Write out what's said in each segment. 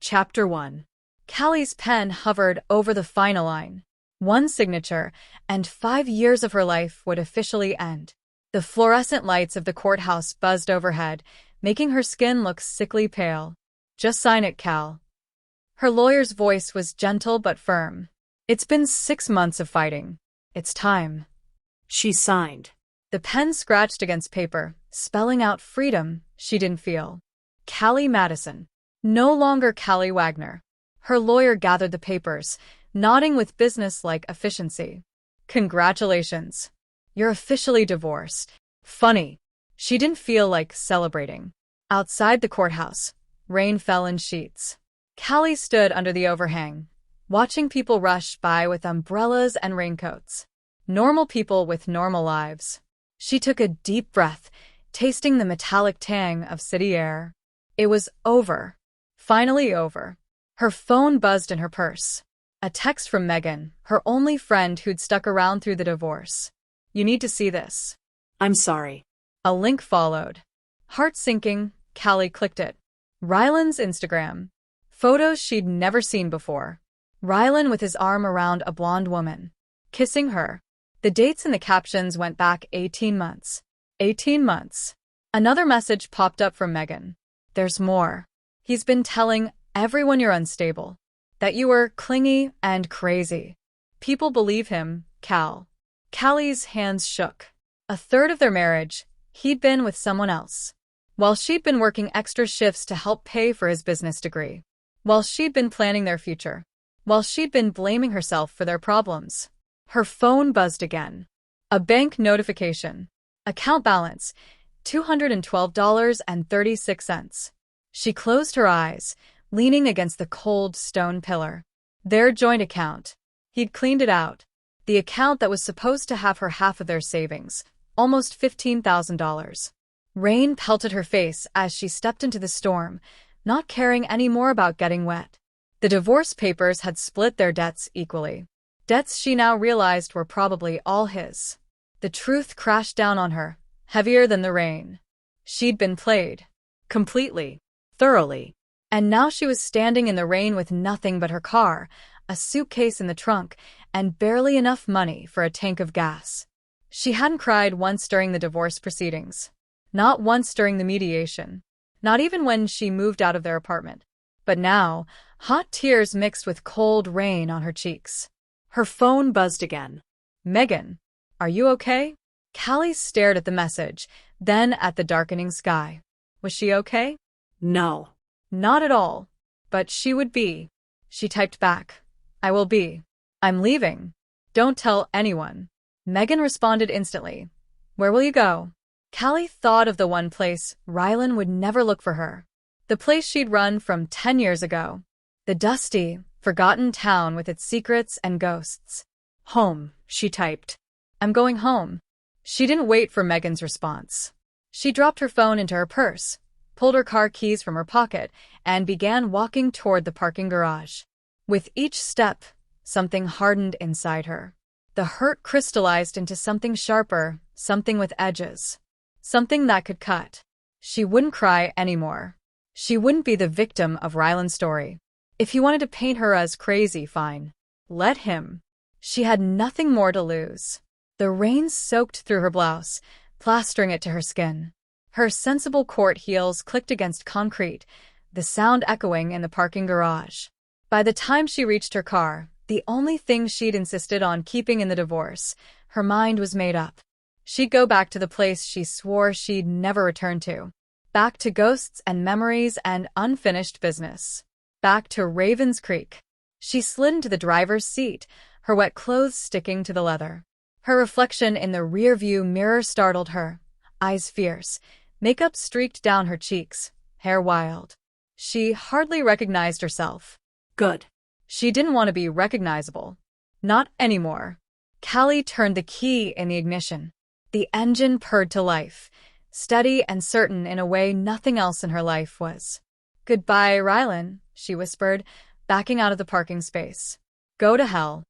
Chapter 1. Callie's pen hovered over the final line. One signature, and 5 years of her life would officially end. The fluorescent lights of the courthouse buzzed overhead, making her skin look sickly pale. "Just sign it, Cal." Her lawyer's voice was gentle but firm. "It's been 6 months of fighting. It's time." She signed. The pen scratched against paper, spelling out freedom she didn't feel. Callie Madison. No longer Callie Wagner. Her lawyer gathered the papers, nodding with business-like efficiency. "Congratulations. You're officially divorced." Funny. She didn't feel like celebrating. Outside the courthouse, rain fell in sheets. Callie stood under the overhang, watching people rush by with umbrellas and raincoats. Normal people with normal lives. She took a deep breath, tasting the metallic tang of city air. It was over. Finally over. Her phone buzzed in her purse. A text from Megan, her only friend who'd stuck around through the divorce. "You need to see this." "I'm sorry." A link followed. Heart sinking, Callie clicked it. Ryland's Instagram. Photos she'd never seen before. Ryland with his arm around a blonde woman, kissing her. The dates in the captions went back 18 months. 18 months. Another message popped up from Megan. "There's more. He's been telling everyone you're unstable. That you were clingy and crazy. People believe him, Cal." Callie's hands shook. A third of their marriage, he'd been with someone else. While she'd been working extra shifts to help pay for his business degree. While she'd been planning their future. While she'd been blaming herself for their problems. Her phone buzzed again. A bank notification. Account balance, $212.36. She closed her eyes, leaning against the cold stone pillar. Their joint account. He'd cleaned it out. The account that was supposed to have her half of their savings, almost $15,000. Rain pelted her face as she stepped into the storm, not caring any more about getting wet. The divorce papers had split their debts equally. Debts she now realized were probably all his. The truth crashed down on her, heavier than the rain. She'd been played. Completely. Thoroughly. And now she was standing in the rain with nothing but her car, a suitcase in the trunk, and barely enough money for a tank of gas. She hadn't cried once during the divorce proceedings. Not once during the mediation. Not even when she moved out of their apartment. But now, hot tears mixed with cold rain on her cheeks. Her phone buzzed again. "Megan, are you okay?" Callie stared at the message, then at the darkening sky. Was she okay? No. Not at all. But she would be. She typed back. "I will be. I'm leaving. Don't tell anyone." Megan responded instantly. "Where will you go?" Callie thought of the one place Ryland would never look for her. The place she'd run from 10 years ago. The dusty, forgotten town with its secrets and ghosts. "Home," she typed. "I'm going home." She didn't wait for Megan's response. She dropped her phone into her purse, pulled her car keys from her pocket, and began walking toward the parking garage. With each step, something hardened inside her. The hurt crystallized into something sharper, something with edges. Something that could cut. She wouldn't cry anymore. She wouldn't be the victim of Ryland's story. If he wanted to paint her as crazy, fine. Let him. She had nothing more to lose. The rain soaked through her blouse, plastering it to her skin. Her sensible court heels clicked against concrete, the sound echoing in the parking garage. By the time she reached her car, the only thing she'd insisted on keeping in the divorce, her mind was made up. She'd go back to the place she swore she'd never return to. Back to ghosts and memories and unfinished business. Back to Ravens Creek. She slid into the driver's seat, her wet clothes sticking to the leather. Her reflection in the rearview mirror startled her, eyes fierce, makeup streaked down her cheeks, hair wild. She hardly recognized herself. Good. She didn't want to be recognizable. Not anymore. Callie turned the key in the ignition. The engine purred to life, steady and certain in a way nothing else in her life was. "Goodbye, Ryland," she whispered, backing out of the parking space. "Go to hell."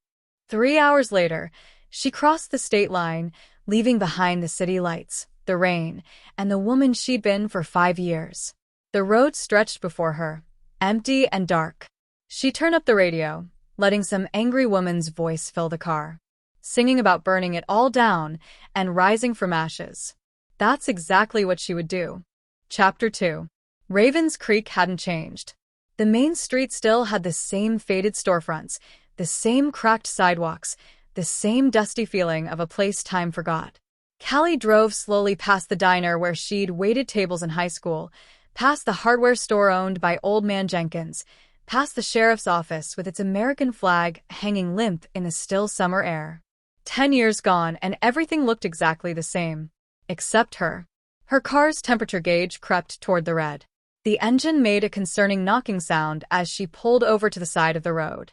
3 hours later, she crossed the state line, leaving behind the city lights, the rain, and the woman she'd been for 5 years. The road stretched before her, empty and dark. She turned up the radio, letting some angry woman's voice fill the car, singing about burning it all down and rising from ashes. That's exactly what she would do. Chapter 2. Ravens Creek hadn't changed. The main street still had the same faded storefronts, the same cracked sidewalks, the same dusty feeling of a place time forgot. Callie drove slowly past the diner where she'd waited tables in high school, past the hardware store owned by Old Man Jenkins, past the sheriff's office with its American flag hanging limp in the still summer air. 10 years gone and everything looked exactly the same. Except her. Her car's temperature gauge crept toward the red. The engine made a concerning knocking sound as she pulled over to the side of the road.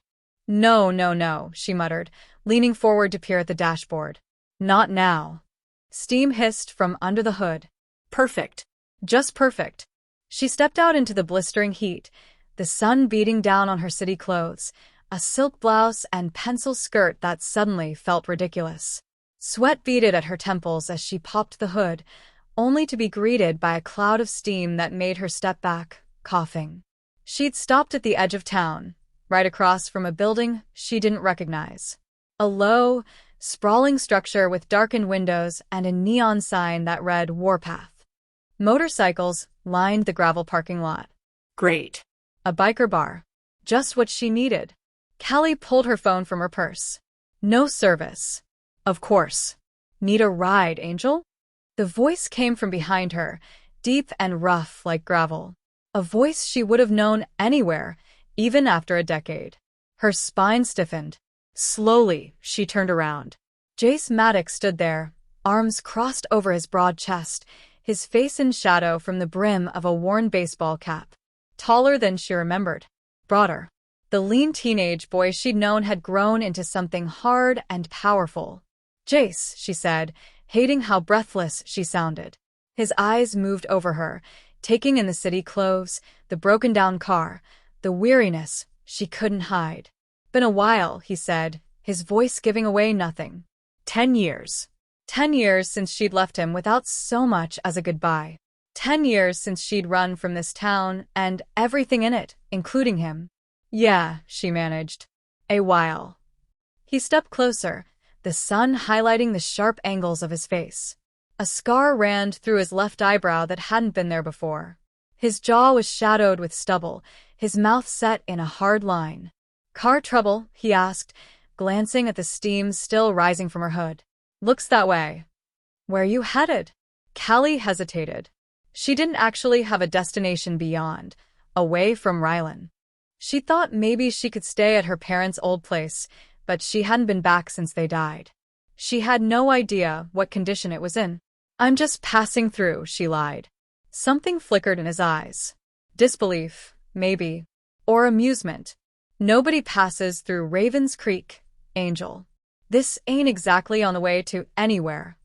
No, no, no, she muttered, leaning forward to peer at the dashboard. Not now. Steam hissed from under the hood. Perfect. Just perfect. She stepped out into the blistering heat, the sun beating down on her city clothes, a silk blouse and pencil skirt that suddenly felt ridiculous. Sweat beaded at her temples as she popped the hood, only to be greeted by a cloud of steam that made her step back, coughing. She'd stopped at the edge of town, right across from a building she didn't recognize. A low, sprawling structure with darkened windows and a neon sign that read Warpath. Motorcycles lined the gravel parking lot. Great. A biker bar. Just what she needed. Callie pulled her phone from her purse. No service. Of course. Need a ride, Angel? The voice came from behind her, deep and rough like gravel. A voice she would have known anywhere, even after a decade. Her spine stiffened. Slowly, she turned around. Jace Maddox stood there, arms crossed over his broad chest, his face in shadow from the brim of a worn baseball cap. Taller than she remembered. Broader. The lean teenage boy she'd known had grown into something hard and powerful. Jace, she said, hating how breathless she sounded. His eyes moved over her, taking in the city clothes, the broken-down car, the weariness she couldn't hide. Been a while, he said, his voice giving away nothing. 10 years. 10 years since she'd left him without so much as a goodbye. 10 years since she'd run from this town and everything in it, including him. Yeah, she managed. A while. He stepped closer, the sun highlighting the sharp angles of his face. A scar ran through his left eyebrow that hadn't been there before. His jaw was shadowed with stubble, his mouth set in a hard line. Car trouble? He asked, glancing at the steam still rising from her hood. Looks that way. Where you headed? Callie hesitated. She didn't actually have a destination beyond, away from Ryland. She thought maybe she could stay at her parents' old place, but she hadn't been back since they died. She had no idea what condition it was in. I'm just passing through, she lied. Something flickered in his eyes. Disbelief, maybe. Or amusement. Nobody passes through Ravens Creek, Angel. This ain't exactly on the way to anywhere.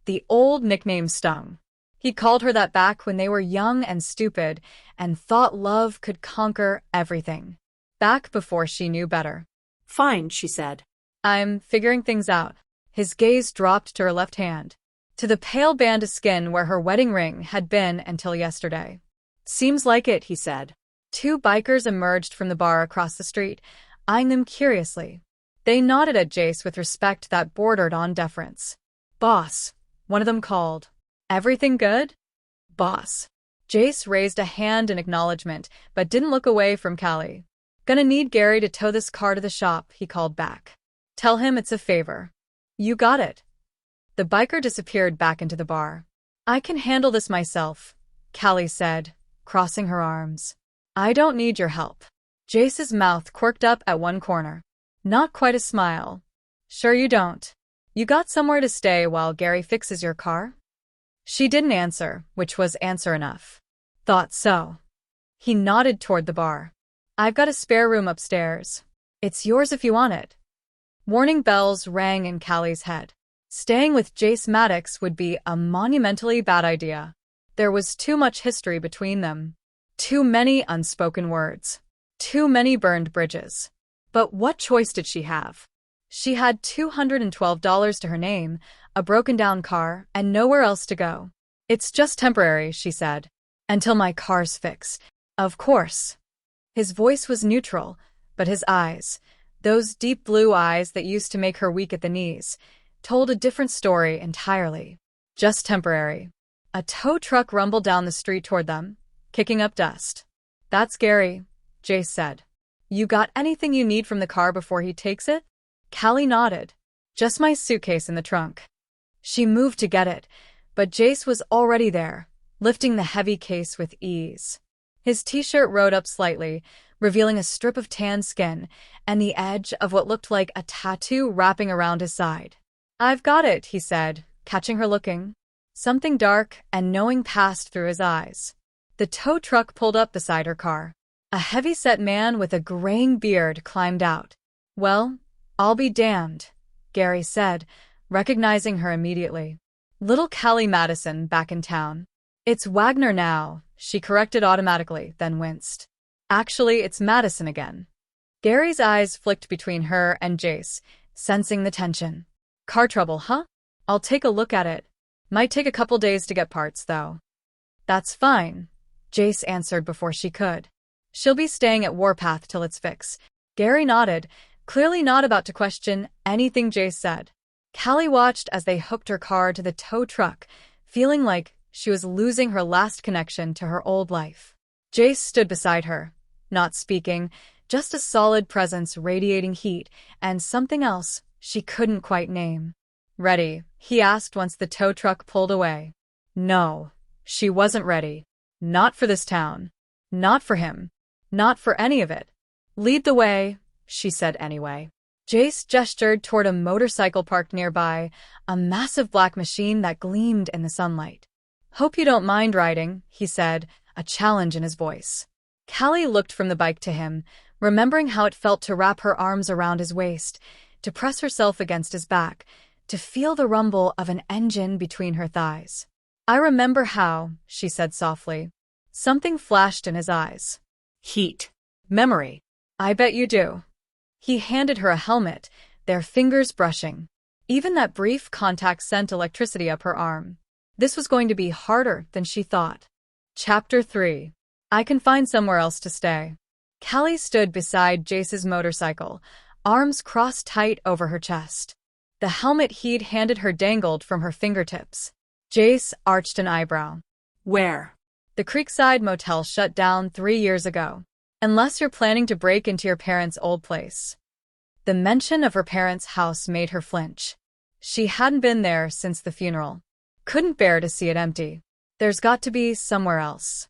The old nickname stung. He called her that back when they were young and stupid and thought love could conquer everything. Back before she knew better. Fine, she said. I'm figuring things out. His gaze dropped to her left hand, to the pale band of skin where her wedding ring had been until yesterday. Seems like it, he said. 2 bikers emerged from the bar across the street, eyeing them curiously. They nodded at Jace with respect that bordered on deference. Boss, one of them called. Everything good? Boss. Jace raised a hand in acknowledgement, but didn't look away from Callie. Gonna need Gary to tow this car to the shop, he called back. Tell him it's a favor. You got it. The biker disappeared back into the bar. I can handle this myself, Callie said, crossing her arms. I don't need your help. Jace's mouth quirked up at one corner. Not quite a smile. Sure you don't. You got somewhere to stay while Gary fixes your car? She didn't answer, which was answer enough. Thought so. He nodded toward the bar. I've got a spare room upstairs. It's yours if you want it. Warning bells rang in Callie's head. Staying with Jace Maddox would be a monumentally bad idea. There was too much history between them. Too many unspoken words. Too many burned bridges. But what choice did she have? She had $212 to her name, a broken-down car, and nowhere else to go. It's just temporary, she said. Until my car's fixed. Of course. His voice was neutral, but his eyes, those deep blue eyes that used to make her weak at the knees, told a different story entirely. Just temporary. A tow truck rumbled down the street toward them, kicking up dust. "That's Gary," Jace said. "You got anything you need from the car before he takes it?" Callie nodded. "Just my suitcase in the trunk." She moved to get it, but Jace was already there, lifting the heavy case with ease. His t-shirt rode up slightly, revealing a strip of tan skin and the edge of what looked like a tattoo wrapping around his side. "I've got it," he said, catching her looking. Something dark and knowing passed through his eyes. The tow truck pulled up beside her car. A heavy-set man with a graying beard climbed out. "Well, I'll be damned," Gary said, recognizing her immediately. "Little Callie Madison back in town." "It's Wagner now," she corrected automatically, then winced. "Actually, it's Madison again." Gary's eyes flicked between her and Jace, sensing the tension. "Car trouble, huh? I'll take a look at it. Might take a couple days to get parts, though." "That's fine," Jace answered before she could. "She'll be staying at Warpath till it's fixed." Gary nodded, clearly not about to question anything Jace said. Callie watched as they hooked her car to the tow truck, feeling like she was losing her last connection to her old life. Jace stood beside her, not speaking, just a solid presence radiating heat and something else she couldn't quite name. "Ready?" he asked once the tow truck pulled away. No, she wasn't ready. Not for this town. Not for him. Not for any of it. "Lead the way," she said anyway. Jace gestured toward a motorcycle parked nearby, a massive black machine that gleamed in the sunlight. "Hope you don't mind riding," he said, a challenge in his voice. Callie looked from the bike to him, remembering how it felt to wrap her arms around his waist, to press herself against his back, to feel the rumble of an engine between her thighs. "I remember how," she said softly. Something flashed in his eyes. Heat. "Memory." "I bet you do." He handed her a helmet, their fingers brushing. Even that brief contact sent electricity up her arm. This was going to be harder than she thought. Chapter 3. I can find somewhere else to stay. Callie stood beside Jace's motorcycle, arms crossed tight over her chest. The helmet he'd handed her dangled from her fingertips. Jace arched an eyebrow. "Where?" "The Creekside Motel shut down 3 years ago. Unless you're planning to break into your parents' old place." The mention of her parents' house made her flinch. She hadn't been there since the funeral. Couldn't bear to see it empty. "There's got to be somewhere else."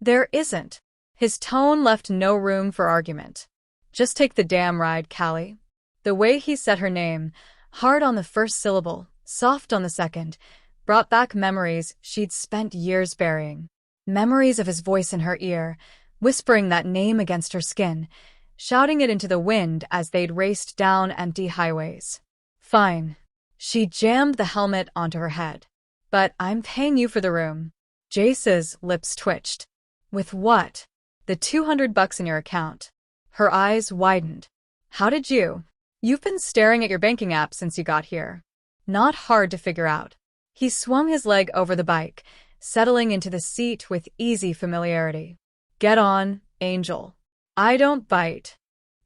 "There isn't." His tone left no room for argument. "Just take the damn ride, Callie." The way he said her name, hard on the first syllable, soft on the second, brought back memories she'd spent years burying. Memories of his voice in her ear, whispering that name against her skin, shouting it into the wind as they'd raced down empty highways. "Fine." She jammed the helmet onto her head. "But I'm paying you for the room." Jace's lips twitched. "With what?" "The $200 in your account." Her eyes widened. "How did you?" "You've been staring at your banking app since you got here." Not hard to figure out. He swung his leg over the bike, settling into the seat with easy familiarity. "Get on, Angel. I don't bite."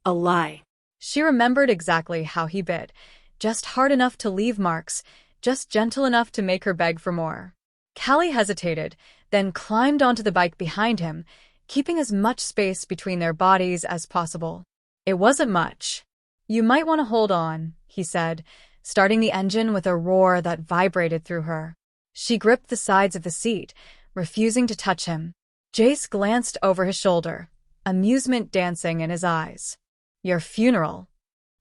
A lie. She remembered exactly how he bit, just hard enough to leave marks, just gentle enough to make her beg for more. Callie hesitated, then climbed onto the bike behind him, keeping as much space between their bodies as possible. It wasn't much. "You might want to hold on," he said, starting the engine with a roar that vibrated through her. She gripped the sides of the seat, refusing to touch him. Jace glanced over his shoulder, amusement dancing in his eyes. "Your funeral."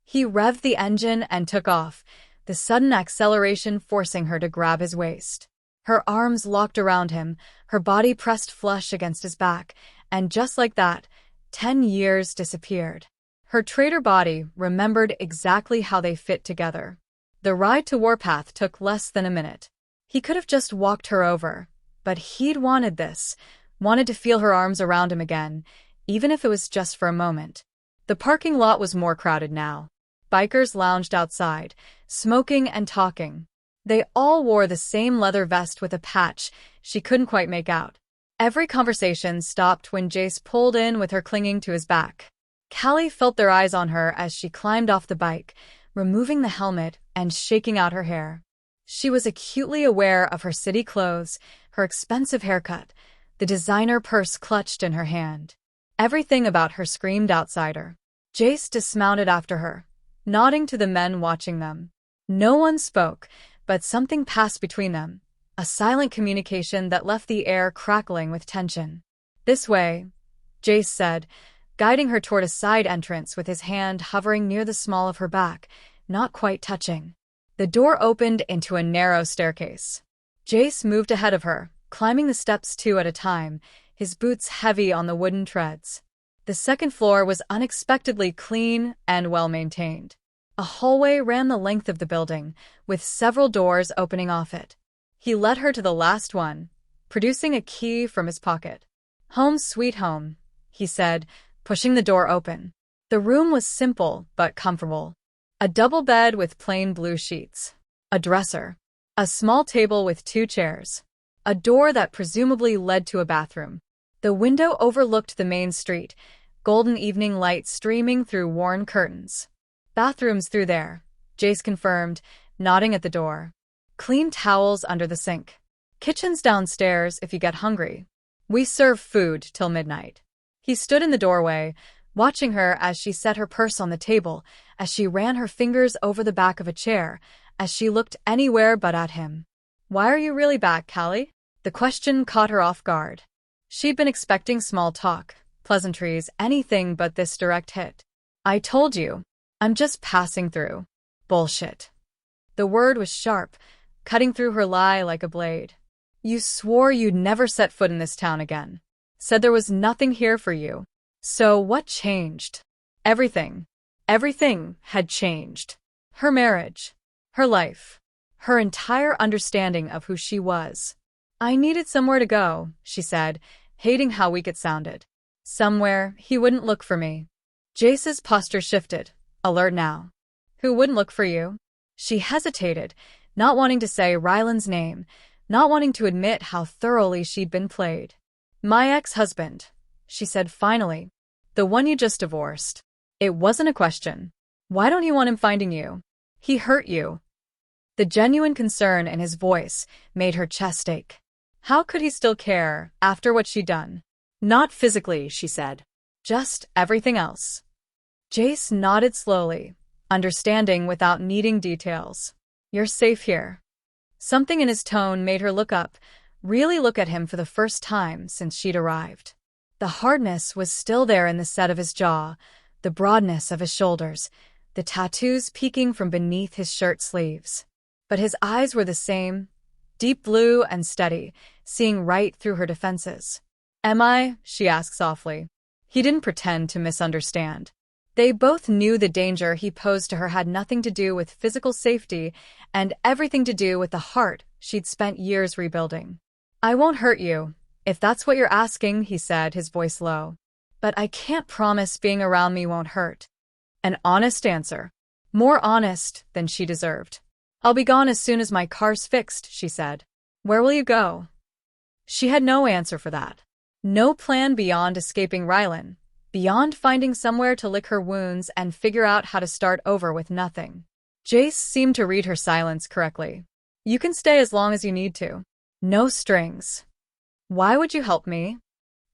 He revved the engine and took off, the sudden acceleration forcing her to grab his waist. Her arms locked around him, her body pressed flush against his back, and just like that, 10 years disappeared. Her traitor body remembered exactly how they fit together. The ride to Warpath took less than a minute. He could have just walked her over, but he'd wanted this, wanted to feel her arms around him again, even if it was just for a moment. The parking lot was more crowded now. Bikers lounged outside, smoking and talking. They all wore the same leather vest with a patch she couldn't quite make out. Every conversation stopped when Jace pulled in with her clinging to his back. Callie felt their eyes on her as she climbed off the bike, removing the helmet and shaking out her hair. She was acutely aware of her city clothes, her expensive haircut, the designer purse clutched in her hand. Everything about her screamed outsider. Jace dismounted after her, nodding to the men watching them. No one spoke, but something passed between them, a silent communication that left the air crackling with tension. "This way," Jace said, guiding her toward a side entrance with his hand hovering near the small of her back, not quite touching. The door opened into a narrow staircase. Jace moved ahead of her, climbing the steps two at a time, his boots heavy on the wooden treads. The second floor was unexpectedly clean and well-maintained. A hallway ran the length of the building, with several doors opening off it. He led her to the last one, producing a key from his pocket. "Home sweet home," he said, pushing the door open. The room was simple but comfortable. A double bed with plain blue sheets. A dresser. A small table with 2 chairs. A door that presumably led to a bathroom. The window overlooked the main street, golden evening light streaming through worn curtains. "Bathrooms through there," Jace confirmed, nodding at the door. "Clean towels under the sink. Kitchen's downstairs if you get hungry. We serve food till midnight." He stood in the doorway, watching her as she set her purse on the table, as she ran her fingers over the back of a chair, as she looked anywhere but at him. "Why are you really back, Callie?" The question caught her off guard. She'd been expecting small talk, pleasantries, anything but this direct hit. "I told you. I'm just passing through." "Bullshit." The word was sharp, cutting through her lie like a blade. "You swore you'd never set foot in this town again. Said there was nothing here for you. So what changed?" Everything. Everything had changed. Her marriage. Her life. Her entire understanding of who she was. "I needed somewhere to go," she said, hating how weak it sounded. "Somewhere he wouldn't look for me." Jace's posture shifted, alert now. "Who wouldn't look for you?" She hesitated, not wanting to say Ryland's name, not wanting to admit how thoroughly she'd been played. "My ex-husband," she said finally. "The one you just divorced." It wasn't a question. "Why don't you want him finding you? He hurt you." The genuine concern in his voice made her chest ache. How could he still care after what she'd done? "Not physically," she said. "Just everything else." Jace nodded slowly, understanding without needing details. "You're safe here." Something in his tone made her look up, really look at him for the first time since she'd arrived. The hardness was still there in the set of his jaw, the broadness of his shoulders, the tattoos peeking from beneath his shirt sleeves. But his eyes were the same, deep blue and steady, seeing right through her defenses. "Am I?" she asked softly. He didn't pretend to misunderstand. They both knew the danger he posed to her had nothing to do with physical safety and everything to do with the heart she'd spent years rebuilding. "I won't hurt you, if that's what you're asking," he said, his voice low. "But I can't promise being around me won't hurt." An honest answer. More honest than she deserved. "I'll be gone as soon as my car's fixed," she said. "Where will you go?" She had no answer for that. No plan beyond escaping Ryland, beyond finding somewhere to lick her wounds and figure out how to start over with nothing. Jace seemed to read her silence correctly. "You can stay as long as you need to. No strings." "Why would you help me?"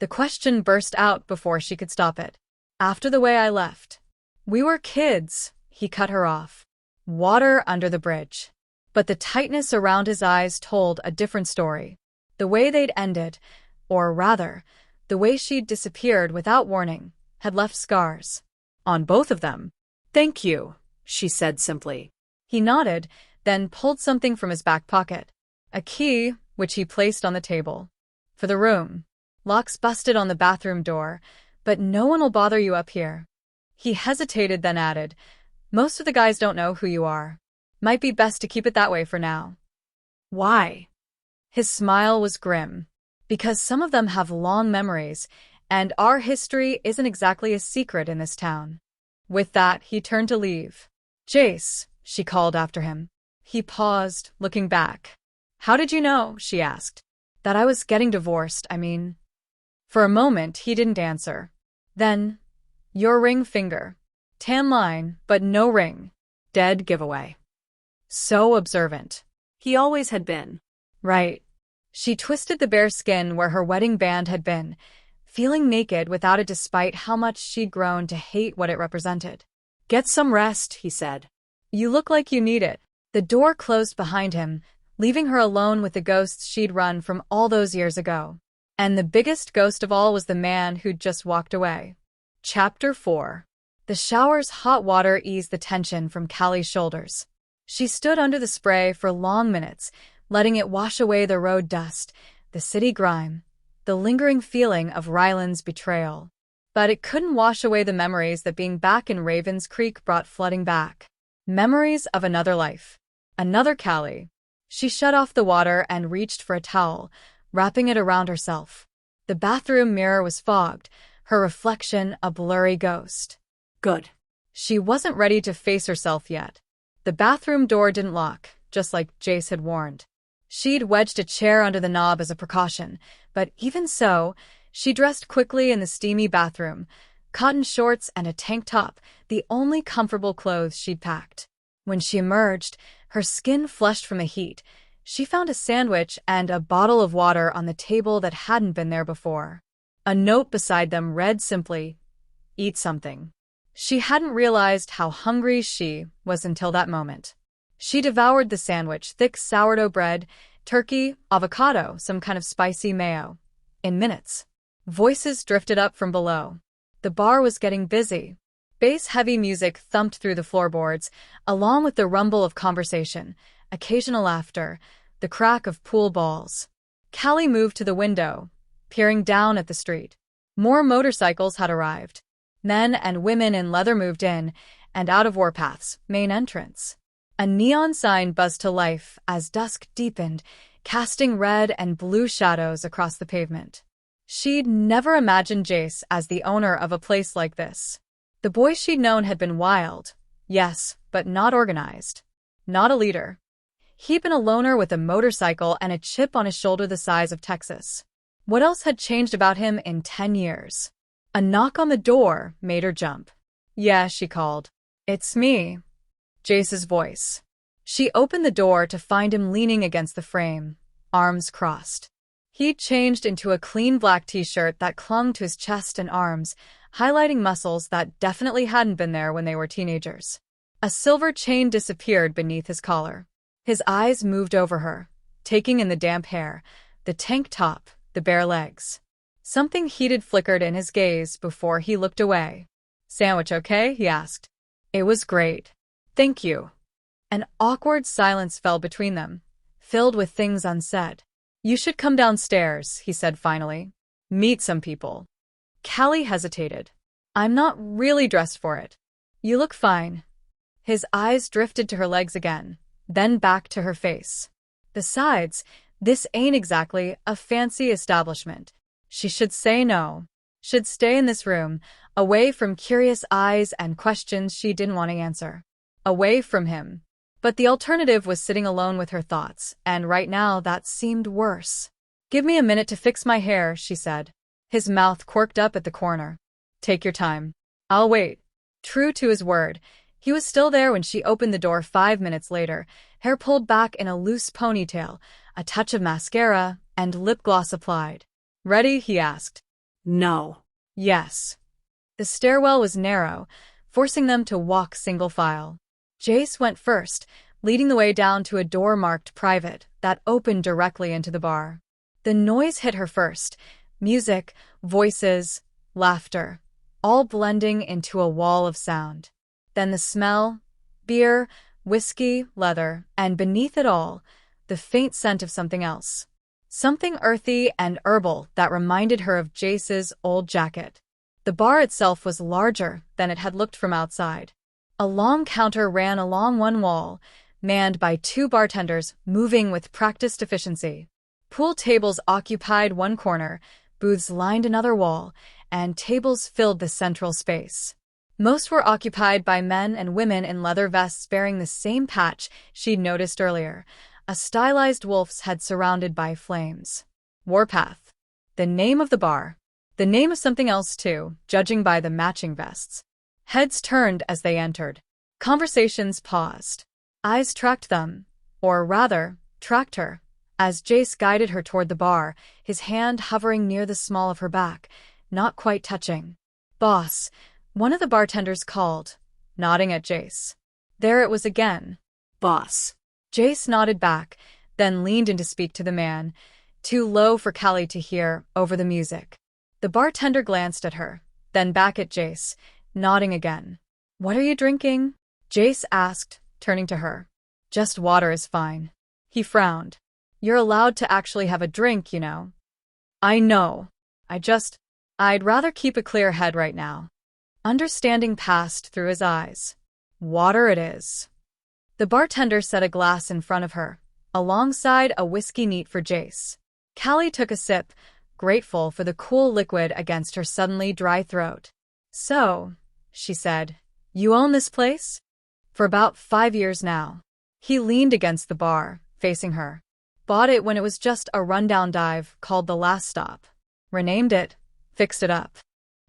The question burst out before she could stop it. "After the way I left." "We were kids," he cut her off. Water under the bridge. But the tightness around his eyes told a different story. The way they'd ended, or rather, the way she'd disappeared without warning, had left scars. On both of them. "Thank you," she said simply. He nodded, then pulled something from his back pocket. A key, which he placed on the table. "For the room. Locks busted on the bathroom door, but no one will bother you up here." He hesitated, then added, "Most of the guys don't know who you are. Might be best to keep it that way for now." "Why?" His smile was grim. "Because some of them have long memories, and our history isn't exactly a secret in this town." With that, he turned to leave. "Jace," she called after him. He paused, looking back. "How did you know?" she asked. That I was getting divorced, I mean. For a moment, he didn't answer. Then, your ring finger. Tan line, but no ring. Dead giveaway. So observant. He always had been. Right. She twisted the bare skin where her wedding band had been, feeling naked without it despite how much she'd grown to hate what it represented. Get some rest, he said. You look like you need it. The door closed behind him, leaving her alone with the ghosts she'd run from all those years ago. And the biggest ghost of all was the man who'd just walked away. Chapter 4. The shower's hot water eased the tension from Callie's shoulders. She stood under the spray for long minutes, letting it wash away the road dust, the city grime, the lingering feeling of Ryland's betrayal. But it couldn't wash away the memories that being back in Ravens Creek brought flooding back. Memories of another life. Another Callie. She shut off the water and reached for a towel, wrapping it around herself. The bathroom mirror was fogged, her reflection a blurry ghost. Good. She wasn't ready to face herself yet. The bathroom door didn't lock, just like Jace had warned. She'd wedged a chair under the knob as a precaution, but even so, she dressed quickly in the steamy bathroom, cotton shorts and a tank top, the only comfortable clothes she'd packed. When she emerged, her skin flushed from the heat. She found a sandwich and a bottle of water on the table that hadn't been there before. A note beside them read simply, "Eat something." She hadn't realized how hungry she was until that moment. She devoured the sandwich, thick sourdough bread, turkey, avocado, some kind of spicy mayo. In minutes. Voices drifted up from below. The bar was getting busy. Bass-heavy music thumped through the floorboards, along with the rumble of conversation, occasional laughter, the crack of pool balls. Callie moved to the window, peering down at the street. More motorcycles had arrived. Men and women in leather moved in and out of Warpath's main entrance. A neon sign buzzed to life as dusk deepened, casting red and blue shadows across the pavement. She'd never imagined Jace as the owner of a place like this. The boy she'd known had been wild, yes, but not organized. Not a leader. He'd been a loner with a motorcycle and a chip on his shoulder the size of Texas. What else had changed about him in 10 years? A knock on the door made her jump. "Yeah," she called. "It's me." Jace's voice. She opened the door to find him leaning against the frame, arms crossed. He'd changed into a clean black t-shirt that clung to his chest and arms, highlighting muscles that definitely hadn't been there when they were teenagers. A silver chain disappeared beneath his collar. His eyes moved over her, taking in the damp hair, the tank top, the bare legs. Something heated flickered in his gaze before he looked away. "Sandwich okay?" he asked. "It was great. Thank you." An awkward silence fell between them, filled with things unsaid. "You should come downstairs," he said finally. "Meet some people." Callie hesitated. "I'm not really dressed for it." "You look fine." His eyes drifted to her legs again, then back to her face. "Besides, this ain't exactly a fancy establishment." She should say no. Should stay in this room, away from curious eyes and questions she didn't want to answer. Away from him. But the alternative was sitting alone with her thoughts, and right now that seemed worse. "Give me a minute to fix my hair," she said. His mouth quirked up at the corner. "Take your time. I'll wait." True to his word, he was still there when she opened the door 5 minutes later, hair pulled back in a loose ponytail, a touch of mascara, and lip gloss applied. "Ready?" he asked. No. Yes. The stairwell was narrow, forcing them to walk single file. Jace went first, leading the way down to a door marked private that opened directly into the bar. The noise hit her first. Music, voices, laughter, all blending into a wall of sound. Then the smell, beer, whiskey, leather, and beneath it all, the faint scent of something else. Something earthy and herbal that reminded her of Jace's old jacket. The bar itself was larger than it had looked from outside. A long counter ran along one wall, manned by 2 bartenders moving with practiced efficiency. Pool tables occupied one corner, booths lined another wall, and tables filled the central space. Most were occupied by men and women in leather vests bearing the same patch she'd noticed earlier, a stylized wolf's head surrounded by flames. Warpath. The name of the bar. The name of something else too, judging by the matching vests. Heads turned as they entered. Conversations paused. Eyes tracked them, or rather, tracked her, as Jace guided her toward the bar, his hand hovering near the small of her back, not quite touching. "Boss," one of the bartenders called, nodding at Jace. There it was again. Boss. Jace nodded back, then leaned in to speak to the man, too low for Callie to hear, over the music. The bartender glanced at her, then back at Jace, nodding again. "What are you drinking?" Jace asked, turning to her. "Just water is fine." He frowned. "You're allowed to actually have a drink, you know." "I know. I'd rather keep a clear head right now." Understanding passed through his eyes. "Water it is." The bartender set a glass in front of her, alongside a whiskey neat for Jace. Callie took a sip, grateful for the cool liquid against her suddenly dry throat. "So," she said, "you own this place?" "For about 5 years now." He leaned against the bar, facing her. "Bought it when it was just a rundown dive called The Last Stop. Renamed it, fixed it up."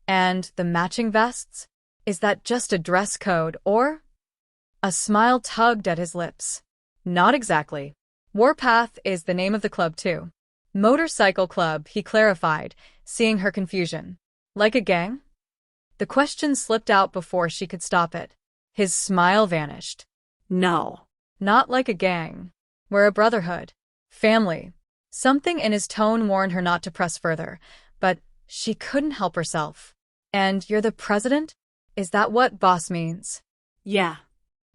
"And the matching vests? Is that just a dress code, or?" A smile tugged at his lips. "Not exactly. Warpath is the name of the club too." "Motorcycle club," he clarified, seeing her confusion. "Like a gang?" The question slipped out before she could stop it. His smile vanished. No. "Not like a gang. We're a brotherhood. Family." Something in his tone warned her not to press further, but she couldn't help herself. "And you're the president? Is that what boss means?" Yeah.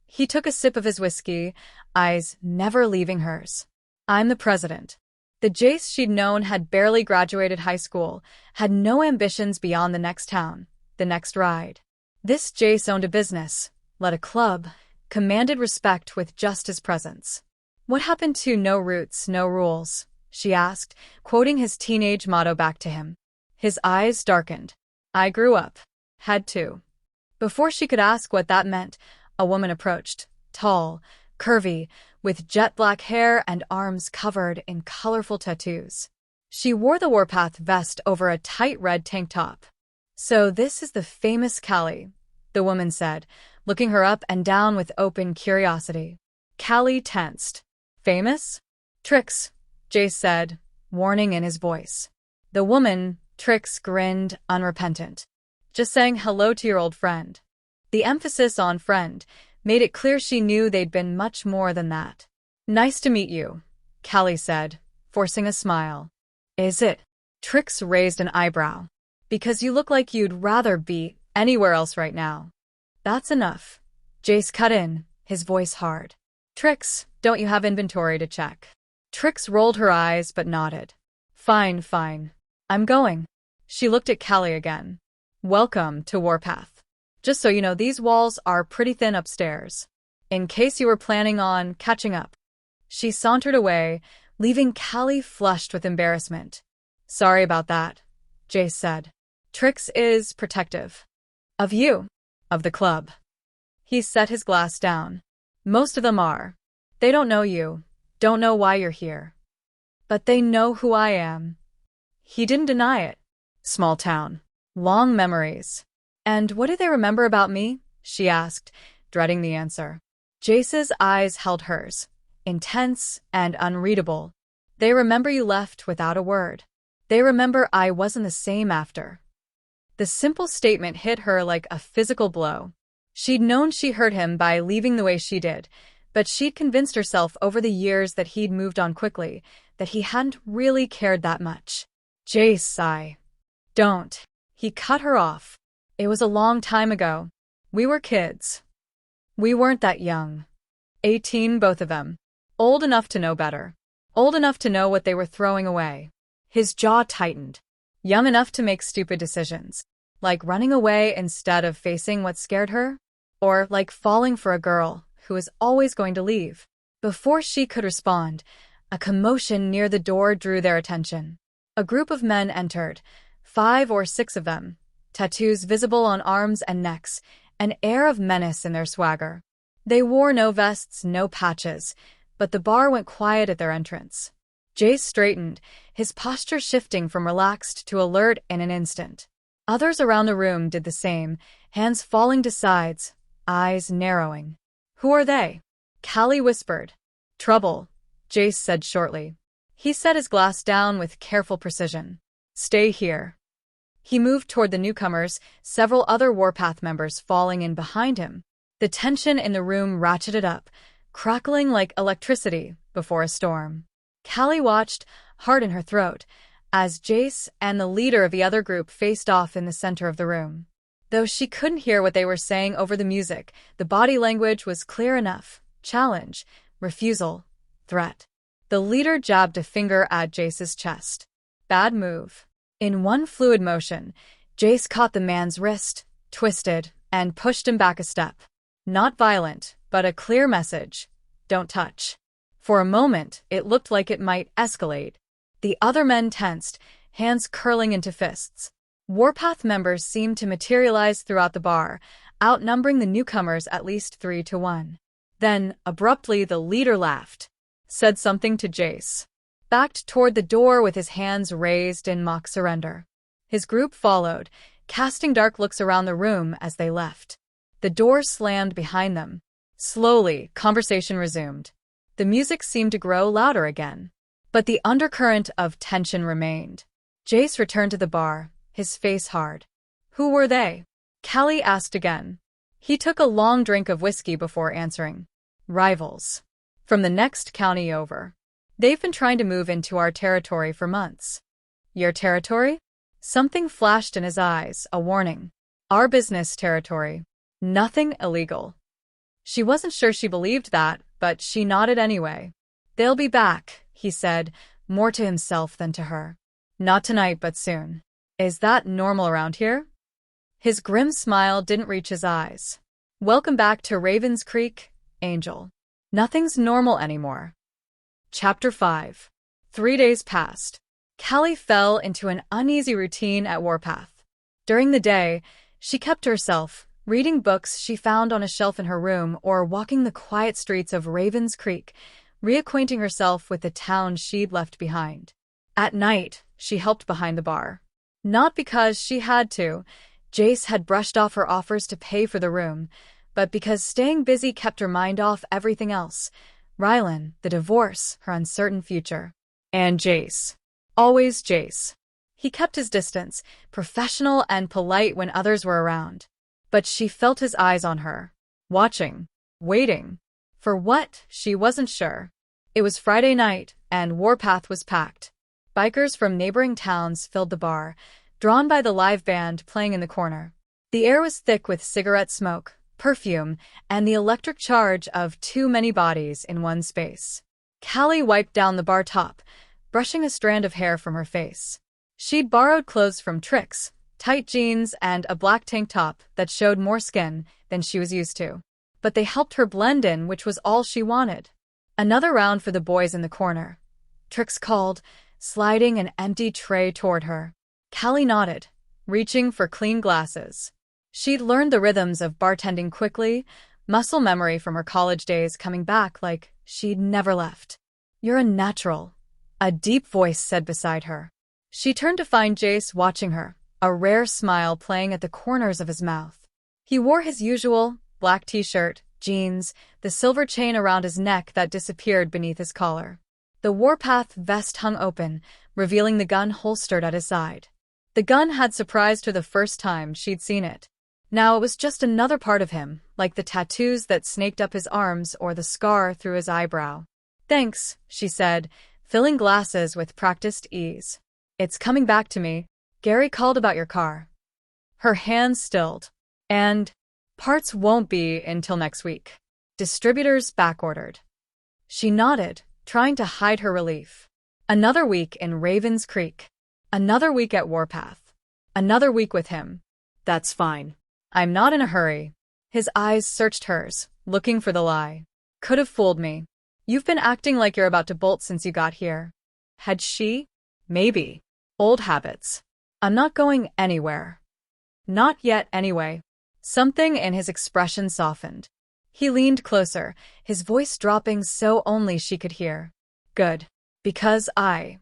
He took a sip of his whiskey, eyes never leaving hers. "I'm the president." The Jace she'd known had barely graduated high school, had no ambitions beyond the next town, the next ride. This Jace owned a business, led a club, commanded respect with just his presence. "What happened to no roots, no rules?" she asked, quoting his teenage motto back to him. His eyes darkened. "I grew up. Had to." Before she could ask what that meant, a woman approached, tall, curvy, with jet black hair and arms covered in colorful tattoos. She wore the Warpath vest over a tight red tank top. "So this is the famous Callie," the woman said, looking her up and down with open curiosity. Callie tensed. "Famous?" "Tricks," Jace said, warning in his voice. The woman, Trix, grinned, unrepentant. "Just saying hello to your old friend." The emphasis on friend made it clear she knew they'd been much more than that. "Nice to meet you," Callie said, forcing a smile. "Is it?" Trix raised an eyebrow. "Because you look like you'd rather be anywhere else right now." "That's enough." Jace cut in, his voice hard. "Trix, don't you have inventory to check?" Trix rolled her eyes but nodded. Fine. I'm going." She looked at Callie again. "Welcome to Warpath. Just so you know, these walls are pretty thin upstairs. In case you were planning on catching up." She sauntered away, leaving Callie flushed with embarrassment. "Sorry about that," Jace said. "Trix is protective. Of you. Of the club." He set his glass down. "Most of them are. They don't know you, don't know why you're here. But they know who I am." He didn't deny it. Small town. Long memories. "And what do they remember about me?" she asked, dreading the answer. Jace's eyes held hers, intense and unreadable. "They remember you left without a word. They remember I wasn't the same after." The simple statement hit her like a physical blow. She'd known she hurt him by leaving the way she did, but she'd convinced herself over the years that he'd moved on quickly, that he hadn't really cared that much. "Jace, don't." He cut her off. "It was a long time ago. We were kids. We weren't that young. 18, both of them. Old enough to know better. Old enough to know what they were throwing away." His jaw tightened. Young enough to make stupid decisions. Like running away instead of facing what scared her? Or like falling for a girl who was always going to leave. Before she could respond, a commotion near the door drew their attention. A group of men entered, 5 or 6 of them, tattoos visible on arms and necks, an air of menace in their swagger. They wore no vests, no patches, but the bar went quiet at their entrance. Jace straightened, his posture shifting from relaxed to alert in an instant. Others around the room did the same, hands falling to sides, eyes narrowing. "Who are they?" Callie whispered. "Trouble," Jace said shortly. He set his glass down with careful precision. "Stay here." He moved toward the newcomers, several other Warpath members falling in behind him. The tension in the room ratcheted up, crackling like electricity before a storm. Callie watched, heart in her throat, as Jace and the leader of the other group faced off in the center of the room. Though she couldn't hear what they were saying over the music, the body language was clear enough. Challenge, refusal, threat. The leader jabbed a finger at Jace's chest. Bad move. In one fluid motion, Jace caught the man's wrist, twisted, and pushed him back a step. Not violent, but a clear message. Don't touch. For a moment, it looked like it might escalate. The other men tensed, hands curling into fists. Warpath members seemed to materialize throughout the bar, outnumbering the newcomers at least 3-1. Then, abruptly, the leader laughed, said something to Jace, backed toward the door with his hands raised in mock surrender. His group followed, casting dark looks around the room as they left. The door slammed behind them. Slowly, conversation resumed. The music seemed to grow louder again. But the undercurrent of tension remained. Jace returned to the bar, his face hard. "Who were they?" Callie asked again. He took a long drink of whiskey before answering. "Rivals. From the next county over. They've been trying to move into our territory for months." "Your territory?" Something flashed in his eyes, a warning. "Our business territory. Nothing illegal." She wasn't sure she believed that, but she nodded anyway. "They'll be back," he said, more to himself than to her. "Not tonight, but soon." "Is that normal around here?" His grim smile didn't reach his eyes. "Welcome back to Ravens Creek, Angel. Nothing's normal anymore." Chapter 5. 3 days passed. Callie fell into an uneasy routine at Warpath. During the day, she kept to herself, reading books she found on a shelf in her room or walking the quiet streets of Ravens Creek, reacquainting herself with the town she'd left behind. At night, she helped behind the bar. Not because she had to. Jace had brushed off her offers to pay for the room, but because staying busy kept her mind off everything else. Ryland, the divorce, her uncertain future. And Jace. Always Jace. He kept his distance, professional and polite when others were around. But she felt his eyes on her. Watching. Waiting. For what, she wasn't sure. It was Friday night, and Warpath was packed. Bikers from neighboring towns filled the bar, drawn by the live band playing in the corner. The air was thick with cigarette smoke, perfume, and the electric charge of too many bodies in one space. Callie wiped down the bar top, brushing a strand of hair from her face. She'd borrowed clothes from Trix, tight jeans and a black tank top that showed more skin than she was used to. But they helped her blend in, which was all she wanted. "Another round for the boys in the corner," Trix called, sliding an empty tray toward her. Callie nodded, reaching for clean glasses. She'd learned the rhythms of bartending quickly, muscle memory from her college days coming back like she'd never left. "You're a natural," a deep voice said beside her. She turned to find Jace watching her, a rare smile playing at the corners of his mouth. He wore his usual black t-shirt, jeans, the silver chain around his neck that disappeared beneath his collar. The Warpath vest hung open, revealing the gun holstered at his side. The gun had surprised her the first time she'd seen it. Now it was just another part of him, like the tattoos that snaked up his arms or the scar through his eyebrow. "Thanks," she said, filling glasses with practiced ease. "It's coming back to me. Gary called about your car." Her hands stilled. "And parts won't be until next week. Distributors backordered." She nodded, trying to hide her relief. Another week in Ravens Creek. Another week at Warpath. Another week with him. "That's fine. I'm not in a hurry." His eyes searched hers, looking for the lie. "Could have fooled me. You've been acting like you're about to bolt since you got here." Had she? Maybe. Old habits. "I'm not going anywhere." Not yet, anyway. Something in his expression softened. He leaned closer, his voice dropping so only she could hear. "Good. Because I.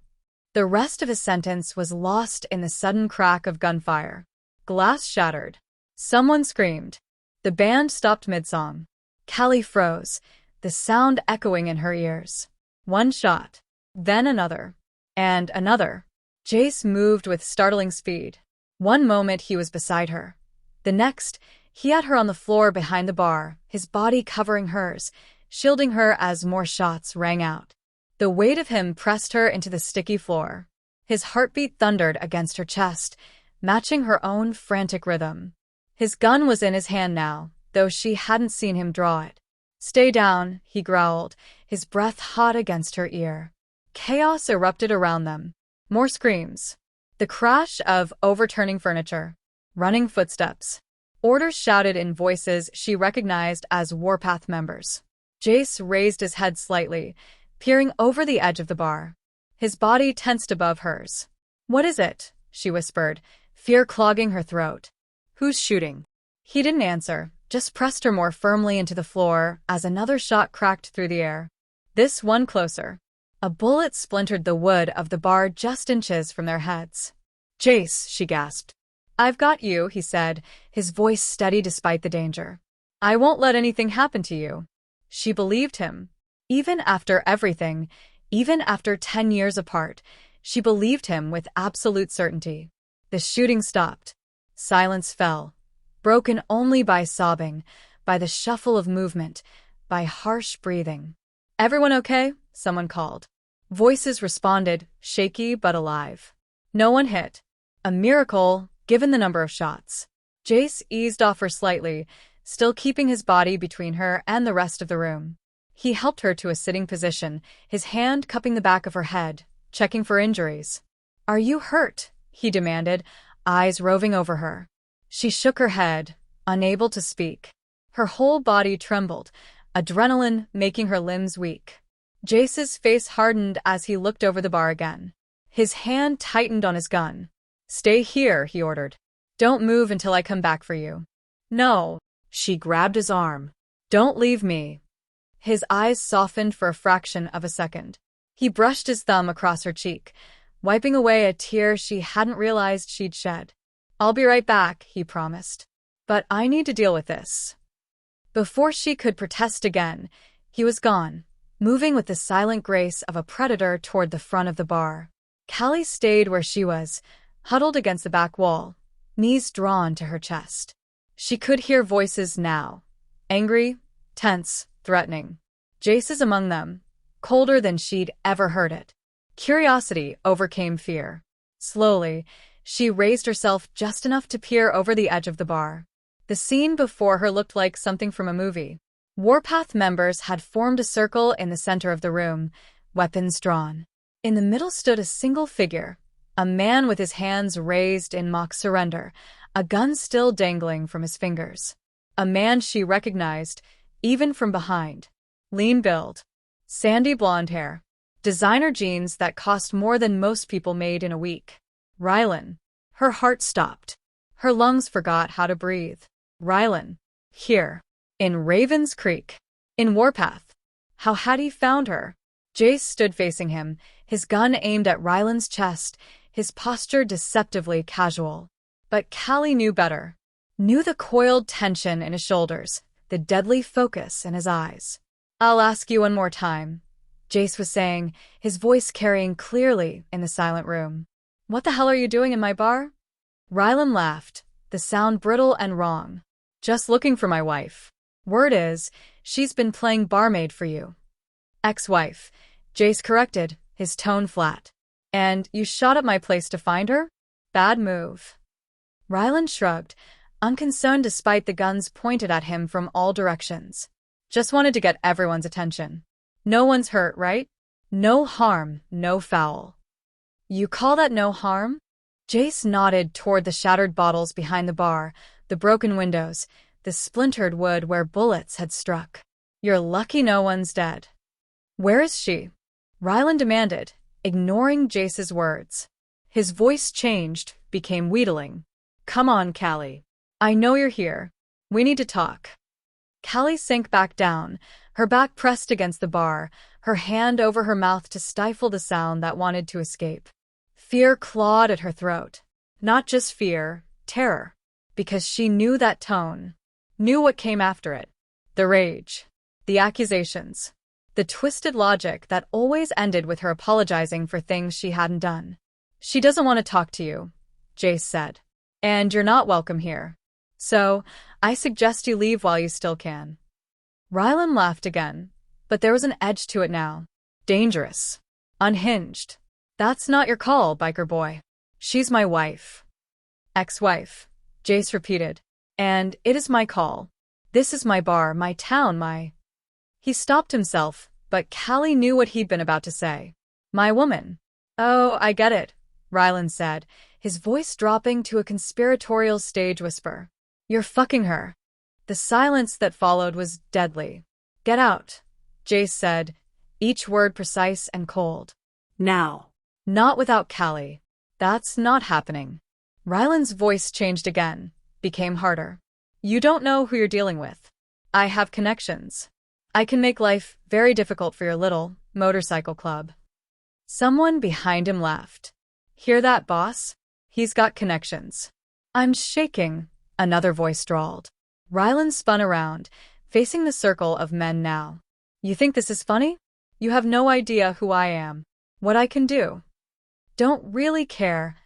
The rest of his sentence was lost in the sudden crack of gunfire. Glass shattered. Someone screamed. The band stopped mid-song. Callie froze, the sound echoing in her ears. One shot. Then another. And another. Jace moved with startling speed. One moment he was beside her. The next, he had her on the floor behind the bar, his body covering hers, shielding her as more shots rang out. The weight of him pressed her into the sticky floor. His heartbeat thundered against her chest, matching her own frantic rhythm. His gun was in his hand now, though she hadn't seen him draw it. "Stay down," he growled, his breath hot against her ear. Chaos erupted around them. More screams. The crash of overturning furniture. Running footsteps. Orders shouted in voices she recognized as Warpath members. Jace raised his head slightly, peering over the edge of the bar. His body tensed above hers. "What is it?" she whispered, fear clogging her throat. "Who's shooting?" He didn't answer, just pressed her more firmly into the floor as another shot cracked through the air. This one closer. A bullet splintered the wood of the bar just inches from their heads. "Jace," she gasped. "I've got you," he said, his voice steady despite the danger. "I won't let anything happen to you." She believed him. Even after everything, even after 10 years apart, she believed him with absolute certainty. The shooting stopped. Silence fell, broken only by sobbing, by the shuffle of movement, by harsh breathing. "Everyone okay?" someone called. Voices responded, shaky but alive. No one hit. A miracle, given the number of shots. Jace eased off her slightly, still keeping his body between her and the rest of the room. He helped her to a sitting position, his hand cupping the back of her head, checking for injuries. "Are you hurt?" he demanded, eyes roving over her. She shook her head, unable to speak. Her whole body trembled, adrenaline making her limbs weak. Jace's face hardened as he looked over the bar again. His hand tightened on his gun. "Stay here," he ordered. "Don't move until I come back for you." "No." She grabbed his arm. "Don't leave me." His eyes softened for a fraction of a second. He brushed his thumb across her cheek, wiping away a tear she hadn't realized she'd shed. "I'll be right back," he promised. "But I need to deal with this." Before she could protest again, he was gone, moving with the silent grace of a predator toward the front of the bar. Callie stayed where she was, huddled against the back wall, knees drawn to her chest. She could hear voices now. Angry, tense, threatening. Jace's among them, colder than she'd ever heard it. Curiosity overcame fear. Slowly, she raised herself just enough to peer over the edge of the bar. The scene before her looked like something from a movie. Warpath members had formed a circle in the center of the room, weapons drawn. In the middle stood a single figure, a man with his hands raised in mock surrender, a gun still dangling from his fingers. A man she recognized, even from behind. Lean build, sandy blonde hair, designer jeans that cost more than most people made in a week. Ryland. Her heart stopped. Her lungs forgot how to breathe. Ryland. Here. In Raven's Creek. In Warpath. How had he found her? Jace stood facing him, his gun aimed at Ryland's chest, his posture deceptively casual. But Callie knew better. Knew the coiled tension in his shoulders, the deadly focus in his eyes. "I'll ask you one more time," Jace was saying, his voice carrying clearly in the silent room. "What the hell are you doing in my bar?" Ryland laughed, the sound brittle and wrong. "Just looking for my wife. Word is, she's been playing barmaid for you." "Ex-wife," Jace corrected, his tone flat. "And you shot at my place to find her? Bad move." Ryland shrugged, unconcerned despite the guns pointed at him from all directions. "Just wanted to get everyone's attention. No one's hurt, right? No harm, no foul." "You call that no harm?" Jace nodded toward the shattered bottles behind the bar, the broken windows, the splintered wood where bullets had struck. "You're lucky no one's dead." "Where is she?" Ryland demanded, ignoring Jace's words. His voice changed, became wheedling. "Come on, Callie. I know you're here. We need to talk." Callie sank back down, her back pressed against the bar, her hand over her mouth to stifle the sound that wanted to escape. Fear clawed at her throat. Not just fear, terror. Because she knew that tone. Knew what came after it. The rage. The accusations. The twisted logic that always ended with her apologizing for things she hadn't done. She doesn't want to talk to you, Jace said. And you're not welcome here. So, I suggest you leave while you still can. Ryland laughed again, but there was an edge to it now. Dangerous. Unhinged. That's not your call, biker boy. She's my wife. Ex-wife, Jace repeated. And it is my call. This is my bar, my town, my... He stopped himself, but Callie knew what he'd been about to say. My woman. Oh, I get it, Ryland said, his voice dropping to a conspiratorial stage whisper. You're fucking her. The silence that followed was deadly. Get out, Jace said, each word precise and cold. Now. Not without Callie. That's not happening. Ryland's voice changed again, became harder. You don't know who you're dealing with. I have connections. I can make life very difficult for your little motorcycle club. Someone behind him laughed. Hear that, boss? He's got connections. I'm shaking, another voice drawled. Ryland spun around, facing the circle of men now. You think this is funny? You have no idea who I am, what I can do. Don't really care,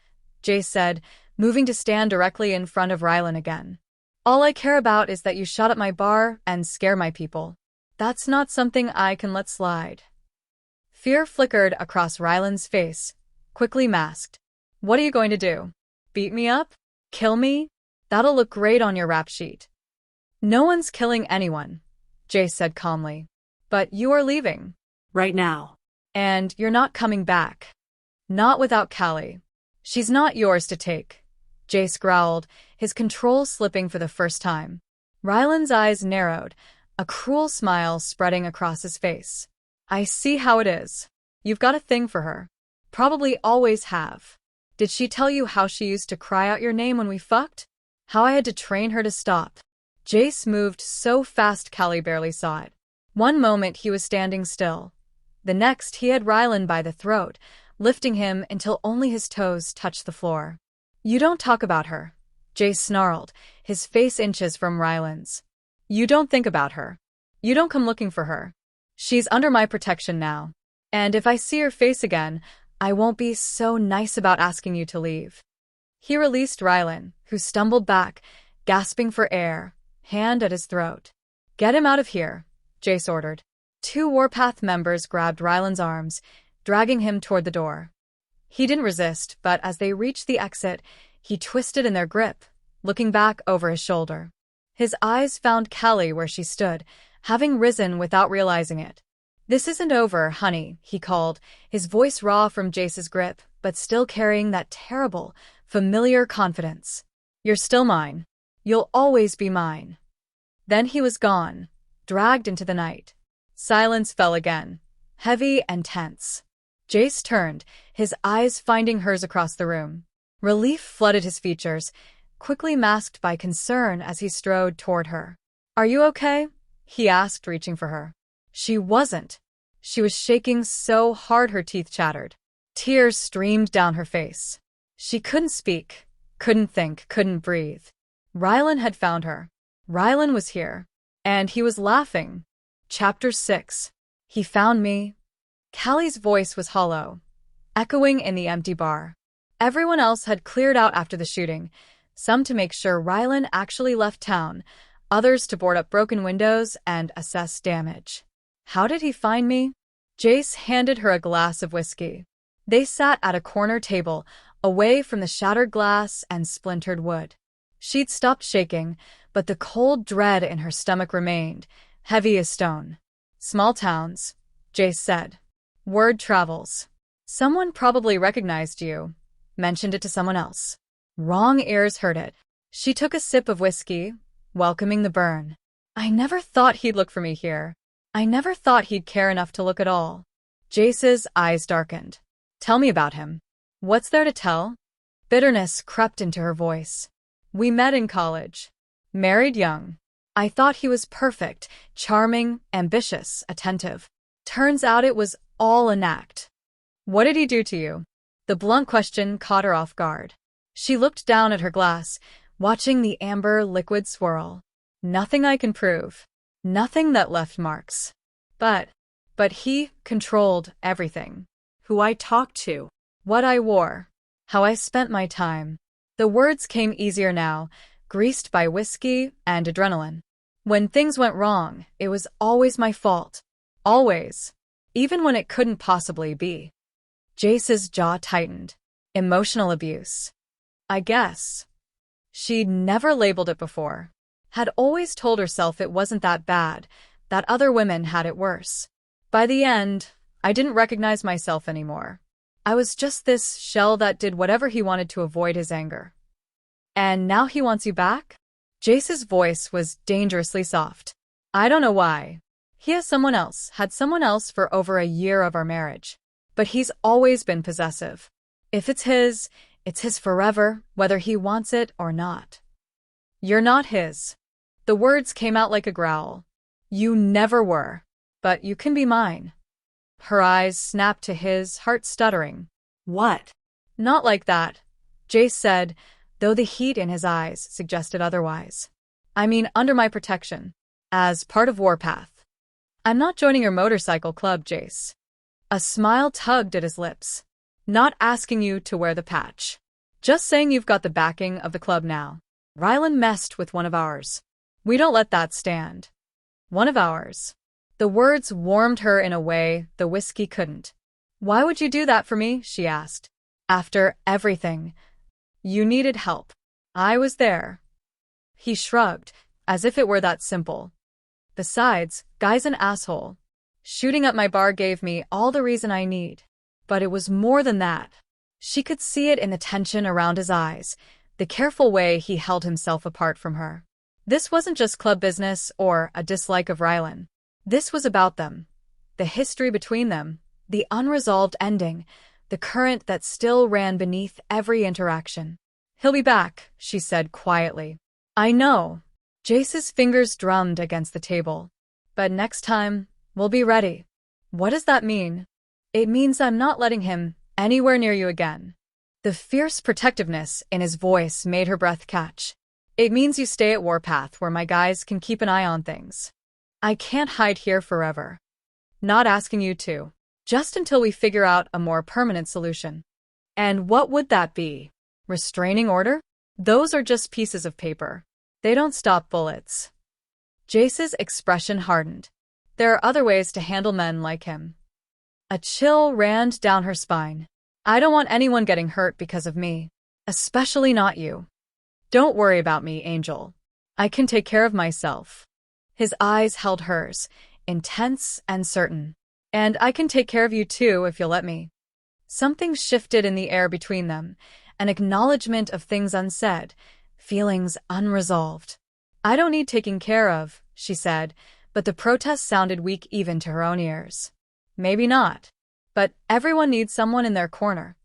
Jace said, moving to stand directly in front of Ryland again. All I care about is that you shot at my bar and scare my people. That's not something I can let slide. Fear flickered across Ryland's face, quickly masked. What are you going to do? Beat me up? Kill me? That'll look great on your rap sheet. No one's killing anyone, Jace said calmly. But you are leaving. Right now. And you're not coming back. Not without Callie. She's not yours to take, Jace growled, his control slipping for the first time. Ryland's eyes narrowed, a cruel smile spreading across his face. I see how it is. You've got a thing for her. Probably always have. Did she tell you how she used to cry out your name when we fucked? How I had to train her to stop? Jace moved so fast Callie barely saw it. One moment he was standing still. The next he had Ryland by the throat, lifting him until only his toes touched the floor. You don't talk about her, Jace snarled, his face inches from Ryland's. You don't think about her. You don't come looking for her. She's under my protection now. And if I see her face again, I won't be so nice about asking you to leave. He released Ryland, who stumbled back, gasping for air, hand at his throat. Get him out of here, Jace ordered. Two Warpath members grabbed Ryland's arms, dragging him toward the door. He didn't resist, but as they reached the exit, he twisted in their grip, looking back over his shoulder. His eyes found Callie where she stood, having risen without realizing it. This isn't over, honey, he called, his voice raw from Jace's grip, but still carrying that terrible, familiar confidence. You're still mine. You'll always be mine. Then he was gone, dragged into the night. Silence fell again, heavy and tense. Jace turned, his eyes finding hers across the room. Relief flooded his features, quickly masked by concern as he strode toward her. Are you okay? He asked, reaching for her. She wasn't. She was shaking so hard her teeth chattered. Tears streamed down her face. She couldn't speak, couldn't think, couldn't breathe. Ryland had found her. Ryland was here. And he was laughing. Chapter 6. He found me. Callie's voice was hollow, echoing in the empty bar. Everyone else had cleared out after the shooting, some to make sure Ryland actually left town, others to board up broken windows and assess damage. How did he find me? Jace handed her a glass of whiskey. They sat at a corner table, away from the shattered glass and splintered wood. She'd stopped shaking, but the cold dread in her stomach remained, heavy as stone. Small towns, Jace said. Word travels. Someone probably recognized you, mentioned it to someone else. Wrong ears heard it. She took a sip of whiskey, welcoming the burn. I never thought he'd look for me here. I never thought he'd care enough to look at all. Jace's eyes darkened. Tell me about him. What's there to tell? Bitterness crept into her voice. We met in college. Married young. I thought he was perfect, charming, ambitious, attentive. Turns out it was all an act. What did he do to you? The blunt question caught her off guard. She looked down at her glass, watching the amber liquid swirl. Nothing I can prove. Nothing that left marks. But he controlled everything. Who I talked to. What I wore. How I spent my time. The words came easier now, greased by whiskey and adrenaline. When things went wrong, it was always my fault. Always. Even when it couldn't possibly be. Jace's jaw tightened. Emotional abuse. I guess. She'd never labeled it before. Had always told herself it wasn't that bad, that other women had it worse. By the end, I didn't recognize myself anymore. I was just this shell that did whatever he wanted to avoid his anger. And now he wants you back? Jace's voice was dangerously soft. I don't know why. He has someone else, had someone else for over a year of our marriage. But he's always been possessive. If it's his forever, whether he wants it or not. You're not his. The words came out like a growl. You never were. But you can be mine. Her eyes snapped to his, heart stuttering. What? Not like that, Jace said, though the heat in his eyes suggested otherwise. I mean, under my protection. As part of Warpath. I'm not joining your motorcycle club, Jace. A smile tugged at his lips. Not asking you to wear the patch. Just saying you've got the backing of the club now. Ryland messed with one of ours. We don't let that stand. One of ours. The words warmed her in a way the whiskey couldn't. Why would you do that for me? She asked. After everything. You needed help. I was there. He shrugged, as if it were that simple. Besides, guy's an asshole. Shooting up my bar gave me all the reason I need. But it was more than that. She could see it in the tension around his eyes, the careful way he held himself apart from her. This wasn't just club business or a dislike of Ryland. This was about them. The history between them, the unresolved ending, the current that still ran beneath every interaction. He'll be back, she said quietly. I know. Jace's fingers drummed against the table. But next time, we'll be ready. What does that mean? It means I'm not letting him anywhere near you again. The fierce protectiveness in his voice made her breath catch. It means you stay at Warpath where my guys can keep an eye on things. I can't hide here forever. Not asking you to. Just until we figure out a more permanent solution. And what would that be? Restraining order? Those are just pieces of paper. They don't stop bullets. Jace's expression hardened. There are other ways to handle men like him. A chill ran down her spine. I don't want anyone getting hurt because of me. Especially not you. Don't worry about me, Angel. I can take care of myself. His eyes held hers, intense and certain. And I can take care of you too if you'll let me. Something shifted in the air between them, an acknowledgement of things unsaid, feelings unresolved. I don't need taking care of, she said, but the protest sounded weak even to her own ears. Maybe not. But everyone needs someone in their corner.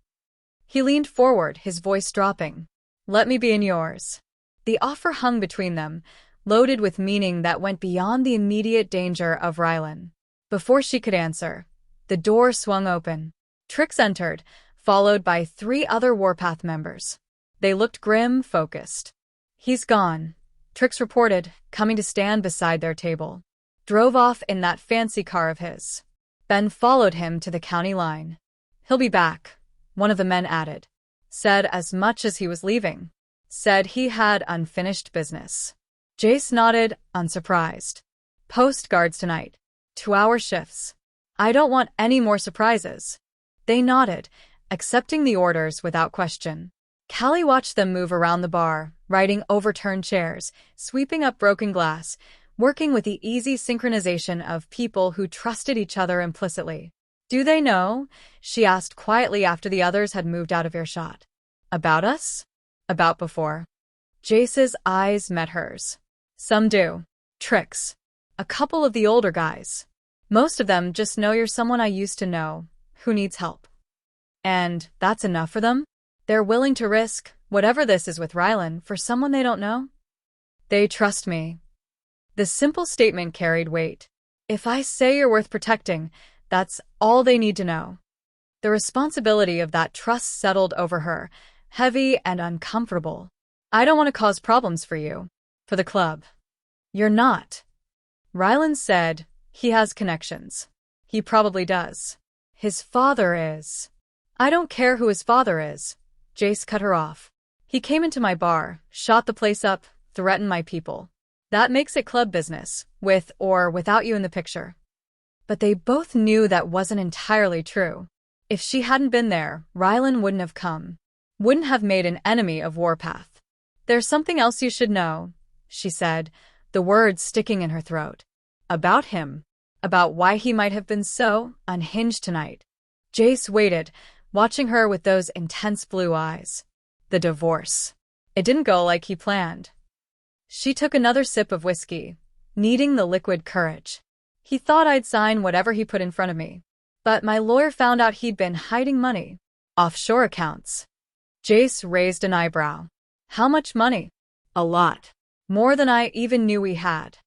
He leaned forward, his voice dropping. Let me be in yours. The offer hung between them, loaded with meaning that went beyond the immediate danger of Ryland. Before she could answer, the door swung open. Trix entered, followed by 3 other Warpath members. They looked grim, focused. He's gone, Trix reported, coming to stand beside their table. Drove off in that fancy car of his. Ben followed him to the county line. He'll be back, one of the men added. Said as much as he was leaving. Said he had unfinished business. Jace nodded, unsurprised. Post guards tonight. 2-hour shifts. I don't want any more surprises. They nodded, accepting the orders without question. Callie watched them move around the bar, righting overturned chairs, sweeping up broken glass, working with the easy synchronization of people who trusted each other implicitly. Do they know? She asked quietly after the others had moved out of earshot. About us? About before. Jace's eyes met hers. Some do. Tricks. A couple of the older guys. Most of them just know you're someone I used to know, who needs help. And that's enough for them? They're willing to risk, whatever this is with Ryland, for someone they don't know? They trust me. The simple statement carried weight. If I say you're worth protecting, that's all they need to know. The responsibility of that trust settled over her, heavy and uncomfortable. I don't want to cause problems for you. For the club. You're not. Ryland said, he has connections. He probably does. His father is. I don't care who his father is. Jace cut her off. He came into my bar, shot the place up, threatened my people. That makes it club business, with or without you in the picture. But they both knew that wasn't entirely true. If she hadn't been there, Ryland wouldn't have come. Wouldn't have made an enemy of Warpath. There's something else you should know, she said, the words sticking in her throat. About him. About why he might have been so unhinged tonight. Jace waited, watching her with those intense blue eyes. The divorce. It didn't go like he planned. She took another sip of whiskey, needing the liquid courage. He thought I'd sign whatever he put in front of me. But my lawyer found out he'd been hiding money. Offshore accounts. Jace raised an eyebrow. How much money? A lot. More than I even knew we had.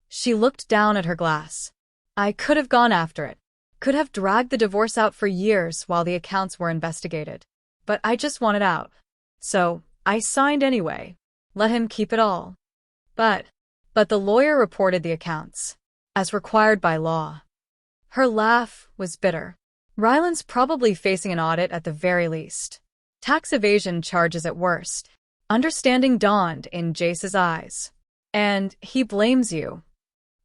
She looked down at her glass. I could have gone after it. Could have dragged the divorce out for years while the accounts were investigated. But I just wanted out. So, I signed anyway. Let him keep it all. But the lawyer reported the accounts. As required by law. Her laugh was bitter. Ryland's probably facing an audit at the very least. Tax evasion charges at worst. Understanding dawned in Jace's eyes. And he blames you.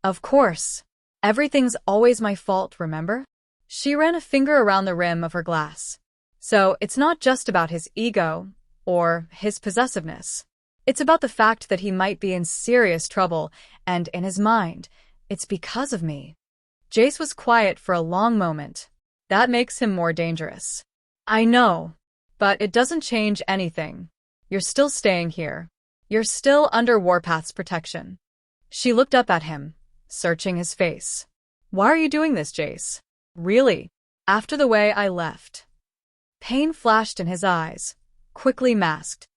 Of course. Everything's always my fault, remember? She ran a finger around the rim of her glass. So it's not just about his ego or his possessiveness. It's about the fact that he might be in serious trouble, and in his mind, it's because of me. Jace was quiet for a long moment. That makes him more dangerous. I know, but it doesn't change anything. You're still staying here. You're still under Warpath's protection. She looked up at him, searching his face. Why are you doing this, Jace? Really? After the way I left. Pain flashed in his eyes, quickly masked.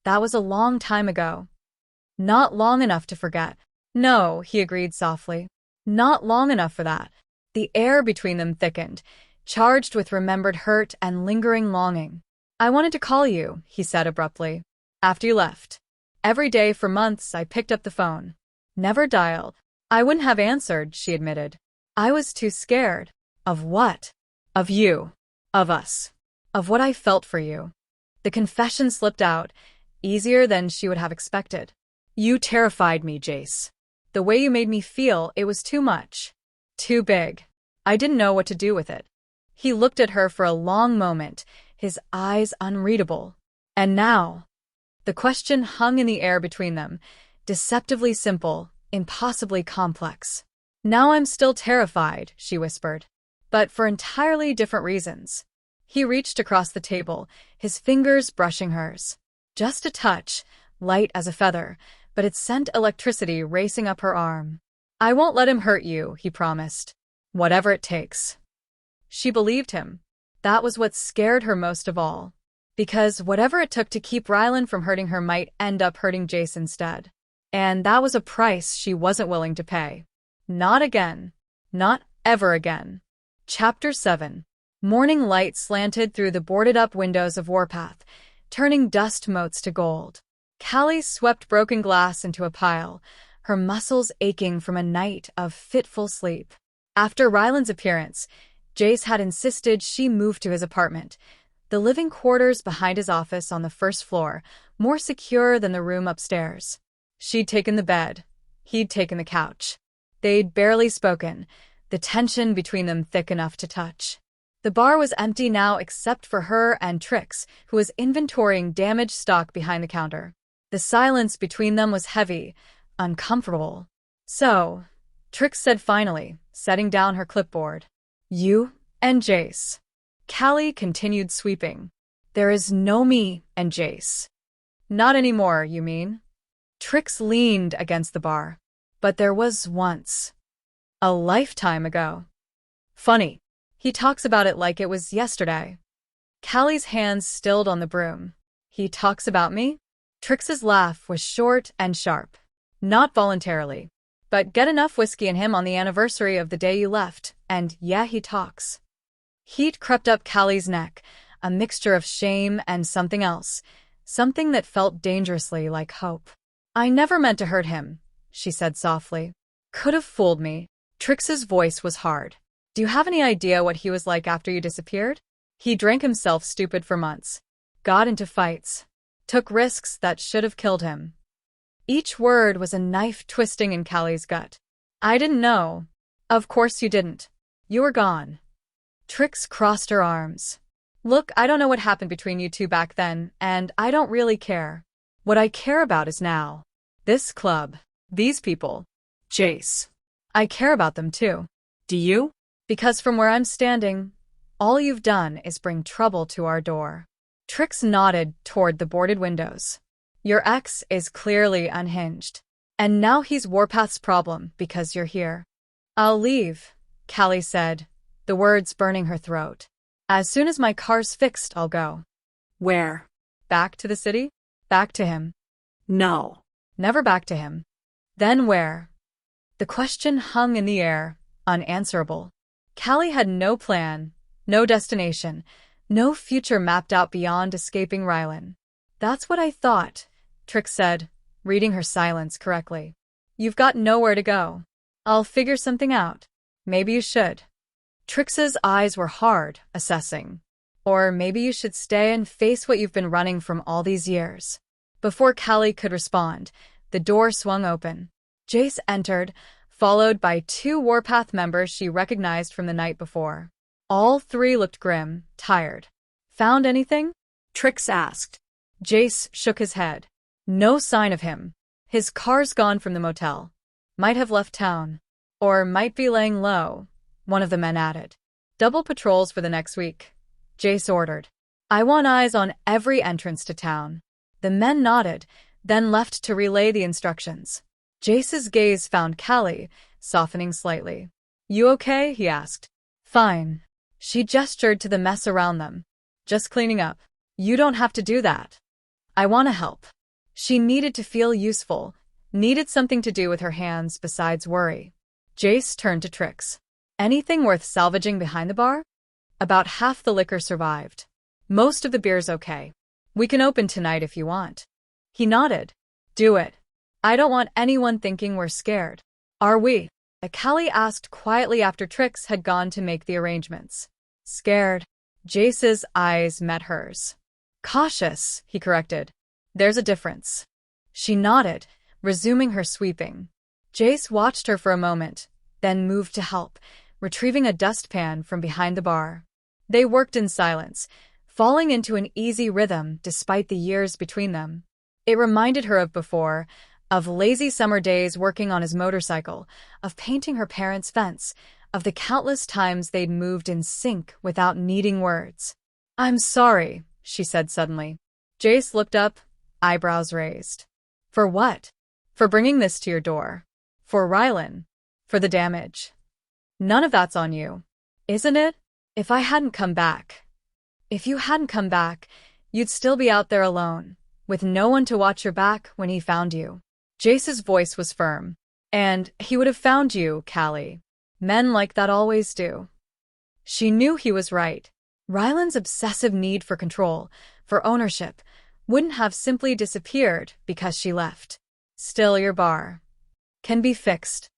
That was a long time ago. Not long enough to forget. No, he agreed softly. Not long enough for that. The air between them thickened, charged with remembered hurt and lingering longing. I wanted to call you, he said abruptly. After you left. Every day for months I picked up the phone. Never dialed. I wouldn't have answered, she admitted. I was too scared. Of what? Of you. Of us. Of what I felt for you. The confession slipped out, easier than she would have expected. You terrified me, Jace. The way you made me feel, it was too much. Too big. I didn't know what to do with it. He looked at her for a long moment, his eyes unreadable. And now? The question hung in the air between them, deceptively simple, impossibly complex. Now I'm still terrified, she whispered. But for entirely different reasons. He reached across the table, his fingers brushing hers. Just a touch, light as a feather, but it sent electricity racing up her arm. I won't let him hurt you, he promised. Whatever it takes. She believed him. That was what scared her most of all. Because whatever it took to keep Ryland from hurting her might end up hurting Jace instead. And that was a price she wasn't willing to pay. Not again. Not ever again. Chapter 7. Morning light slanted through the boarded-up windows of Warpath, turning dust motes to gold. Callie swept broken glass into a pile, her muscles aching from a night of fitful sleep. After Ryland's appearance, Jace had insisted she move to his apartment, the living quarters behind his office on the first floor, more secure than the room upstairs. She'd taken the bed. He'd taken the couch. They'd barely spoken, the tension between them thick enough to touch. The bar was empty now except for her and Trix, who was inventorying damaged stock behind the counter. The silence between them was heavy, uncomfortable. So, Trix said finally, setting down her clipboard. You and Jace. Callie continued sweeping. There is no me and Jace. Not anymore, you mean? Trix leaned against the bar. But there was once. A lifetime ago. Funny. He talks about it like it was yesterday. Callie's hands stilled on the broom. He talks about me? Trix's laugh was short and sharp. Not voluntarily. But get enough whiskey in him on the anniversary of the day you left, and yeah, he talks. Heat crept up Callie's neck, a mixture of shame and something else, something that felt dangerously like hope. I never meant to hurt him, she said softly. Could have fooled me. Trix's voice was hard. Do you have any idea what he was like after you disappeared? He drank himself stupid for months, got into fights, took risks that should have killed him. Each word was a knife twisting in Callie's gut. I didn't know. Of course you didn't. You were gone. Trix crossed her arms. Look, I don't know what happened between you two back then, and I don't really care. What I care about is now. This club. These people. Jace. I care about them too. Do you? Because from where I'm standing, all you've done is bring trouble to our door. Trix nodded toward the boarded windows. Your ex is clearly unhinged. And now he's Warpath's problem because you're here. I'll leave, Callie said, the words burning her throat. As soon as my car's fixed, I'll go. Where? Back to the city? Back to him. No. Never back to him. Then where? The question hung in the air, unanswerable. Callie had no plan, no destination, no future mapped out beyond escaping Ryland. That's what I thought, Trix said, reading her silence correctly. You've got nowhere to go. I'll figure something out. Maybe you should. Trix's eyes were hard, assessing. Or maybe you should stay and face what you've been running from all these years. Before Callie could respond, the door swung open. Jace entered, followed by 2 Warpath members she recognized from the night before. All 3 looked grim, tired. Found anything? Trix asked. Jace shook his head. No sign of him. His car's gone from the motel. Might have left town. Or might be laying low, one of the men added. Double patrols for the next week, Jace ordered. I want eyes on every entrance to town. The men nodded, then left to relay the instructions. Jace's gaze found Callie, softening slightly. You okay? He asked. Fine. She gestured to the mess around them. Just cleaning up. You don't have to do that. I want to help. She needed to feel useful, needed something to do with her hands besides worry. Jace turned to Trix. Anything worth salvaging behind the bar? About half the liquor survived. Most of the beer's okay. We can open tonight if you want. He nodded. Do it. I don't want anyone thinking we're scared. Are we? Callie asked quietly after Trix had gone to make the arrangements. Scared. Jace's eyes met hers. Cautious, he corrected. There's a difference. She nodded, resuming her sweeping. Jace watched her for a moment, then moved to help, retrieving a dustpan from behind the bar. They worked in silence, falling into an easy rhythm despite the years between them. It reminded her of before, of lazy summer days working on his motorcycle, of painting her parents' fence, of the countless times they'd moved in sync without needing words. I'm sorry, she said suddenly. Jace looked up, eyebrows raised. For what? For bringing this to your door. For Ryland. For the damage. None of that's on you. Isn't it? If I hadn't come back. If you hadn't come back, you'd still be out there alone, with no one to watch your back when he found you. Jace's voice was firm. And he would have found you, Callie. Men like that always do. She knew he was right. Ryland's obsessive need for control, for ownership, wouldn't have simply disappeared because she left. Still, your bar can be fixed.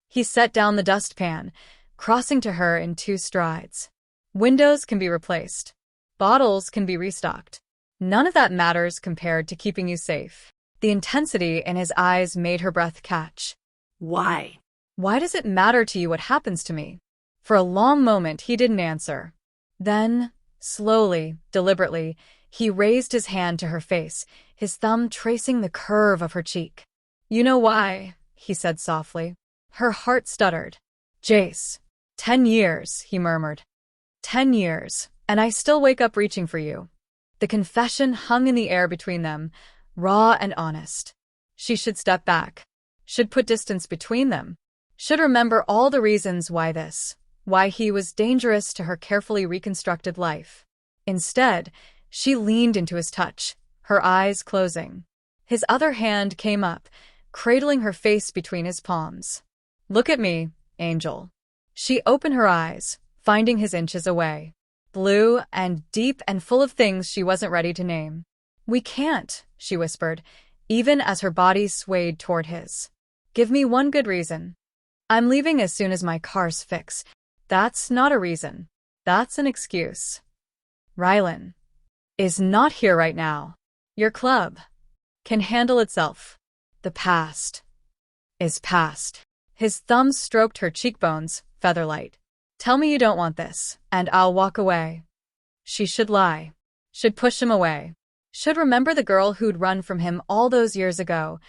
He set down the dustpan, crossing to her in 2 strides. Windows can be replaced. Bottles can be restocked. None of that matters compared to keeping you safe. The intensity in his eyes made her breath catch. Why? Why does it matter to you what happens to me? For a long moment, he didn't answer. Then, slowly, deliberately, he raised his hand to her face, his thumb tracing the curve of her cheek. You know why, he said softly. Her heart stuttered. Jace. 10 years, he murmured. 10 years, and I still wake up reaching for you. The confession hung in the air between them, raw and honest. She should step back. Should put distance between them. Should remember all the reasons why he was dangerous to her carefully reconstructed life. Instead, she leaned into his touch, her eyes closing. His other hand came up, cradling her face between his palms. Look at me, Angel. She opened her eyes, finding his inches away. Blue and deep and full of things she wasn't ready to name. We can't, she whispered, even as her body swayed toward his. Give me one good reason. I'm leaving as soon as my car's fixed. That's not a reason. That's an excuse. Ryland is not here right now. Your club can handle itself. The past is past. His thumb stroked her cheekbones, featherlight. Tell me you don't want this, and I'll walk away. She should lie. Should push him away. Should remember the girl who'd run from him all those years ago,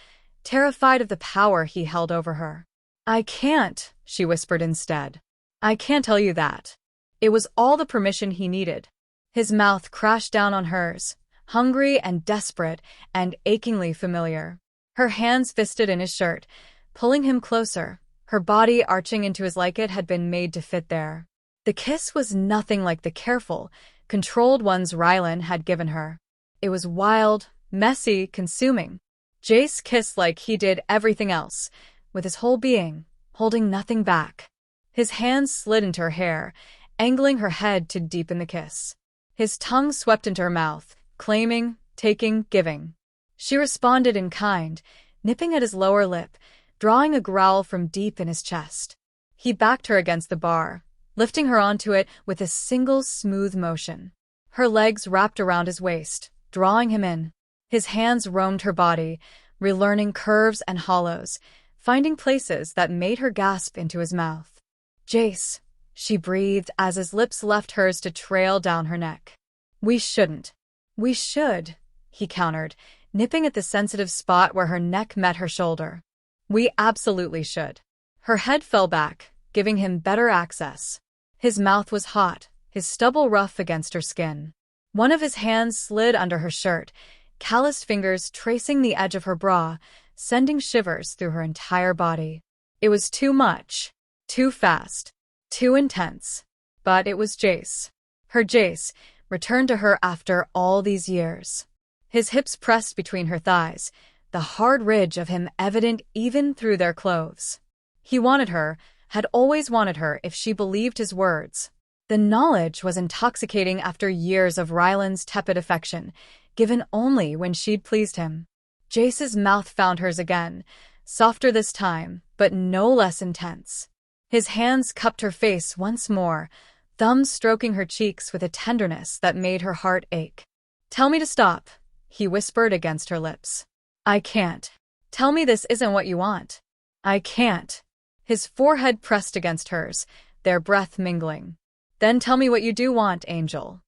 terrified of the power he held over her. I can't, she whispered instead. I can't tell you that. It was all the permission he needed. His mouth crashed down on hers, hungry and desperate and achingly familiar. Her hands fisted in his shirt, pulling him closer, her body arching into his like it had been made to fit there. The kiss was nothing like the careful, controlled ones Ryland had given her. It was wild, messy, consuming. Jace kissed like he did everything else, with his whole being, holding nothing back. His hands slid into her hair, angling her head to deepen the kiss. His tongue swept into her mouth, claiming, taking, giving. She responded in kind, nipping at his lower lip, drawing a growl from deep in his chest. He backed her against the bar, lifting her onto it with a single smooth motion. Her legs wrapped around his waist, drawing him in. His hands roamed her body, relearning curves and hollows, finding places that made her gasp into his mouth. Jace, she breathed as his lips left hers to trail down her neck. We shouldn't. We should, he countered, nipping at the sensitive spot where her neck met her shoulder. We absolutely should. Her head fell back, giving him better access. His mouth was hot, his stubble rough against her skin. One of his hands slid under her shirt, calloused fingers tracing the edge of her bra, sending shivers through her entire body. It was too much, too fast, too intense. But it was Jace. Her Jace, returned to her after all these years. His hips pressed between her thighs, the hard ridge of him evident even through their clothes. He wanted her, had always wanted her if she believed his words. The knowledge was intoxicating after years of Ryland's tepid affection, given only when she'd pleased him. Jace's mouth found hers again, softer this time, but no less intense. His hands cupped her face once more, thumbs stroking her cheeks with a tenderness that made her heart ache. Tell me to stop, he whispered against her lips. I can't. Tell me this isn't what you want. I can't. His forehead pressed against hers, their breath mingling. Then tell me what you do want, Angel.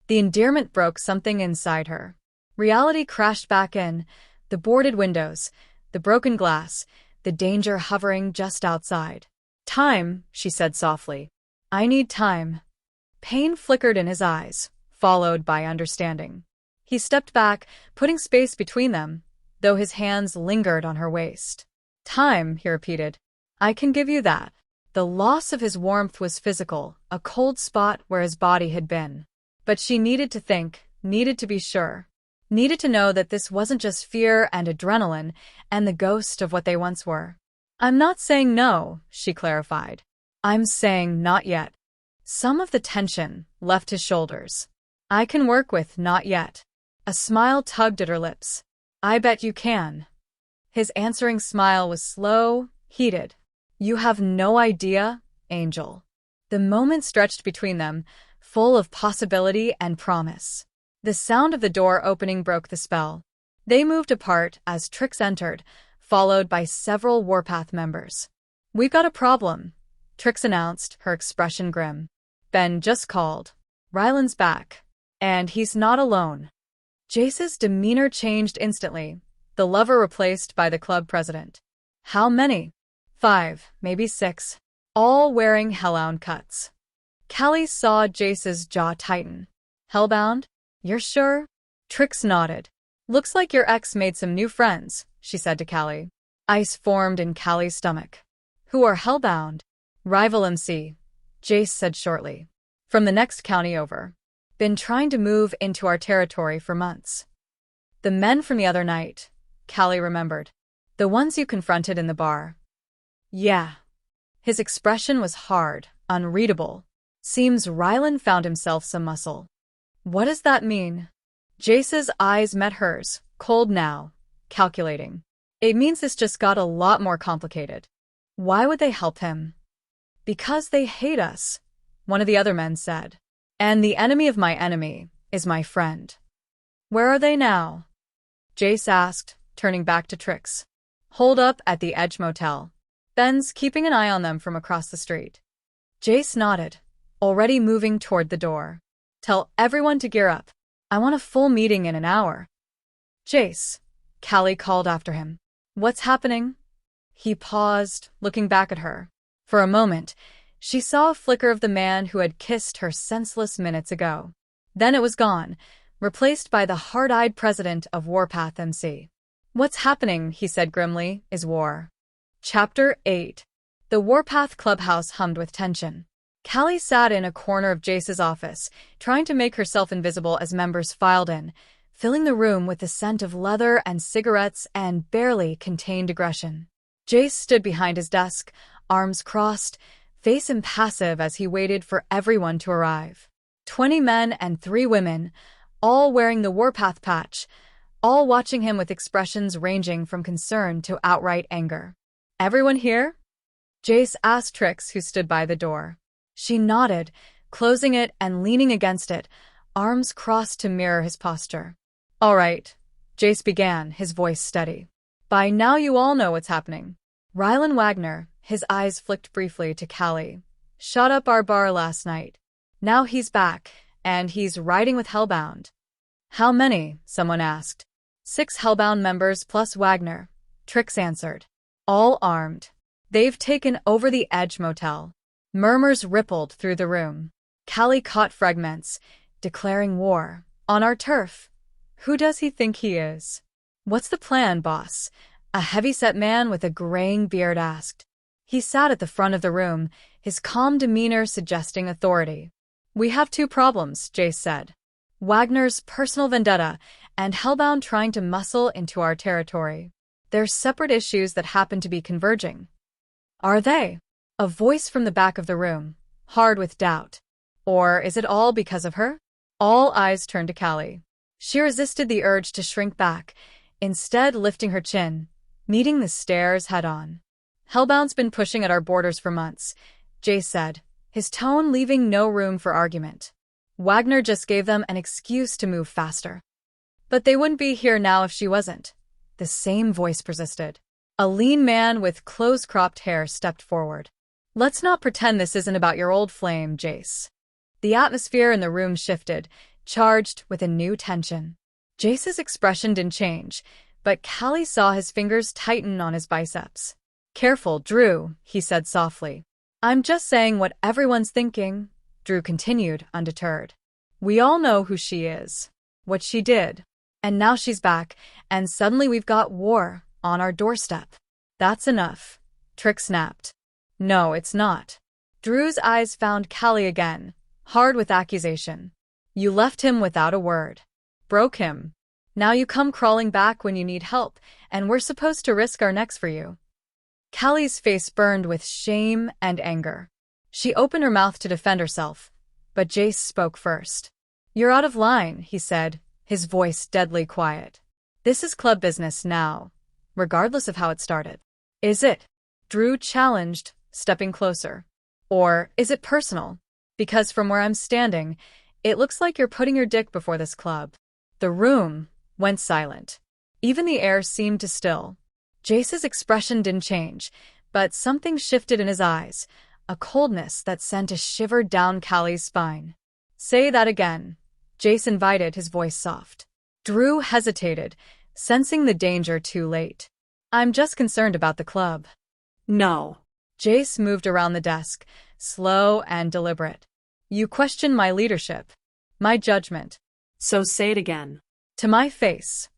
The endearment broke something inside her. Reality crashed back in, the boarded windows, the broken glass, the danger hovering just outside. Time, she said softly. I need time. Pain flickered in his eyes, followed by understanding. He stepped back, putting space between them, though his hands lingered on her waist. Time, he repeated. I can give you that. The loss of his warmth was physical, a cold spot where his body had been. But she needed to think, needed to be sure. Needed to know that this wasn't just fear and adrenaline and the ghost of what they once were. I'm not saying no, she clarified. I'm saying not yet. Some of the tension left his shoulders. I can work with not yet. A smile tugged at her lips. I bet you can. His answering smile was slow, heated. You have no idea, Angel. The moment stretched between them, full of possibility and promise. The sound of the door opening broke the spell. They moved apart as Trix entered, followed by several Warpath members. We've got a problem, Trix announced, her expression grim. Ben just called. Ryland's back. And he's not alone. Jace's demeanor changed instantly, the lover replaced by the club president. How many? 5, maybe 6, all wearing hellhound cuts. Callie saw Jace's jaw tighten. Hellbound? You're sure? Trix nodded. Looks like your ex made some new friends, she said to Callie. Ice formed in Callie's stomach. Who are hellbound? Rival MC, Jace said shortly. From the next county over. Been trying to move into our territory for months. The men from the other night, Callie remembered. The ones you confronted in the bar. Yeah. His expression was hard, unreadable. Seems Ryland found himself some muscle. What does that mean? Jace's eyes met hers, cold now, calculating. It means this just got a lot more complicated. Why would they help him? Because they hate us, one of the other men said. And the enemy of my enemy is my friend. Where are they now? Jace asked, turning back to Trix. Holed up at the Edge Motel. Ben's keeping an eye on them from across the street. Jace nodded, already moving toward the door. Tell everyone to gear up. I want a full meeting in an hour. Jace, Callie called after him. What's happening? He paused, looking back at her. For a moment, she saw a flicker of the man who had kissed her senseless minutes ago. Then it was gone, replaced by the hard-eyed president of Warpath MC. What's happening, he said grimly, is war. Chapter 8. The Warpath clubhouse hummed with tension. Callie sat in a corner of Jace's office, trying to make herself invisible as members filed in, filling the room with the scent of leather and cigarettes and barely contained aggression. Jace stood behind his desk, arms crossed, face impassive as he waited for everyone to arrive. 20 men and 3 women, all wearing the Warpath patch, all watching him with expressions ranging from concern to outright anger. Everyone here? Jace asked Trix, who stood by the door. She nodded, closing it and leaning against it, arms crossed to mirror his posture. All right, Jace began, his voice steady. By now you all know what's happening. Ryland Wagner, his eyes flicked briefly to Callie, shot up our bar last night. Now he's back, and he's riding with Hellbound. How many? Someone asked. 6 Hellbound members plus Wagner, Trix answered. All armed. They've taken over the Edge Motel. Murmurs rippled through the room. Callie caught fragments, declaring war. On our turf. Who does he think he is? What's the plan, boss? A heavy-set man with a graying beard asked. He sat at the front of the room, his calm demeanor suggesting authority. We have 2 problems, Jace said. Wagner's personal vendetta and Hellbound trying to muscle into our territory. They're separate issues that happen to be converging. Are they? A voice from the back of the room, hard with doubt. Or is it all because of her? All eyes turned to Callie. She resisted the urge to shrink back, instead lifting her chin, meeting the stares head-on. Hellbound's been pushing at our borders for months, Jace said, his tone leaving no room for argument. Wagner just gave them an excuse to move faster. But they wouldn't be here now if she wasn't. The same voice persisted. A lean man with close-cropped hair stepped forward. Let's not pretend this isn't about your old flame, Jace. The atmosphere in the room shifted, charged with a new tension. Jace's expression didn't change, but Callie saw his fingers tighten on his biceps. Careful, Drew, he said softly. I'm just saying what everyone's thinking, Drew continued, undeterred. We all know who she is, what she did, and now she's back, and suddenly we've got war on our doorstep. That's enough, Trix snapped. No, it's not. Drew's eyes found Callie again, hard with accusation. You left him without a word. Broke him. Now you come crawling back when you need help, and we're supposed to risk our necks for you. Callie's face burned with shame and anger. She opened her mouth to defend herself, but Jace spoke first. You're out of line, he said, his voice deadly quiet. This is club business now, regardless of how it started. Is it? Drew challenged, stepping closer. Or is it personal? Because from where I'm standing, it looks like you're putting your dick before this club. The room went silent. Even the air seemed to still. Jace's expression didn't change, but something shifted in his eyes, a coldness that sent a shiver down Callie's spine. Say that again, Jace invited, his voice soft. Drew hesitated, sensing the danger too late. I'm just concerned about the club. No. Jace moved around the desk, slow and deliberate. You question my leadership, my judgment. So say it again. To my face.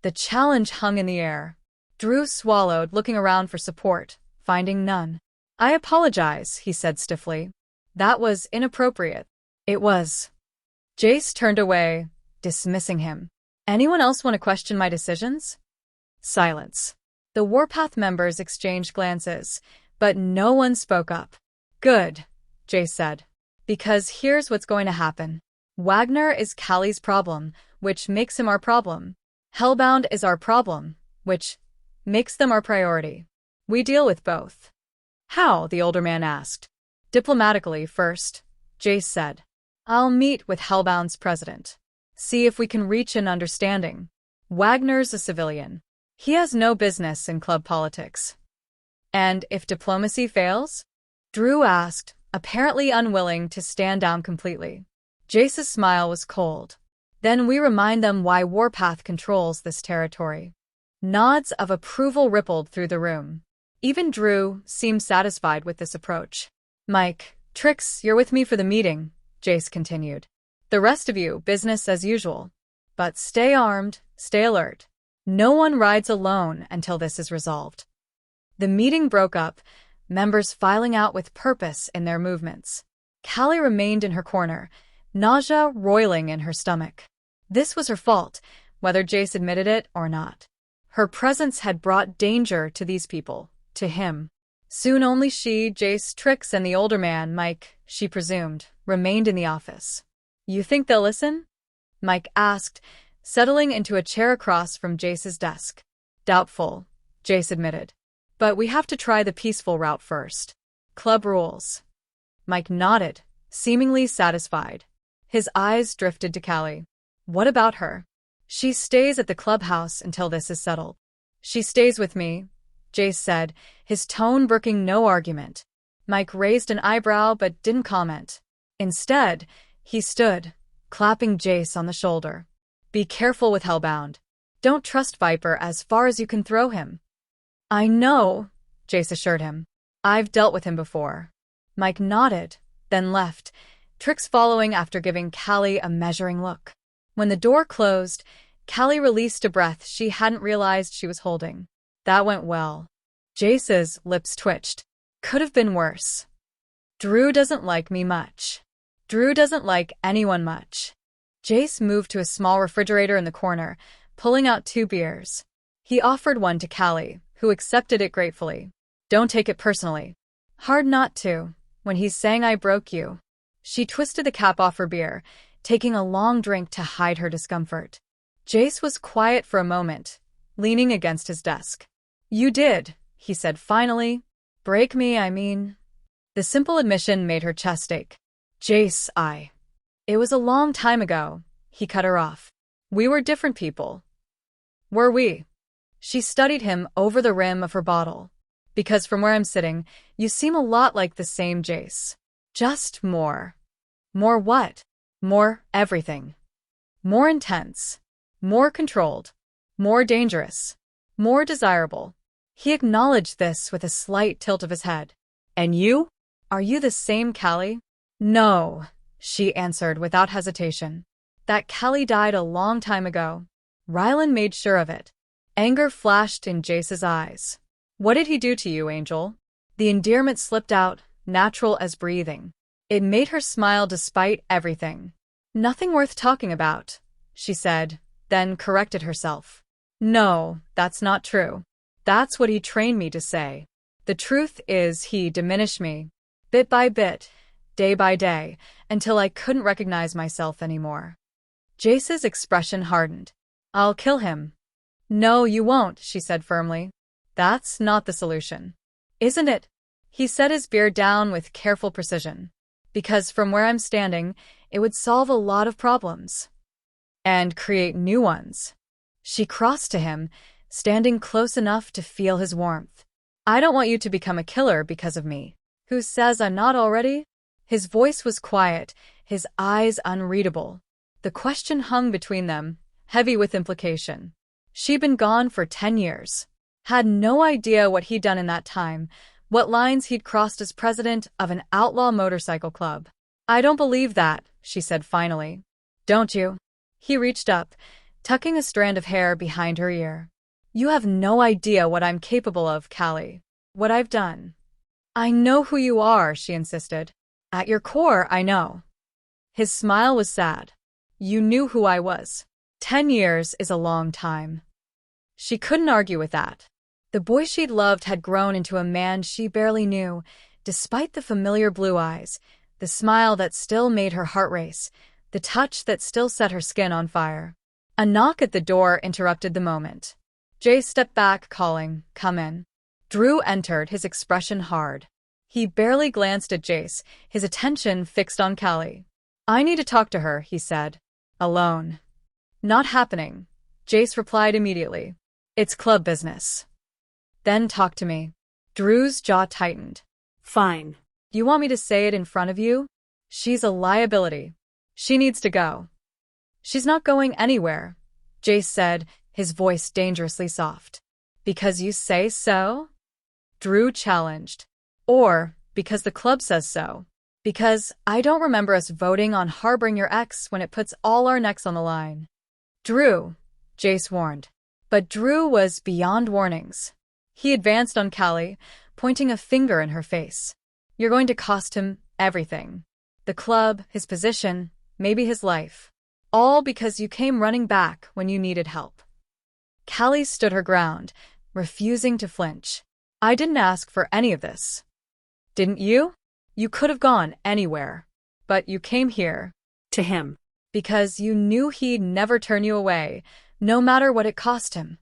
The challenge hung in the air. Drew swallowed, looking around for support, finding none. I apologize, he said stiffly. That was inappropriate. It was. Jace turned away, dismissing him. Anyone else want to question my decisions? Silence. The Warpath members exchanged glances, but no one spoke up. Good, Jace said. Because here's what's going to happen. Wagner is Callie's problem, which makes him our problem. Hellbound is our problem, which makes them our priority. We deal with both. How? The older man asked. Diplomatically first, Jace said. I'll meet with Hellbound's president. See if we can reach an understanding. Wagner's a civilian. He has no business in club politics. And if diplomacy fails? Drew asked, apparently unwilling to stand down completely. Jace's smile was cold. Then we remind them why Warpath controls this territory. Nods of approval rippled through the room. Even Drew seemed satisfied with this approach. Mike, Trix, you're with me for the meeting, Jace continued. The rest of you, business as usual. But stay armed, stay alert. No one rides alone until this is resolved. The meeting broke up, members filing out with purpose in their movements. Callie remained in her corner, nausea roiling in her stomach. This was her fault, whether Jace admitted it or not. Her presence had brought danger to these people, to him. Soon only she, Jace, Trix, and the older man, Mike, she presumed, remained in the office. You think they'll listen? Mike asked, settling into a chair across from Jace's desk. Doubtful, Jace admitted. But we have to try the peaceful route first. Club rules. Mike nodded, seemingly satisfied. His eyes drifted to Callie. What about her? She stays at the clubhouse until this is settled. She stays with me, Jace said, his tone brooking no argument. Mike raised an eyebrow but didn't comment. Instead, he stood, clapping Jace on the shoulder. Be careful with Hellbound. Don't trust Viper as far as you can throw him. I know, Jace assured him. I've dealt with him before. Mike nodded, then left, Trix following after giving Callie a measuring look. When the door closed, Callie released a breath she hadn't realized she was holding. That went well. Jace's lips twitched. Could have been worse. Drew doesn't like me much. Drew doesn't like anyone much. Jace moved to a small refrigerator in the corner, pulling out 2 beers. He offered one to Callie, who accepted it gratefully. Don't take it personally. Hard not to, when he's saying I broke you. She twisted the cap off her beer, taking a long drink to hide her discomfort. Jace was quiet for a moment, leaning against his desk. You did, he said finally. Break me, I mean. The simple admission made her chest ache. Jace, It was a long time ago, he cut her off. We were different people. Were we? She studied him over the rim of her bottle. Because from where I'm sitting, you seem a lot like the same Jace. Just more. More what? More everything. More intense. More controlled. More dangerous. More desirable. He acknowledged this with a slight tilt of his head. And you? Are you the same Callie? No, she answered without hesitation. That Callie died a long time ago. Ryland made sure of it. Anger flashed in Jace's eyes. What did he do to you, Angel? The endearment slipped out, natural as breathing. It made her smile despite everything. Nothing worth talking about, she said, then corrected herself. No, that's not true. That's what he trained me to say. The truth is he diminished me, bit by bit, day by day, until I couldn't recognize myself anymore. Jace's expression hardened. I'll kill him. No, you won't, she said firmly. That's not the solution. Isn't it? He set his beer down with careful precision. Because from where I'm standing, it would solve a lot of problems. And create new ones. She crossed to him, standing close enough to feel his warmth. I don't want you to become a killer because of me. Who says I'm not already? His voice was quiet, his eyes unreadable. The question hung between them, heavy with implication. She'd been gone for 10 years. Had no idea what he'd done in that time, what lines he'd crossed as president of an outlaw motorcycle club. I don't believe that, she said finally. Don't you? He reached up, tucking a strand of hair behind her ear. You have no idea what I'm capable of, Callie. What I've done. I know who you are, she insisted. At your core, I know. His smile was sad. You knew who I was. 10 years is a long time. She couldn't argue with that. The boy she'd loved had grown into a man she barely knew, despite the familiar blue eyes, the smile that still made her heart race, the touch that still set her skin on fire. A knock at the door interrupted the moment. Jace stepped back, calling, "Come in." Drew entered, his expression hard. He barely glanced at Jace, his attention fixed on Callie. "I need to talk to her," he said. "Alone." "Not happening," Jace replied immediately. "It's club business." "Then talk to me." Drew's jaw tightened. Fine. "You want me to say it in front of you? She's a liability. She needs to go." "She's not going anywhere," Jace said, his voice dangerously soft. "Because you say so?" Drew challenged. "Or because the club says so. Because I don't remember us voting on harboring your ex when it puts all our necks on the line." "Drew," Jace warned. But Drew was beyond warnings. He advanced on Callie, pointing a finger in her face. "You're going to cost him everything. The club, his position, maybe his life. All because you came running back when you needed help." Callie stood her ground, refusing to flinch. "I didn't ask for any of this." "Didn't you? You could have gone anywhere. But you came here." To him. "Because you knew he'd never turn you away, no matter what it cost him."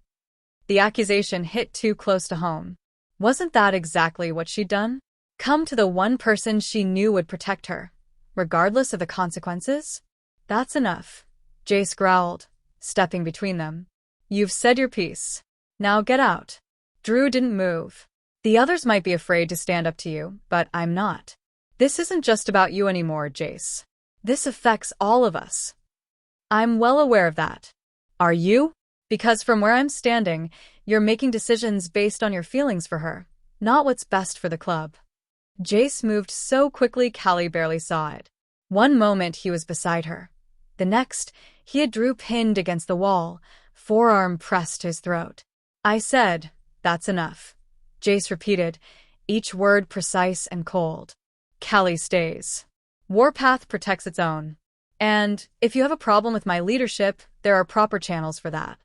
The accusation hit too close to home. Wasn't that exactly what she'd done? Come to the one person she knew would protect her, regardless of the consequences? "That's enough," Jace growled, stepping between them. "You've said your piece. Now get out." Drew didn't move. "The others might be afraid to stand up to you, but I'm not. This isn't just about you anymore, Jace. This affects all of us." "I'm well aware of that." "Are you?" "Because from where I'm standing, you're making decisions based on your feelings for her, not what's best for the club." Jace moved so quickly Callie barely saw it. One moment he was beside her. The next, he had Drew pinned against the wall, forearm pressed to his throat. "I said, that's enough," Jace repeated, each word precise and cold. "Callie stays. Warpath protects its own. And if you have a problem with my leadership, there are proper channels for that."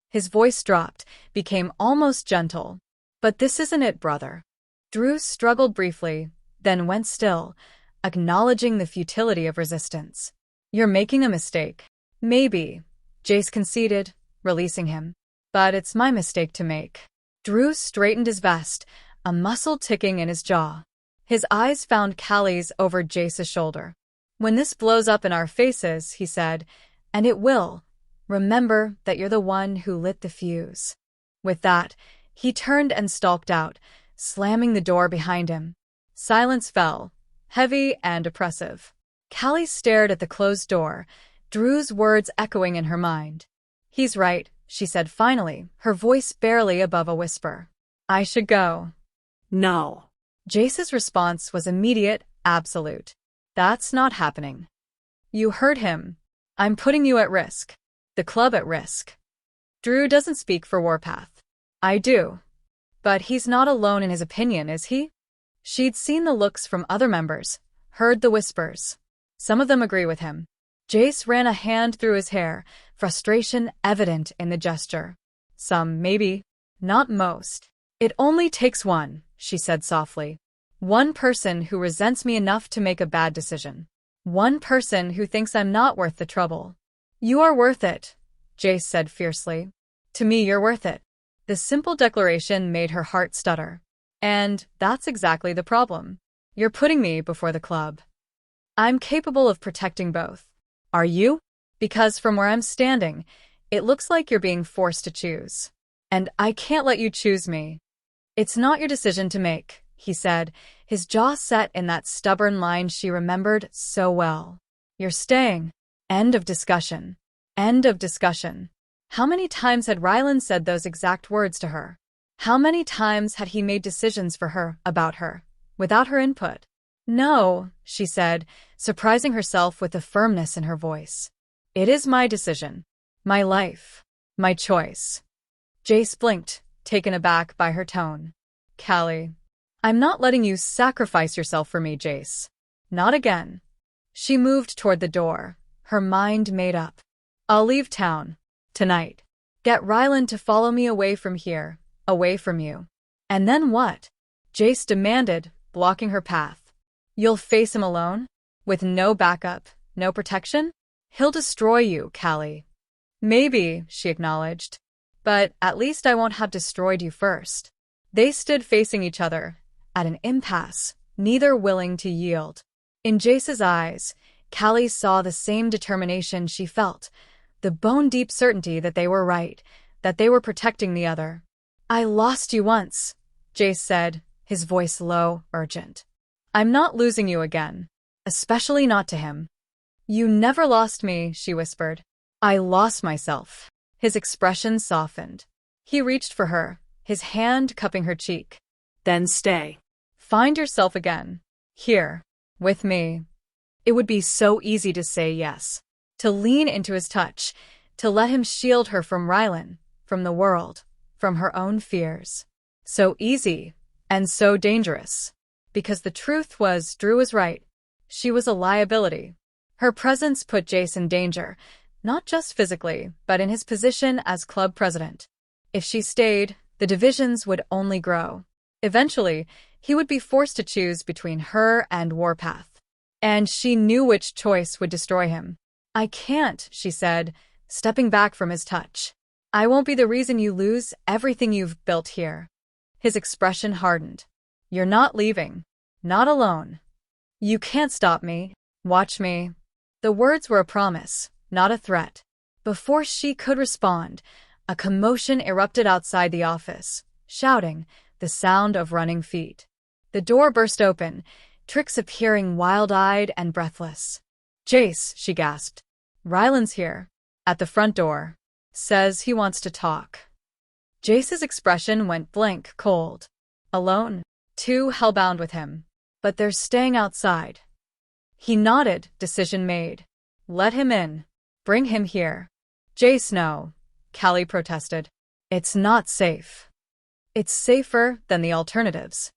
His voice dropped, became almost gentle. "But this isn't it, brother." Drew struggled briefly, then went still, acknowledging the futility of resistance. "You're making a mistake." "Maybe," Jace conceded, releasing him. "But it's my mistake to make." Drew straightened his vest, a muscle ticking in his jaw. His eyes found Callie's over Jace's shoulder. "When this blows up in our faces," he said, "and it will, remember that you're the one who lit the fuse." With that, he turned and stalked out, slamming the door behind him. Silence fell, heavy and oppressive. Callie stared at the closed door, Drew's words echoing in her mind. "He's right," she said finally, her voice barely above a whisper. "I should go." No. Jace's response was immediate, absolute. "That's not happening." "You heard him. I'm putting you at risk. The club at risk." "Drew doesn't speak for Warpath." "I do. But he's not alone in his opinion, is he?" She'd seen the looks from other members, heard the whispers. Some of them agree with him. Jace ran a hand through his hair, frustration evident in the gesture. "Some, maybe. Not most. It only takes one," she said softly. "One person who resents me enough to make a bad decision. One person who thinks I'm not worth the trouble." "You are worth it," Jace said fiercely. "To me, you're worth it." The simple declaration made her heart stutter. "And that's exactly the problem. You're putting me before the club. I'm capable of protecting both. Are you? Because from where I'm standing, it looks like you're being forced to choose. And I can't let you choose me." "It's not your decision to make," he said, his jaw set in that stubborn line she remembered so well. "You're staying." End of discussion. End of discussion. How many times had Ryland said those exact words to her? How many times had he made decisions for her, about her, without her input? "No," she said, surprising herself with the firmness in her voice. "It is my decision. My life. My choice." Jace blinked, taken aback by her tone. "Callie, I'm not letting you sacrifice yourself for me, Jace. Not again." She moved toward the door, her mind made up. "I'll leave town. Tonight. Get Ryland to follow me away from here, away from you. And then what? Jace demanded, blocking her path. You'll face him alone? With no backup, no protection? He'll destroy you, Callie. Maybe, she acknowledged. But at least I won't have destroyed you first. They stood facing each other, at an impasse, neither willing to yield. In Jace's eyes, Callie saw the same determination she felt, the bone-deep certainty that they were right, that they were protecting the other. I lost you once, Jace said, his voice low, urgent. I'm not losing you again, especially not to him. You never lost me, she whispered. I lost myself. His expression softened. He reached for her, his hand cupping her cheek. Then stay. Find yourself again. Here. With me. It would be so easy to say yes. To lean into his touch. To let him shield her from Ryland, from the world, from her own fears. So easy. And so dangerous. Because the truth was, Drew was right. She was a liability. Her presence put Jace in danger, not just physically, but in his position as club president. If she stayed, the divisions would only grow. Eventually, he would be forced to choose between her and Warpath. And she knew which choice would destroy him. I can't, she said, stepping back from his touch. I won't be the reason you lose everything you've built here. His expression hardened. You're not leaving. Not alone. You can't stop me. Watch me. The words were a promise, not a threat. Before she could respond, a commotion erupted outside the office, shouting, the sound of running feet. The door burst open, Trix appearing wild-eyed and breathless. Jace, she gasped. Ryland's here. At the front door. Says he wants to talk. Jace's expression went blank cold. Alone, too hellbound with him. But they're staying outside. He nodded, decision made. Let him in. Bring him here. Jace, no. Callie protested. It's not safe. It's safer than the alternatives.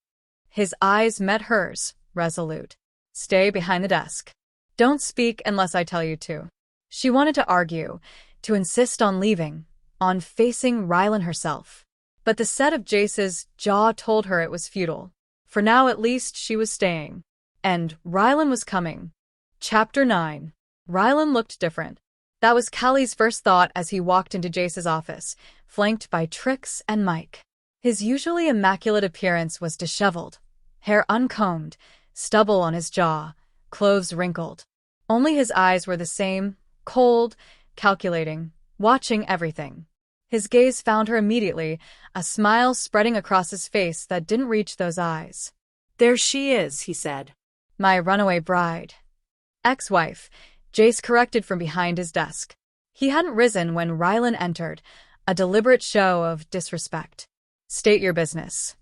His eyes met hers, resolute. Stay behind the desk. Don't speak unless I tell you to. She wanted to argue, to insist on leaving, on facing Ryland herself. But the set of Jace's jaw told her it was futile. For now at least she was staying. And Ryland was coming. Chapter 9. Ryland looked different. That was Callie's first thought as he walked into Jace's office, flanked by Trix and Mike. His usually immaculate appearance was disheveled, hair uncombed, stubble on his jaw, clothes wrinkled. Only his eyes were the same, cold, calculating, watching everything. His gaze found her immediately, a smile spreading across his face that didn't reach those eyes. There she is, he said. My runaway bride. Ex-wife, Jace corrected from behind his desk. He hadn't risen when Ryland entered, a deliberate show of disrespect. State your business.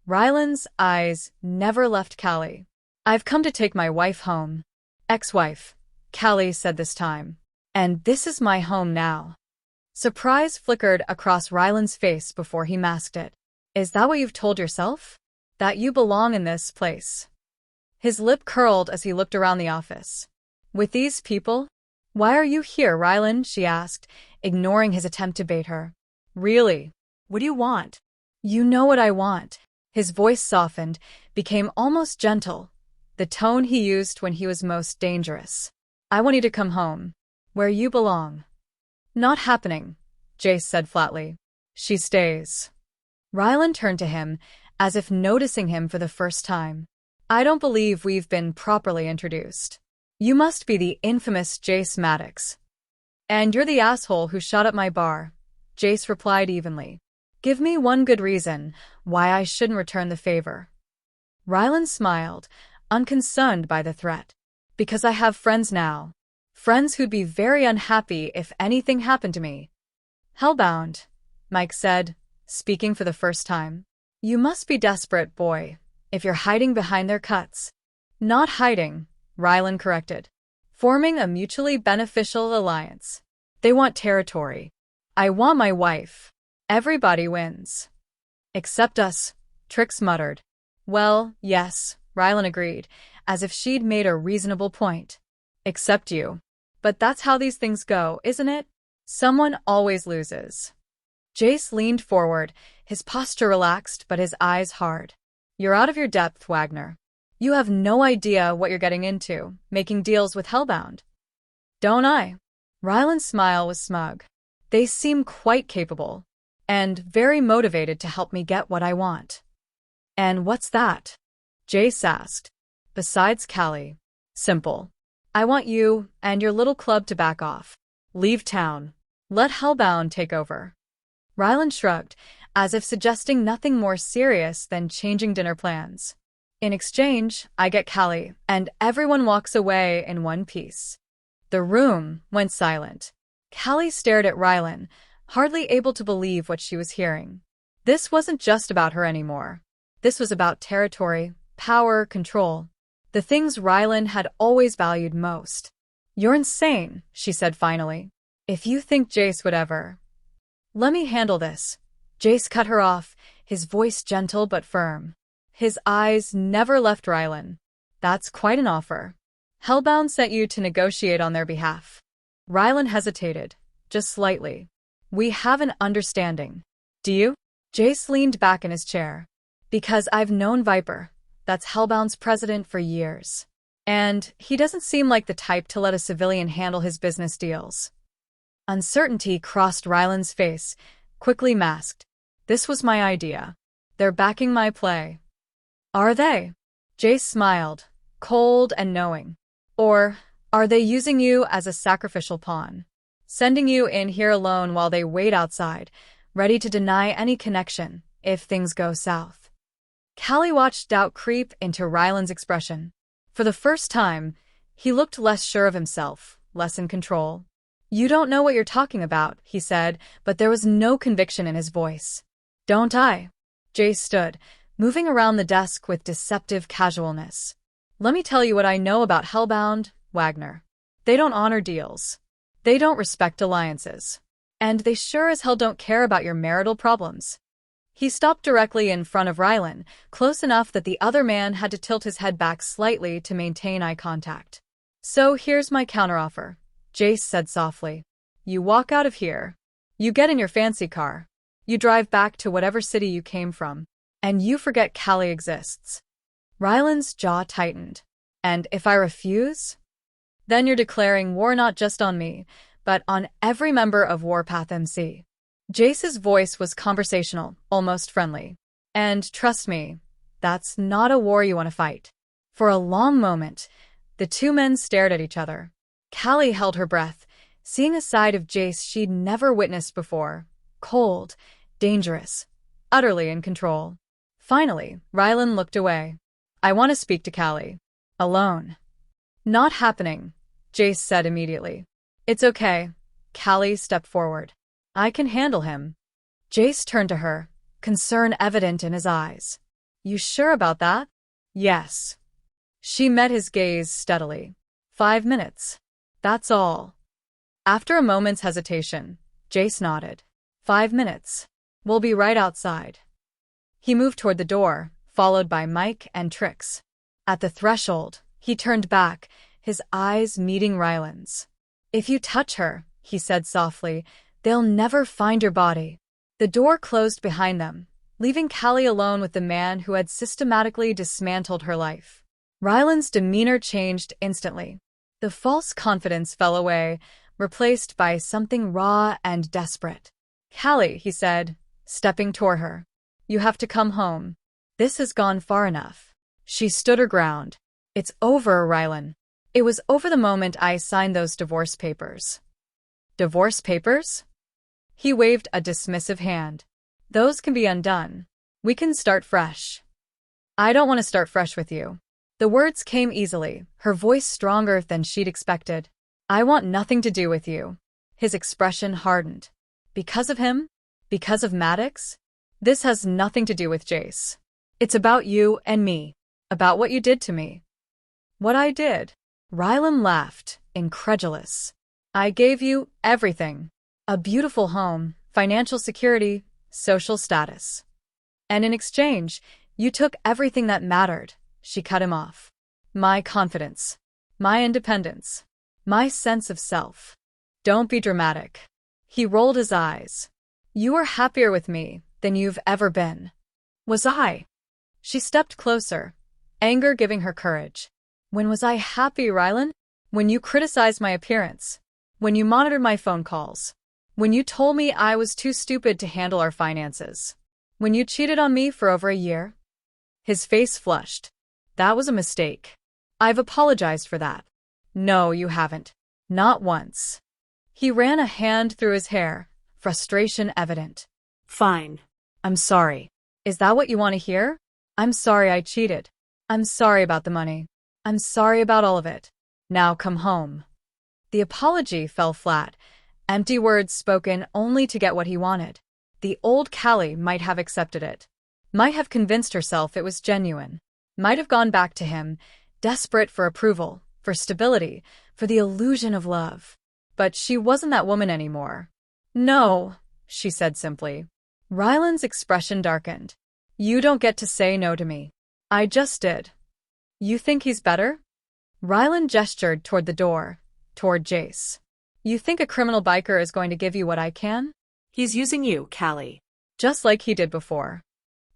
Ryland's eyes never left Callie. I've come to take my wife home. Ex-wife, Callie said this time. And this is my home now. Surprise flickered across Ryland's face before he masked it. Is that what you've told yourself? That you belong in this place? His lip curled as he looked around the office. With these people? Why are you here, Ryland? She asked, ignoring his attempt to bait her. Really? What do you want? You know what I want. His voice softened, became almost gentle, the tone he used when he was most dangerous. I want you to come home. Where you belong. Not happening, Jace said flatly. She stays. Ryland turned to him, as if noticing him for the first time. I don't believe we've been properly introduced. You must be the infamous Jace Maddox. And you're the asshole who shot up my bar, Jace replied evenly. Give me one good reason why I shouldn't return the favor. Ryland smiled, unconcerned by the threat. Because I have friends now. Friends who'd be very unhappy if anything happened to me. Hellbound, Mike said, speaking for the first time. You must be desperate, boy, if you're hiding behind their cuts. Not hiding, Ryland corrected. Forming a mutually beneficial alliance. They want territory. I want my wife. Everybody wins. Except us, Trix muttered. Well, yes, Ryland agreed, as if she'd made a reasonable point. Except you. But that's how these things go, isn't it? Someone always loses. Jace leaned forward, his posture relaxed but his eyes hard. You're out of your depth, Wagner. You have no idea what you're getting into, making deals with Hellbound. Don't I? Ryland's smile was smug. They seem quite capable, and very motivated to help me get what I want. And what's that? Jace asked. Besides Callie. Simple. I want you and your little club to back off. Leave town. Let Hellbound take over. Ryland shrugged, as if suggesting nothing more serious than changing dinner plans. In exchange, I get Callie, and everyone walks away in one piece. The room went silent. Callie stared at Ryland, hardly able to believe what she was hearing. This wasn't just about her anymore. This was about territory, power, control. The things Ryland had always valued most. You're insane, she said finally. If you think Jace would ever. Let me handle this. Jace cut her off, his voice gentle but firm. His eyes never left Ryland. That's quite an offer. Hellbound sent you to negotiate on their behalf. Ryland hesitated, just slightly. We have an understanding. Do you? Jace leaned back in his chair. Because I've known Viper. That's Hellbound's president for years. And he doesn't seem like the type to let a civilian handle his business deals. Uncertainty crossed Ryland's face, quickly masked. This was my idea. They're backing my play. Are they? Jace smiled, cold and knowing. Or are they using you as a sacrificial pawn? Sending you in here alone while they wait outside, ready to deny any connection if things go south. Callie watched doubt creep into Ryland's expression. For the first time, he looked less sure of himself, less in control. You don't know what you're talking about, he said, but there was no conviction in his voice. Don't I? Jace stood, moving around the desk with deceptive casualness. Let me tell you what I know about Hellbound, Wagner. They don't honor deals. They don't respect alliances. And they sure as hell don't care about your marital problems. He stopped directly in front of Ryland, close enough that the other man had to tilt his head back slightly to maintain eye contact. So here's my counteroffer, Jace said softly. You walk out of here. You get in your fancy car. You drive back to whatever city you came from. And you forget Callie exists. Ryland's jaw tightened. And if I refuse? Then you're declaring war not just on me, but on every member of Warpath MC. Jace's voice was conversational, almost friendly. And trust me, that's not a war you want to fight. For a long moment, the two men stared at each other. Callie held her breath, seeing a side of Jace she'd never witnessed before. Cold, dangerous, utterly in control. Finally, Ryland looked away. I want to speak to Callie. Alone. Not happening, Jace said immediately. It's okay. Callie stepped forward. I can handle him. Jace turned to her, concern evident in his eyes. You sure about that? Yes. She met his gaze steadily. 5 minutes. That's all. After a moment's hesitation, Jace nodded. 5 minutes. We'll be right outside. He moved toward the door, followed by Mike and Trix. At the threshold, he turned back, his eyes meeting Ryland's. If you touch her, he said softly, they'll never find your body. The door closed behind them, leaving Callie alone with the man who had systematically dismantled her life. Ryland's demeanor changed instantly. The false confidence fell away, replaced by something raw and desperate. Callie, he said, stepping toward her. You have to come home. This has gone far enough. She stood her ground. It's over, Ryland. It was over the moment I signed those divorce papers. Divorce papers? He waved a dismissive hand. Those can be undone. We can start fresh. I don't want to start fresh with you. The words came easily, her voice stronger than she'd expected. I want nothing to do with you. His expression hardened. Because of him? Because of Maddox? This has nothing to do with Jace. It's about you and me. About what you did to me. What I did? Ryland laughed, incredulous. I gave you everything. A beautiful home, financial security, social status. And in exchange, you took everything that mattered. She cut him off. My confidence. My independence. My sense of self. Don't be dramatic. He rolled his eyes. You were happier with me, than you've ever been. Was I? She stepped closer, anger giving her courage. When was I happy, Ryland? When you criticized my appearance. When you monitored my phone calls. When you told me I was too stupid to handle our finances. When you cheated on me for over a year. His face flushed. That was a mistake. I've apologized for that. No, you haven't. Not once. He ran a hand through his hair, frustration evident. Fine. I'm sorry. Is that what you want to hear? I'm sorry I cheated. I'm sorry about the money. I'm sorry about all of it. Now come home. The apology fell flat, empty words spoken only to get what he wanted. The old Callie might have accepted it. Might have convinced herself it was genuine. Might have gone back to him, desperate for approval, for stability, for the illusion of love. But she wasn't that woman anymore. No, she said simply. Ryland's expression darkened. You don't get to say no to me. I just did. You think he's better? Ryland gestured toward the door, toward Jace. You think a criminal biker is going to give you what I can? He's using you, Callie. Just like he did before.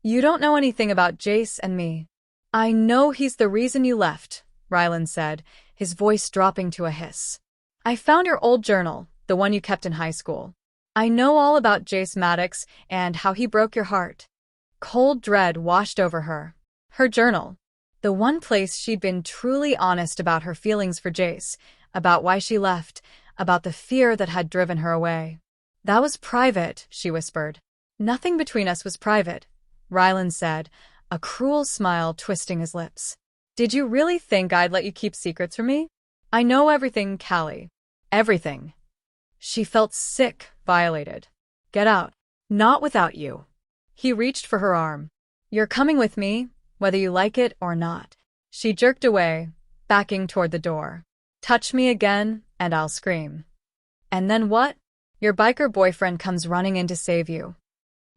You don't know anything about Jace and me. I know he's the reason you left, Ryland said, his voice dropping to a hiss. I found your old journal, the one you kept in high school. I know all about Jace Maddox and how he broke your heart. Cold dread washed over her. Her journal. The one place she'd been truly honest about her feelings for Jace, about why she left, about the fear that had driven her away. That was private, she whispered. Nothing between us was private, Ryland said, a cruel smile twisting his lips. Did you really think I'd let you keep secrets from me? I know everything, Callie. Everything. She felt sick, violated. Get out. Not without you. He reached for her arm. You're coming with me, whether you like it or not. She jerked away, backing toward the door. Touch me again, and I'll scream. And then what? Your biker boyfriend comes running in to save you.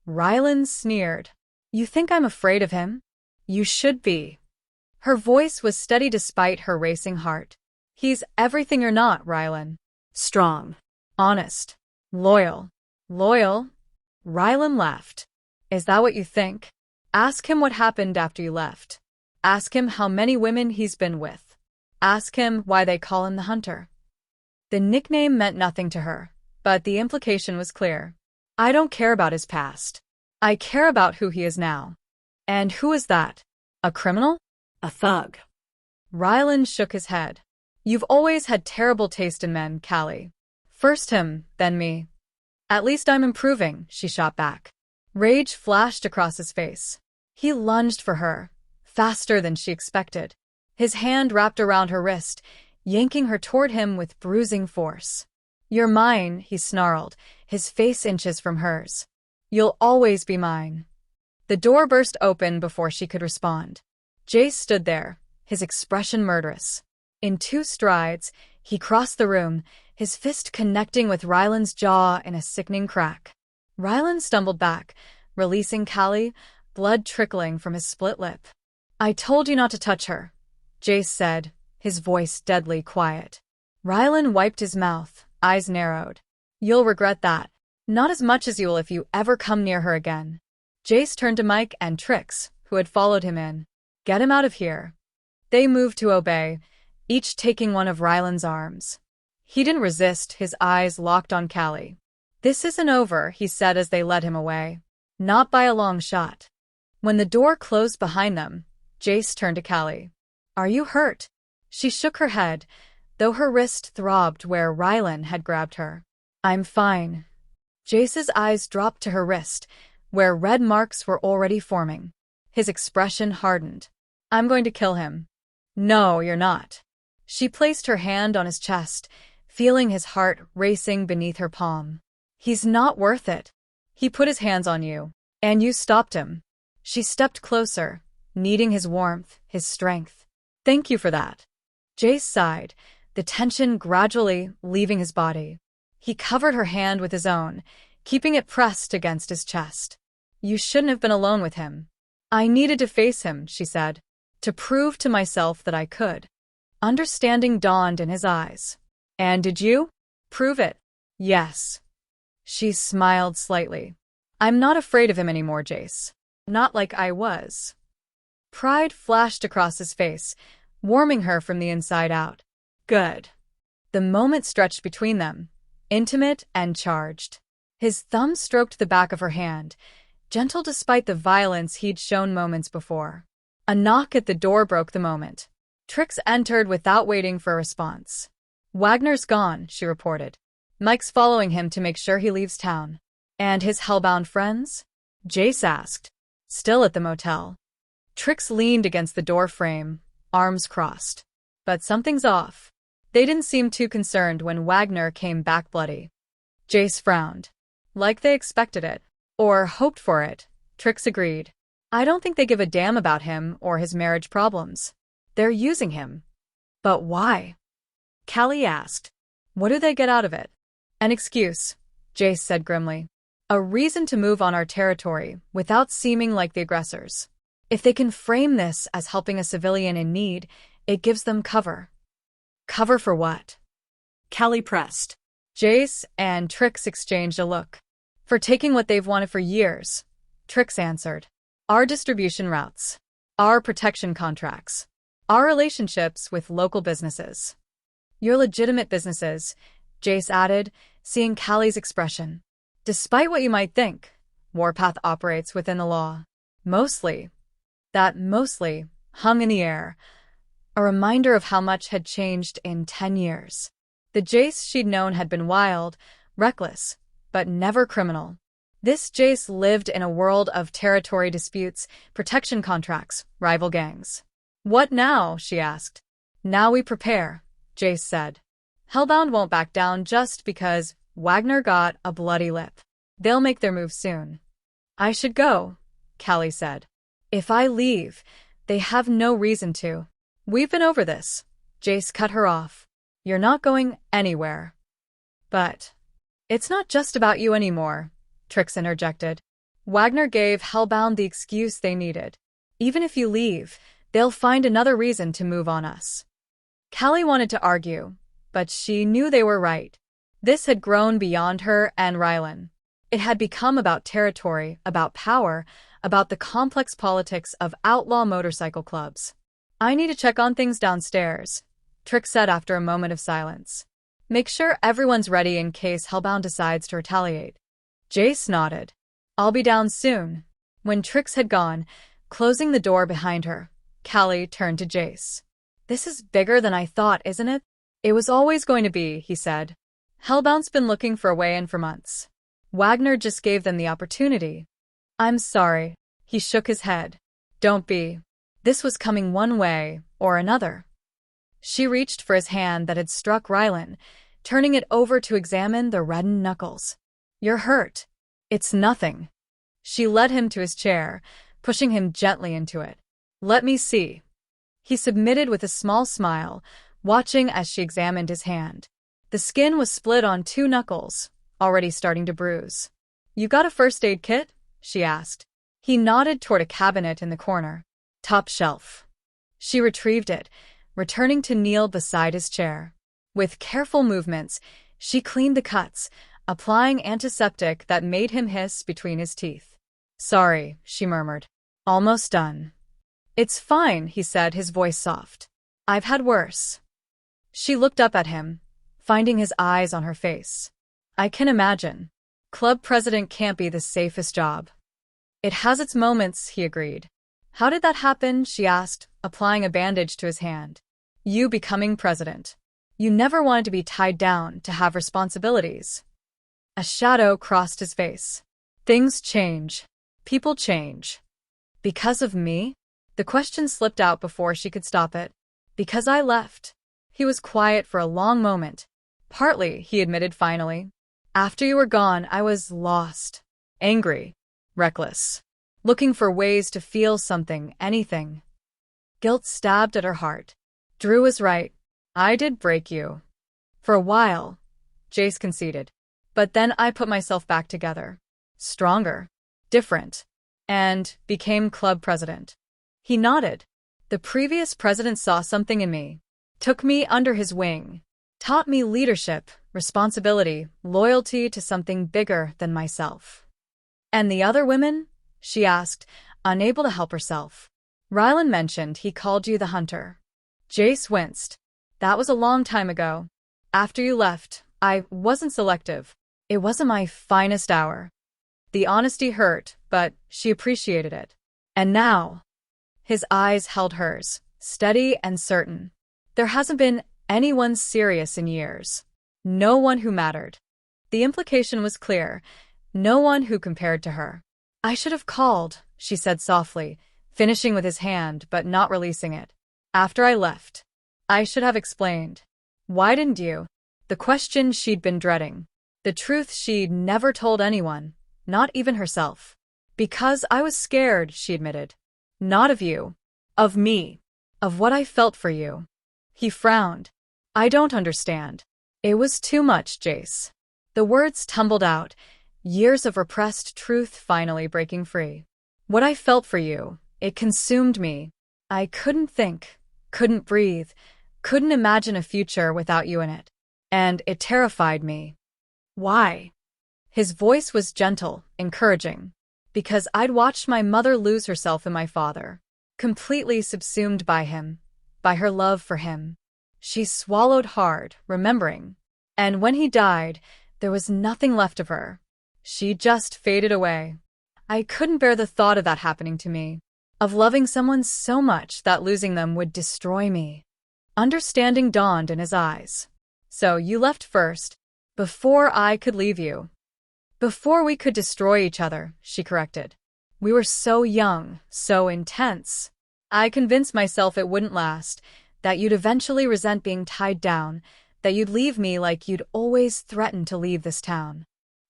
Ryland sneered. You think I'm afraid of him? You should be. Her voice was steady despite her racing heart. He's everything you're not, Ryland. Strong. Honest. Loyal. Loyal? Ryland laughed. Is that what you think? Ask him what happened after you left. Ask him how many women he's been with. Ask him why they call him the Hunter. The nickname meant nothing to her, but the implication was clear. I don't care about his past. I care about who he is now. And who is that? A criminal? A thug. Ryland shook his head. You've always had terrible taste in men, Callie. First him, then me. At least I'm improving, she shot back. Rage flashed across his face. He lunged for her, faster than she expected. His hand wrapped around her wrist, yanking her toward him with bruising force. You're mine, he snarled, his face inches from hers. You'll always be mine. The door burst open before she could respond. Jace stood there, his expression murderous. In 2 strides, he crossed the room, his fist connecting with Ryland's jaw in a sickening crack. Ryland stumbled back, releasing Callie, blood trickling from his split lip. I told you not to touch her, Jace said, his voice deadly quiet. Ryland wiped his mouth, eyes narrowed. You'll regret that. Not as much as you will if you ever come near her again. Jace turned to Mike and Trix, who had followed him in. Get him out of here. They moved to obey, each taking one of Ryland's arms. He didn't resist, his eyes locked on Callie. This isn't over, he said as they led him away. Not by a long shot. When the door closed behind them, Jace turned to Callie. Are you hurt? She shook her head, though her wrist throbbed where Ryland had grabbed her. I'm fine. Jace's eyes dropped to her wrist, where red marks were already forming. His expression hardened. I'm going to kill him. No, you're not. She placed her hand on his chest, feeling his heart racing beneath her palm. He's not worth it. He put his hands on you, and you stopped him. She stepped closer, needing his warmth, his strength. Thank you for that. Jace sighed, the tension gradually leaving his body. He covered her hand with his own, keeping it pressed against his chest. You shouldn't have been alone with him. I needed to face him, she said, to prove to myself that I could. Understanding dawned in his eyes. And did you? Prove it. Yes. She smiled slightly. I'm not afraid of him anymore, Jace. Not like I was. Pride flashed across his face, warming her from the inside out. Good. The moment stretched between them, intimate and charged. His thumb stroked the back of her hand, gentle despite the violence he'd shown moments before. A knock at the door broke the moment. Trix entered without waiting for a response. Wagner's gone, she reported. Mike's following him to make sure he leaves town. And his hellbound friends? Jace asked. Still at the motel. Trix leaned against the door frame, arms crossed. But something's off. They didn't seem too concerned when Wagner came back bloody. Jace frowned. Like they expected it. Or hoped for it, Trix agreed. I don't think they give a damn about him or his marriage problems. They're using him. But why? Callie asked. What do they get out of it? An excuse, Jace said grimly. A reason to move on our territory without seeming like the aggressors. If they can frame this as helping a civilian in need, it gives them cover. Cover for what? Callie pressed. Jace and Trix exchanged a look. For taking what they've wanted for years, Trix answered. Our distribution routes. Our protection contracts. Our relationships with local businesses. Your legitimate businesses, Jace added, seeing Callie's expression. Despite what you might think, Warpath operates within the law. Mostly. That mostly hung in the air, a reminder of how much had changed in 10 years. The Jace she'd known had been wild, reckless, but never criminal. This Jace lived in a world of territory disputes, protection contracts, rival gangs. What now? She asked. Now we prepare, Jace said. Hellbound won't back down just because Wagner got a bloody lip. They'll make their move soon. I should go, Callie said. If I leave, they have no reason to. We've been over this. Jace cut her off. You're not going anywhere. But it's not just about you anymore, Trix interjected. Wagner gave Hellbound the excuse they needed. Even if you leave, they'll find another reason to move on us. Callie wanted to argue, but she knew they were right. This had grown beyond her and Ryland. It had become about territory, about power, about the complex politics of outlaw motorcycle clubs. I need to check on things downstairs, Trix said after a moment of silence. Make sure everyone's ready in case Hellbound decides to retaliate. Jace nodded. I'll be down soon. When Trix had gone, closing the door behind her, Callie turned to Jace. This is bigger than I thought, isn't it? It was always going to be, he said. Hellbound's been looking for a way in for months. Wagner just gave them the opportunity. I'm sorry. He shook his head. Don't be. This was coming one way or another. She reached for his hand that had struck Ryland, turning it over to examine the reddened knuckles. You're hurt. It's nothing. She led him to his chair, pushing him gently into it. Let me see. He submitted with a small smile, watching as she examined his hand. The skin was split on 2 knuckles, already starting to bruise. You got a first aid kit? She asked. He nodded toward a cabinet in the corner. Top shelf. She retrieved it, returning to kneel beside his chair. With careful movements, she cleaned the cuts, applying antiseptic that made him hiss between his teeth. Sorry, she murmured. Almost done. It's fine, he said, his voice soft. I've had worse. She looked up at him, finding his eyes on her face. I can imagine. Club president can't be the safest job. It has its moments, he agreed. How did that happen? She asked, applying a bandage to his hand. You becoming president. You never wanted to be tied down, to have responsibilities. A shadow crossed his face. Things change. People change. Because of me? The question slipped out before she could stop it. Because I left. He was quiet for a long moment. Partly, he admitted finally. After you were gone, I was lost. Angry. Reckless. Looking for ways to feel something, anything. Guilt stabbed at her heart. Drew was right. I did break you. For a while, Jace conceded. But then I put myself back together. Stronger. Different. And became club president. He nodded. The previous president saw something in me. Took me under his wing. Taught me leadership, responsibility, loyalty to something bigger than myself. And the other women? She asked, unable to help herself. Ryland mentioned he called you the hunter. Jace winced. That was a long time ago. After you left, I wasn't selective. It wasn't my finest hour. The honesty hurt, but she appreciated it. And now? His eyes held hers, steady and certain. There hasn't been anyone serious in years. No one who mattered. The implication was clear. No one who compared to her. I should have called, she said softly, finishing with his hand but not releasing it. After I left. I should have explained. Why didn't you? The question she'd been dreading. The truth she'd never told anyone, not even herself. Because I was scared, she admitted. Not of you. Of me. Of what I felt for you. He frowned. I don't understand. It was too much, Jace. The words tumbled out, years of repressed truth finally breaking free. What I felt for you, it consumed me. I couldn't think, couldn't breathe, couldn't imagine a future without you in it. And it terrified me. Why? His voice was gentle, encouraging. Because I'd watched my mother lose herself in my father. Completely subsumed by him, by her love for him. She swallowed hard, remembering. And when he died, there was nothing left of her. She just faded away. I couldn't bear the thought of that happening to me. Of loving someone so much that losing them would destroy me. Understanding dawned in his eyes. So you left first, before I could leave you. Before we could destroy each other, she corrected. We were so young, so intense. I convinced myself it wouldn't last, that you'd eventually resent being tied down, that you'd leave me like you'd always threatened to leave this town.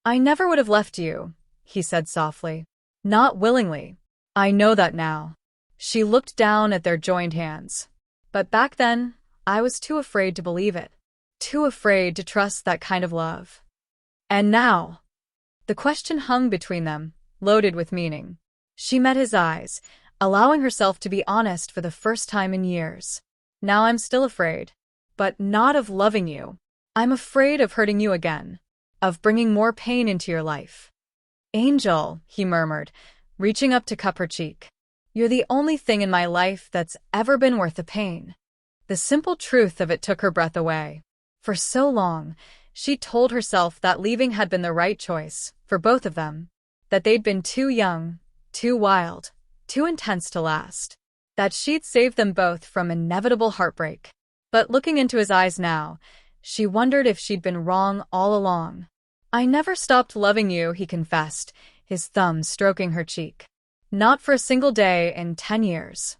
I never would have left you, he said softly. Not willingly. I know that now. She looked down at their joined hands. But back then, I was too afraid to believe it. Too afraid to trust that kind of love. And now? The question hung between them, loaded with meaning. She met his eyes, allowing herself to be honest for the first time in years. Now I'm still afraid. But not of loving you. I'm afraid of hurting you again. Of bringing more pain into your life. Angel, he murmured, reaching up to cup her cheek. You're the only thing in my life that's ever been worth the pain. The simple truth of it took her breath away. For so long, she told herself that leaving had been the right choice, for both of them. That they'd been too young, too wild, too intense to last. That she'd saved them both from inevitable heartbreak. But looking into his eyes now, she wondered if she'd been wrong all along. I never stopped loving you, he confessed, his thumb stroking her cheek. Not for a single day in 10 years.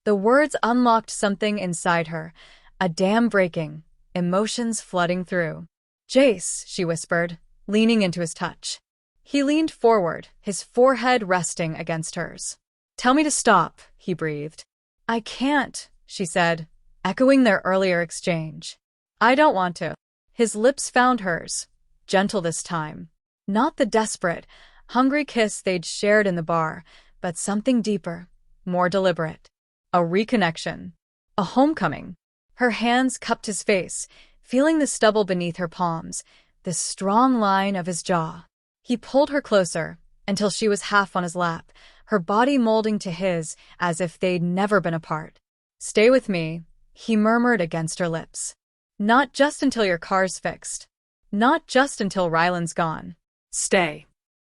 The words unlocked something inside her, a dam breaking, emotions flooding through. Jace, she whispered, leaning into his touch. He leaned forward, his forehead resting against hers. Tell me to stop, he breathed. I can't, she said, echoing their earlier exchange. I don't want to. His lips found hers, gentle this time. Not the desperate, hungry kiss they'd shared in the bar, but something deeper, more deliberate. A reconnection. A homecoming. Her hands cupped his face, feeling the stubble beneath her palms, the strong line of his jaw. He pulled her closer, until she was half on his lap, her body molding to his as if they'd never been apart. Stay with me, he murmured against her lips. Not just until your car's fixed. Not just until Ryland's gone. Stay.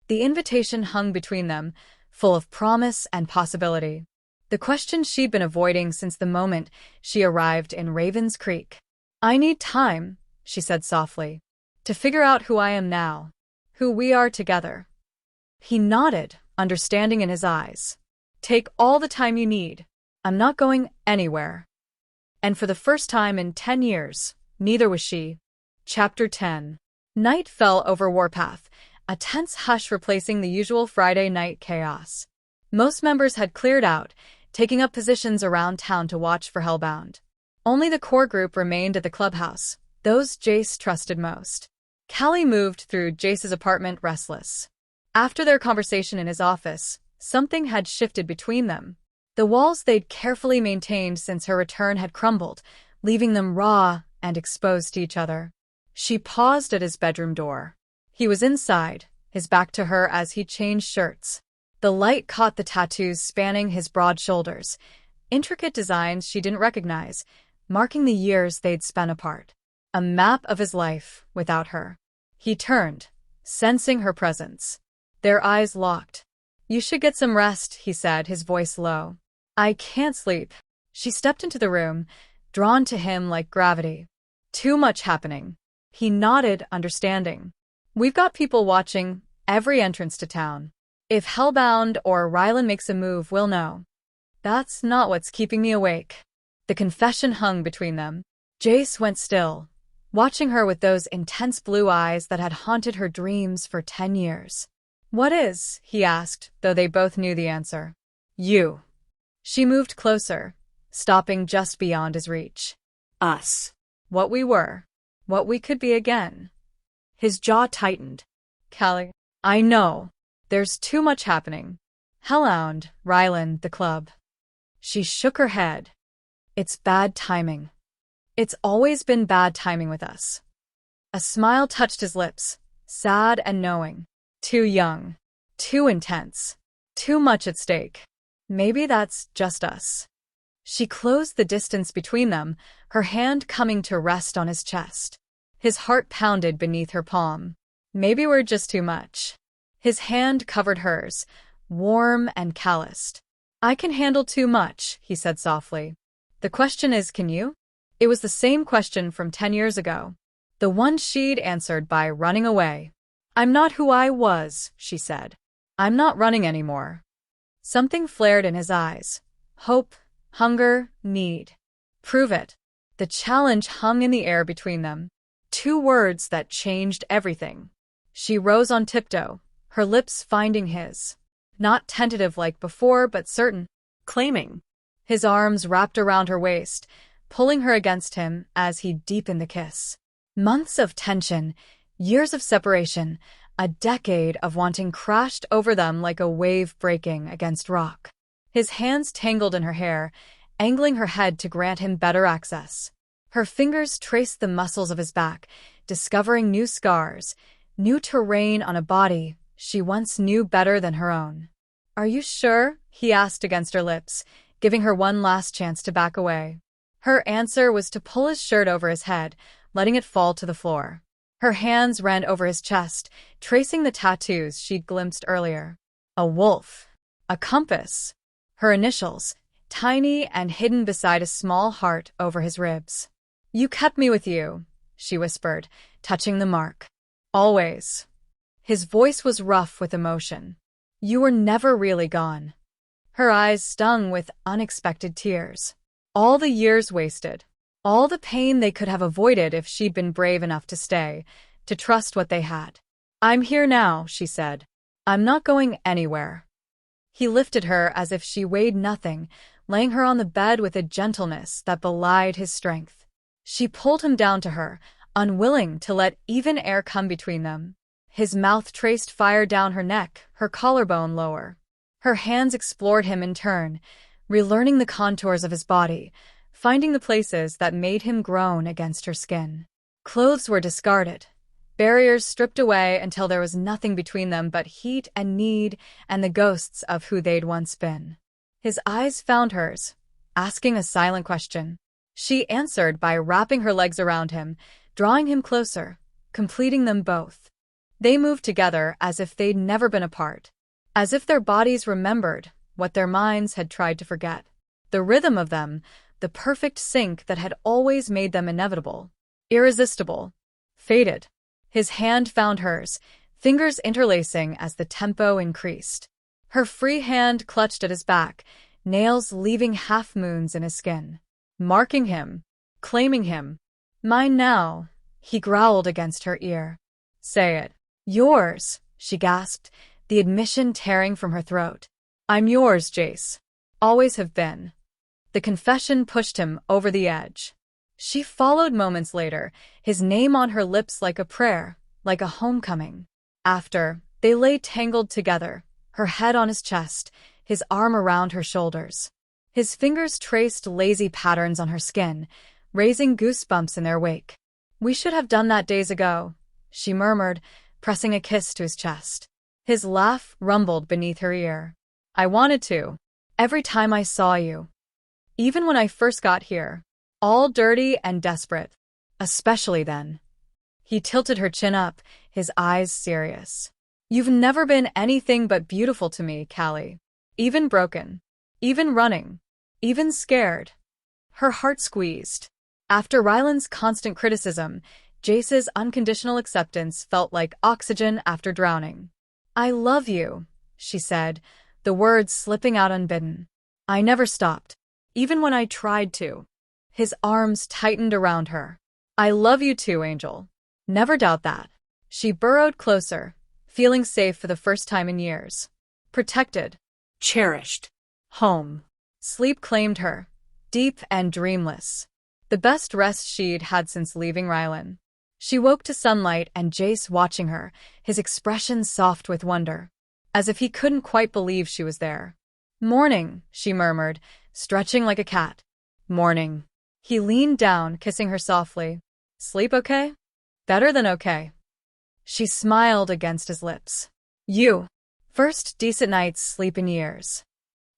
The invitation hung between them, full of promise and possibility. The question she'd been avoiding since the moment she arrived in Raven's Creek. I need time, she said softly, to figure out who I am now, who we are together. He nodded, understanding in his eyes. Take all the time you need. I'm not going anywhere. And for the first time in 10 years, neither was she. Chapter 10. Night fell over Warpath, a tense hush replacing the usual Friday night chaos. Most members had cleared out, taking up positions around town to watch for Hellbound. Only the core group remained at the clubhouse, those Jace trusted most. Callie moved through Jace's apartment restless. After their conversation in his office, something had shifted between them. The walls they'd carefully maintained since her return had crumbled, leaving them raw and exposed to each other. She paused at his bedroom door. He was inside, his back to her as he changed shirts. The light caught the tattoos spanning his broad shoulders, intricate designs she didn't recognize, marking the years they'd spent apart. A map of his life without her. He turned, sensing her presence. Their eyes locked. "You should get some rest," he said, his voice low. "I can't sleep." She stepped into the room, drawn to him like gravity. "Too much happening." He nodded, understanding. "We've got people watching every entrance to town. If Hellbound or Ryland makes a move, we'll know. That's not what's keeping me awake." The confession hung between them. Jace went still, watching her with those intense blue eyes that had haunted her dreams for 10 years. "What is?" he asked, though they both knew the answer. "You." She moved closer, stopping just beyond his reach. Us. What we were. What we could be again. His jaw tightened. "Callie, I know. There's too much happening. Hellbound, Ryland, the club." She shook her head. "It's bad timing. It's always been bad timing with us." A smile touched his lips, sad and knowing. Too young. Too intense. Too much at stake. Maybe that's just us. She closed the distance between them, her hand coming to rest on his chest. His heart pounded beneath her palm. Maybe we're just too much. His hand covered hers, warm and calloused. "I can handle too much," he said softly. "The question is, can you?" It was the same question from 10 years ago. The one she'd answered by running away. "I'm not who I was," she said. "I'm not running anymore." Something flared in his eyes. Hope, hunger, need. Prove it. The challenge hung in the air between them. 2 words that changed everything. She rose on tiptoe, her lips finding his. Not tentative like before, but certain. Claiming. His arms wrapped around her waist, pulling her against him as he deepened the kiss. Months of tension, years of separation, a decade of wanting crashed over them like a wave breaking against rock. His hands tangled in her hair, angling her head to grant him better access. Her fingers traced the muscles of his back, discovering new scars, new terrain on a body she once knew better than her own. "Are you sure?" he asked against her lips, giving her one last chance to back away. Her answer was to pull his shirt over his head, letting it fall to the floor. Her hands ran over his chest, tracing the tattoos she'd glimpsed earlier. A wolf. A compass. Her initials, tiny and hidden beside a small heart over his ribs. "You kept me with you," she whispered, touching the mark. "Always." His voice was rough with emotion. "You were never really gone." Her eyes stung with unexpected tears. All the years wasted. All the pain they could have avoided if she'd been brave enough to stay, to trust what they had. "I'm here now," she said. "I'm not going anywhere." He lifted her as if she weighed nothing, laying her on the bed with a gentleness that belied his strength. She pulled him down to her, unwilling to let even air come between them. His mouth traced fire down her neck, her collarbone lower. Her hands explored him in turn, relearning the contours of his body, finding the places that made him groan against her skin. Clothes were discarded, barriers stripped away until there was nothing between them but heat and need and the ghosts of who they'd once been. His eyes found hers, asking a silent question. She answered by wrapping her legs around him, drawing him closer, completing them both. They moved together as if they'd never been apart, as if their bodies remembered what their minds had tried to forget. The rhythm of them, the perfect sync that had always made them inevitable, irresistible, faded. His hand found hers, fingers interlacing as the tempo increased. Her free hand clutched at his back, nails leaving half-moons in his skin. Marking him, claiming him. "Mine now," he growled against her ear. "Say it." "Yours," she gasped, the admission tearing from her throat. "I'm yours, Jace. Always have been." The confession pushed him over the edge. She followed moments later, his name on her lips like a prayer, like a homecoming. After, they lay tangled together, her head on his chest, his arm around her shoulders. His fingers traced lazy patterns on her skin, raising goosebumps in their wake. "We should have done that days ago," she murmured, pressing a kiss to his chest. His laugh rumbled beneath her ear. I wanted to. Every time I saw you. Even when I first got here. All dirty and desperate. Especially then. He tilted her chin up, his eyes serious. You've never been anything but beautiful to me, Callie. Even broken. Even running. Even scared. Her heart squeezed. After Ryland's constant criticism, Jace's unconditional acceptance felt like oxygen after drowning. I love you, she said, the words slipping out unbidden. I never stopped, even when I tried to. His arms tightened around her. I love you too, Angel. Never doubt that. She burrowed closer, feeling safe for the first time in years. Protected. Cherished. Home. Sleep claimed her, deep and dreamless. The best rest she'd had since leaving Ryland. She woke to sunlight and Jace watching her, his expression soft with wonder, as if he couldn't quite believe she was there. Morning, she murmured, stretching like a cat. Morning. He leaned down, kissing her softly. Sleep okay? Better than okay. She smiled against his lips. You. First decent night's sleep in years.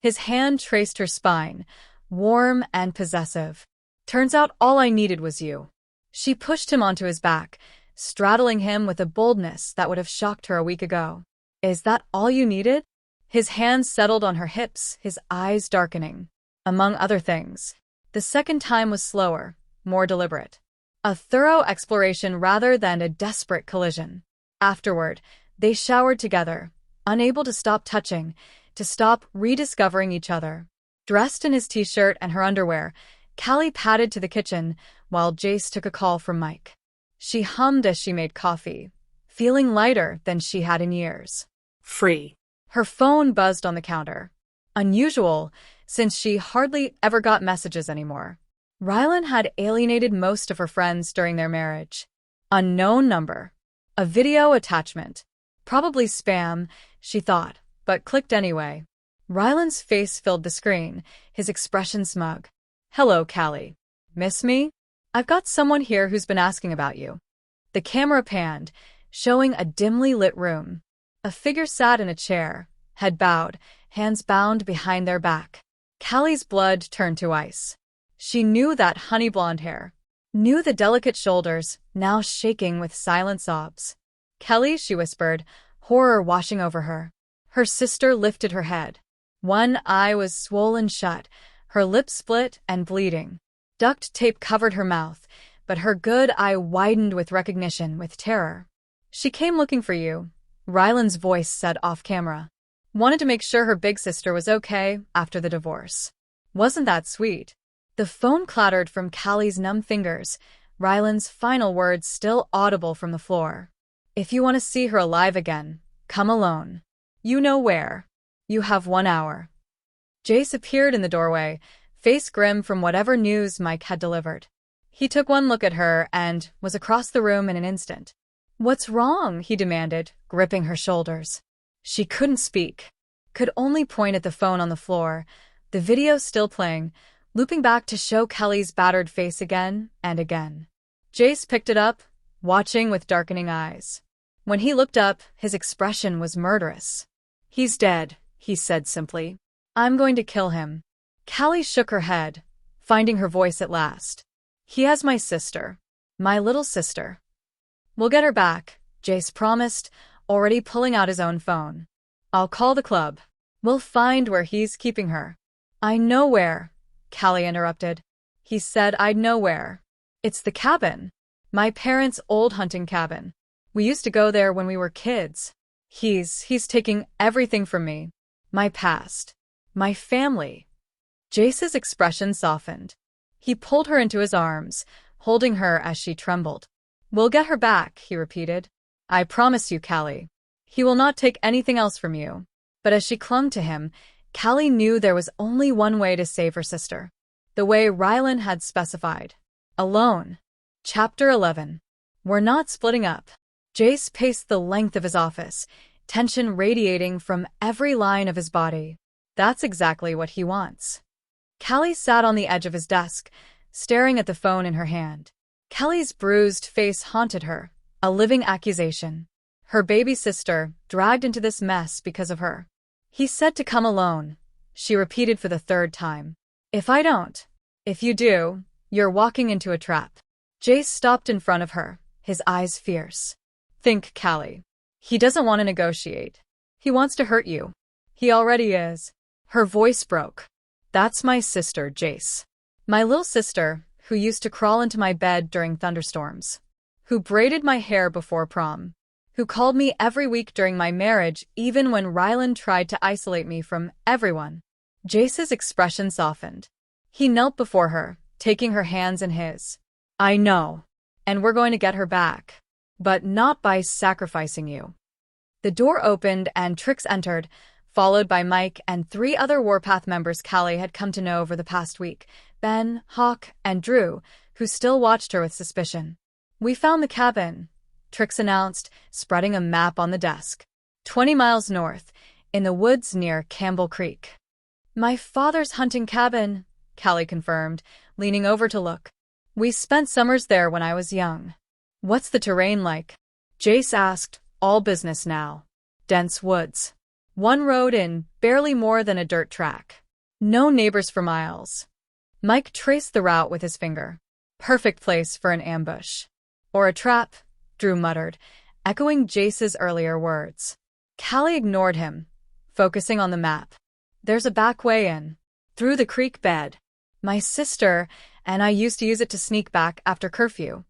His hand traced her spine, warm and possessive. Turns out all I needed was you. She pushed him onto his back, straddling him with a boldness that would have shocked her a week ago. Is that all you needed? His hands settled on her hips, his eyes darkening. Among other things. The second time was slower, more deliberate. A thorough exploration rather than a desperate collision. Afterward, they showered together, unable to stop touching, to stop rediscovering each other. Dressed in his t-shirt and her underwear, Callie padded to the kitchen while Jace took a call from Mike. She hummed as she made coffee, feeling lighter than she had in years. Free. Her phone buzzed on the counter. Unusual, since she hardly ever got messages anymore. Ryland had alienated most of her friends during their marriage. Unknown number. A video attachment. Probably spam, she thought, but clicked anyway. Ryland's face filled the screen, his expression smug. Hello, Callie. Miss me? I've got someone here who's been asking about you. The camera panned, showing a dimly lit room. A figure sat in a chair, head bowed, hands bound behind their back. Callie's blood turned to ice. She knew that honey blonde hair, knew the delicate shoulders, now shaking with silent sobs. Callie, she whispered, horror washing over her. Her sister lifted her head. One eye was swollen shut, her lips split and bleeding. Duct tape covered her mouth, but her good eye widened with recognition, with terror. She came looking for you, Ryland's voice said off camera. Wanted to make sure her big sister was okay after the divorce. Wasn't that sweet? The phone clattered from Callie's numb fingers, Ryland's final words still audible from the floor. If you want to see her alive again, come alone. You know where. You have 1 hour. Jace appeared in the doorway, face grim from whatever news Mike had delivered. He took one look at her and was across the room in an instant. What's wrong? He demanded, gripping her shoulders. She couldn't speak, could only point at the phone on the floor, the video still playing, looping back to show Kelly's battered face again and again. Jace picked it up, watching with darkening eyes. When he looked up, his expression was murderous. He's dead, he said simply. I'm going to kill him. Callie shook her head, finding her voice at last. He has my sister. My little sister. We'll get her back, Jace promised, already pulling out his own phone. I'll call the club. We'll find where he's keeping her. I know where, Callie interrupted. He said I'd know where. It's the cabin. My parents' old hunting cabin. We used to go there when we were kids. He's taking everything from me. My past. My family. Jace's expression softened. He pulled her into his arms, holding her as she trembled. We'll get her back, he repeated. I promise you, Callie. He will not take anything else from you. But as she clung to him, Callie knew there was only one way to save her sister. The way Ryland had specified. Alone. Chapter 11. We're not splitting up. Jace paced the length of his office, tension radiating from every line of his body. That's exactly what he wants. Callie sat on the edge of his desk, staring at the phone in her hand. Callie's bruised face haunted her, a living accusation. Her baby sister, dragged into this mess because of her. He said to come alone. She repeated for the third time. If I don't. If you do, you're walking into a trap. Jace stopped in front of her, his eyes fierce. Think, Callie. He doesn't want to negotiate. He wants to hurt you. He already is. Her voice broke. That's my sister, Jace. My little sister, who used to crawl into my bed during thunderstorms. Who braided my hair before prom. Who called me every week during my marriage, even when Ryland tried to isolate me from everyone. Jace's expression softened. He knelt before her, taking her hands in his. I know. And we're going to get her back. But not by sacrificing you. The door opened and Trix entered, followed by Mike and 3 other Warpath members Callie had come to know over the past week, Ben, Hawk, and Drew, who still watched her with suspicion. We found the cabin, Trix announced, spreading a map on the desk. 20 miles north, in the woods near Campbell Creek. My father's hunting cabin, Callie confirmed, leaning over to look. We spent summers there when I was young. What's the terrain like? Jace asked, all business now. Dense woods. 1 road in, barely more than a dirt track. No neighbors for miles. Mike traced the route with his finger. Perfect place for an ambush. Or a trap, Drew muttered, echoing Jace's earlier words. Callie ignored him, focusing on the map. There's a back way in. Through the creek bed. My sister and I used to use it to sneak back after curfew.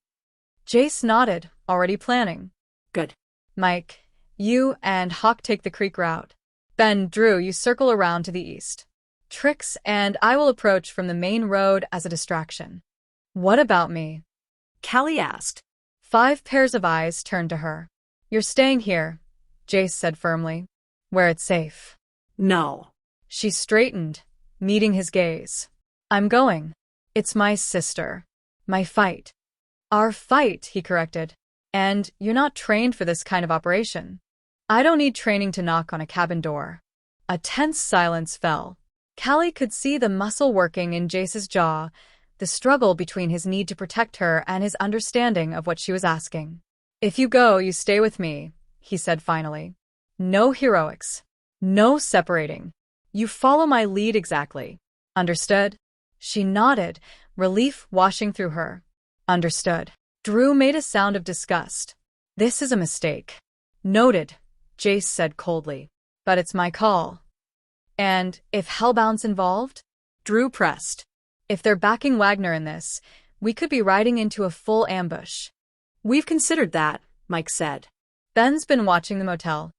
Jace nodded, already planning. Good. Mike, you and Hawk take the creek route. Ben, Drew, you circle around to the east. Trix and I will approach from the main road as a distraction. What about me? Callie asked. 5 pairs of eyes turned to her. You're staying here, Jace said firmly. Where it's safe. No. She straightened, meeting his gaze. I'm going. It's my sister. My fight. Our fight, he corrected. And you're not trained for this kind of operation. I don't need training to knock on a cabin door. A tense silence fell. Callie could see the muscle working in Jace's jaw, the struggle between his need to protect her and his understanding of what she was asking. If you go, you stay with me, he said finally. No heroics. No separating. You follow my lead exactly. Understood? She nodded, relief washing through her. Understood. Drew made a sound of disgust. This is a mistake. Noted, Jace said coldly. But it's my call. And if Hellbound's involved? Drew pressed. If they're backing Wagner in this, we could be riding into a full ambush. We've considered that, Mike said. Ben's been watching the motel.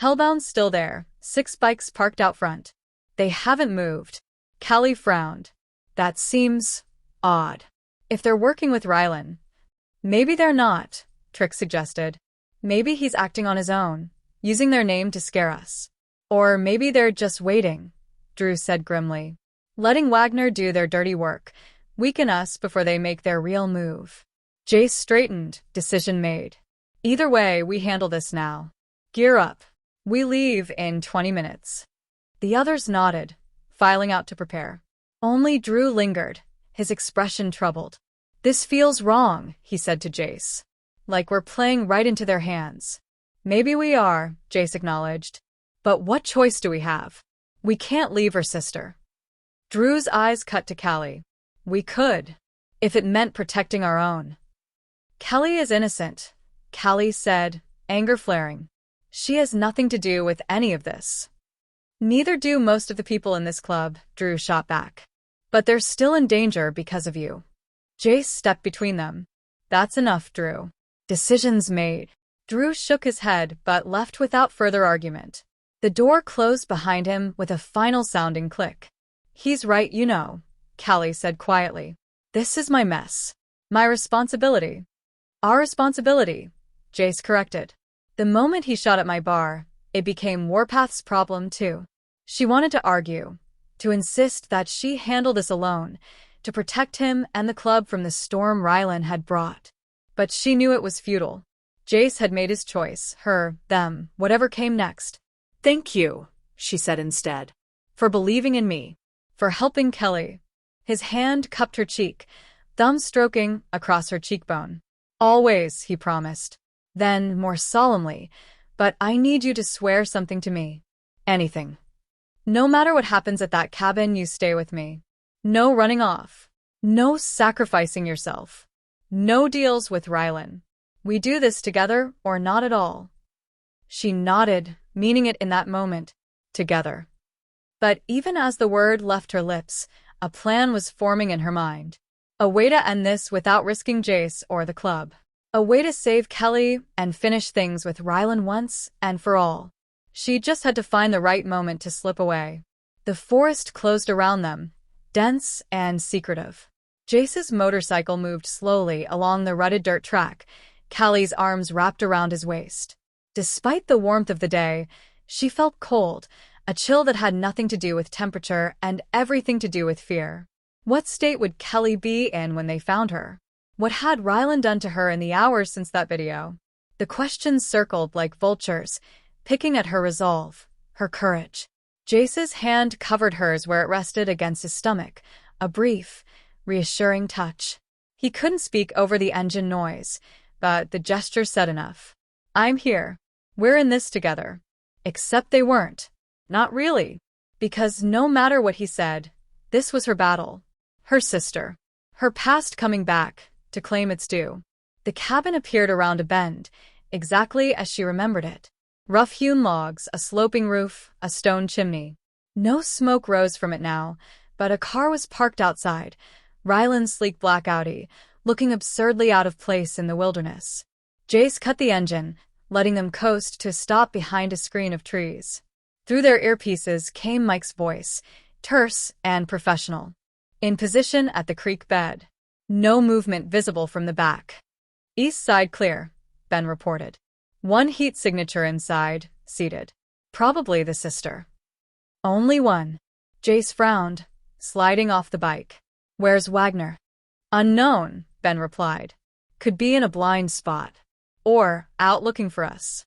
Hellbound's still there, 6 bikes parked out front. They haven't moved. Callie frowned. That seems odd. If they're working with Ryland. Maybe they're not, Trix suggested. Maybe he's acting on his own, using their name to scare us. Or maybe they're just waiting, Drew said grimly. Letting Wagner do their dirty work, weaken us before they make their real move. Jace straightened, decision made. Either way, we handle this now. Gear up. We leave in 20 minutes. The others nodded, filing out to prepare. Only Drew lingered, his expression troubled. This feels wrong, he said to Jace. Like we're playing right into their hands. Maybe we are, Jace acknowledged. But what choice do we have? We can't leave her sister. Drew's eyes cut to Callie. We could, if it meant protecting our own. Callie is innocent, Callie said, anger flaring. She has nothing to do with any of this. Neither do most of the people in this club, Drew shot back. But they're still in danger because of you. Jace stepped between them. That's enough, Drew. Decisions made. Drew shook his head but left without further argument. The door closed behind him with a final sounding click. He's right, you know, Callie said quietly. This is my mess. My responsibility. Our responsibility, Jace corrected. The moment he shot at my bar, it became Warpath's problem too. She wanted to argue, to insist that she handle this alone, to protect him and the club from the storm Ryland had brought. But she knew it was futile. Jace had made his choice, her, them, whatever came next. Thank you, she said instead. For believing in me. For helping Callie. His hand cupped her cheek, thumb stroking across her cheekbone. Always, he promised. Then, more solemnly, "But I need you to swear something to me. Anything. No matter what happens at that cabin, you stay with me. No running off. No sacrificing yourself. No deals with Ryland. We do this together or not at all." She nodded, meaning it in that moment. Together. But even as the word left her lips, a plan was forming in her mind. A way to end this without risking Jace or the club. A way to save Callie and finish things with Ryland once and for all. She just had to find the right moment to slip away. The forest closed around them, dense and secretive. Jace's motorcycle moved slowly along the rutted dirt track, Callie's arms wrapped around his waist. Despite the warmth of the day, she felt cold, a chill that had nothing to do with temperature and everything to do with fear. What state would Callie be in when they found her? What had Ryland done to her in the hours since that video? The questions circled like vultures, picking at her resolve, her courage. Jace's hand covered hers where it rested against his stomach, a brief, reassuring touch. He couldn't speak over the engine noise, but the gesture said enough. "I'm here. We're in this together." Except they weren't. Not really. Because no matter what he said, this was her battle. Her sister. Her past coming back, to claim its due. The cabin appeared around a bend, exactly as she remembered it. Rough-hewn logs, a sloping roof, a stone chimney. No smoke rose from it now, but a car was parked outside, Ryland's sleek black Audi, looking absurdly out of place in the wilderness. Jace cut the engine, letting them coast to a stop behind a screen of trees. Through their earpieces came Mike's voice, terse and professional. In position at the creek bed. No movement visible from the back. "East side clear," Ben reported. One heat signature inside, seated. Probably the sister. Only one. Jace frowned, sliding off the bike. "Where's Wagner?" "Unknown," Ben replied. "Could be in a blind spot. Or out looking for us."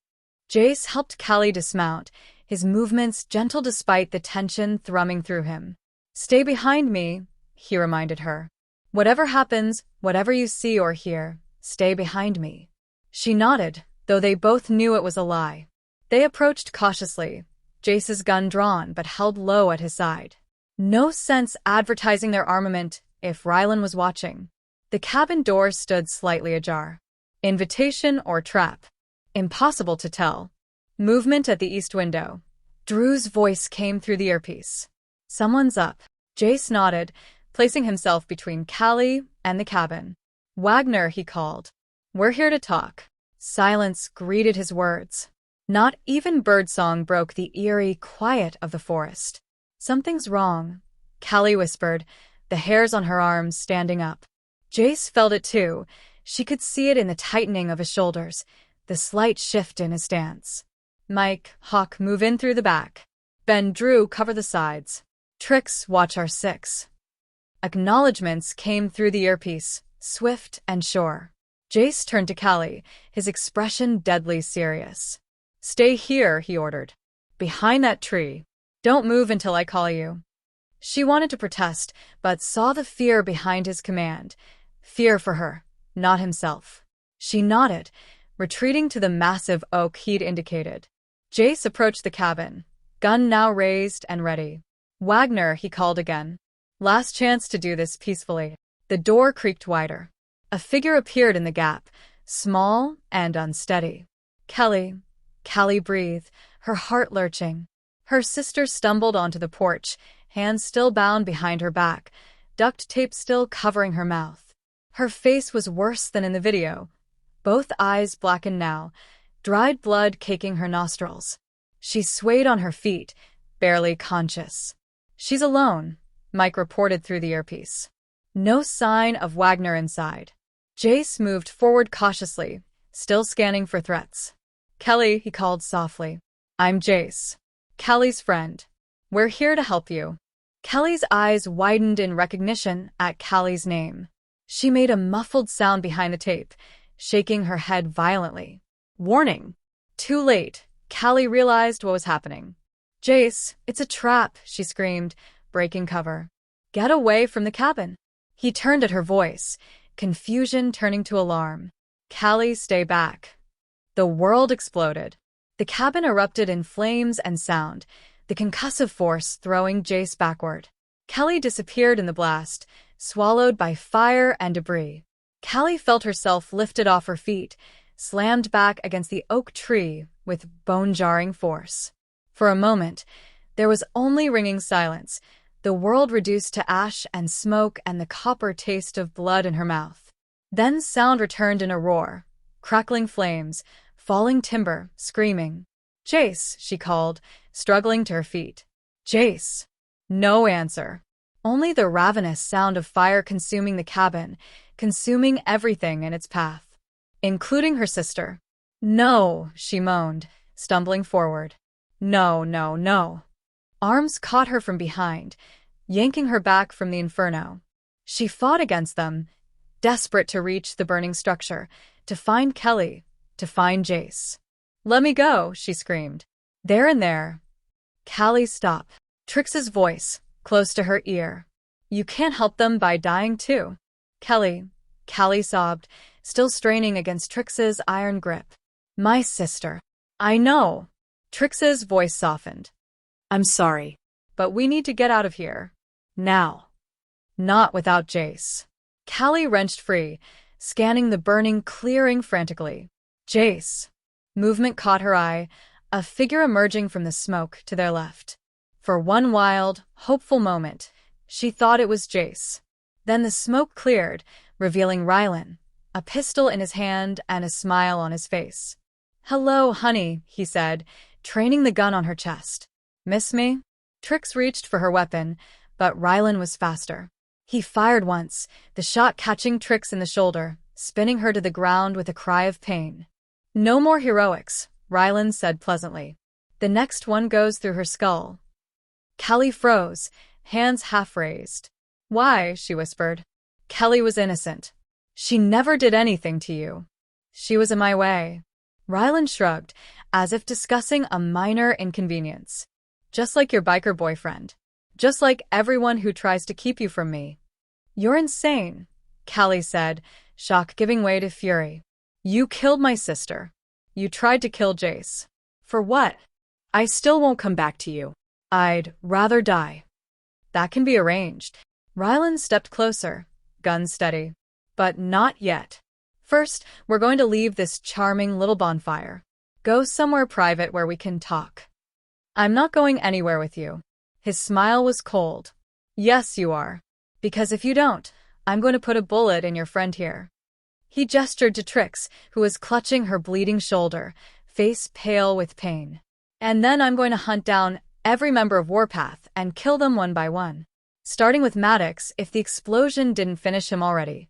Jace helped Callie dismount, his movements gentle despite the tension thrumming through him. "Stay behind me," he reminded her. "Whatever happens, whatever you see or hear, stay behind me." She nodded, though they both knew it was a lie. They approached cautiously, Jace's gun drawn but held low at his side. No sense advertising their armament if Ryland was watching. The cabin door stood slightly ajar. Invitation or trap? Impossible to tell. Movement at the east window. Drew's voice came through the earpiece. "Someone's up." Jace nodded, placing himself between Callie and the cabin. "Wagner," he called. "We're here to talk." Silence greeted his words. Not even birdsong broke the eerie quiet of the forest. "Something's wrong," Callie whispered, the hairs on her arms standing up. Jace felt it too. She could see it in the tightening of his shoulders, the slight shift in his stance. "Mike, Hawk, move in through the back. Ben, Drew, cover the sides. Trix, watch our six." Acknowledgements came through the earpiece, swift and sure. Jace turned to Callie, his expression deadly serious. "Stay here," he ordered. "Behind that tree. Don't move until I call you." She wanted to protest, but saw the fear behind his command. Fear for her, not himself. She nodded, retreating to the massive oak he'd indicated. Jace approached the cabin, gun now raised and ready. "Wagner," he called again. "Last chance to do this peacefully." The door creaked wider. A figure appeared in the gap, small and unsteady. Callie breathed, her heart lurching. Her sister stumbled onto the porch, hands still bound behind her back, duct tape still covering her mouth. Her face was worse than in the video. Both eyes blackened now, dried blood caking her nostrils. She swayed on her feet, barely conscious. "She's alone," Mike reported through the earpiece. No sign of Wagner inside. Jace moved forward cautiously, still scanning for threats. "Callie," he called softly. "I'm Jace. Callie's friend. We're here to help you." Callie's eyes widened in recognition at Callie's name. She made a muffled sound behind the tape, shaking her head violently. Warning! Too late, Callie realized what was happening. "Jace, it's a trap," she screamed, breaking cover. "Get away from the cabin." He turned at her voice, confusion turning to alarm. "Callie, stay back." The world exploded. The cabin erupted in flames and sound, the concussive force throwing Jace backward. Callie disappeared in the blast, swallowed by fire and debris. Callie felt herself lifted off her feet, slammed back against the oak tree with bone-jarring force. For a moment, there was only ringing silence, the world reduced to ash and smoke and the copper taste of blood in her mouth. Then sound returned in a roar, crackling flames, falling timber, screaming. "Jace," she called, struggling to her feet. "Jace." No answer. Only the ravenous sound of fire consuming the cabin, consuming everything in its path, including her sister. "No," she moaned, stumbling forward. "No, no, no." Arms caught her from behind, yanking her back from the inferno. She fought against them, desperate to reach the burning structure, to find Callie, to find Jace. "Let me go," she screamed. There and there. "Callie, stop." Trix's voice, close to her ear. "You can't help them by dying too." Callie sobbed, still straining against Trix's iron grip. "My sister." "I know." Trix's voice softened. "I'm sorry, but we need to get out of here. Now." "Not without Jace." Callie wrenched free, scanning the burning clearing frantically. "Jace." Movement caught her eye, a figure emerging from the smoke to their left. For one wild, hopeful moment, she thought it was Jace. Then the smoke cleared, revealing Ryland, a pistol in his hand and a smile on his face. "Hello, honey," he said, training the gun on her chest. "Miss me?" Trix reached for her weapon, but Ryland was faster. He fired once, the shot catching Trix in the shoulder, spinning her to the ground with a cry of pain. "No more heroics," Ryland said pleasantly. "The next one goes through her skull." Callie froze, hands half raised. "Why?" she whispered. "Callie was innocent. She never did anything to you. She was in my way." Ryland shrugged, as if discussing a minor inconvenience. "Just like your biker boyfriend. Just like everyone who tries to keep you from me." "You're insane," Callie said, shock giving way to fury. "You killed my sister. You tried to kill Jace. For what?" "I still won't come back to you. I'd rather die." "That can be arranged." Ryland stepped closer, gun steady. "But not yet. First, we're going to leave this charming little bonfire. Go somewhere private where we can talk." "I'm not going anywhere with you." His smile was cold. "Yes, you are. Because if you don't, I'm going to put a bullet in your friend here." He gestured to Trix, who was clutching her bleeding shoulder, face pale with pain. "And then I'm going to hunt down every member of Warpath and kill them one by one. Starting with Maddox if the explosion didn't finish him already."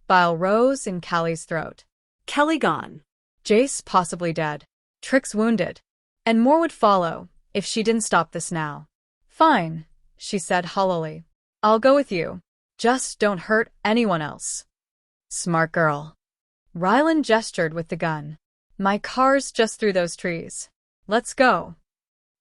Bile rose in Callie's throat. Callie gone. Jace possibly dead. Trix wounded. And more would follow, if she didn't stop this now. "Fine," she said hollowly. "I'll go with you. Just don't hurt anyone else." "Smart girl." Ryland gestured with the gun. "My car's just through those trees. Let's go."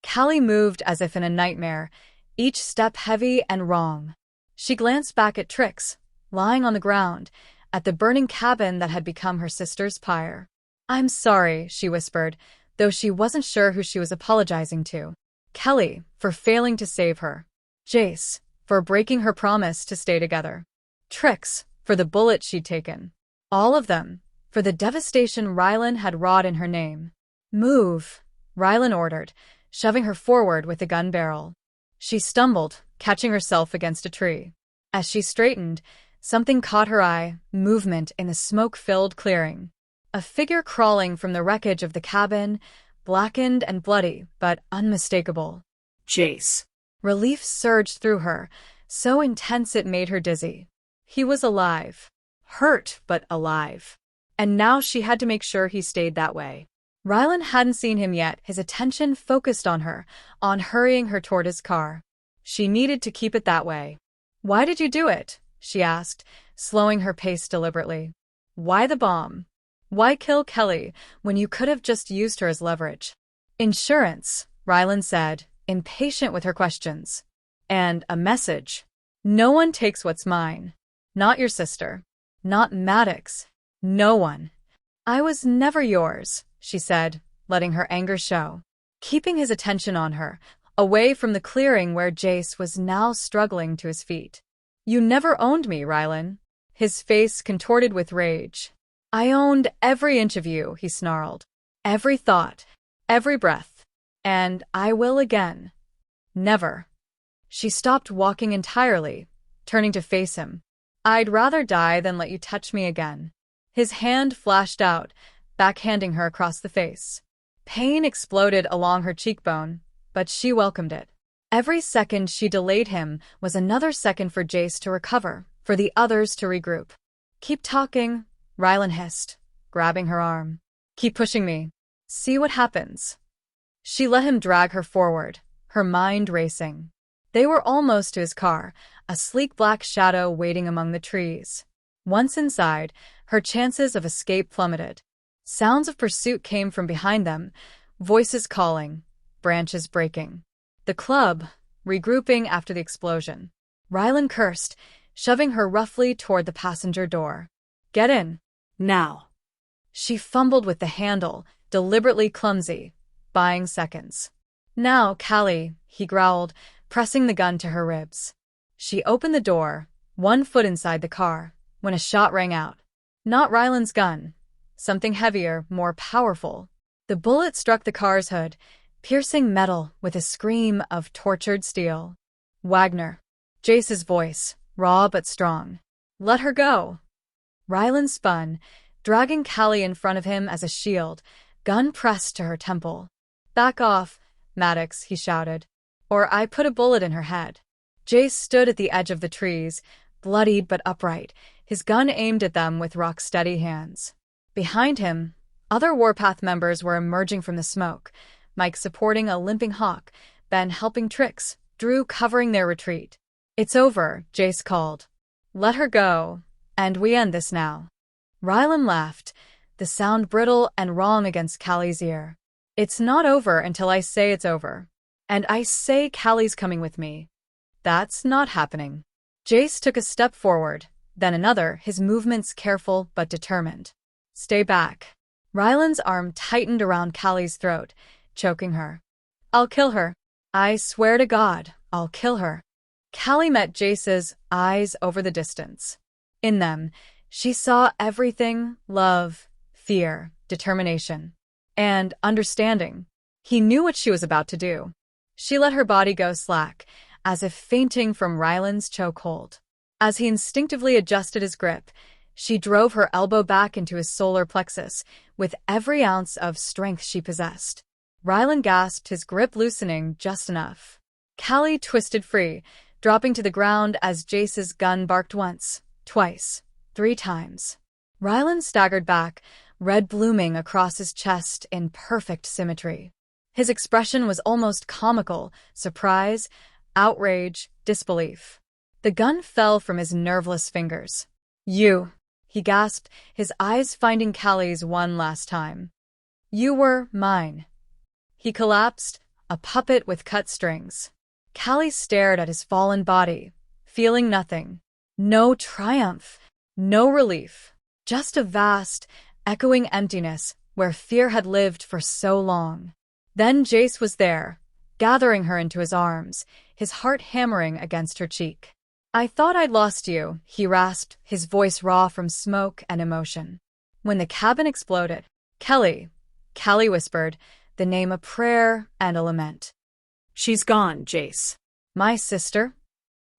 Callie moved as if in a nightmare, each step heavy and wrong. She glanced back at Trix, lying on the ground, at the burning cabin that had become her sister's pyre. "I'm sorry," she whispered, though she wasn't sure who she was apologizing to. Callie, for failing to save her. Jace, for breaking her promise to stay together. Trix, for the bullet she'd taken. All of them, for the devastation Ryland had wrought in her name. "Move," Ryland ordered, shoving her forward with the gun barrel. She stumbled, catching herself against a tree. As she straightened, something caught her eye, movement in the smoke-filled clearing. A figure crawling from the wreckage of the cabin, blackened and bloody, but unmistakable. Jace. Relief surged through her, so intense it made her dizzy. He was alive. Hurt, but alive. And now she had to make sure he stayed that way. Ryland hadn't seen him yet, his attention focused on her, on hurrying her toward his car. She needed to keep it that way. "Why did you do it?" she asked, slowing her pace deliberately. "Why the bomb? Why kill Callie when you could have just used her as leverage?" "Insurance," Ryland said, impatient with her questions. "And a message. No one takes what's mine. Not your sister. Not Maddox. No one. I was never yours, she said, letting her anger show, keeping his attention on her, away from the clearing where Jace was now struggling to his feet. You never owned me, Ryland. His face contorted with rage. I owned every inch of you, he snarled. Every thought, every breath. And I will again. Never. She stopped walking entirely, turning to face him. I'd rather die than let you touch me again. His hand flashed out, backhanding her across the face. Pain exploded along her cheekbone, but she welcomed it. Every second she delayed him was another second for Jace to recover, for the others to regroup. Keep talking, Ryland hissed, grabbing her arm. Keep pushing me. See what happens. She let him drag her forward, her mind racing. They were almost to his car, a sleek black shadow waiting among the trees. Once inside, her chances of escape plummeted. Sounds of pursuit came from behind them, voices calling, branches breaking. The club, regrouping after the explosion. Ryland cursed, shoving her roughly toward the passenger door. Get in. Now. She fumbled with the handle, deliberately clumsy, buying seconds. Now, Callie, he growled, pressing the gun to her ribs. She opened the door, one foot inside the car, when a shot rang out. Not Ryland's gun. Something heavier, more powerful. The bullet struck the car's hood, piercing metal with a scream of tortured steel. Wagner. Jace's voice, raw but strong. Let her go. Ryland spun, dragging Callie in front of him as a shield, gun pressed to her temple. Back off, Maddox, he shouted, or I put a bullet in her head. Jace stood at the edge of the trees, bloodied but upright, his gun aimed at them with rock-steady hands. Behind him, other Warpath members were emerging from the smoke, Mike supporting a limping Hawk, Ben helping Trix, Drew covering their retreat. It's over, Jace called. Let her go, and we end this now. Ryland laughed, the sound brittle and wrong against Callie's ear. It's not over until I say it's over. And I say Callie's coming with me. That's not happening. Jace took a step forward, then another, his movements careful but determined. Stay back. Ryland's arm tightened around Callie's throat, choking her. I'll kill her. I swear to God, I'll kill her. Callie met Jace's eyes over the distance. In them, she saw everything: love, fear, determination, and understanding. He knew what she was about to do. She let her body go slack, as if fainting from Ryland's chokehold. As he instinctively adjusted his grip, she drove her elbow back into his solar plexus with every ounce of strength she possessed. Ryland gasped, his grip loosening just enough. Callie twisted free, dropping to the ground as Jace's gun barked once, twice, 3 times. Ryland staggered back, red blooming across his chest in perfect symmetry. His expression was almost comical: surprise, outrage, disbelief. The gun fell from his nerveless fingers. You, he gasped, his eyes finding Callie's one last time. You were mine. He collapsed, a puppet with cut strings. Callie stared at his fallen body, feeling nothing. No triumph, no relief, just a vast, echoing emptiness where fear had lived for so long. Then Jace was there, gathering her into his arms, his heart hammering against her cheek. I thought I'd lost you, he rasped, his voice raw from smoke and emotion. When the cabin exploded, Callie whispered, the name a prayer and a lament. She's gone, Jace. My sister?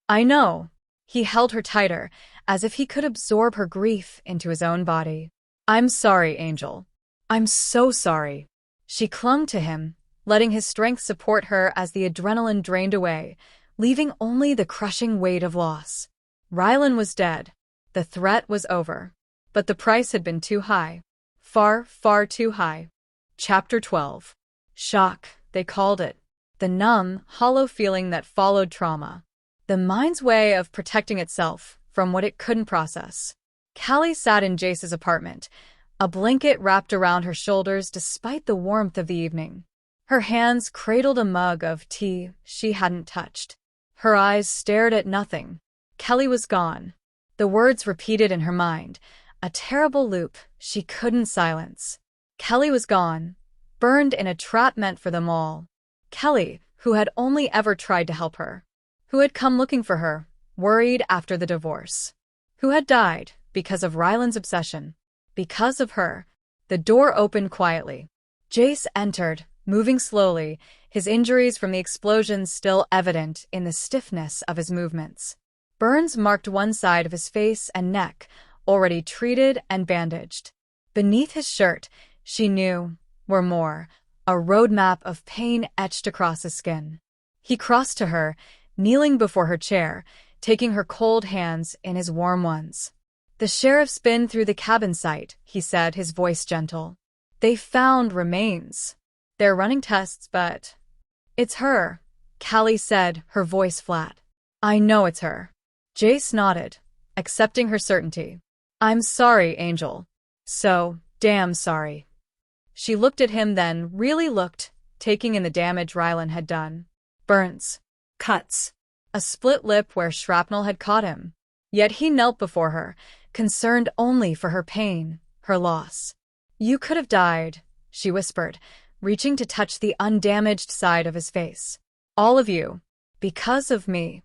I know. He held her tighter, as if he could absorb her grief into his own body. I'm sorry, Angel. I'm so sorry. She clung to him, letting his strength support her as the adrenaline drained away, leaving only the crushing weight of loss. Ryland was dead. The threat was over. But the price had been too high. Far, far too high. Chapter 12. Shock, they called it. The numb, hollow feeling that followed trauma. The mind's way of protecting itself from what it couldn't process. Callie sat in Jace's apartment, a blanket wrapped around her shoulders despite the warmth of the evening. Her hands cradled a mug of tea she hadn't touched. Her eyes stared at nothing. Callie was gone. The words repeated in her mind, a terrible loop she couldn't silence. Callie was gone, burned in a trap meant for them all. Callie, who had only ever tried to help her. Who had come looking for her, worried after the divorce. Who had died because of Ryland's obsession. Because of her. The door opened quietly. Jace entered, moving slowly, his injuries from the explosion still evident in the stiffness of his movements. Burns marked one side of his face and neck, already treated and bandaged. Beneath his shirt, she knew, were more, a roadmap of pain etched across his skin. He crossed to her, kneeling before her chair, taking her cold hands in his warm ones. "The sheriff's been through the cabin site," he said, his voice gentle. "They found remains. They're running tests, but—" "It's her," Callie said, her voice flat. "I know it's her." Jace nodded, accepting her certainty. "I'm sorry, Angel. So damn sorry." She looked at him, then really looked, taking in the damage Ryland had done. Burns. Cuts. A split lip where shrapnel had caught him. Yet he knelt before her, concerned only for her pain, her loss. "You could have died," she whispered, reaching to touch the undamaged side of his face. "All of you. Because of me."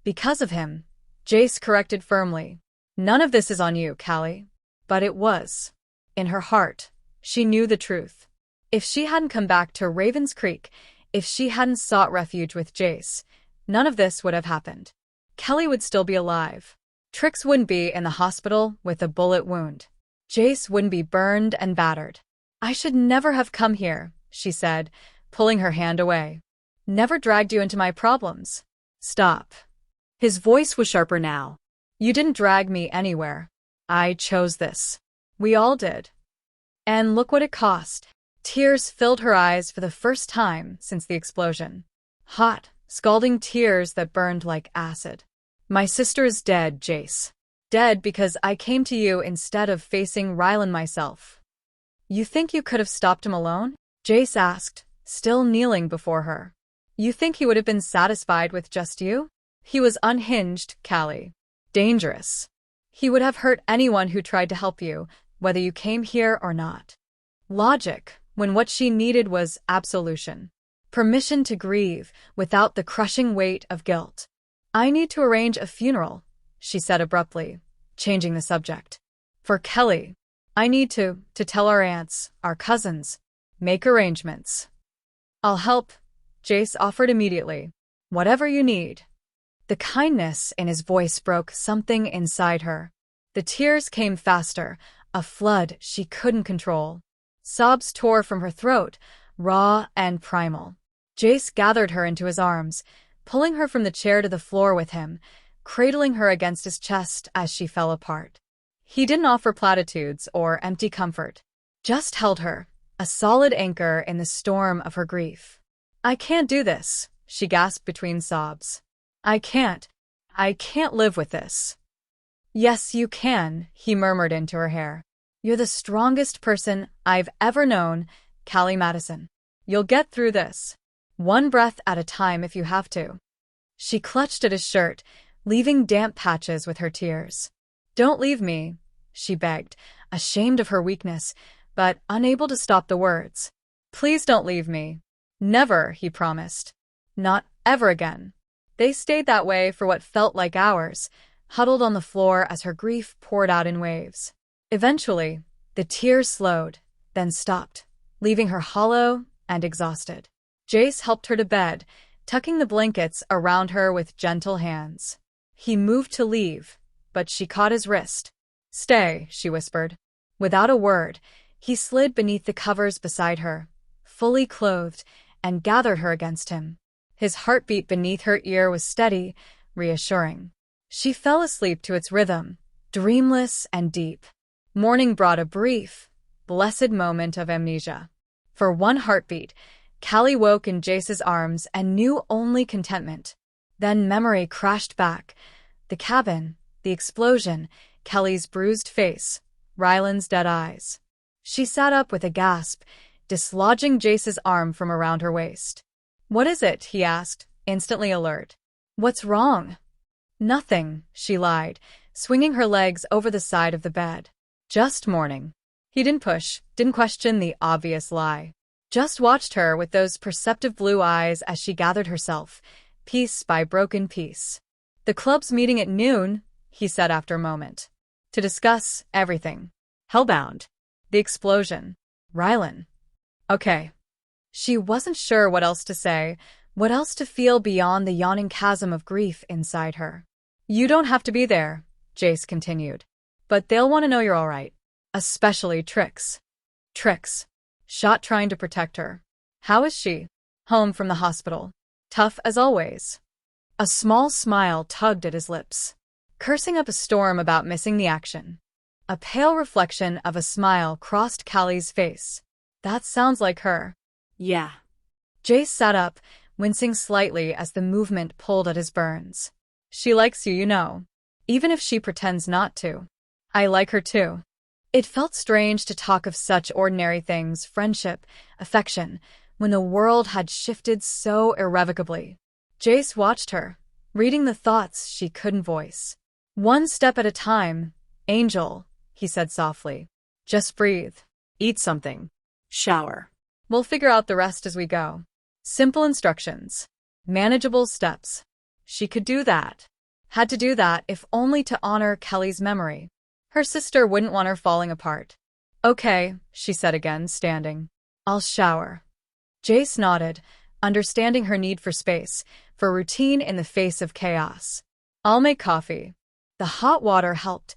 "Because of him," Jace corrected firmly. "None of this is on you, Callie." But it was. In her heart, she knew the truth. If she hadn't come back to Ravens Creek, if she hadn't sought refuge with Jace, none of this would have happened. Callie would still be alive. Trix wouldn't be in the hospital with a bullet wound. Jace wouldn't be burned and battered. "I should never have come here," she said, pulling her hand away. "Never dragged you into my problems." "Stop." His voice was sharper now. "You didn't drag me anywhere. I chose this. We all did. And look what it cost." Tears filled her eyes for the first time since the explosion. Hot, scalding tears that burned like acid. "My sister is dead, Jace. Dead because I came to you instead of facing Ryland myself." "You think you could have stopped him alone?" Jace asked, still kneeling before her. "You think he would have been satisfied with just you?" "He was unhinged, Callie. Dangerous. He would have hurt anyone who tried to help you, whether you came here or not." Logic, when what she needed was absolution. Permission to grieve without the crushing weight of guilt. "I need to arrange a funeral," she said abruptly, changing the subject. "For Callie. I need to tell our aunts, our cousins. Make arrangements." "I'll help," Jace offered immediately. "Whatever you need." The kindness in his voice broke something inside her. The tears came faster, a flood she couldn't control. Sobs tore from her throat, raw and primal. Jace gathered her into his arms, pulling her from the chair to the floor with him, cradling her against his chest as she fell apart. He didn't offer platitudes or empty comfort, just held her, a solid anchor in the storm of her grief. "I can't do this," she gasped between sobs. I can't live with this." "Yes, you can," he murmured into her hair. "You're the strongest person I've ever known, Callie Madison. You'll get through this. One breath at a time if you have to." She clutched at his shirt, leaving damp patches with her tears. "Don't leave me," she begged, ashamed of her weakness, but unable to stop the words. "Please don't leave me." "Never," he promised. "Not ever again." They stayed that way for what felt like hours, huddled on the floor as her grief poured out in waves. Eventually, the tears slowed, then stopped, leaving her hollow and exhausted. Jace helped her to bed, tucking the blankets around her with gentle hands. He moved to leave, but she caught his wrist. "Stay," she whispered. Without a word, he slid beneath the covers beside her, fully clothed, and gathered her against him. His heartbeat beneath her ear was steady, reassuring. She fell asleep to its rhythm, dreamless and deep. Morning brought a brief, blessed moment of amnesia. For one heartbeat, Callie woke in Jace's arms and knew only contentment. Then memory crashed back. The cabin, the explosion, Callie's bruised face, Ryland's dead eyes. She sat up with a gasp, dislodging Jace's arm from around her waist. "What is it?" he asked, instantly alert. "What's wrong?" "Nothing," she lied, swinging her legs over the side of the bed. "Just morning." He didn't push, didn't question the obvious lie. Just watched her with those perceptive blue eyes as she gathered herself, piece by broken piece. "The club's meeting at noon," he said after a moment. "To discuss everything." Hellbound. The explosion. Ryland. Okay. She wasn't sure what else to say, what else to feel beyond the yawning chasm of grief inside her. "You don't have to be there," Jace continued. "But they'll want to know you're all right. Especially Trix." Trix. Shot trying to protect her. "How is she?" "Home from the hospital. Tough as always." A small smile tugged at his lips. Cursing up a storm about missing the action. A pale reflection of a smile crossed Callie's face. "That sounds like her." Yeah. Jace sat up, wincing slightly as the movement pulled at his burns. "She likes you, you know. Even if she pretends not to. I like her too." It felt strange to talk of such ordinary things, friendship, affection, when the world had shifted so irrevocably. Jace watched her, reading the thoughts she couldn't voice. "One step at a time, Angel," he said softly. "Just breathe. Eat something. Shower. We'll figure out the rest as we go." Simple instructions. Manageable steps. She could do that. Had to do that if only to honor Kelly's memory. Her sister wouldn't want her falling apart. "Okay," she said again, standing. "I'll shower." Jace nodded, understanding her need for space, for routine in the face of chaos. "I'll make coffee." The hot water helped,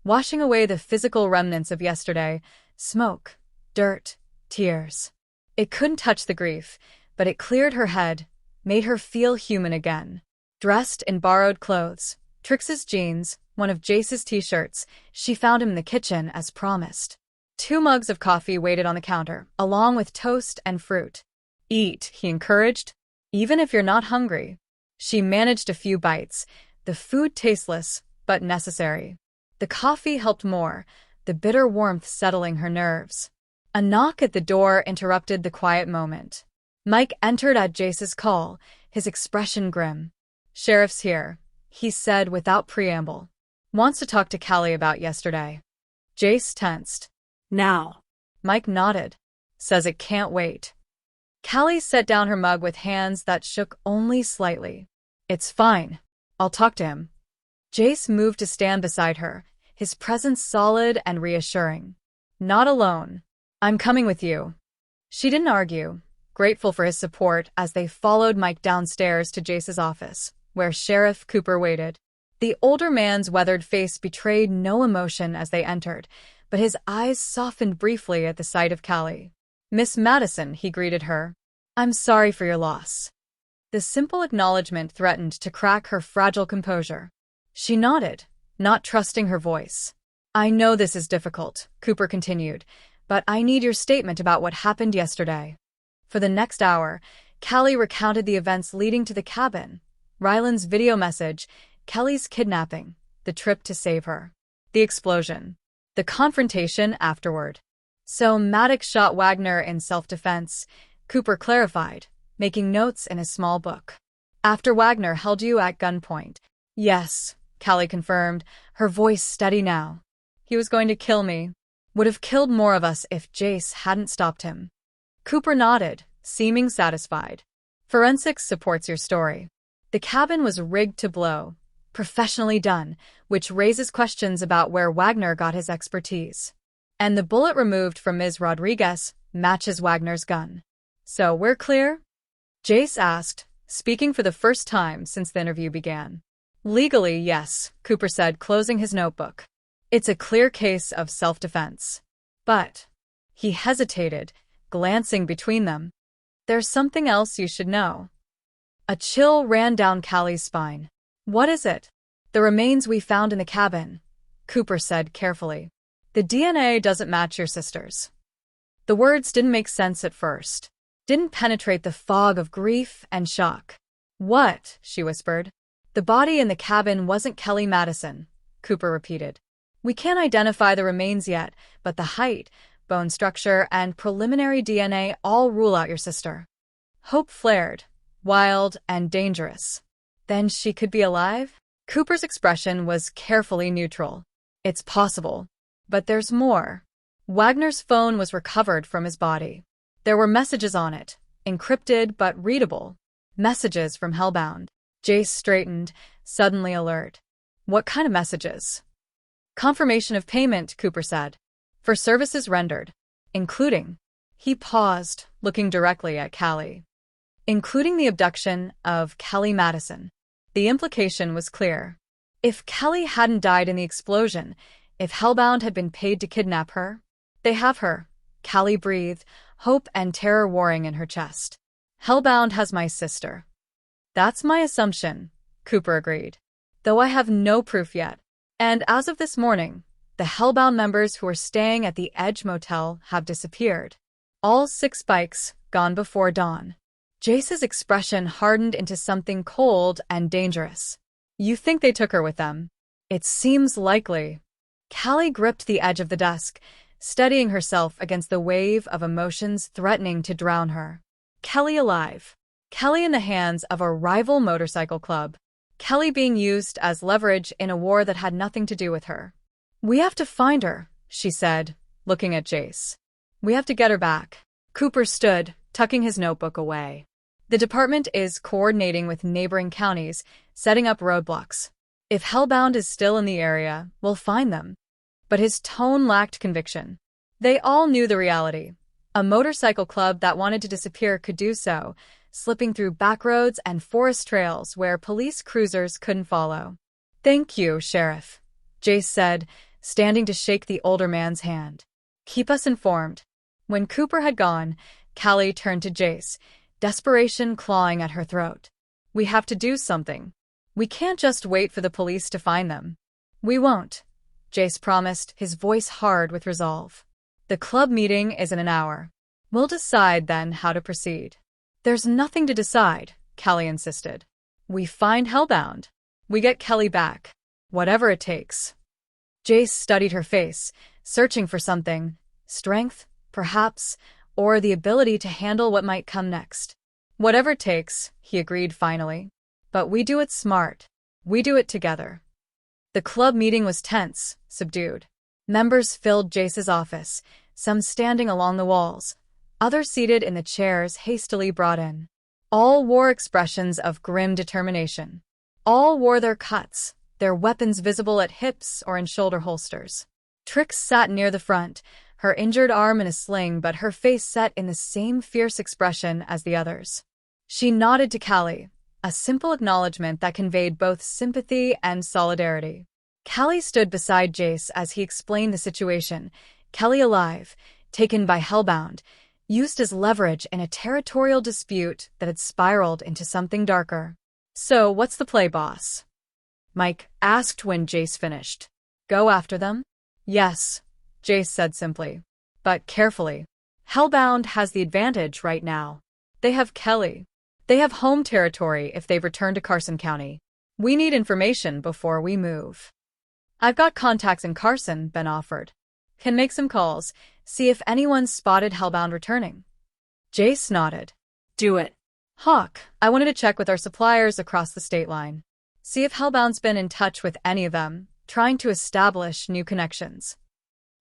washing away the physical remnants of yesterday, smoke, dirt, tears. It couldn't touch the grief, but it cleared her head, made her feel human again. Dressed in borrowed clothes, Trix's jeans, one of Jace's t-shirts, she found him in the kitchen as promised. 2 mugs of coffee waited on the counter, along with toast and fruit. "Eat," he encouraged, "even if you're not hungry." She managed a few bites, the food tasteless, but necessary. The coffee helped more, the bitter warmth settling her nerves. A knock at the door interrupted the quiet moment. Mike entered at Jace's call, his expression grim. "Sheriff's here," he said without preamble. "Wants to talk to Callie about yesterday." Jace tensed. Now. Mike nodded. "Says it can't wait." Callie set down her mug with hands that shook only slightly. "It's fine. I'll talk to him." Jace moved to stand beside her, his presence solid and reassuring. "Not alone. I'm coming with you." She didn't argue, grateful for his support as they followed Mike downstairs to Jace's office, where Sheriff Cooper waited. The older man's weathered face betrayed no emotion as they entered, but his eyes softened briefly at the sight of Callie. "Miss Madison," he greeted her. "I'm sorry for your loss." The simple acknowledgement threatened to crack her fragile composure. She nodded, not trusting her voice. "I know this is difficult," Cooper continued, "but I need your statement about what happened yesterday." For the next hour, Callie recounted the events leading to the cabin, Ryland's video message, Kelly's kidnapping, the trip to save her, the explosion, the confrontation afterward. "So Maddox shot Wagner in self-defense," Cooper clarified, making notes in a small book. "After Wagner held you at gunpoint." "Yes," Callie confirmed, her voice steady now. "He was going to kill me. Would have killed more of us if Jace hadn't stopped him." Cooper nodded, seeming satisfied. "Forensics supports your story. The cabin was rigged to blow, professionally done, which raises questions about where Wagner got his expertise. And the bullet removed from Ms. Rodriguez matches Wagner's gun. So we're clear?" Jace asked, speaking for the first time since the interview began. "Legally, yes," Cooper said, closing his notebook. "It's a clear case of self-defense." But he hesitated, glancing between them. "There's something else you should know." A chill ran down Callie's spine. "What is it?" "The remains we found in the cabin," Cooper said carefully. "The DNA doesn't match your sister's." The words didn't make sense at first, didn't penetrate the fog of grief and shock. "What?" she whispered. "The body in the cabin wasn't Kelly Madison," Cooper repeated. "We can't identify the remains yet, but the height, bone structure, and preliminary DNA all rule out your sister." Hope flared, wild and dangerous. "Then she could be alive?" Cooper's expression was carefully neutral. "It's possible. But there's more." Wagner's phone was recovered from his body. There were messages on it, encrypted but readable. Messages from Hellbound. Jace straightened, suddenly alert. What kind of messages? Confirmation of payment, Cooper said. For services rendered. Including. He paused, looking directly at Callie. Including the abduction of Callie Madison. The implication was clear. If Callie hadn't died in the explosion, if Hellbound had been paid to kidnap her, they have her. Callie breathed, hope and terror warring in her chest. Hellbound has my sister. That's my assumption, Cooper agreed. Though I have no proof yet. And as of this morning, the Hellbound members who were staying at the Edge Motel have disappeared. All 6 bikes, gone before dawn. Jace's expression hardened into something cold and dangerous. You think they took her with them? It seems likely. Callie gripped the edge of the desk, steadying herself against the wave of emotions threatening to drown her. Callie alive. Callie in the hands of a rival motorcycle club. Callie being used as leverage in a war that had nothing to do with her. We have to find her, she said, looking at Jace. We have to get her back. Cooper stood, tucking his notebook away. The department is coordinating with neighboring counties, setting up roadblocks. If Hellbound is still in the area, we'll find them. But his tone lacked conviction. They all knew the reality. A motorcycle club that wanted to disappear could do so, slipping through backroads and forest trails where police cruisers couldn't follow. Thank you, Sheriff, Jace said, standing to shake the older man's hand. Keep us informed. When Cooper had gone, Callie turned to Jace, desperation clawing at her throat. We have to do something. We can't just wait for the police to find them. We won't, Jace promised, his voice hard with resolve. The club meeting is in an hour. We'll decide then how to proceed. There's nothing to decide, Callie insisted. We find Hellbound. We get Callie back. Whatever it takes. Jace studied her face, searching for something. Strength, perhaps, or the ability to handle what might come next. Whatever it takes, he agreed finally. But we do it smart. We do it together. The club meeting was tense, subdued. Members filled Jace's office, some standing along the walls, others seated in the chairs hastily brought in. All wore expressions of grim determination. All wore their cuts, their weapons visible at hips or in shoulder holsters. Trix sat near the front, her injured arm in a sling but her face set in the same fierce expression as the others. She nodded to Callie, a simple acknowledgement that conveyed both sympathy and solidarity. Callie stood beside Jace as he explained the situation. Callie alive, taken by Hellbound, used as leverage in a territorial dispute that had spiraled into something darker. So, what's the play, boss? Mike asked when Jace finished. Go after them? Yes, Jace said simply. But carefully. Hellbound has the advantage right now. They have Callie. They have home territory if they've returned to Carson County. We need information before we move. I've got contacts in Carson, Ben offered. Can make some calls, see if anyone's spotted Hellbound returning. Jace nodded. Do it. Hawk, I wanted to check with our suppliers across the state line. See if Hellbound's been in touch with any of them, trying to establish new connections.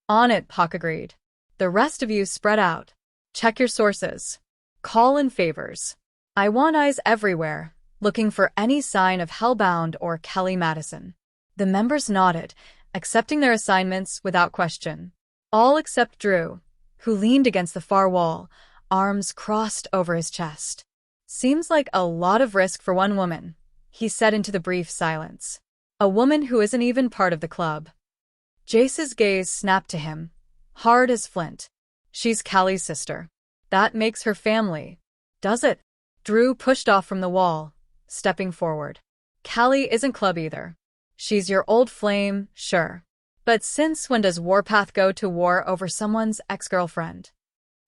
On it, Hawk agreed. The rest of you spread out. Check your sources. Call in favors. I want eyes everywhere, looking for any sign of Hellbound or Callie Madison. The members nodded, accepting their assignments without question. All except Drew, who leaned against the far wall, arms crossed over his chest. Seems like a lot of risk for one woman, he said into the brief silence. A woman who isn't even part of the club. Jace's gaze snapped to him, hard as flint. She's Callie's sister. That makes her family. Does it? Drew pushed off from the wall, stepping forward. Callie isn't club either. She's your old flame, sure. But since when does Warpath go to war over someone's ex-girlfriend?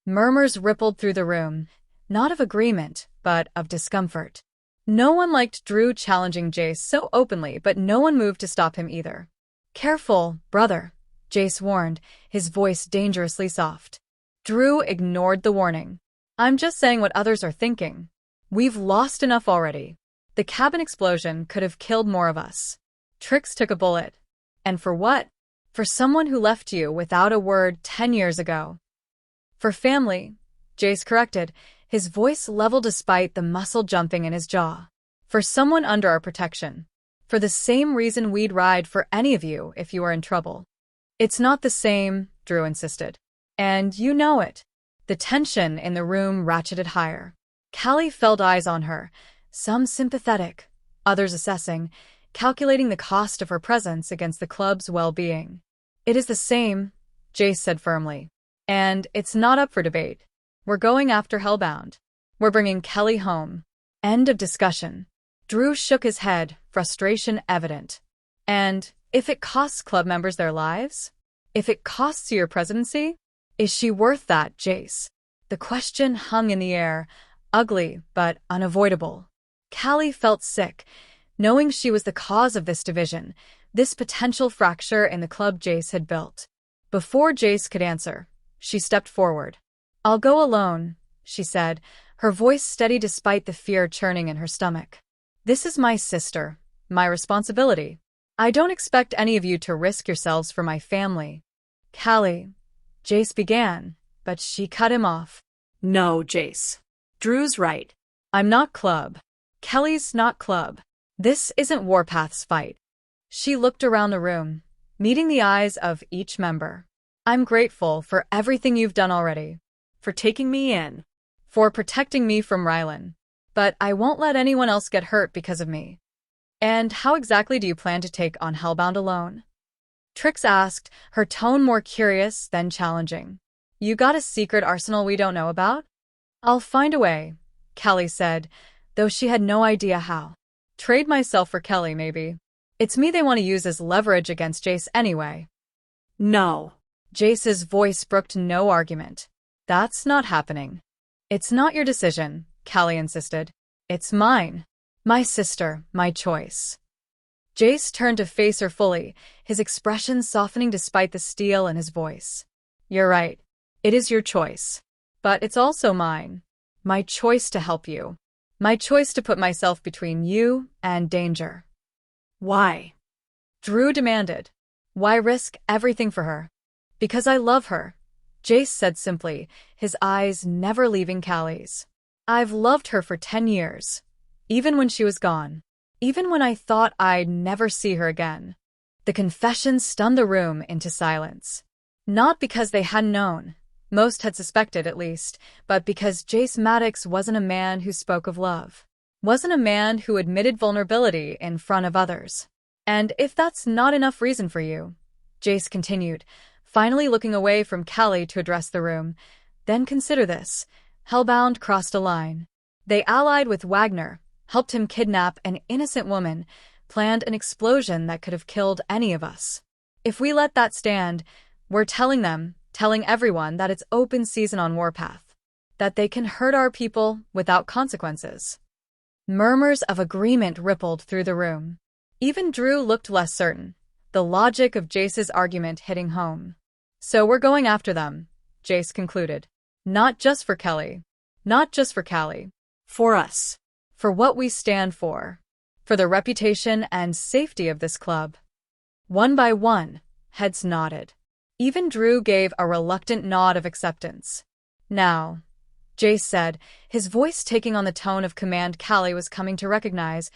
Murmurs rippled through the room, not of agreement, but of discomfort. No one liked Drew challenging Jace so openly, but no one moved to stop him either. Careful, brother, Jace warned, his voice dangerously soft. Drew ignored the warning. I'm just saying what others are thinking. We've lost enough already. The cabin explosion could have killed more of us. Trix took a bullet. And for what? For someone who left you without a word 10 years ago. For family, Jace corrected, his voice level despite the muscle jumping in his jaw. For someone under our protection. For the same reason we'd ride for any of you if you were in trouble. It's not the same, Drew insisted. And you know it. The tension in the room ratcheted higher. Callie felt eyes on her, some sympathetic, others assessing, calculating the cost of her presence against the club's well-being. It is the same, Jace said firmly. And it's not up for debate. We're going after Hellbound. We're bringing Callie home. End of discussion. Drew shook his head, frustration evident. And if it costs club members their lives? If it costs you your presidency? Is she worth that, Jace? The question hung in the air, ugly but unavoidable. Callie felt sick, knowing she was the cause of this division, this potential fracture in the club Jace had built. Before Jace could answer, she stepped forward. I'll go alone, she said, her voice steady despite the fear churning in her stomach. This is my sister, my responsibility. I don't expect any of you to risk yourselves for my family. Callie, Jace began, but she cut him off. No, Jace. Drew's right. I'm not club. Kelly's not club. This isn't Warpath's fight. She looked around the room, meeting the eyes of each member. I'm grateful for everything you've done already. For taking me in. For protecting me from Ryland. But I won't let anyone else get hurt because of me. And how exactly do you plan to take on Hellbound alone? Trix asked, her tone more curious than challenging. You got a secret arsenal we don't know about? I'll find a way, Callie said, though she had no idea how. Trade myself for Callie, maybe. It's me they want to use as leverage against Jace anyway. No. Jace's voice brooked no argument. That's not happening. It's not your decision, Callie insisted. It's mine. My sister, my choice. Jace turned to face her fully, his expression softening despite the steel in his voice. You're right. It is your choice. But it's also mine. My choice to help you. My choice to put myself between you and danger. Why? Drew demanded. Why risk everything for her? Because I love her, Jace said simply, his eyes never leaving Callie's. I've loved her for 10 years. Even when she was gone. Even when I thought I'd never see her again. The confession stunned the room into silence. Not because they hadn't known. Most had suspected, at least, but because Jace Maddox wasn't a man who spoke of love. Wasn't a man who admitted vulnerability in front of others. And if that's not enough reason for you, Jace continued, finally looking away from Callie to address the room, then consider this. Hellbound crossed a line. They allied with Wagner, helped him kidnap an innocent woman, planned an explosion that could have killed any of us. If we let that stand, we're telling everyone that it's open season on Warpath. That they can hurt our people without consequences. Murmurs of agreement rippled through the room. Even Drew looked less certain, the logic of Jace's argument hitting home. So we're going after them, Jace concluded. Not just for Callie. Not just for Callie. For us. For what we stand for. For the reputation and safety of this club. One by one, heads nodded. Even Drew gave a reluctant nod of acceptance. Now, Jace said, his voice taking on the tone of command Callie was coming to recognize,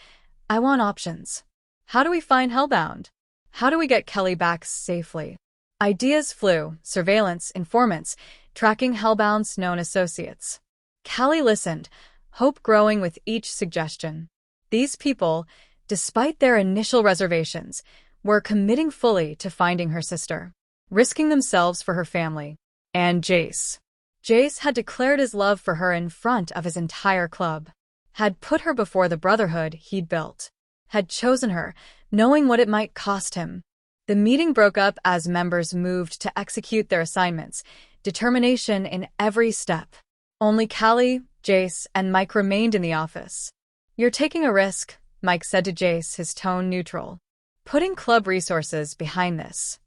I want options. How do we find Hellbound? How do we get Callie back safely? Ideas flew, surveillance, informants, tracking Hellbound's known associates. Callie listened, hope growing with each suggestion. These people, despite their initial reservations, were committing fully to finding her sister, risking themselves for her family. And Jace. Jace had declared his love for her in front of his entire club, had put her before the brotherhood he'd built, had chosen her, knowing what it might cost him. The meeting broke up as members moved to execute their assignments, determination in every step. Only Callie, Jace, and Mike remained in the office. You're taking a risk, Mike said to Jace, his tone neutral. Putting club resources behind this.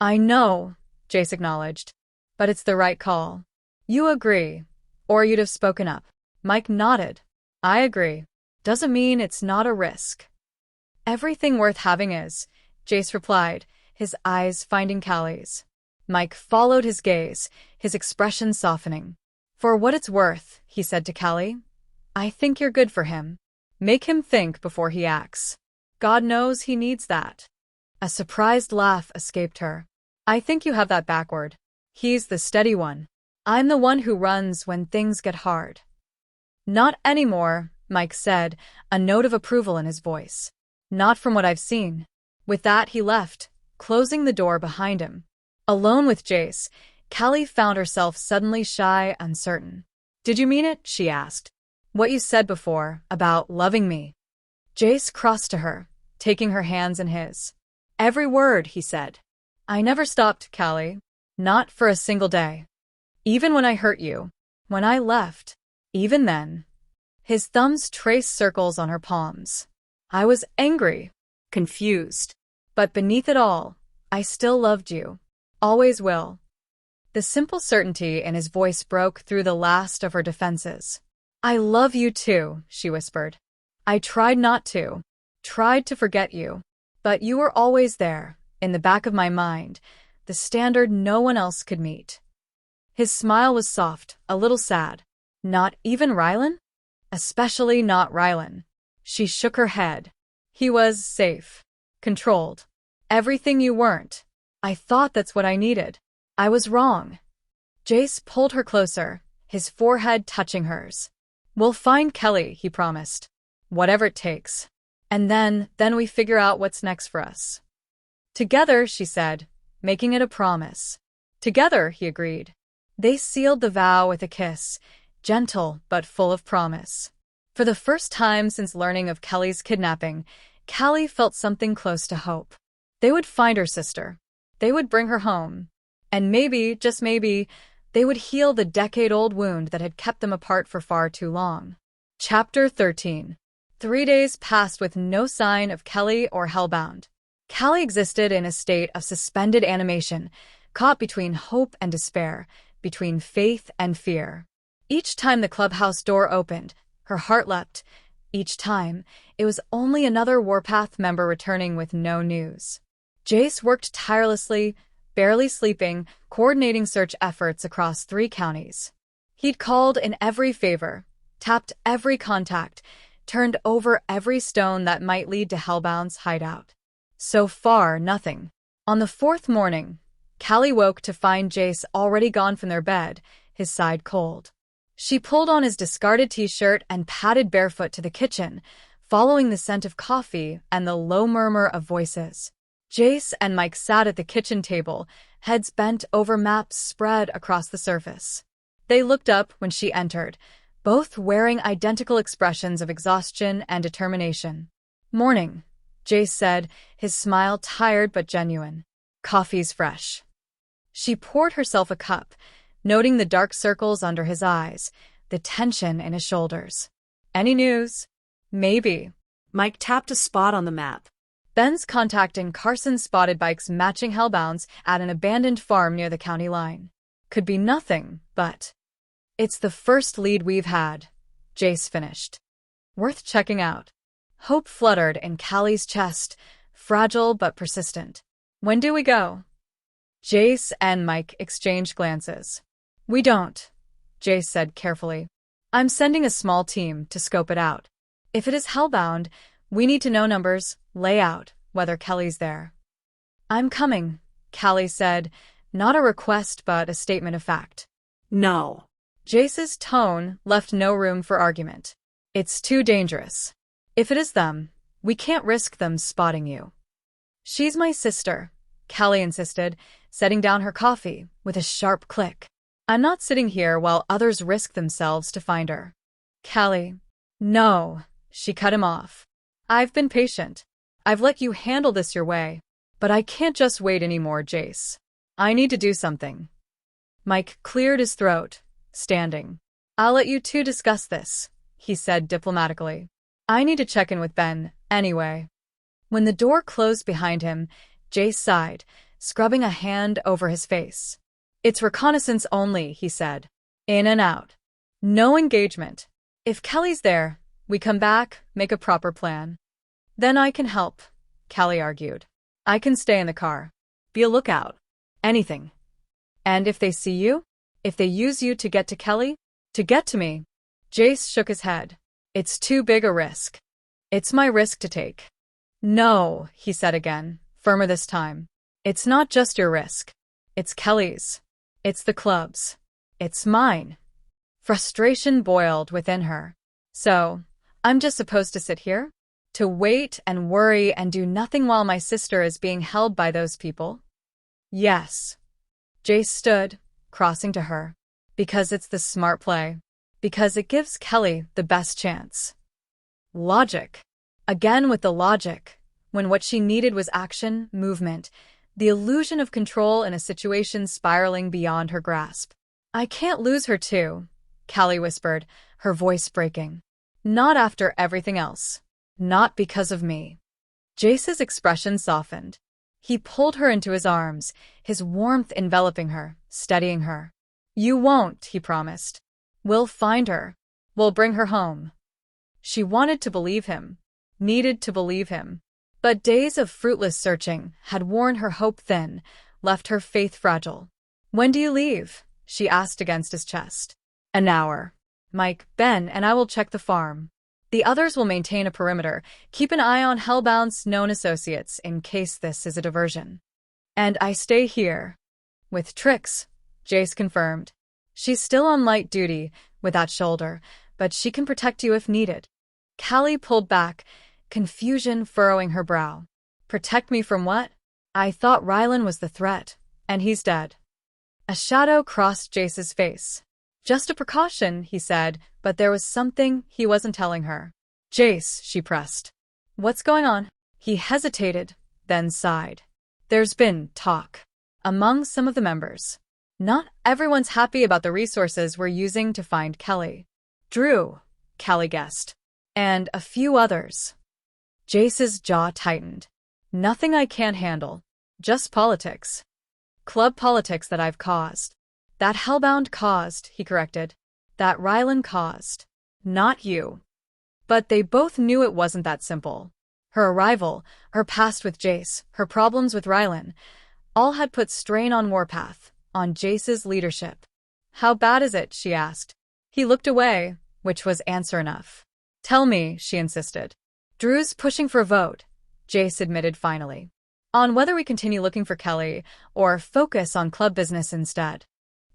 I know, Jace acknowledged, but it's the right call. You agree, or you'd have spoken up. Mike nodded. I agree. Doesn't mean it's not a risk. Everything worth having is, Jace replied, his eyes finding Callie's. Mike followed his gaze, his expression softening. "For what it's worth," he said to Callie, "I think you're good for him. Make him think before he acts. God knows he needs that." A surprised laugh escaped her. "I think you have that backward. He's the steady one. I'm the one who runs when things get hard." "Not anymore," Mike said, a note of approval in his voice. "Not from what I've seen." With that, he left, closing the door behind him. Alone with Jace, Callie found herself suddenly shy, uncertain. "Did you mean it?" she asked. "What you said before, about loving me?" Jace crossed to her, taking her hands in his. "Every word," he said. "I never stopped, Callie. Not for a single day. Even when I hurt you, when I left, even then." His thumbs traced circles on her palms. "I was angry, confused. But beneath it all, I still loved you. Always will." The simple certainty in his voice broke through the last of her defenses. "I love you too," she whispered. "I tried not to. Tried to forget you. But you were always there, in the back of my mind, the standard no one else could meet." His smile was soft, a little sad. "Not even Ryland?" "Especially not Ryland." She shook her head. "He was safe. Controlled. Everything you weren't. I thought that's what I needed. I was wrong." Jace pulled her closer, his forehead touching hers. "We'll find Callie," he promised. "Whatever it takes. And then we figure out what's next for us." "Together," she said, making it a promise. "Together," he agreed. They sealed the vow with a kiss, gentle but full of promise. For the first time since learning of Kelly's kidnapping, Callie felt something close to hope. They would find her sister. They would bring her home. And maybe, just maybe, they would heal the decade-old wound that had kept them apart for far too long. Chapter 13. 3 days passed with no sign of Callie or Hellbound. Callie existed in a state of suspended animation, caught between hope and despair, between faith and fear. Each time the clubhouse door opened, her heart leapt. Each time, it was only another Warpath member returning with no news. Jace worked tirelessly, barely sleeping, coordinating search efforts across 3 counties. He'd called in every favor, tapped every contact, turned over every stone that might lead to Hellbound's hideout. So far, nothing. On the 4th morning, Callie woke to find Jace already gone from their bed, his side cold. She pulled on his discarded t-shirt and padded barefoot to the kitchen, following the scent of coffee and the low murmur of voices. Jace and Mike sat at the kitchen table, heads bent over maps spread across the surface. They looked up when she entered, both wearing identical expressions of exhaustion and determination. "Morning," Jace said, his smile tired but genuine. "Coffee's fresh." She poured herself a cup, noting the dark circles under his eyes, the tension in his shoulders. "Any news?" "Maybe." Mike tapped a spot on the map. Ben's contacting Carson's spotted bikes matching Hellbound's at an abandoned farm near the county line. "Could be nothing, but..." "It's the first lead we've had," Jace finished. "Worth checking out." Hope fluttered in Callie's chest, fragile but persistent. "When do we go?" Jace and Mike exchanged glances. "We don't," Jace said carefully. "I'm sending a small team to scope it out. If it is Hellbound, we need to know numbers, layout, whether Kelly's there." "I'm coming," Callie said, not a request but a statement of fact. "No." Jace's tone left no room for argument. "It's too dangerous. If it is them, we can't risk them spotting you." "She's my sister," Callie insisted, setting down her coffee with a sharp click. "I'm not sitting here while others risk themselves to find her." "Callie." "No," she cut him off. "I've been patient. I've let you handle this your way. But I can't just wait anymore, Jace. I need to do something." Mike cleared his throat, standing. "I'll let you two discuss this," he said diplomatically. "I need to check in with Ben, anyway." When the door closed behind him, Jace sighed, scrubbing a hand over his face. "It's reconnaissance only," he said. "In and out. No engagement. If Kelly's there, we come back, make a proper plan." "Then I can help," Callie argued. "I can stay in the car." Be a lookout. Anything. And if they see you? If they use you to get to Callie? To get to me? Jace shook his head. It's too big a risk. It's my risk to take. No, he said again, firmer this time. It's not just your risk. It's Callie's. It's the club's. It's mine. Frustration boiled within her. So, I'm just supposed to sit here? To wait and worry and do nothing while my sister is being held by those people? Yes. Jace stood, crossing to her. Because it's the smart play. Because it gives Callie the best chance. Logic. Again with the logic, when what she needed was action, movement, the illusion of control in a situation spiraling beyond her grasp. I can't lose her too, Callie whispered, her voice breaking. Not after everything else. Not because of me. Jace's expression softened. He pulled her into his arms, his warmth enveloping her, steadying her. You won't, he promised. We'll find her. We'll bring her home. She wanted to believe him, needed to believe him. But days of fruitless searching had worn her hope thin, left her faith fragile. When do you leave? She asked against his chest. An hour. Mike, Ben, and I will check the farm. The others will maintain a perimeter. Keep an eye on Hellbound's known associates in case this is a diversion. And I stay here. With tricks, Jace confirmed. She's still on light duty with that shoulder, but she can protect you if needed. Callie pulled back, confusion furrowing her brow. Protect me from what? I thought Ryland was the threat, and he's dead. A shadow crossed Jace's face. Just a precaution, he said, but there was something he wasn't telling her. Jace, she pressed. What's going on? He hesitated, then sighed. There's been talk among some of the members. Not everyone's happy about the resources we're using to find Callie. Drew, Callie guessed. And a few others. Jace's jaw tightened. Nothing I can't handle. Just politics. Club politics that I've caused. That Hellbound caused, he corrected. That Ryland caused. Not you. But they both knew it wasn't that simple. Her arrival, her past with Jace, her problems with Ryland, all had put strain on Warpath, on Jace's leadership. How bad is it? She asked. He looked away, which was answer enough. Tell me, she insisted. Drew's pushing for a vote, Jace admitted finally. On whether we continue looking for Callie or focus on club business instead.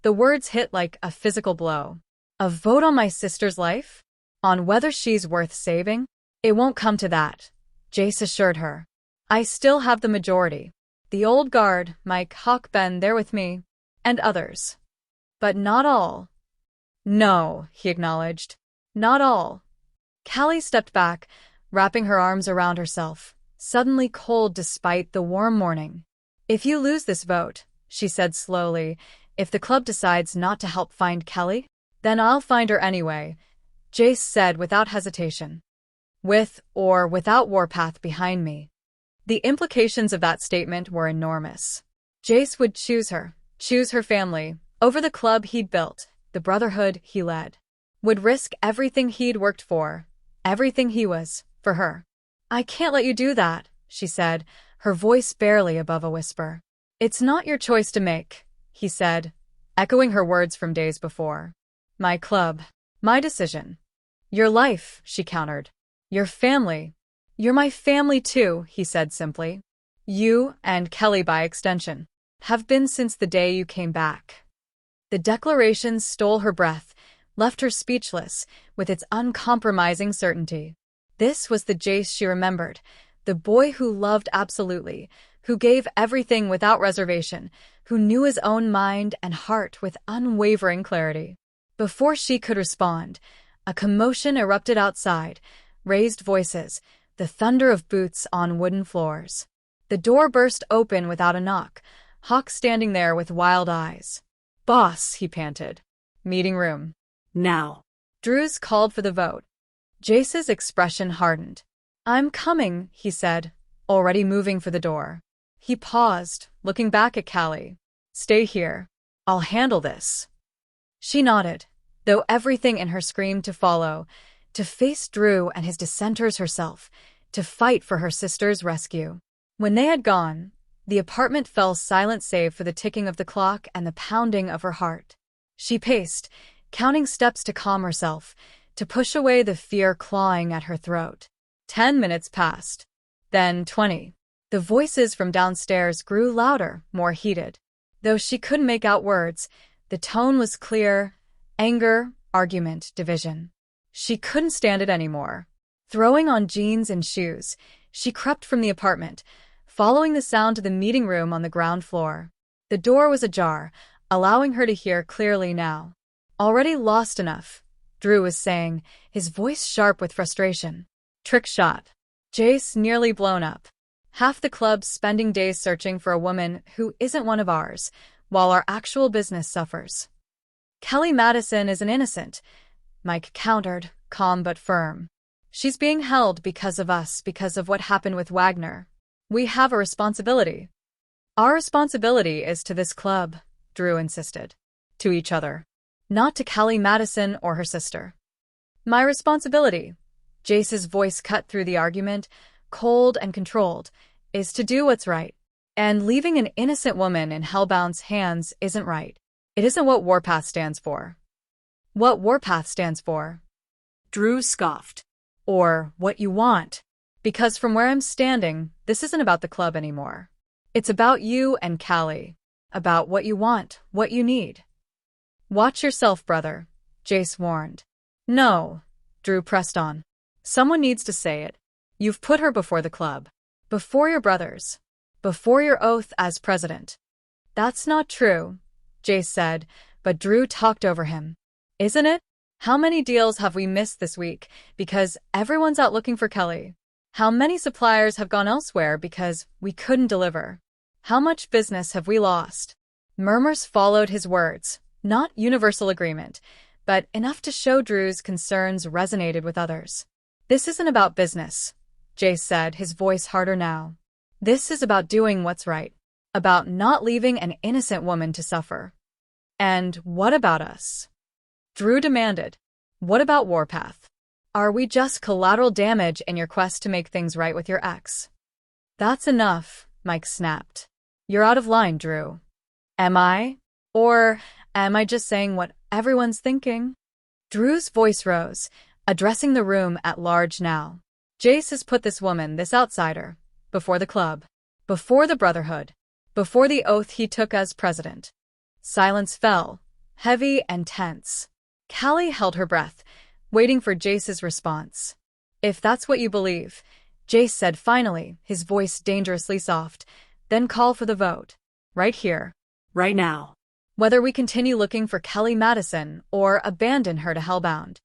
The words hit like a physical blow. A vote on my sister's life? On whether she's worth saving? It won't come to that, Jace assured her. I still have the majority. The old guard, Mike, Hawk, Ben, they're with me. And others. But not all. No, he acknowledged. Not all. Callie stepped back, wrapping her arms around herself, suddenly cold despite the warm morning. If you lose this vote, she said slowly, if the club decides not to help find Callie, then I'll find her anyway, Jace said without hesitation. With or without Warpath behind me. The implications of that statement were enormous. Jace would choose her family, over the club he'd built, the brotherhood he led. Would risk everything he'd worked for, everything he was, for her. I can't let you do that, she said, her voice barely above a whisper. It's not your choice to make, he said, echoing her words from days before. My club. My decision. Your life, she countered. Your family. You're my family too, he said simply. You, and Callie by extension, have been since the day you came back. The declaration stole her breath, left her speechless, with its uncompromising certainty. This was the Jace she remembered, the boy who loved absolutely, who gave everything without reservation, who knew his own mind and heart with unwavering clarity. Before she could respond, a commotion erupted outside, raised voices, the thunder of boots on wooden floors. The door burst open without a knock, Hawk standing there with wild eyes. Boss, he panted. Meeting room. Now. Drew's called for the vote. Jace's expression hardened. I'm coming, he said, already moving for the door. He paused, looking back at Callie. Stay here. I'll handle this. She nodded, though everything in her screamed to follow, to face Drew and his dissenters herself, to fight for her sister's rescue. When they had gone, The apartment fell silent save for the ticking of the clock and the pounding of her heart. She paced, counting steps to calm herself, to push away the fear clawing at her throat. 10 minutes passed. Then 20. The voices from downstairs grew louder, more heated. Though she couldn't make out words, the tone was clear: anger, argument, division. She couldn't stand it anymore. Throwing on jeans and shoes, she crept from the apartment, following the sound to the meeting room on the ground floor. The door was ajar, allowing her to hear clearly now. Already lost enough, Drew was saying, his voice sharp with frustration. Trick shot. Jace nearly blown up. Half the club's spending days searching for a woman who isn't one of ours, while our actual business suffers. Callie Madison isn't innocent, Mike countered, calm but firm. She's being held because of us, because of what happened with Wagner. We have a responsibility. Our responsibility is to this club, Drew insisted. To each other. Not to Callie Madison or her sister. My responsibility, Jace's voice cut through the argument, cold and controlled, is to do what's right. And leaving an innocent woman in Hellbound's hands isn't right. It isn't what Warpath stands for. What Warpath stands for? Drew scoffed. Or what you want. Because from where I'm standing, this isn't about the club anymore. It's about you and Callie. About what you want, what you need. Watch yourself, brother, Jace warned. No, Drew pressed on. Someone needs to say it. You've put her before the club. Before your brothers. Before your oath as president. That's not true, Jace said, but Drew talked over him. Isn't it? How many deals have we missed this week because everyone's out looking for Callie? How many suppliers have gone elsewhere because we couldn't deliver? How much business have we lost? Murmurs followed his words, not universal agreement, but enough to show Drew's concerns resonated with others. This isn't about business, Jace said, his voice harder now. This is about doing what's right, about not leaving an innocent woman to suffer. And what about us? Drew demanded. What about Warpath? Are we just collateral damage in your quest to make things right with your ex? That's enough, Mike snapped. You're out of line, Drew. Am I? Or am I just saying what everyone's thinking? Drew's voice rose, addressing the room at large now. Jace has put this woman, this outsider, before the club, before the Brotherhood, before the oath he took as president. Silence fell, heavy and tense. Callie held her breath, waiting for Jace's response. If that's what you believe, Jace said finally, his voice dangerously soft, then call for the vote. Right here. Right now. Whether we continue looking for Callie Madison or abandon her to Hellbound.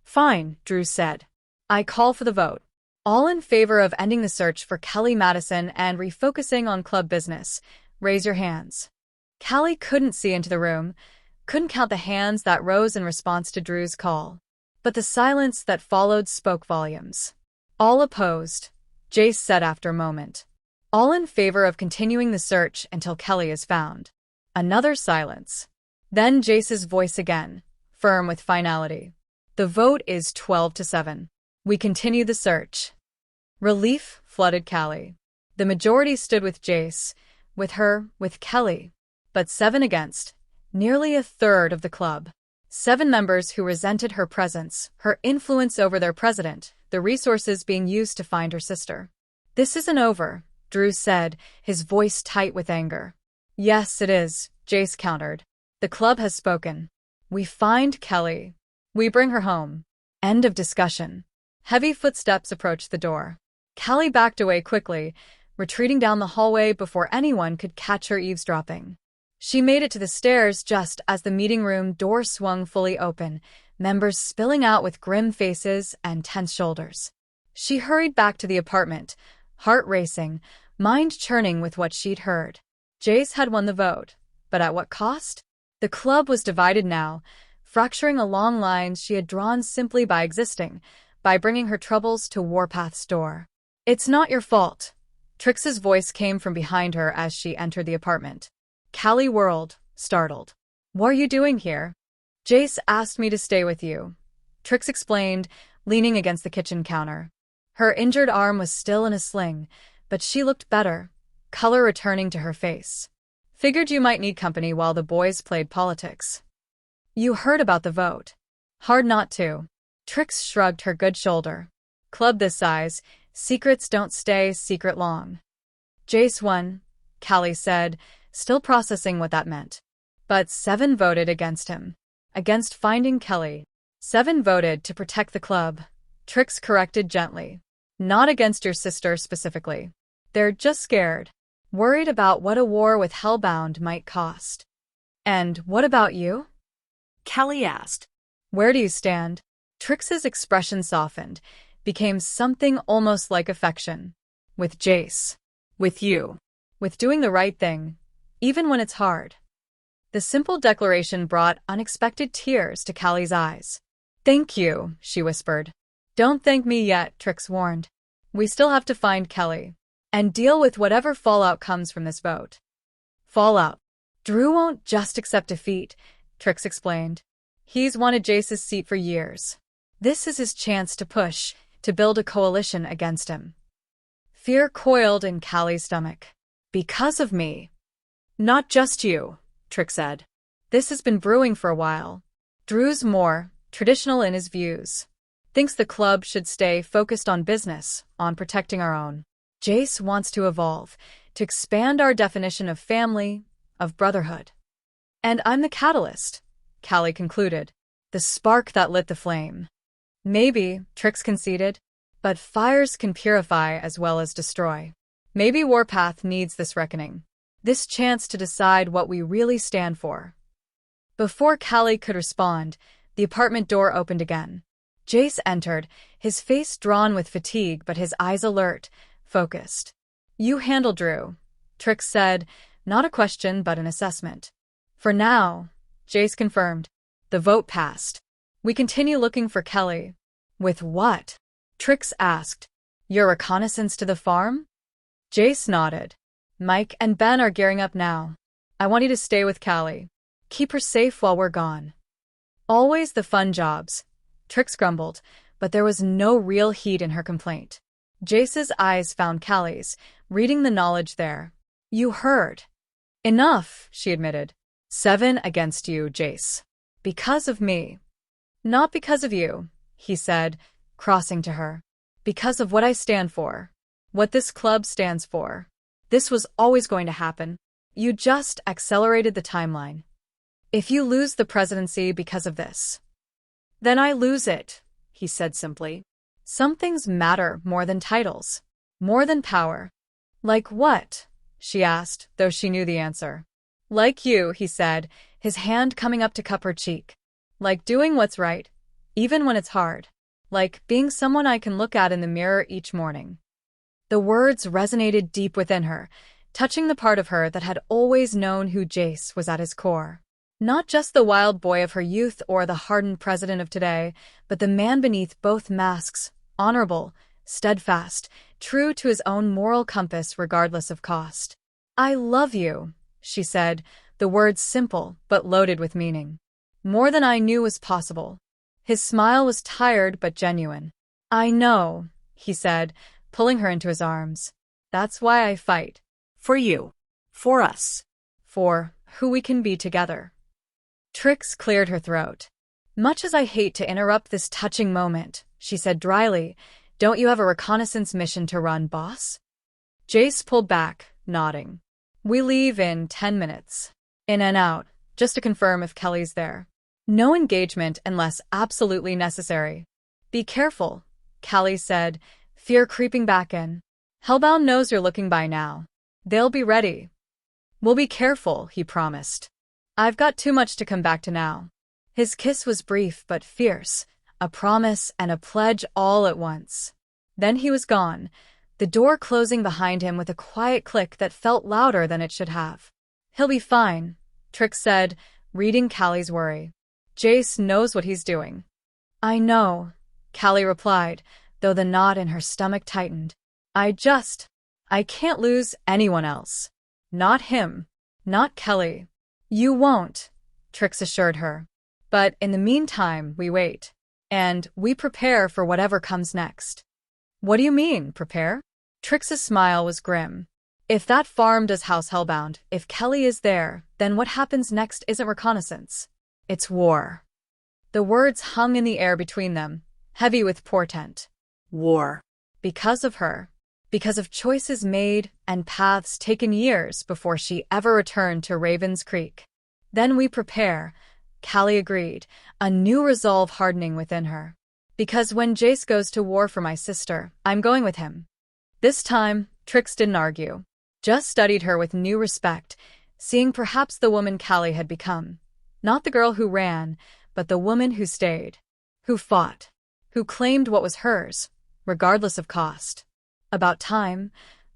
Fine, Drew said. I call for the vote. All in favor of ending the search for Callie Madison and refocusing on club business, raise your hands. Callie couldn't see into the room, couldn't count the hands that rose in response to Drew's call. But the silence that followed spoke volumes. All opposed, Jace said after a moment. All in favor of continuing the search until Callie is found. Another silence. Then Jace's voice again, firm with finality. The vote is 12-7. We continue the search. Relief flooded Callie. The majority stood with Jace, with her, with Callie. But 7 against, nearly a third of the club. 7 members who resented her presence, her influence over their president, the resources being used to find her sister. This isn't over, Drew said, his voice tight with anger. Yes, it is, Jace countered. The club has spoken. We find Callie. We bring her home. End of discussion. Heavy footsteps approached the door. Callie backed away quickly, retreating down the hallway before anyone could catch her eavesdropping. She made it to the stairs just as the meeting room door swung fully open, members spilling out with grim faces and tense shoulders. She hurried back to the apartment, heart racing, mind churning with what she'd heard. Jace had won the vote, but at what cost? The club was divided now, fracturing along lines she had drawn simply by existing, by bringing her troubles to Warpath's door. It's not your fault. Trix's voice came from behind her as she entered the apartment. Callie whirled, startled. What are you doing here? Jace asked me to stay with you, Trix explained, leaning against the kitchen counter. Her injured arm was still in a sling, but she looked better, color returning to her face. Figured you might need company while the boys played politics. You heard about the vote. Hard not to. Trix shrugged her good shoulder. Club this size, secrets don't stay secret long. Jace won, Callie said, still processing what that meant. But 7 voted against him. Against finding Callie. 7 voted to protect the club. Trix corrected gently. Not against your sister specifically. They're just scared. Worried about what a war with Hellbound might cost. And what about you? Callie asked. Where do you stand? Trix's expression softened, became something almost like affection. With Jace. With you. With doing the right thing, even when it's hard. The simple declaration brought unexpected tears to Callie's eyes. Thank you, she whispered. Don't thank me yet, Trix warned. We still have to find Callie. And deal with whatever fallout comes from this vote. Fallout. Drew won't just accept defeat, Trix explained. He's wanted Jace's seat for years. This is his chance to push, to build a coalition against him. Fear coiled in Callie's stomach. Because of me. Not just you, Trix said. This has been brewing for a while. Drew's more traditional in his views. Thinks the club should stay focused on business, on protecting our own. Jace wants to evolve, to expand our definition of family, of brotherhood. And I'm the catalyst, Callie concluded. The spark that lit the flame. Maybe, Trix conceded, but fires can purify as well as destroy. Maybe Warpath needs this reckoning. This chance to decide what we really stand for. Before Callie could respond, the apartment door opened again. Jace entered, his face drawn with fatigue but his eyes alert, focused. You handle Drew, Trix said, not a question but an assessment. For now, Jace confirmed. The vote passed. We continue looking for Callie. With what? Trix asked. Your reconnaissance to the farm? Jace nodded. Mike and Ben are gearing up now. I want you to stay with Callie. Keep her safe while we're gone. Always the fun jobs, Trix grumbled, but there was no real heat in her complaint. Jace's eyes found Callie's, reading the knowledge there. You heard. Enough, she admitted. 7 against you, Jace. Because of me. Not because of you, he said, crossing to her. Because of what I stand for. What this club stands for. This was always going to happen. You just accelerated the timeline. If you lose the presidency because of this, then I lose it, he said simply. Some things matter more than titles. More than power. Like what? She asked, though she knew the answer. Like you, he said, his hand coming up to cup her cheek. Like doing what's right, even when it's hard. Like being someone I can look at in the mirror each morning. The words resonated deep within her, touching the part of her that had always known who Jace was at his core. Not just the wild boy of her youth or the hardened president of today, but the man beneath both masks, honorable, steadfast, true to his own moral compass regardless of cost. I love you, she said, the words simple but loaded with meaning. More than I knew was possible. His smile was tired but genuine. I know, he said, pulling her into his arms. That's why I fight. For you. For us. For who we can be together. Trix cleared her throat. Much as I hate to interrupt this touching moment, she said dryly, don't you have a reconnaissance mission to run, boss? Jace pulled back, nodding. We leave in 10 minutes. In and out, just to confirm if Callie's there. No engagement unless absolutely necessary. Be careful, Callie said, fear creeping back in. Hellbound knows you're looking by now. They'll be ready. We'll be careful, he promised. I've got too much to come back to now. His kiss was brief but fierce, a promise and a pledge all at once. Then he was gone, the door closing behind him with a quiet click that felt louder than it should have. He'll be fine, Trix said, reading Callie's worry. Jace knows what he's doing. I know, Callie replied, though the knot in her stomach tightened. I can't lose anyone else. Not him. Not Callie. You won't, Trix assured her. But in the meantime, we wait. And we prepare for whatever comes next. What do you mean, prepare? Trix's smile was grim. If that farm does house hellbound, if Callie is there, then what happens next isn't reconnaissance. It's war. The words hung in the air between them, heavy with portent. War. Because of her. Because of choices made and paths taken years before she ever returned to Raven's Creek. Then we prepare, Callie agreed, a new resolve hardening within her. Because when Jace goes to war for my sister, I'm going with him. This time, Trix didn't argue. Just studied her with new respect, seeing perhaps the woman Callie had become. Not the girl who ran, but the woman who stayed. Who fought. Who claimed what was hers, regardless of cost. About time,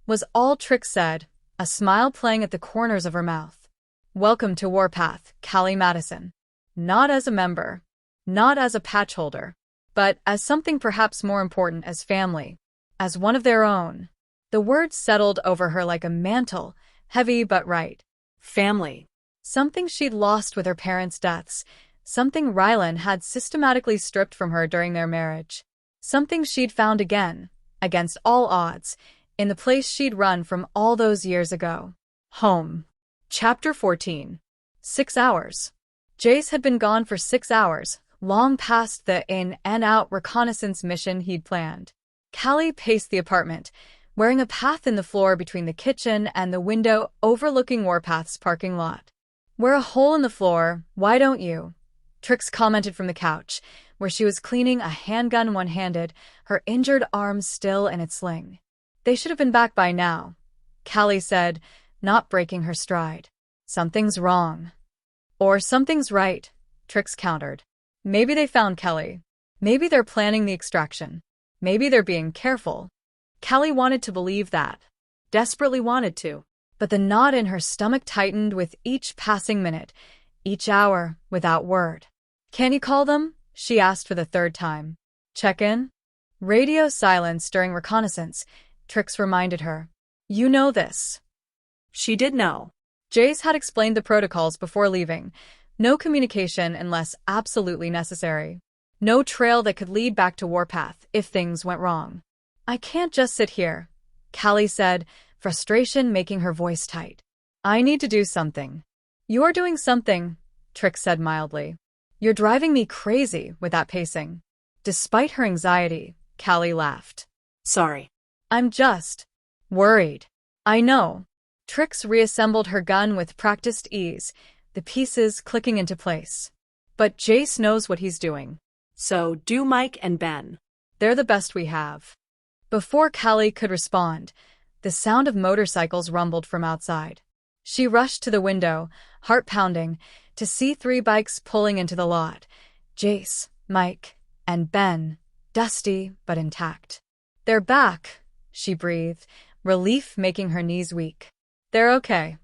was all Trix said, a smile playing at the corners of her mouth. Welcome to Warpath, Callie Madison. Not as a member. Not as a patch holder. But as something perhaps more important as family. As one of their own. The words settled over her like a mantle, heavy but right. Family. Something she'd lost with her parents' deaths. Something Ryland had systematically stripped from her during their marriage. Something she'd found again, against all odds, in the place she'd run from all those years ago. Home. Chapter 14. 6 hours. Jace had been gone for 6 hours, long past the in-and-out reconnaissance mission he'd planned. Callie paced the apartment, wearing a path in the floor between the kitchen and the window overlooking Warpath's parking lot. Wear a hole in the floor, why don't you? Trix commented from the couch, where she was cleaning a handgun one-handed, her injured arm still in its sling. They should have been back by now, Callie said, not breaking her stride. Something's wrong. Or something's right, Trix countered. Maybe they found Callie. Maybe they're planning the extraction. Maybe they're being careful. Callie wanted to believe that. Desperately wanted to. But the knot in her stomach tightened with each passing minute, each hour, without word. Can you call them? She asked for the third time. Check in? Radio silence during reconnaissance, Trix reminded her. You know this. She did know. Jace had explained the protocols before leaving. No communication unless absolutely necessary. No trail that could lead back to Warpath if things went wrong. I can't just sit here, Callie said, frustration making her voice tight. I need to do something. You're doing something, Trix said mildly. You're driving me crazy with that pacing. Despite her anxiety, Callie laughed. Sorry. I'm just worried. I know. Trix reassembled her gun with practiced ease, the pieces clicking into place. But Jace knows what he's doing. So do Mike and Ben. They're the best we have. Before Callie could respond, the sound of motorcycles rumbled from outside. She rushed to the window, heart pounding, to see 3 bikes pulling into the lot. Jace, Mike, and Ben, dusty but intact. They're back, she breathed, relief making her knees weak. They're okay.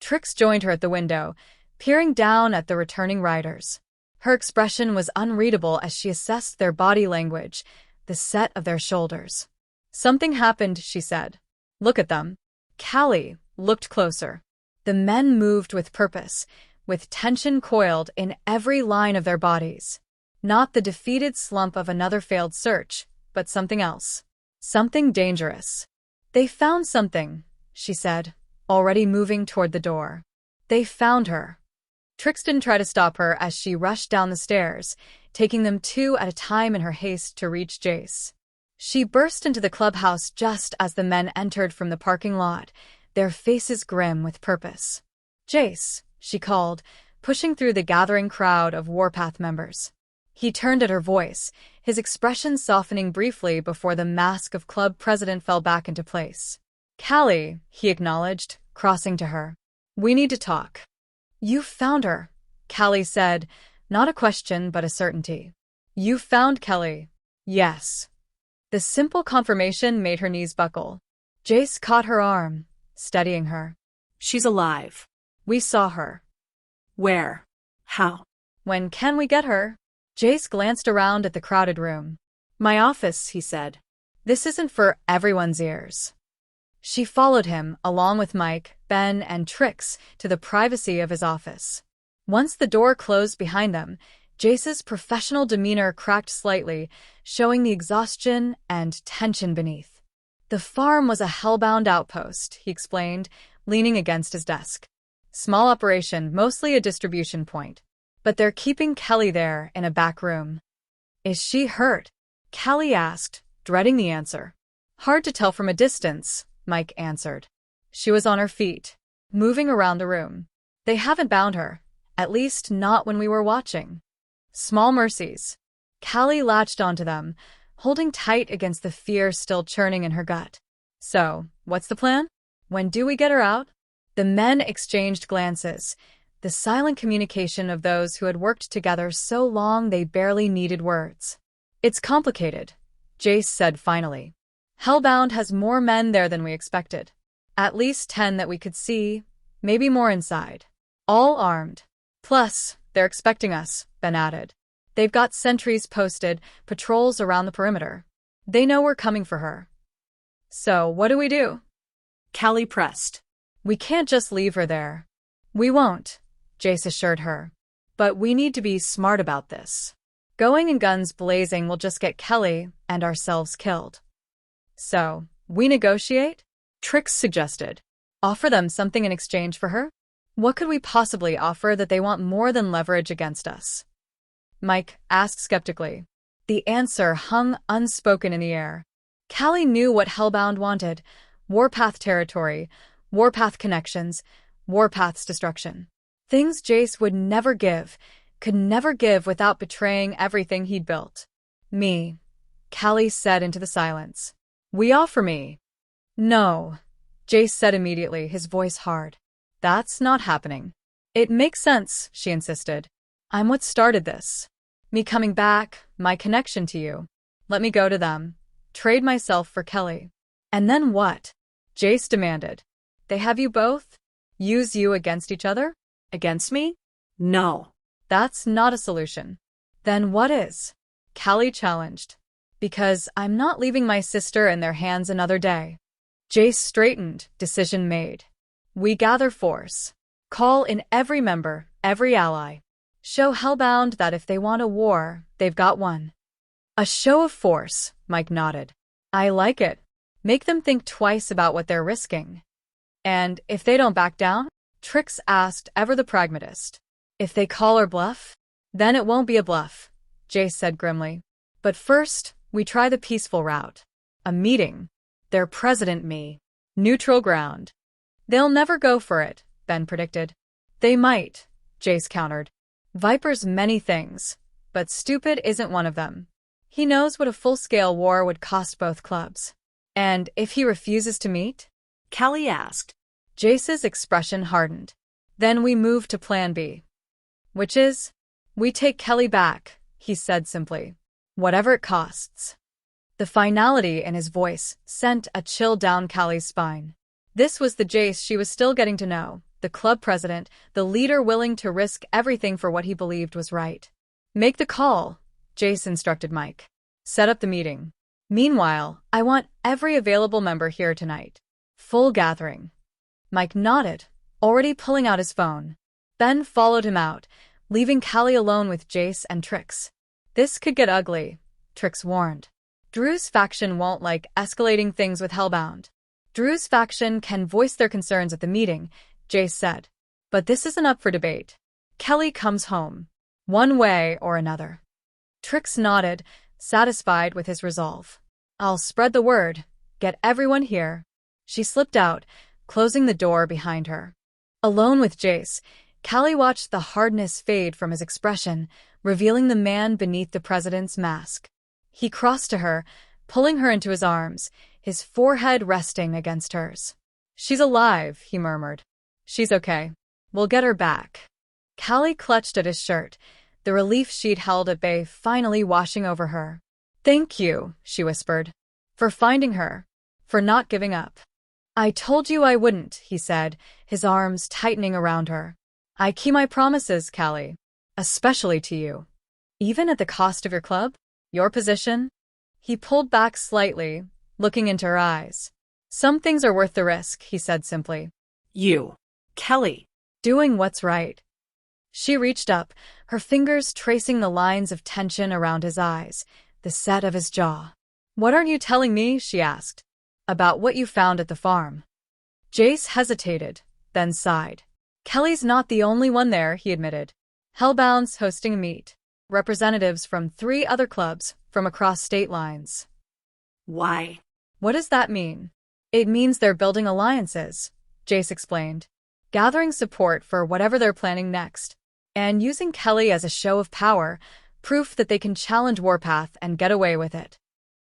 Trix joined her at the window, peering down at the returning riders. Her expression was unreadable as she assessed their body language, the set of their shoulders. Something happened, she said. Look at them. Callie looked closer. The men moved with purpose, with tension coiled in every line of their bodies. Not the defeated slump of another failed search, but something else. Something dangerous. They found something, she said, already moving toward the door. They found her. Trix didn't try to stop her as she rushed down the stairs, taking them 2 at a time in her haste to reach Jace. She burst into the clubhouse just as the men entered from the parking lot, their faces grim with purpose. Jace, she called, pushing through the gathering crowd of Warpath members. He turned at her voice, his expression softening briefly before the mask of club president fell back into place. Callie, he acknowledged, crossing to her. We need to talk. You found her, Callie said, not a question but a certainty. You found Callie. Yes. The simple confirmation made her knees buckle. Jace caught her arm, steadying her. She's alive. We saw her. Where? How? When can we get her? Jace glanced around at the crowded room. My office, he said. This isn't for everyone's ears. She followed him, along with Mike, Ben, and Trix, to the privacy of his office. Once the door closed behind them, Jace's professional demeanor cracked slightly, showing the exhaustion and tension beneath. The farm was a hellbound outpost, he explained, leaning against his desk. Small operation, mostly a distribution point. But they're keeping Callie there in a back room. Is she hurt? Callie asked, dreading the answer. Hard to tell from a distance, Mike answered. She was on her feet, moving around the room. They haven't bound her, at least not when we were watching. Small mercies. Callie latched onto them, holding tight against the fear still churning in her gut. So, what's the plan? When do we get her out? The men exchanged glances, the silent communication of those who had worked together so long they barely needed words. It's complicated, Jace said finally. Hellbound has more men there than we expected. At least 10 that we could see, maybe more inside. All armed. Plus, they're expecting us, Ben added. They've got sentries posted, patrols around the perimeter. They know we're coming for her. So, what do? Callie pressed. We can't just leave her there. We won't, Jace assured her. But we need to be smart about this. Going in guns blazing will just get Callie and ourselves killed. So, we negotiate? Trix suggested. Offer them something in exchange for her? What could we possibly offer that they want more than leverage against us? Mike asked skeptically. The answer hung unspoken in the air. Callie knew what Hellbound wanted. Warpath territory, Warpath connections, Warpath's destruction. Things Jace would never give, could never give without betraying everything he'd built. Me, Callie said into the silence. We offer me. No, Jace said immediately, his voice hard. That's not happening. It makes sense, she insisted. I'm what started this. Me coming back, my connection to you. Let me go to them. Trade myself for Callie. And then what? Jace demanded. They have you both? Use you against each other? Against me? No. That's not a solution. Then what is? Callie challenged. Because I'm not leaving my sister in their hands another day. Jace straightened, decision made. We gather force. Call in every member, every ally. Show Hellbound that if they want a war, they've got one. A show of force, Mike nodded. I like it. Make them think twice about what they're risking. And if they don't back down? Trix asked, ever the pragmatist. If they call or bluff? Then it won't be a bluff, Jace said grimly. But first, we try the peaceful route. A meeting. Their president me. Neutral ground. They'll never go for it, Ben predicted. They might, Jace countered. Viper's many things, but stupid isn't one of them. He knows what a full-scale war would cost both clubs. And if he refuses to meet? Callie asked. Jace's expression hardened. Then we move to Plan B. Which is? We take Callie back, he said simply. Whatever it costs. The finality in his voice sent a chill down Callie's spine. This was the Jace she was still getting to know, the club president, the leader willing to risk everything for what he believed was right. Make the call, Jace instructed Mike. Set up the meeting. Meanwhile, I want every available member here tonight. Full gathering. Mike nodded, already pulling out his phone. Ben followed him out, leaving Callie alone with Jace and Trix. This could get ugly, Trix warned. Drew's faction won't like escalating things with Hellbound. Drew's faction can voice their concerns at the meeting, Jace said. But this isn't up for debate. Callie comes home. One way or another. Trix nodded, satisfied with his resolve. I'll spread the word. Get everyone here. She slipped out, closing the door behind her. Alone with Jace, Callie watched the hardness fade from his expression, revealing the man beneath the president's mask. He crossed to her, pulling her into his arms, his forehead resting against hers. She's alive, he murmured. She's okay. We'll get her back. Callie clutched at his shirt, the relief she'd held at bay finally washing over her. Thank you, she whispered. For finding her. For not giving up. I told you I wouldn't, he said, his arms tightening around her. I keep my promises, Callie. Especially to you. Even at the cost of your club? Your position? He pulled back slightly, looking into her eyes. Some things are worth the risk, he said simply. You. Callie. Doing what's right. She reached up, her fingers tracing the lines of tension around his eyes, the set of his jaw. What aren't you telling me? She asked. About what you found at the farm. Jace hesitated, then sighed. Kelly's not the only one there, he admitted. Hellbound's hosting a meet. Representatives from 3 other clubs from across state lines. Why? What does that mean? It means they're building alliances, Jace explained. Gathering support for whatever they're planning next. And using Callie as a show of power, proof that they can challenge Warpath and get away with it.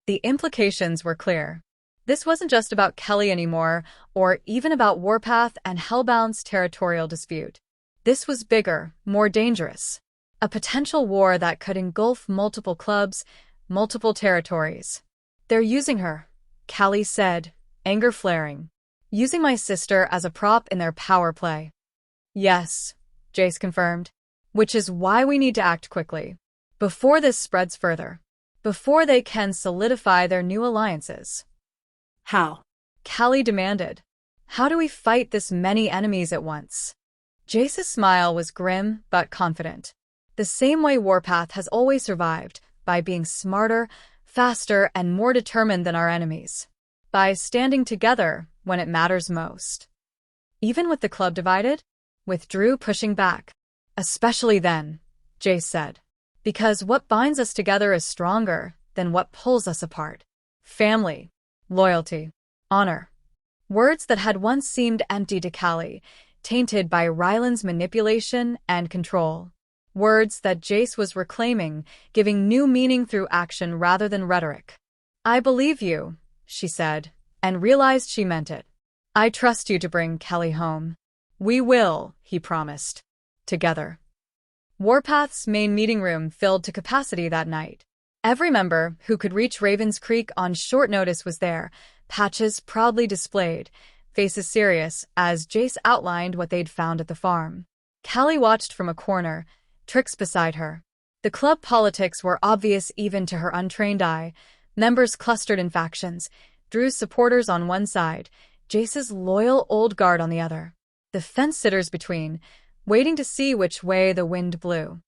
The implications were clear. This wasn't just about Callie anymore, or even about Warpath and Hellbound's territorial dispute. This was bigger, more dangerous. A potential war that could engulf multiple clubs, multiple territories. They're using her, Callie said, anger flaring. Using my sister as a prop in their power play. Yes, Jace confirmed. Which is why we need to act quickly. Before this spreads further. Before they can solidify their new alliances. How? Callie demanded. How do we fight this many enemies at once? Jace's smile was grim but confident. The same way Warpath has always survived, by being smarter, faster, and more determined than our enemies. By standing together when it matters most. Even with the club divided? With Drew pushing back. Especially then, Jace said. Because what binds us together is stronger than what pulls us apart. Family. Loyalty. Honor. Words that had once seemed empty to Callie, tainted by Ryland's manipulation and control. Words that Jace was reclaiming, giving new meaning through action rather than rhetoric. I believe you, she said, and realized she meant it. I trust you to bring Callie home. We will, he promised. Together. Warpath's main meeting room filled to capacity that night. Every member who could reach Ravens Creek on short notice was there, patches proudly displayed, faces serious, as Jace outlined what they'd found at the farm. Callie watched from a corner, Trix beside her. The club politics were obvious even to her untrained eye, members clustered in factions, Drew's supporters on one side, Jace's loyal old guard on the other. The fence-sitters between, waiting to see which way the wind blew.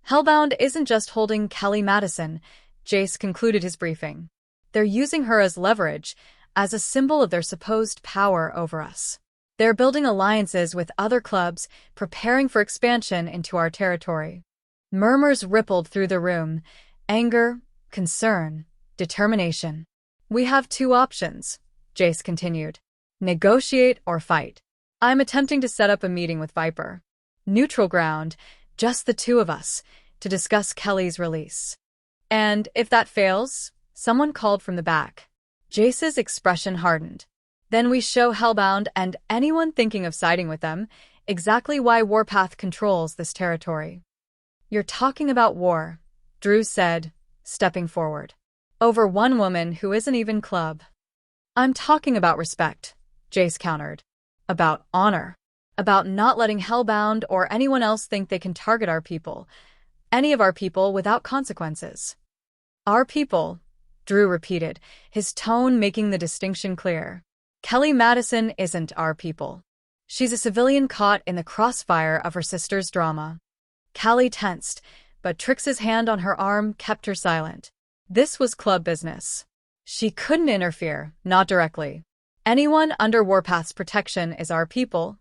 Hellbound isn't just holding Callie Madison, Jace concluded his briefing. They're using her as leverage, as a symbol of their supposed power over us. They're building alliances with other clubs, preparing for expansion into our territory. Murmurs rippled through the room, anger, concern, determination. We have 2 options, Jace continued. Negotiate or fight. I'm attempting to set up a meeting with Viper. Neutral ground, just the 2 of us, to discuss Callie's release. And if that fails, someone called from the back. Jace's expression hardened. Then we show Hellbound and anyone thinking of siding with them exactly why Warpath controls this territory. You're talking about war, Drew said, stepping forward. Over one woman who isn't even club. I'm talking about respect, Jace countered. About honor. About not letting Hellbound or anyone else think they can target our people. Any of our people without consequences. Our people, Drew repeated, his tone making the distinction clear. Callie Madison isn't our people. She's a civilian caught in the crossfire of her sister's drama. Callie tensed, but Trix's hand on her arm kept her silent. This was club business. She couldn't interfere, not directly. Anyone under Warpath's protection is our people,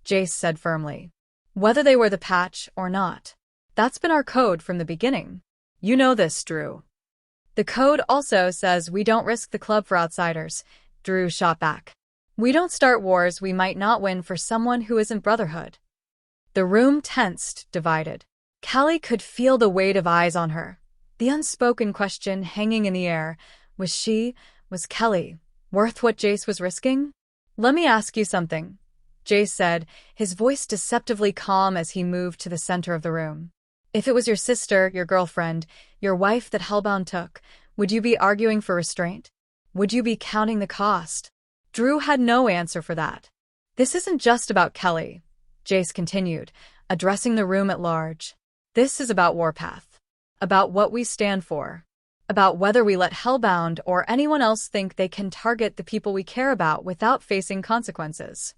Jace said firmly. Whether they were the patch or not. That's been our code from the beginning. You know this, Drew. The code also says we don't risk the club for outsiders, Drew shot back. We don't start wars we might not win for someone who isn't Brotherhood. The room tensed, divided. Callie could feel the weight of eyes on her. The unspoken question hanging in the air. Was Callie worth what Jace was risking? Let me ask you something, Jace said, his voice deceptively calm as he moved to the center of the room. If it was your sister, your girlfriend, your wife that Hellbound took, would you be arguing for restraint? Would you be counting the cost? Drew had no answer for that. This isn't just about Callie, Jace continued, addressing the room at large. This is about Warpath. About what we stand for. About whether we let Hellbound or anyone else think they can target the people we care about without facing consequences.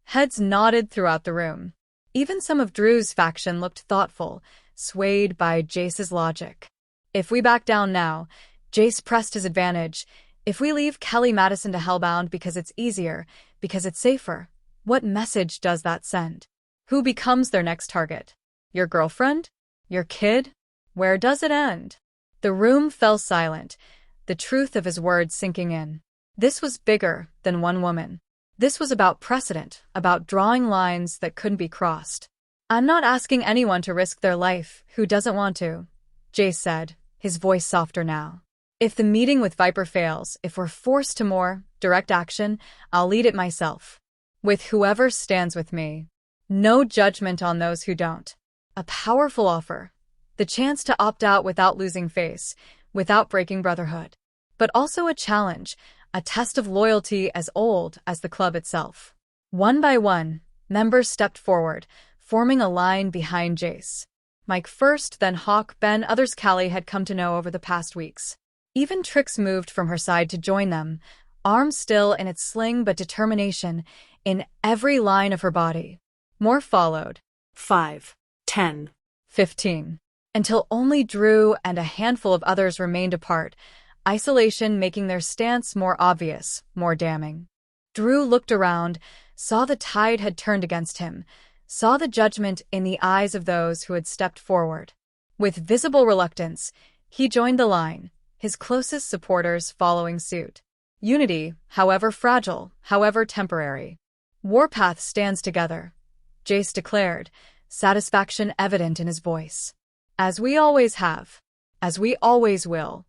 Heads nodded throughout the room. Even some of Drew's faction looked thoughtful, swayed by Jace's logic. If we back down now, Jace pressed his advantage, If we leave Callie Madison to Hellbound because it's easier, because it's safer, what message does that send? Who becomes their next target? Your girlfriend? Your kid? Where does it end? The room fell silent, the truth of his words sinking in. This was bigger than one woman. This was about precedent, about drawing lines that couldn't be crossed. I'm not asking anyone to risk their life who doesn't want to, Jace said, his voice softer now. If the meeting with Viper fails, if we're forced to more direct action, I'll lead it myself. With whoever stands with me. No judgment on those who don't. A powerful offer. The chance to opt out without losing face, without breaking brotherhood. But also a challenge, a test of loyalty as old as the club itself. One by one, members stepped forward, forming a line behind Jace. Mike first, then Hawk, Ben, others Callie had come to know over the past weeks. Even Trix moved from her side to join them, arm still in its sling but determination in every line of her body. More followed. 5, 10, 15. Until only Drew and a handful of others remained apart, isolation making their stance more obvious, more damning. Drew looked around, saw the tide had turned against him, saw the judgment in the eyes of those who had stepped forward. With visible reluctance, he joined the line, his closest supporters following suit. Unity, however fragile, however temporary. Warpath stands together, Jace declared, satisfaction evident in his voice. As we always have. As we always will.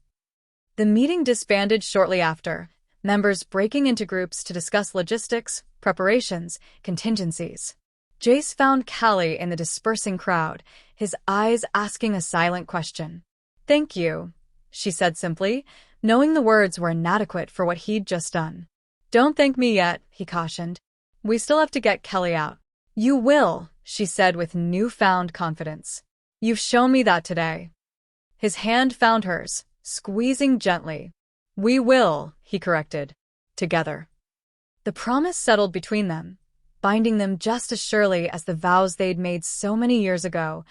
The meeting disbanded shortly after, members breaking into groups to discuss logistics, preparations, contingencies. Jace found Callie in the dispersing crowd, his eyes asking a silent question. "Thank you," she said simply, knowing the words were inadequate for what he'd just done. "Don't thank me yet," he cautioned. "We still have to get Callie out." "You will," she said with newfound confidence. "You've shown me that today." His hand found hers, squeezing gently. "We will," he corrected. "Together." The promise settled between them, binding them just as surely as the vows they'd made so many years ago,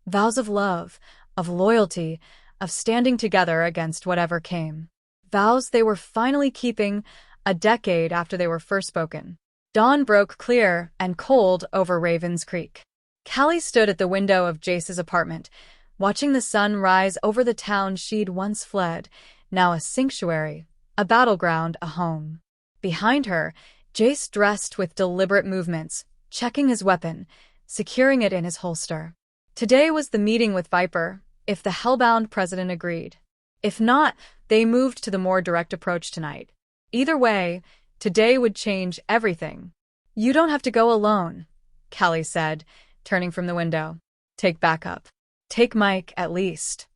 vows of love, of loyalty, of standing together against whatever came. Vows they were finally keeping a decade after they were first spoken. Dawn broke clear and cold over Raven's Creek. Callie stood at the window of Jace's apartment, watching the sun rise over the town she'd once fled, now a sanctuary, a battleground, a home. Behind her, Jace dressed with deliberate movements, checking his weapon, securing it in his holster. Today was the meeting with Viper, if the hellbound president agreed. If not, they moved to the more direct approach tonight. Either way, today would change everything. "You don't have to go alone," Callie said, turning from the window. "Take backup. Take Mike, at least."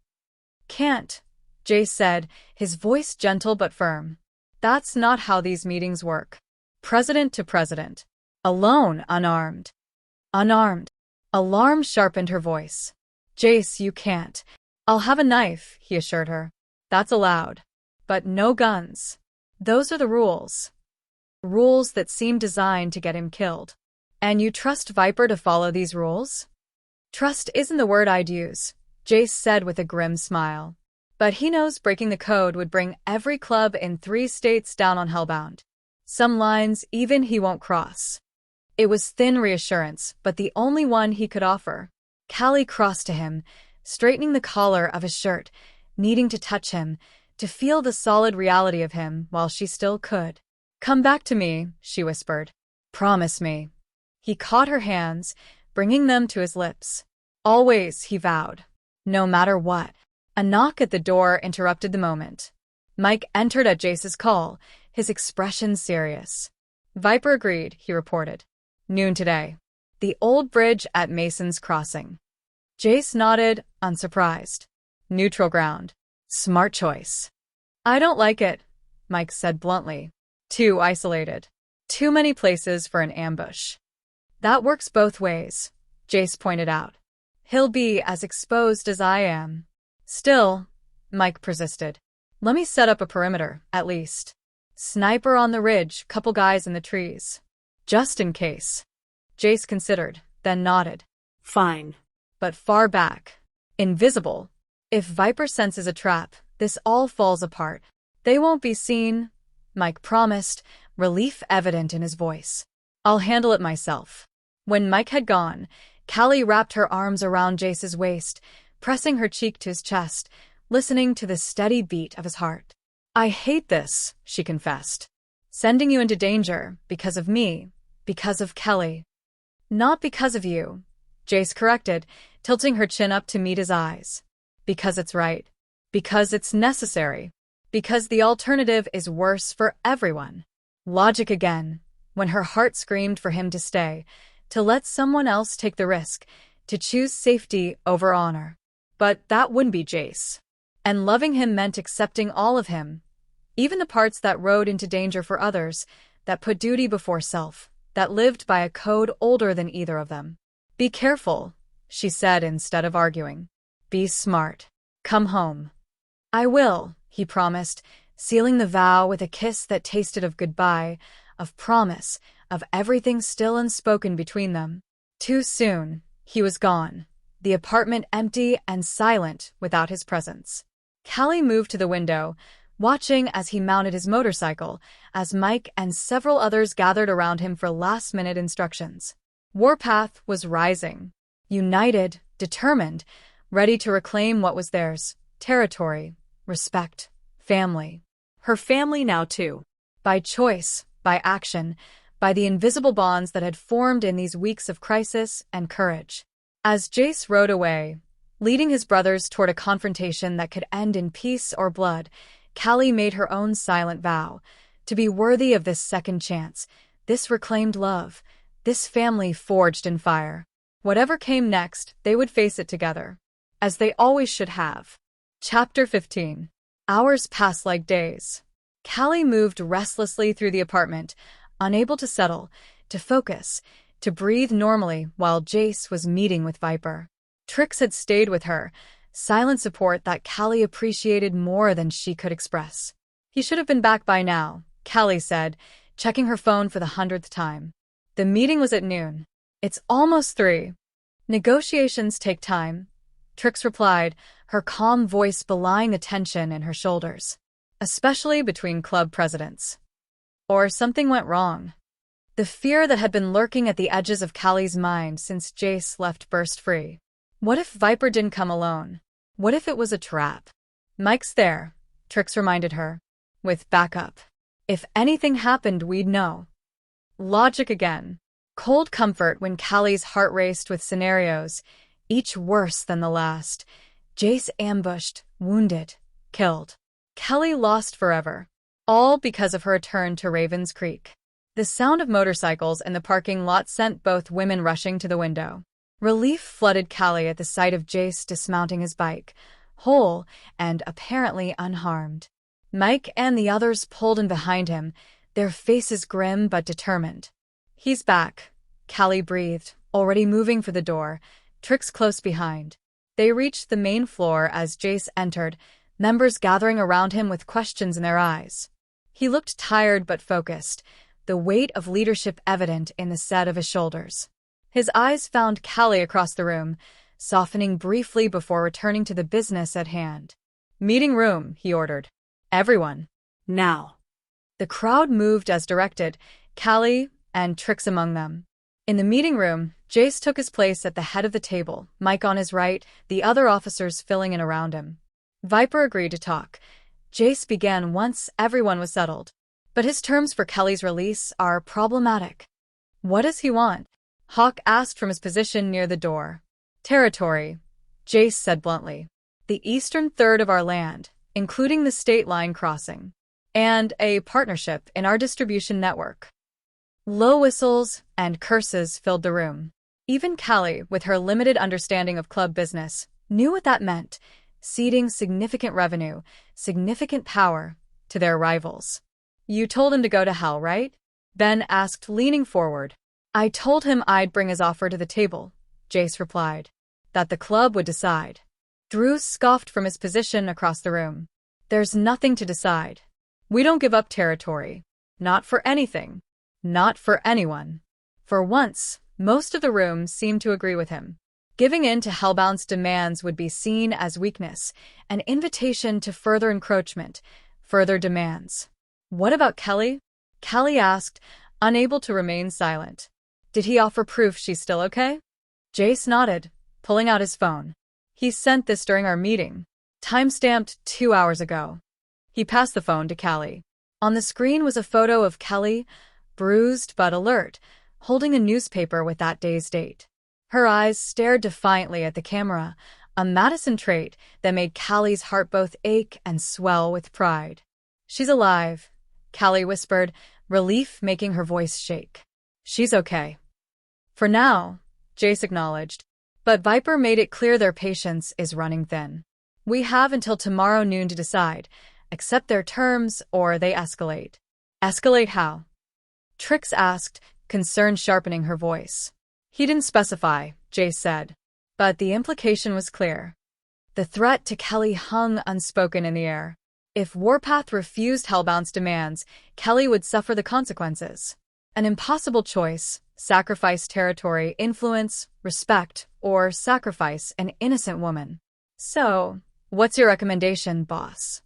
"Can't," Jace said, his voice gentle but firm. "That's not how these meetings work. President to president. Alone, unarmed." "Unarmed." Alarm sharpened her voice. "Jace, you can't." "I'll have a knife," he assured her. "That's allowed. But no guns. Those are the rules. Rules that seem designed to get him killed. And you trust Viper to follow these rules?" "Trust isn't the word I'd use," Jace said with a grim smile. "But he knows breaking the code would bring every club in 3 states down on Hellbound. Some lines even he won't cross." It was thin reassurance, but the only one he could offer. Callie crossed to him, straightening the collar of his shirt, needing to touch him, to feel the solid reality of him while she still could. "Come back to me," she whispered. "Promise me." He caught her hands, bringing them to his lips. "Always," he vowed. "No matter what." A knock at the door interrupted the moment. Mike entered at Jace's call, his expression serious. "Viper agreed," he reported. "Noon today. The old bridge at Mason's Crossing." Jace nodded, unsurprised. "Neutral ground. Smart choice." "I don't like it," Mike said bluntly. "Too isolated. Too many places for an ambush." "That works both ways," Jace pointed out. "He'll be as exposed as I am." "Still," Mike persisted. "Let me set up a perimeter, at least. Sniper on the ridge, couple guys in the trees. Just in case." Jace considered, then nodded. "Fine." "But far back. Invisible. If Viper senses a trap, this all falls apart." They won't be seen, Mike promised, relief evident in his voice. I'll handle it myself. When Mike had gone, Callie wrapped her arms around Jace's waist, pressing her cheek to his chest, listening to the steady beat of his heart. I hate this, she confessed. Sending you into danger, because of me, because of Callie. Not because of you, Jace corrected, tilting her chin up to meet his eyes. Because it's right. Because it's necessary. Because the alternative is worse for everyone. Logic again, when her heart screamed for him to stay, to let someone else take the risk, to choose safety over honor. But that wouldn't be Jace. And loving him meant accepting all of him, even the parts that rode into danger for others, that put duty before self, that lived by a code older than either of them. Be careful, she said instead of arguing. Be smart. Come home. I will, he promised, sealing the vow with a kiss that tasted of goodbye, of promise, of everything still unspoken between them. Too soon, he was gone, the apartment empty and silent without his presence. Callie moved to the window, watching as he mounted his motorcycle, as Mike and several others gathered around him for last-minute instructions. Warpath was rising, united, determined, ready to reclaim what was theirs: territory, respect, family. Her family now too. By choice, by action, by the invisible bonds that had formed in these weeks of crisis and courage. As Jace rode away, leading his brothers toward a confrontation that could end in peace or blood, Callie made her own silent vow to be worthy of this second chance, this reclaimed love, this family forged in fire. Whatever came next, they would face it together, as they always should have. Chapter 15. Hours passed like days. Callie moved restlessly through the apartment, unable to settle, to focus, to breathe normally while Jace was meeting with Viper. Trix had stayed with her, silent support that Callie appreciated more than she could express. He should have been back by now, Callie said, checking her phone for the 100th time. The meeting was at noon. It's almost 3. Negotiations take time, Trix replied, her calm voice belying the tension in her shoulders. Especially between club presidents. Or something went wrong. The fear that had been lurking at the edges of Callie's mind since Jace left burst free. What if Viper didn't come alone? What if it was a trap? Mike's there, Trix reminded her. With backup. If anything happened, we'd know. Logic again. Cold comfort when Callie's heart raced with scenarios, each worse than the last. Jace ambushed, wounded, killed. Callie lost forever. All because of her return to Ravens Creek. The sound of motorcycles in the parking lot sent both women rushing to the window. Relief flooded Callie at the sight of Jace dismounting his bike, whole and apparently unharmed. Mike and the others pulled in behind him, their faces grim but determined. He's back, Callie breathed, already moving for the door, Trix close behind. They reached the main floor as Jace entered, members gathering around him with questions in their eyes. He looked tired but focused, the weight of leadership evident in the set of his shoulders. His eyes found Callie across the room, softening briefly before returning to the business at hand. Meeting room, he ordered. Everyone. Now. The crowd moved as directed, Callie and Trix among them. In the meeting room, Jace took his place at the head of the table, Mike on his right, the other officers filling in around him. Viper agreed to talk. Jace began once everyone was settled. But his terms for Callie's release are problematic. What does he want? Hawk asked from his position near the door. Territory, Jace said bluntly. The eastern third of our land, including the state line crossing. And a partnership in our distribution network. Low whistles and curses filled the room. Even Callie, with her limited understanding of club business, knew what that meant, ceding significant revenue, significant power, to their rivals. You told him to go to hell, right? Ben asked, leaning forward. I told him I'd bring his offer to the table, Jace replied. That the club would decide. Drew scoffed from his position across the room. There's nothing to decide. We don't give up territory. Not for anything. Not for anyone. For once, most of the room seemed to agree with him. Giving in to Hellbound's demands would be seen as weakness, an invitation to further encroachment, Further demands. What about Callie? Callie asked, unable to remain silent. Did he offer proof she's still okay? Jace nodded, pulling out his phone. He sent this during our meeting. Timestamped 2 hours ago. He passed the phone to Callie. On the screen was a photo of Callie, bruised but alert, holding a newspaper with that day's date. Her eyes stared defiantly at the camera, a Madison trait that made Callie's heart both ache and swell with pride. She's alive, Callie whispered, relief making her voice shake. She's okay. For now, Jace acknowledged, but Viper made it clear their patience is running thin. We have until tomorrow noon to decide, accept their terms or they escalate. Escalate how? Trix asked, concern sharpening her voice. He didn't specify, Jace said, but the implication was clear. The threat to Callie hung unspoken in the air. If Warpath refused Hellbound's demands, Callie would suffer the consequences. An impossible choice: sacrifice territory, influence, respect, or sacrifice an innocent woman. So, what's your recommendation, boss?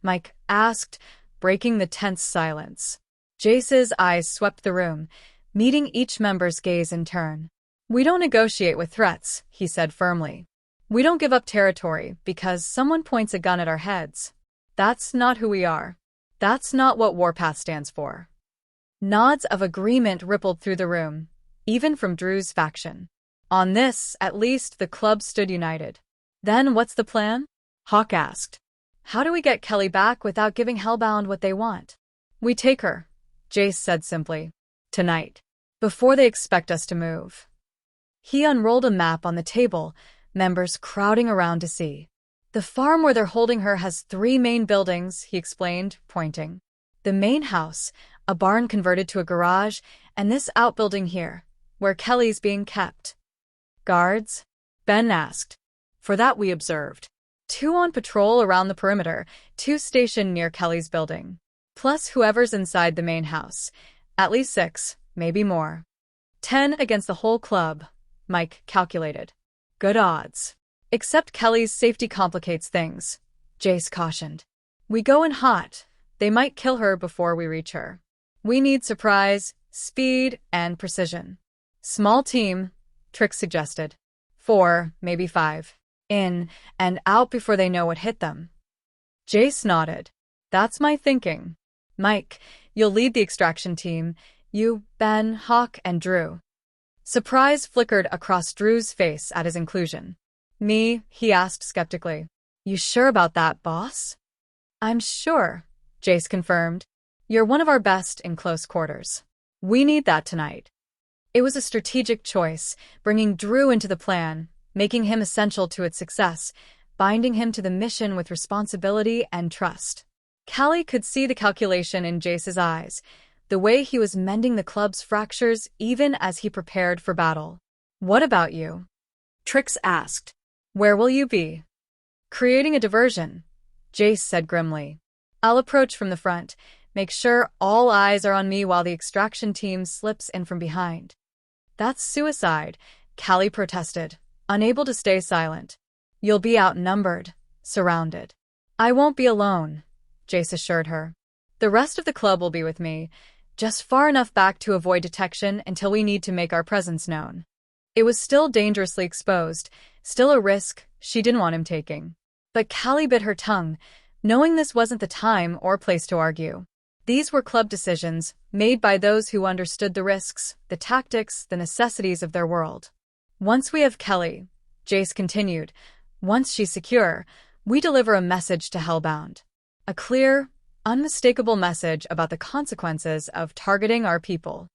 Mike asked, breaking the tense silence. Jace's eyes swept the room, meeting each member's gaze in turn. We don't negotiate with threats, he said firmly. We don't give up territory because someone points a gun at our heads. That's not who we are. That's not what Warpath stands for. Nods of agreement rippled through the room, even from Drew's faction. On this, at least, the club stood united. Then what's the plan? Hawk asked. How do we get Callie back without giving Hellbound what they want? We take her, Jace said simply. Tonight. Before they expect us to move. He unrolled a map on the table, members crowding around to see. The farm where they're holding her has 3 main buildings, he explained, pointing. The main house, a barn converted to a garage, and this outbuilding here, where Callie's being kept. Guards? Ben asked. For that we observed. 2 on patrol around the perimeter, 2 stationed near Callie's building. Plus whoever's inside the main house. At least 6, maybe more. 10 against the whole club, Mike calculated. Good odds. Except Callie's safety complicates things, Jace cautioned. We go in hot. They might kill her before we reach her. We need surprise, speed, and precision. Small team, Trix suggested. 4, maybe 5. In and out before they know what hit them. Jace nodded. That's my thinking. Mike, you'll lead the extraction team. You, Ben, Hawk, and Drew. Surprise flickered across Drew's face at his inclusion. Me? He asked skeptically. You sure about that, boss? I'm sure, Jace confirmed. You're one of our best in close quarters. We need that tonight. It was a strategic choice, bringing Drew into the plan, making him essential to its success, binding him to the mission with responsibility and trust. Callie could see the calculation in Jace's eyes, the way he was mending the club's fractures even as he prepared for battle. What about you? Trix asked. Where will you be? Creating a diversion, Jace said grimly. I'll approach from the front, make sure all eyes are on me while the extraction team slips in from behind. That's suicide, Callie protested, unable to stay silent. You'll be outnumbered, surrounded. I won't be alone, Jace assured her. The rest of the club will be with me, just far enough back to avoid detection until we need to make our presence known. It was still dangerously exposed, still a risk she didn't want him taking. But Callie bit her tongue, knowing this wasn't the time or place to argue. These were club decisions, made by those who understood the risks, the tactics, the necessities of their world. Once we have Callie, Jace continued, once she's secure, we deliver a message to Hellbound. A clear, unmistakable message about the consequences of targeting our people.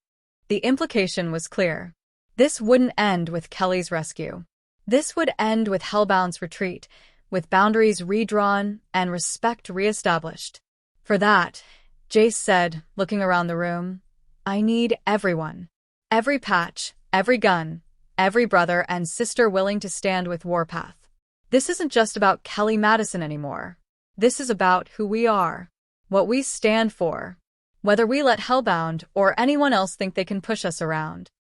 The implication was clear. This wouldn't end with Callie's rescue. This would end with Hellbound's retreat, with boundaries redrawn and respect reestablished. For that, Jace said, looking around the room, I need everyone. Every patch, every gun, every brother and sister willing to stand with Warpath. This isn't just about Callie Madison anymore. This is about who we are, what we stand for, whether we let Hellbound or anyone else think they can push us around.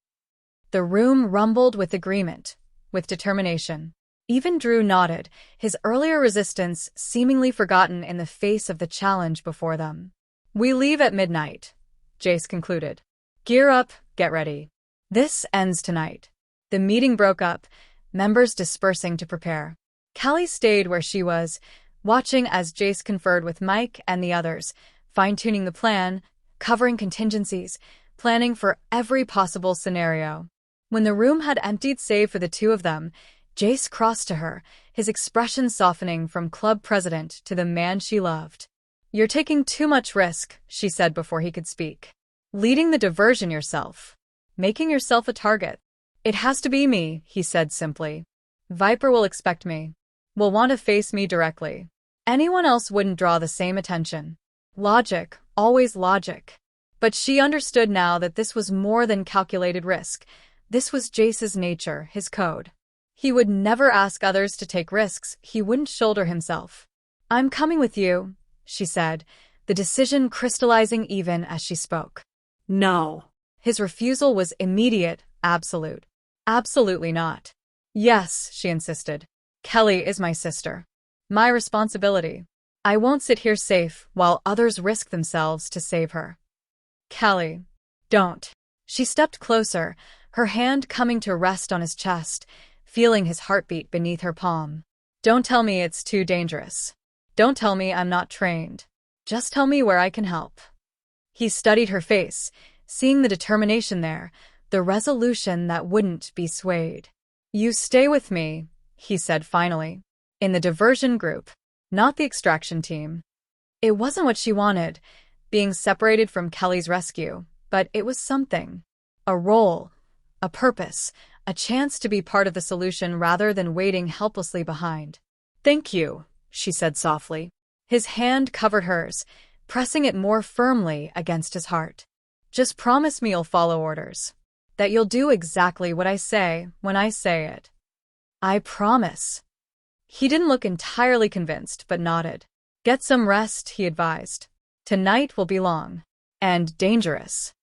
The room rumbled with agreement, with determination. Even Drew nodded, his earlier resistance seemingly forgotten in the face of the challenge before them. "We leave at midnight," Jace concluded. "Gear up, get ready. This ends tonight." The meeting broke up, members dispersing to prepare. Callie stayed where she was, watching as Jace conferred with Mike and the others, fine-tuning the plan, covering contingencies, planning for every possible scenario. When the room had emptied save for the two of them, Jace crossed to her, his expression softening from club president to the man she loved. "You're taking too much risk," she said before he could speak. "Leading the diversion yourself. Making yourself a target." "It has to be me," he said simply. "Viper will expect me. Will want to face me directly. Anyone else wouldn't draw the same attention." Logic, always logic. But she understood now that this was more than calculated risk. This was Jace's nature, his code. He would never ask others to take risks he wouldn't shoulder himself. "I'm coming with you," she said, the decision crystallizing even as she spoke. No. His refusal was immediate, absolute. "Absolutely not." "Yes," she insisted. "Callie is my sister. My responsibility. I won't sit here safe while others risk themselves to save her." "Callie, don't." She stepped closer, her hand coming to rest on his chest, feeling his heartbeat beneath her palm. "Don't tell me it's too dangerous. Don't tell me I'm not trained. Just tell me where I can help." He studied her face, seeing the determination there, the resolution that wouldn't be swayed. "You stay with me," he said finally. "In the diversion group, not the extraction team." It wasn't what she wanted, being separated from Callie's rescue, but it was something. A role, a purpose, a chance to be part of the solution rather than waiting helplessly behind. "Thank you," she said softly. His hand covered hers, pressing it more firmly against his heart. "Just promise me you'll follow orders. That you'll do exactly what I say when I say it." "I promise." He didn't look entirely convinced, but nodded. "Get some rest," he advised. "Tonight will be long. And dangerous."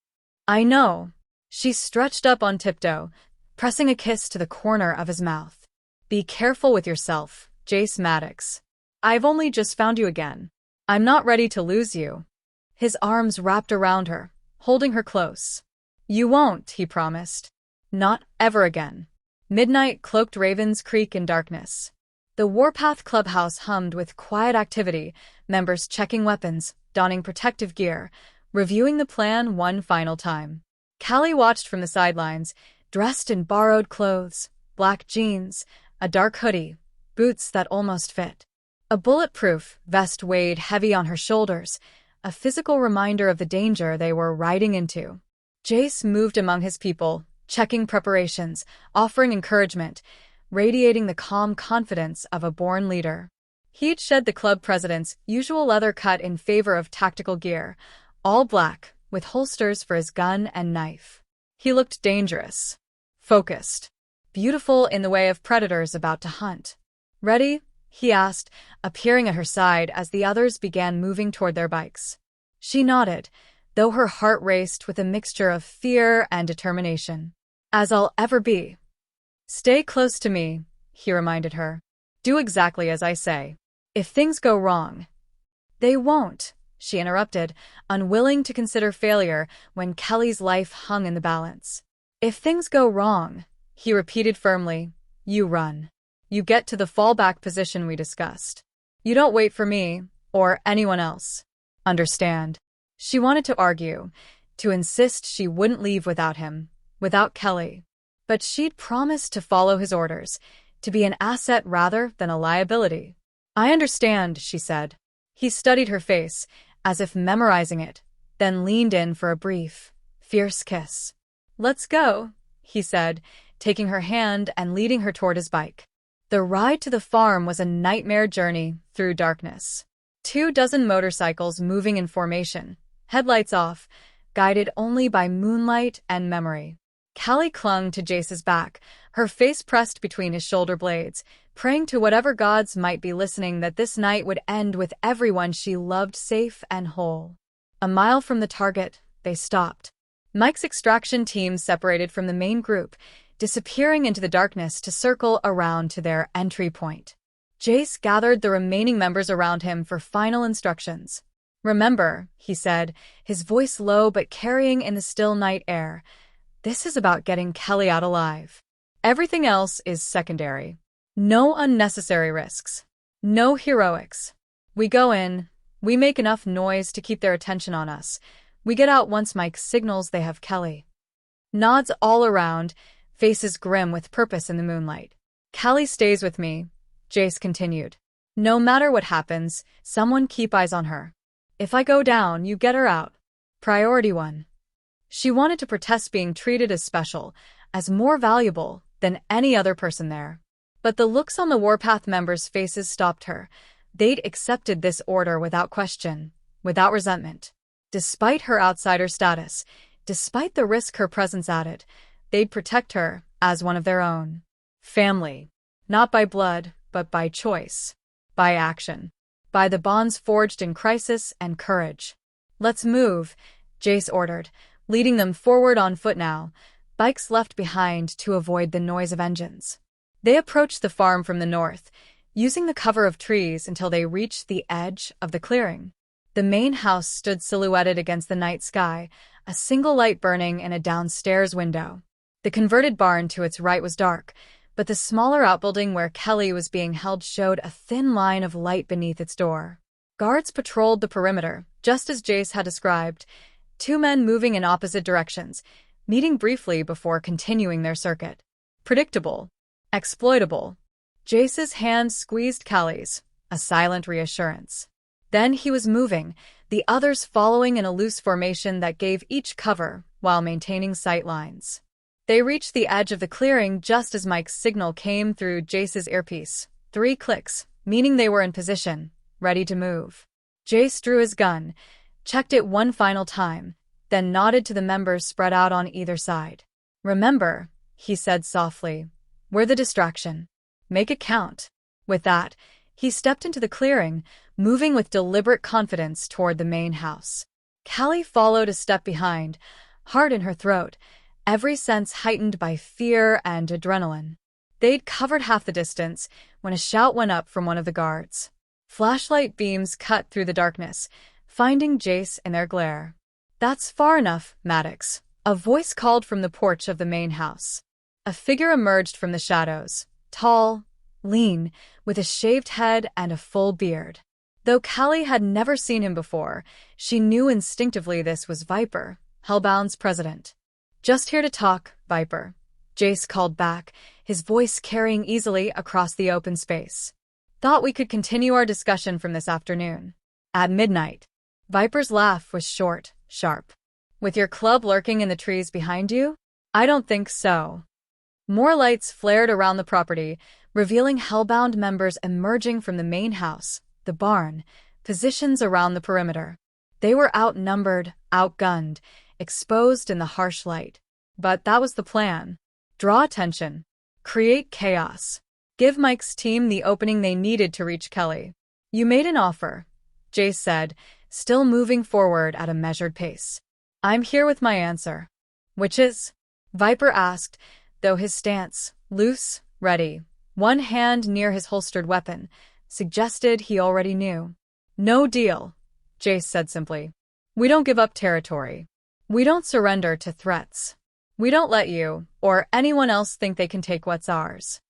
"I know." She stretched up on tiptoe, pressing a kiss to the corner of his mouth. "Be careful with yourself, Jace Maddox. I've only just found you again. I'm not ready to lose you." His arms wrapped around her, holding her close. "You won't," he promised. "Not ever again." Midnight cloaked Ravens Creek in darkness. The Warpath clubhouse hummed with quiet activity, members checking weapons, donning protective gear, reviewing the plan one final time. Callie watched from the sidelines, dressed in borrowed clothes, black jeans, a dark hoodie, boots that almost fit. A bulletproof vest weighed heavy on her shoulders, a physical reminder of the danger they were riding into. Jace moved among his people, checking preparations, offering encouragement, radiating the calm confidence of a born leader. He'd shed the club president's usual leather cut in favor of tactical gear, all black, with holsters for his gun and knife. He looked dangerous, focused, beautiful in the way of predators about to hunt. "Ready?" he asked, appearing at her side as the others began moving toward their bikes. She nodded, though her heart raced with a mixture of fear and determination. "As I'll ever be." "Stay close to me," he reminded her. "Do exactly as I say. If things go wrong—" "They won't," she interrupted, unwilling to consider failure when Callie's life hung in the balance. "If things go wrong," he repeated firmly, "you run. You get to the fallback position we discussed. You don't wait for me, or anyone else. Understand?" She wanted to argue, to insist she wouldn't leave without him, without Callie. But she'd promised to follow his orders, to be an asset rather than a liability. "I understand," she said. He studied her face, as if memorizing it, then leaned in for a brief, fierce kiss. "Let's go," he said, taking her hand and leading her toward his bike. The ride to the farm was a nightmare journey through darkness. 24 motorcycles moving in formation, headlights off, guided only by moonlight and memory. Callie clung to Jace's back, her face pressed between his shoulder blades, praying to whatever gods might be listening that this night would end with everyone she loved safe and whole. A mile from the target, they stopped. Mike's extraction team separated from the main group, disappearing into the darkness to circle around to their entry point. Jace gathered the remaining members around him for final instructions. "Remember," he said, his voice low but carrying in the still night air, "this is about getting Callie out alive. Everything else is secondary. No unnecessary risks. No heroics. We go in, we make enough noise to keep their attention on us. We get out once Mike signals they have Callie." Nods all around, faces grim with purpose in the moonlight. "Callie stays with me," Jace continued. "No matter what happens, someone keep eyes on her. If I go down, you get her out. Priority 1. She wanted to protest being treated as special, as more valuable than any other person there. But the looks on the Warpath members' faces stopped her. They'd accepted this order without question, without resentment. Despite her outsider status, despite the risk her presence added, they'd protect her as one of their own. Family. Not by blood, but by choice. By action. By the bonds forged in crisis and courage. "Let's move," Jace ordered, leading them forward on foot now, bikes left behind to avoid the noise of engines. They approached the farm from the north, using the cover of trees until they reached the edge of the clearing. The main house stood silhouetted against the night sky, a single light burning in a downstairs window. The converted barn to its right was dark, but the smaller outbuilding where Callie was being held showed a thin line of light beneath its door. Guards patrolled the perimeter, just as Jace had described, 2 men moving in opposite directions, meeting briefly before continuing their circuit. Predictable. Exploitable. Jace's hand squeezed Callie's, a silent reassurance. Then he was moving, the others following in a loose formation that gave each cover while maintaining sight lines. They reached the edge of the clearing just as Mike's signal came through Jace's earpiece. 3 clicks, meaning they were in position, ready to move. Jace drew his gun, checked it one final time, then nodded to the members spread out on either side. "Remember," he said softly, "we're the distraction. Make it count." With that, he stepped into the clearing, moving with deliberate confidence toward the main house. Callie followed a step behind, heart in her throat, every sense heightened by fear and adrenaline. They'd covered half the distance when a shout went up from one of the guards. Flashlight beams cut through the darkness, finding Jace in their glare. "That's far enough, Maddox," a voice called from the porch of the main house. A figure emerged from the shadows, tall, lean, with a shaved head and a full beard. Though Callie had never seen him before, she knew instinctively this was Viper, Hellbound's president. "Just here to talk, Viper," Jace called back, his voice carrying easily across the open space. "Thought we could continue our discussion from this afternoon. At midnight." Viper's laugh was short, sharp. "With your club lurking in the trees behind you? I don't think so." More lights flared around the property, revealing Hellbound members emerging from the main house, the barn, positions around the perimeter. They were outnumbered, outgunned, exposed in the harsh light. But that was the plan. Draw attention. Create chaos. Give Mike's team the opening they needed to reach Callie. "You made an offer," Jace said, still moving forward at a measured pace. "I'm here with my answer." "Which is?" Viper asked, though his stance, loose, ready, one hand near his holstered weapon, suggested he already knew. "No deal," Jace said simply. "We don't give up territory. We don't surrender to threats. We don't let you, or anyone else, think they can take what's ours."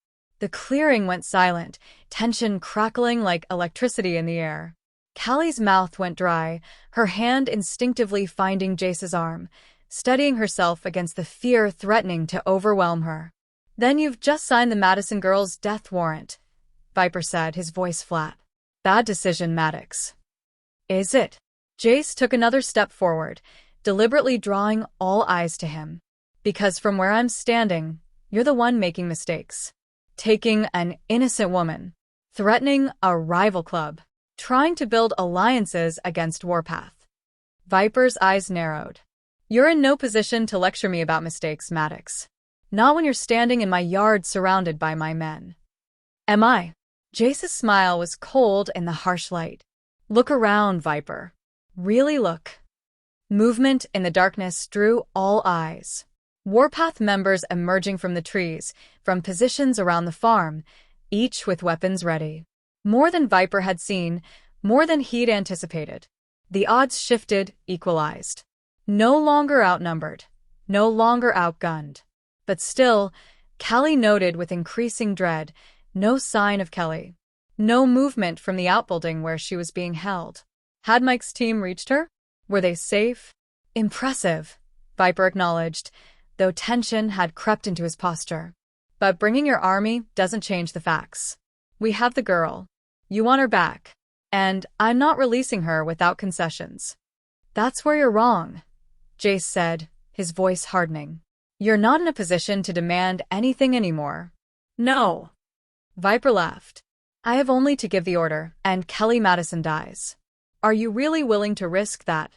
The clearing went silent, tension crackling like electricity in the air. Callie's mouth went dry, her hand instinctively finding Jace's arm, steadying herself against the fear threatening to overwhelm her. "Then you've just signed the Madison girl's death warrant," Viper said, his voice flat. "Bad decision, Maddox." "Is it?" Jace took another step forward, deliberately drawing all eyes to him. "Because from where I'm standing, you're the one making mistakes. Taking an innocent woman, threatening a rival club, trying to build alliances against Warpath." Viper's eyes narrowed. "You're in no position to lecture me about mistakes, Maddox. Not when you're standing in my yard surrounded by my men." "Am I?" Jace's smile was cold in the harsh light. "Look around, Viper. Really look." Movement in the darkness drew all eyes. Warpath members emerging from the trees, from positions around the farm, each with weapons ready. More than Viper had seen, more than he'd anticipated. The odds shifted, equalized. No longer outnumbered, no longer outgunned. But still, Callie noted with increasing dread, no sign of Kelly. No movement from the outbuilding where she was being held. Had Mike's team reached her? Were they safe? Impressive, Viper acknowledged, though tension had crept into his posture. But bringing your army doesn't change the facts. We have the girl. You want her back. And I'm not releasing her without concessions. That's where you're wrong, Jace said, his voice hardening. You're not in a position to demand anything anymore. No. Viper laughed. I have only to give the order, and Kelly Madison dies. Are you really willing to risk that?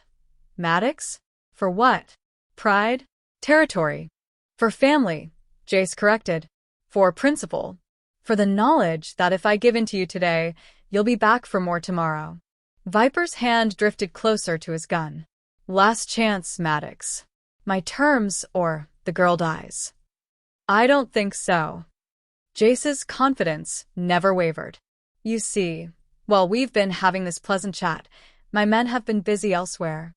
Maddox? For what? Pride? Territory? For family, Jace corrected. For principle. For the knowledge that if I give in to you today, you'll be back for more tomorrow. Viper's hand drifted closer to his gun. Last chance, Maddox. My terms, or the girl dies. I don't think so. Jace's confidence never wavered. You see, while we've been having this pleasant chat, my men have been busy elsewhere.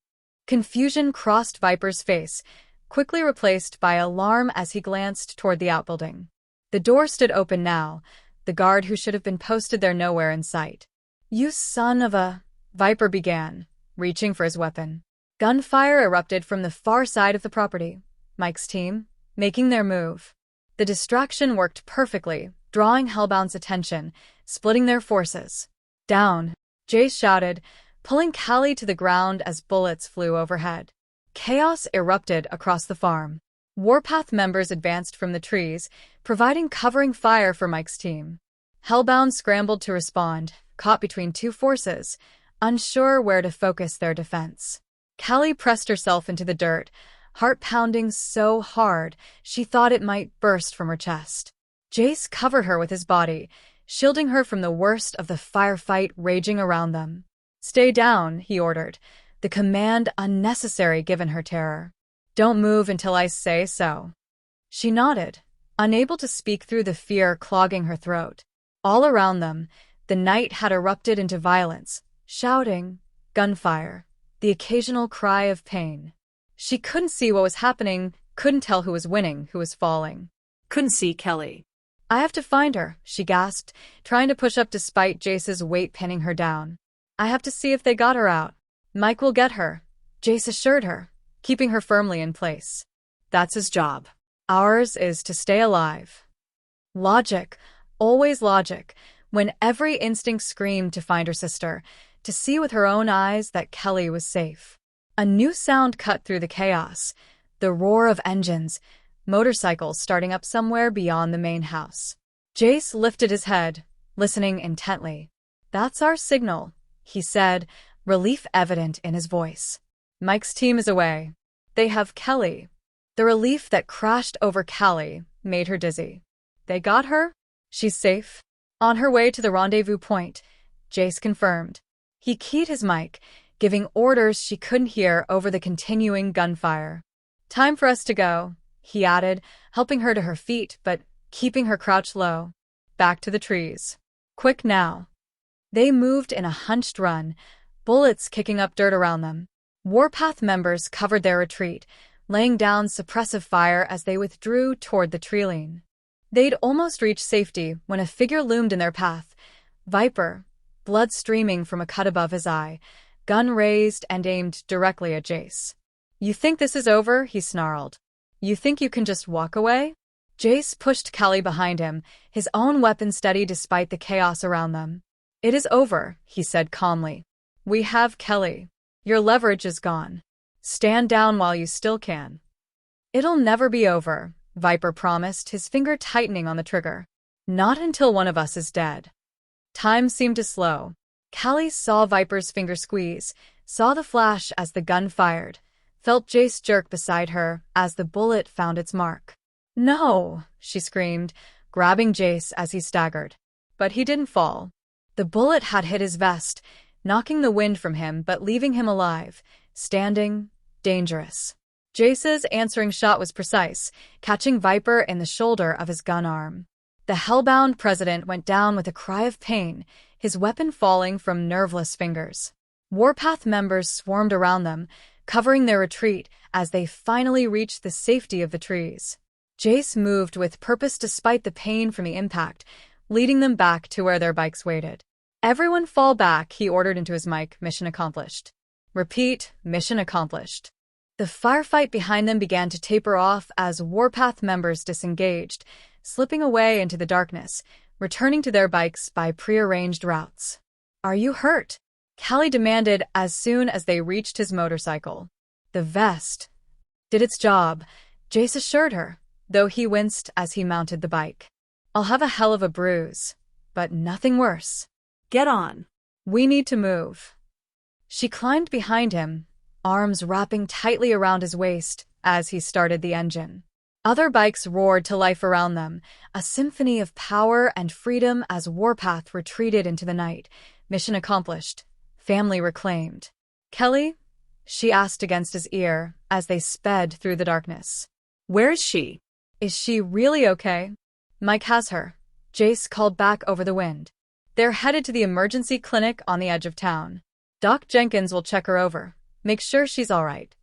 Confusion crossed Viper's face, quickly replaced by alarm as he glanced toward the outbuilding. The door stood open now, the guard who should have been posted there nowhere in sight. You son of a... Viper began, reaching for his weapon. Gunfire erupted from the far side of the property. Mike's team, making their move. The distraction worked perfectly, drawing Hellbound's attention, splitting their forces. Down, Jace shouted, pulling Callie to the ground as bullets flew overhead. Chaos erupted across the farm. Warpath members advanced from the trees, providing covering fire for Mike's team. Hellbound scrambled to respond, caught between two forces, unsure where to focus their defense. Callie pressed herself into the dirt, heart pounding so hard she thought it might burst from her chest. Jace covered her with his body, shielding her from the worst of the firefight raging around them. Stay down, he ordered, the command unnecessary given her terror. Don't move until I say so. She nodded, unable to speak through the fear clogging her throat. All around them, the night had erupted into violence, shouting, gunfire, the occasional cry of pain. She couldn't see what was happening, couldn't tell who was winning, who was falling. Couldn't see Kelly. I have to find her, she gasped, trying to push up despite Jace's weight pinning her down. I have to see if they got her out. Mike will get her, Jace assured her, keeping her firmly in place. That's his job. Ours is to stay alive. Logic, always logic, when every instinct screamed to find her sister, to see with her own eyes that Kelly was safe. A new sound cut through the chaos, the roar of engines, motorcycles starting up somewhere beyond the main house. Jace lifted his head, listening intently. That's our signal, he said, relief evident in his voice. Mike's team is away. They have Kelly. The relief that crashed over Callie made her dizzy. They got her? She's safe? On her way to the rendezvous point, Jace confirmed. He keyed his mic, giving orders she couldn't hear over the continuing gunfire. Time for us to go, he added, helping her to her feet but keeping her crouched low. Back to the trees. Quick now. They moved in a hunched run, bullets kicking up dirt around them. Warpath members covered their retreat, laying down suppressive fire as they withdrew toward the treeline. They'd almost reached safety when a figure loomed in their path. Viper, blood streaming from a cut above his eye, gun raised and aimed directly at Jace. You think this is over? He snarled. You think you can just walk away? Jace pushed Callie behind him, his own weapon steady despite the chaos around them. It is over, he said calmly. We have Kelly. Your leverage is gone. Stand down while you still can. It'll never be over, Viper promised, his finger tightening on the trigger. Not until one of us is dead. Time seemed to slow. Callie saw Viper's finger squeeze, saw the flash as the gun fired, felt Jace jerk beside her as the bullet found its mark. No, she screamed, grabbing Jace as he staggered. But he didn't fall. The bullet had hit his vest, knocking the wind from him but leaving him alive, standing, dangerous. Jace's answering shot was precise, catching Viper in the shoulder of his gun arm. The hellbound president went down with a cry of pain, his weapon falling from nerveless fingers. Warpath members swarmed around them, covering their retreat as they finally reached the safety of the trees. Jace moved with purpose despite the pain from the impact, leading them back to where their bikes waited. "Everyone fall back," he ordered into his mic. "Mission accomplished." "Repeat, mission accomplished." The firefight behind them began to taper off as Warpath members disengaged, slipping away into the darkness, returning to their bikes by prearranged routes. "Are you hurt?" Callie demanded as soon as they reached his motorcycle. The vest did its job, Jace assured her, though he winced as he mounted the bike. "I'll have a hell of a bruise, but nothing worse." Get on. "We need to move." She climbed behind him, arms wrapping tightly around his waist as he started the engine. Other bikes roared to life around them, a symphony of power and freedom as Warpath retreated into the night. Mission accomplished. Family reclaimed. "Callie?" she asked against his ear as they sped through the darkness. Where is she? "Is she really okay?" "Mike has her," Jace called back over the wind. "They're headed to the emergency clinic on the edge of town. Doc Jenkins will check her over, make sure she's all right."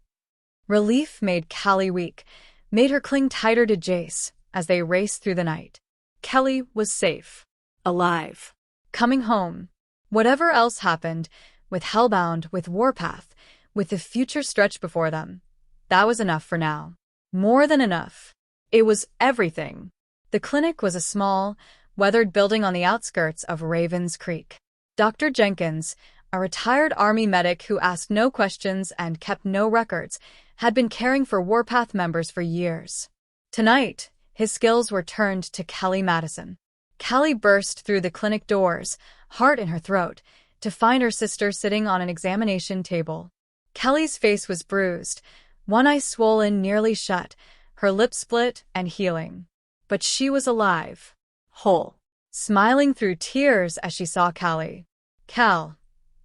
Relief made Callie weak, made her cling tighter to Jace as they raced through the night. Callie was safe. Alive. Coming home. Whatever else happened, with Hellbound, with Warpath, with the future stretched before them, that was enough for now. More than enough. It was everything. The clinic was a small, weathered building on the outskirts of Ravens Creek. Dr. Jenkins, a retired Army medic who asked no questions and kept no records, had been caring for Warpath members for years. Tonight, his skills were turned to Callie Madison. Callie burst through the clinic doors, heart in her throat, to find her sister sitting on an examination table. Callie's face was bruised, one eye swollen nearly shut, her lips split and healing. But she was alive. Whole. Smiling through tears as she saw Callie. "Cal,"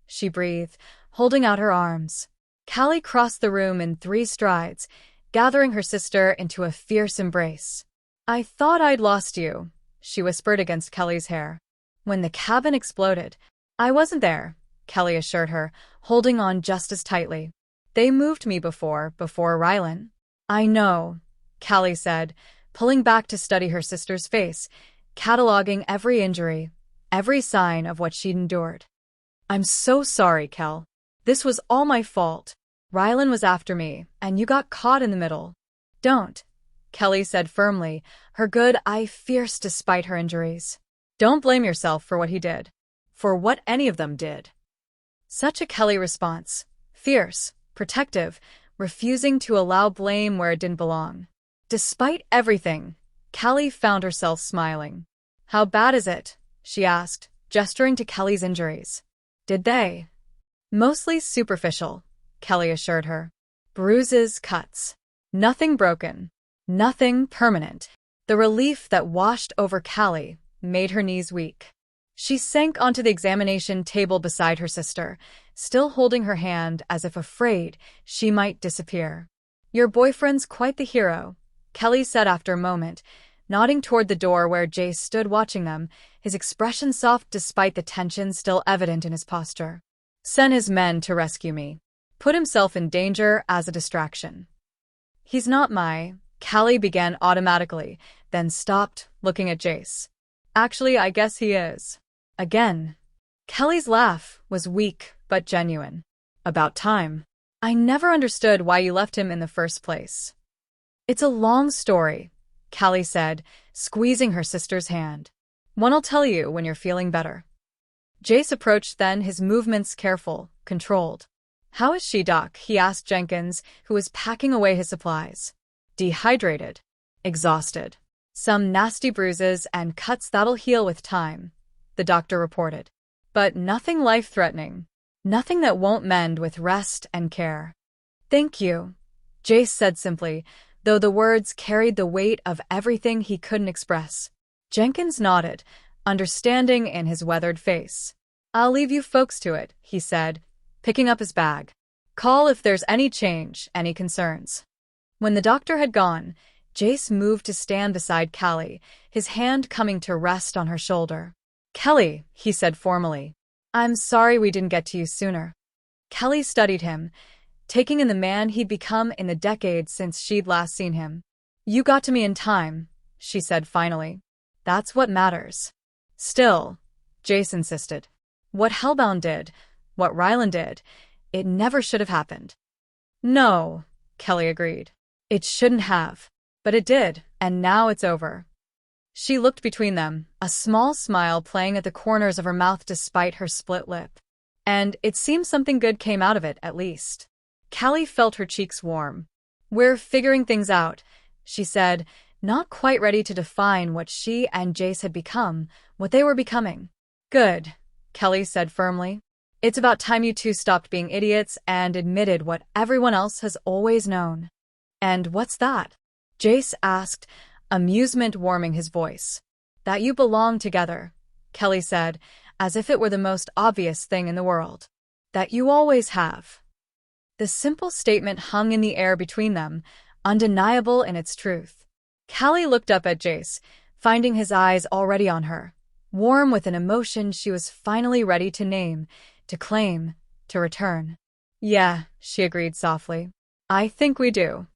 she breathed, holding out her arms. Callie crossed the room in 3 strides, gathering her sister into a fierce embrace. "I thought I'd lost you," she whispered against Callie's hair. "When the cabin exploded, I wasn't there," Callie assured her, holding on just as tightly. "They moved me before Ryland." "I know," Callie said, pulling back to study her sister's face, cataloging every injury, every sign of what she'd endured. "I'm so sorry, Cal. This was all my fault. Ryland was after me, and you got caught in the middle." "Don't," Callie said firmly, her good eye fierce despite her injuries. "Don't blame yourself for what he did. For what any of them did." Such a Callie response. Fierce, protective, refusing to allow blame where it didn't belong. Despite everything, Callie found herself smiling. "How bad is it?" she asked, gesturing to Callie's injuries. "Did they?" "Mostly superficial," Callie assured her. "Bruises, cuts. Nothing broken. Nothing permanent." The relief that washed over Callie made her knees weak. She sank onto the examination table beside her sister, still holding her hand as if afraid she might disappear. "Your boyfriend's quite the hero," Callie said after a moment, nodding toward the door where Jace stood watching them, his expression soft despite the tension still evident in his posture. "Sent his men to rescue me. Put himself in danger as a distraction." "He's not my—" Callie began automatically, then stopped, looking at Jace. "Actually, I guess he is." Again. Callie's laugh was weak but genuine. "About time. I never understood why you left him in the first place." "It's a long story," Callie said, squeezing her sister's hand. "One'll tell you when you're feeling better." Jace approached then, his movements careful, controlled. "How is she, Doc?" he asked Jenkins, who was packing away his supplies. "Dehydrated. Exhausted. Some nasty bruises and cuts that'll heal with time," the doctor reported. "But nothing life-threatening. Nothing that won't mend with rest and care." "Thank you," Jace said simply, though the words carried the weight of everything he couldn't express. Jenkins nodded, understanding in his weathered face. "I'll leave you folks to it," he said, picking up his bag. "Call if there's any change, any concerns." When the doctor had gone, Jace moved to stand beside Callie, his hand coming to rest on her shoulder. "Callie," he said formally. "I'm sorry we didn't get to you sooner." Callie studied him, taking in the man he'd become in the decades since she'd last seen him. "You got to me in time," she said finally. "That's what matters." "Still," Jace insisted. "What Hellbound did, what Ryland did, it never should have happened." "No," Callie agreed. "It shouldn't have. But it did, and now it's over." She looked between them, a small smile playing at the corners of her mouth despite her split lip. And it seemed something good came out of it, at least. Callie felt her cheeks warm. "We're figuring things out," she said, not quite ready to define what she and Jace had become, what they were becoming. "Good," Callie said firmly. "It's about time you two stopped being idiots and admitted what everyone else has always known." "And what's that?" Jace asked, amusement warming his voice. "That you belong together," Callie said, as if it were the most obvious thing in the world. "That you always have." The simple statement hung in the air between them, undeniable in its truth. Callie looked up at Jace, finding his eyes already on her, warm with an emotion she was finally ready to name, to claim, to return. "Yeah," she agreed softly. "I think we do."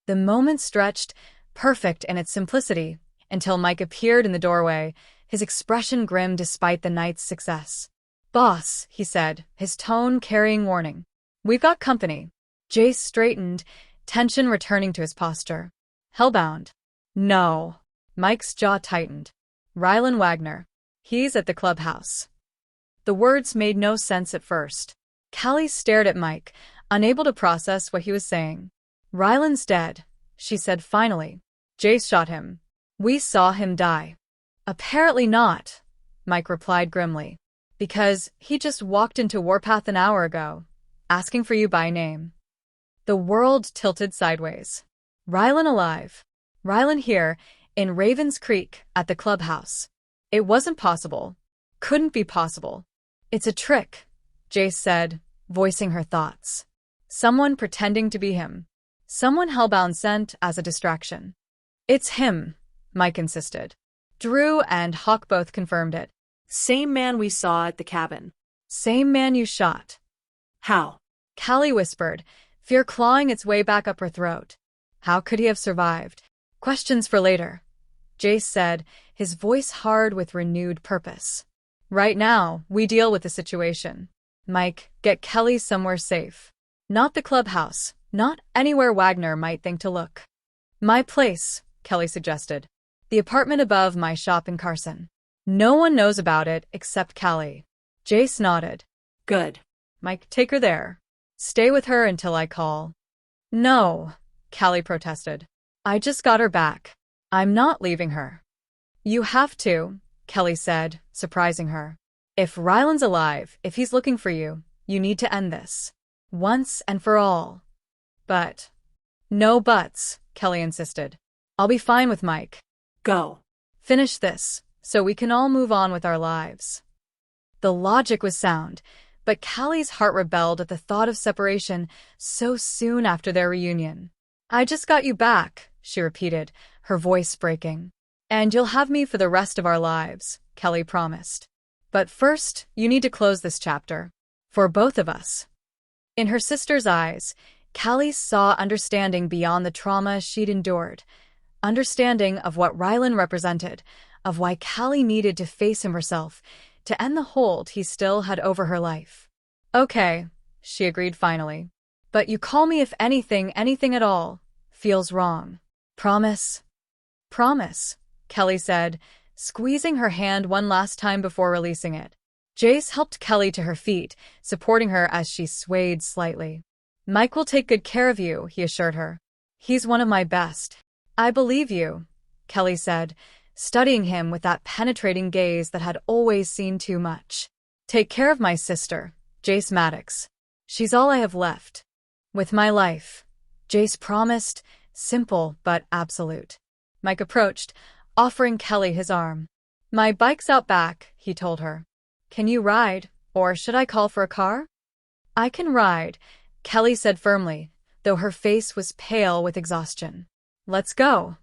The moment stretched, perfect in its simplicity, until Mike appeared in the doorway, his expression grim despite the night's success. "Boss," he said, his tone carrying warning. "We've got company." Jace straightened, tension returning to his posture. "Hellbound?" "No." Mike's jaw tightened. "Ryland Wagner. He's at the clubhouse." The words made no sense at first. Callie stared at Mike, unable to process what he was saying. "Ryland's dead," she said finally. "Jace shot him. We saw him die." "Apparently not," Mike replied grimly. "Because he just walked into Warpath an hour ago, asking for you by name." The world tilted sideways. Ryland alive. Ryland here, in Ravens Creek, at the clubhouse. It wasn't possible. Couldn't be possible. "It's a trick," Jace said, voicing her thoughts. "Someone pretending to be him. Someone Hellbound sent as a distraction." "It's him," Mike insisted. Drew and Hawk both confirmed it. Same man we saw at the cabin. "Same man you shot." How? Callie whispered, fear clawing its way back up her throat. "How could he have survived?" "Questions for later," Jace said, his voice hard with renewed purpose. "Right now, we deal with the situation. Mike, get Callie somewhere safe. Not the clubhouse, not anywhere Wagner might think to look." "My place," Callie suggested. "The apartment above my shop in Carson. No one knows about it except Callie." Jace nodded. "Good." "Mike, take her there. Stay with her until I call." "No," Callie protested. "I just got her back. I'm not leaving her." "You have to," Callie said, surprising her. "If Ryland's alive, if he's looking for you, you need to end this. Once and for all." "But..." "No buts," Callie insisted. "I'll be fine with Mike." "Go. Finish this, so we can all move on with our lives." The logic was sound, but Callie's heart rebelled at the thought of separation so soon after their reunion. "I just got you back," she repeated, her voice breaking. "And you'll have me for the rest of our lives," Callie promised. "But first, you need to close this chapter. For both of us." In her sister's eyes, Callie saw understanding beyond the trauma she'd endured. Understanding of what Ryland represented, of why Callie needed to face him herself, to end the hold he still had over her life. "Okay," she agreed finally. "But you call me if anything at all, feels wrong. Promise?" "Promise," Callie said, squeezing her hand one last time before releasing it. Jace helped Callie to her feet, supporting her as she swayed slightly. "Mike will take good care of you," he assured her. "He's one of my best." "I believe you," Callie said, studying him with that penetrating gaze that had always seen too much. "Take care of my sister, Jace Maddox. She's all I have left. With my life," Jace promised, simple but absolute. Mike approached, offering Callie his arm. "My bike's out back," he told her. "Can you ride, or should I call for a car?" "I can ride," Callie said firmly, though her face was pale with exhaustion. Let's go.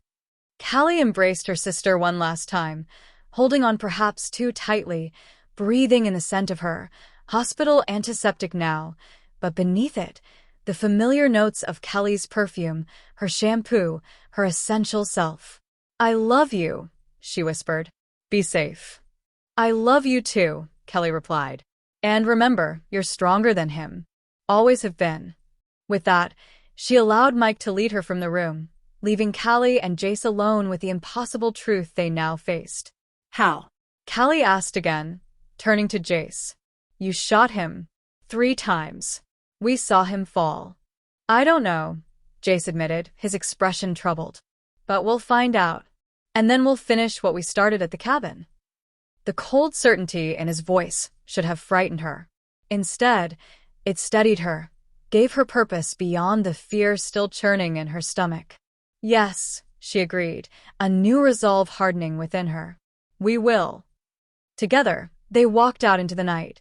Callie embraced her sister one last time, holding on perhaps too tightly, breathing in the scent of her, hospital antiseptic now, but beneath it, the familiar notes of Kelly's perfume, her shampoo, her essential self. I love you, she whispered. Be safe. I love you too, Callie replied. And remember, you're stronger than him. Always have been. With that, she allowed Mike to lead her from the room, leaving Callie and Jace alone with the impossible truth they now faced. How? Callie asked again, turning to Jace. You shot him 3 times. We saw him fall. I don't know, Jace admitted, his expression troubled. But we'll find out. And then we'll finish what we started at the cabin. The cold certainty in his voice should have frightened her. Instead, it steadied her, gave her purpose beyond the fear still churning in her stomach. Yes, she agreed, a new resolve hardening within her. We will. Together, they walked out into the night,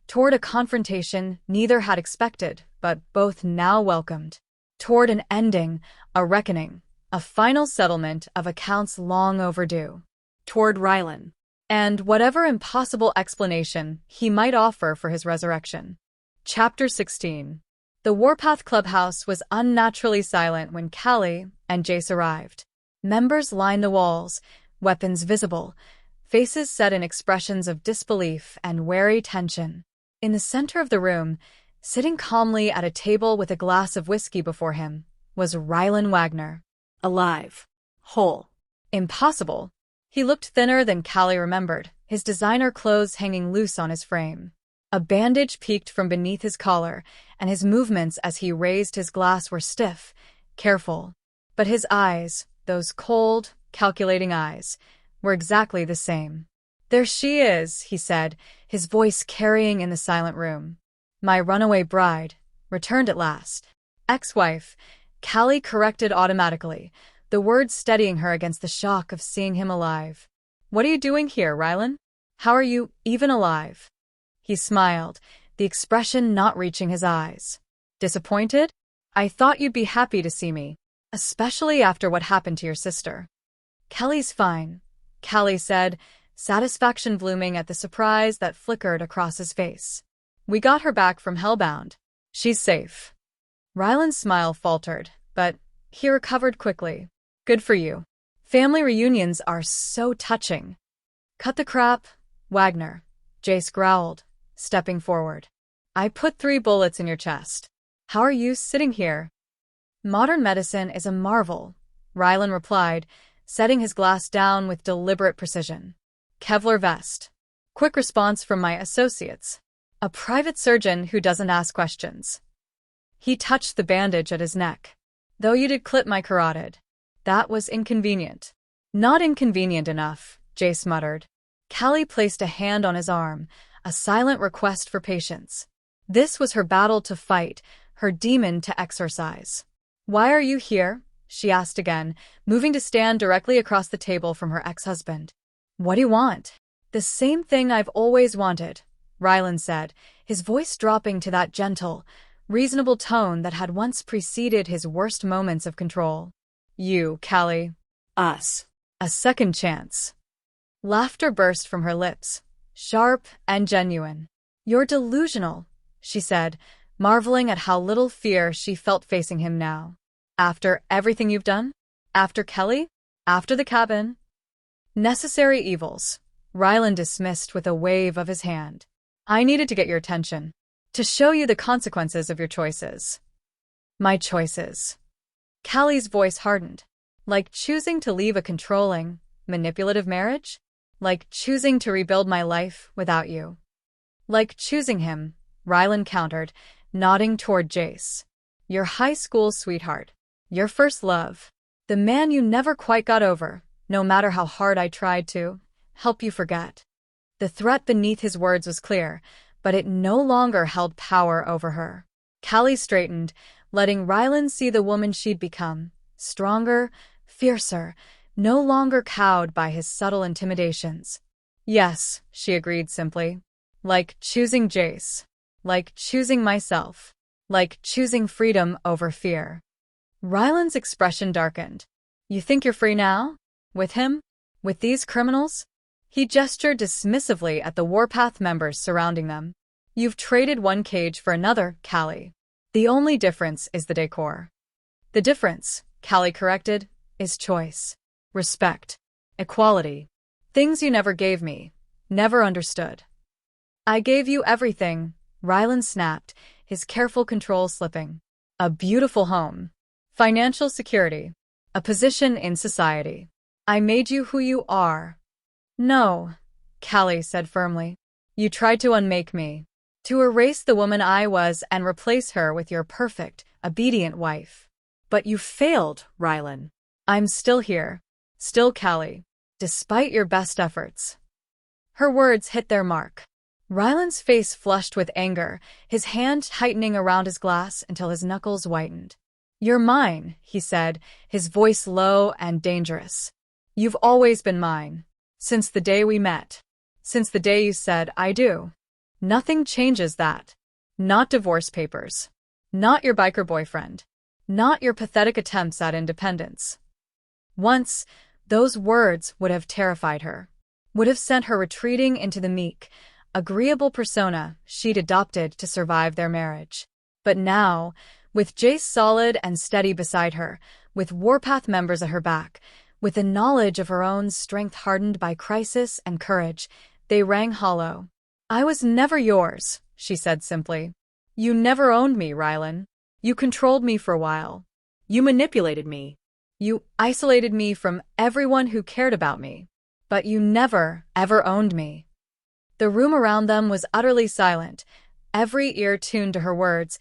toward a confrontation neither had expected, but both now welcomed. Toward an ending, a reckoning, a final settlement of accounts long overdue. Toward Ryland. And whatever impossible explanation he might offer for his resurrection. Chapter 16. The Warpath clubhouse was unnaturally silent when Callie and Jace arrived. Members lined the walls, weapons visible, faces set in expressions of disbelief and wary tension. In the center of the room, sitting calmly at a table with a glass of whiskey before him, was Ryland Wagner. Alive. Whole. Impossible. He looked thinner than Callie remembered, his designer clothes hanging loose on his frame. A bandage peeked from beneath his collar, and his movements as he raised his glass were stiff, careful. But his eyes, those cold, calculating eyes, were exactly the same. There she is, he said, his voice carrying in the silent room. My runaway bride, returned at last. Ex-wife, Callie corrected automatically, the words steadying her against the shock of seeing him alive. What are you doing here, Ryland? How are you even alive? He smiled, the expression not reaching his eyes. Disappointed? I thought you'd be happy to see me, especially after what happened to your sister. Kelly's fine, Callie said, satisfaction blooming at the surprise that flickered across his face. We got her back from Hellbound. She's safe. Ryland's smile faltered, but he recovered quickly. Good for you. Family reunions are so touching. Cut the crap, Wagner, Jace growled, stepping forward. I put 3 bullets in your chest. How are you sitting here? Modern medicine is a marvel, Ryland replied, setting his glass down with deliberate precision. Kevlar vest. Quick response from my associates. A private surgeon who doesn't ask questions. He touched the bandage at his neck. Though you did clip my carotid. That was inconvenient. Not inconvenient enough, Jace muttered. Callie placed a hand on his arm, a silent request for patience. This was her battle to fight, her demon to exorcise. Why are you here? She asked again, moving to stand directly across the table from her ex-husband. What do you want? The same thing I've always wanted, Ryland said, his voice dropping to that gentle, reasonable tone that had once preceded his worst moments of control. You, Callie. Us. A second chance. Laughter burst from her lips, sharp and genuine. You're delusional, she said, marveling at how little fear she felt facing him now. After everything you've done? After Callie? After the cabin? Necessary evils, Ryland dismissed with a wave of his hand. I needed to get your attention. To show you the consequences of your choices. My choices. Callie's voice hardened. Like choosing to leave a controlling, manipulative marriage? Like choosing to rebuild my life without you. Like choosing him, Ryland countered, nodding toward Jace. Your high school sweetheart. Your first love. The man you never quite got over, no matter how hard I tried to help you forget. The threat beneath his words was clear, but it no longer held power over her. Callie straightened, letting Ryland see the woman she'd become, stronger, fiercer, no longer cowed by his subtle intimidations. Yes, she agreed simply. Like choosing Jace. Like choosing myself. like choosing freedom over fear. Ryland's expression darkened. You think you're free now? With him? With these criminals? He gestured dismissively at the Warpath members surrounding them. You've traded one cage for another, Callie. The only difference is the decor. The difference, Callie corrected, is choice, respect, equality. Things you never gave me, never understood. I gave you everything, Ryland snapped, his careful control slipping. A beautiful home, financial security, a position in society. I made you who you are. No, Callie said firmly. You tried to unmake me, to erase the woman I was and replace her with your perfect, obedient wife. But you failed, Ryland. I'm still here, still Callie, despite your best efforts. Her words hit their mark. Ryland's face flushed with anger, his hand tightening around his glass until his knuckles whitened. You're mine, he said, his voice low and dangerous. You've always been mine. Since the day we met. Since the day you said, I do. Nothing changes that. Not divorce papers. Not your biker boyfriend. Not your pathetic attempts at independence. Once, those words would have terrified her. Would have sent her retreating into the meek, agreeable persona she'd adopted to survive their marriage. But now, with Jace solid and steady beside her, with Warpath members at her back, with the knowledge of her own strength hardened by crisis and courage, they rang hollow. I was never yours, she said simply. You never owned me, Ryland. You controlled me for a while. You manipulated me. You isolated me from everyone who cared about me. But you never, ever owned me. The room around them was utterly silent, every ear tuned to her words,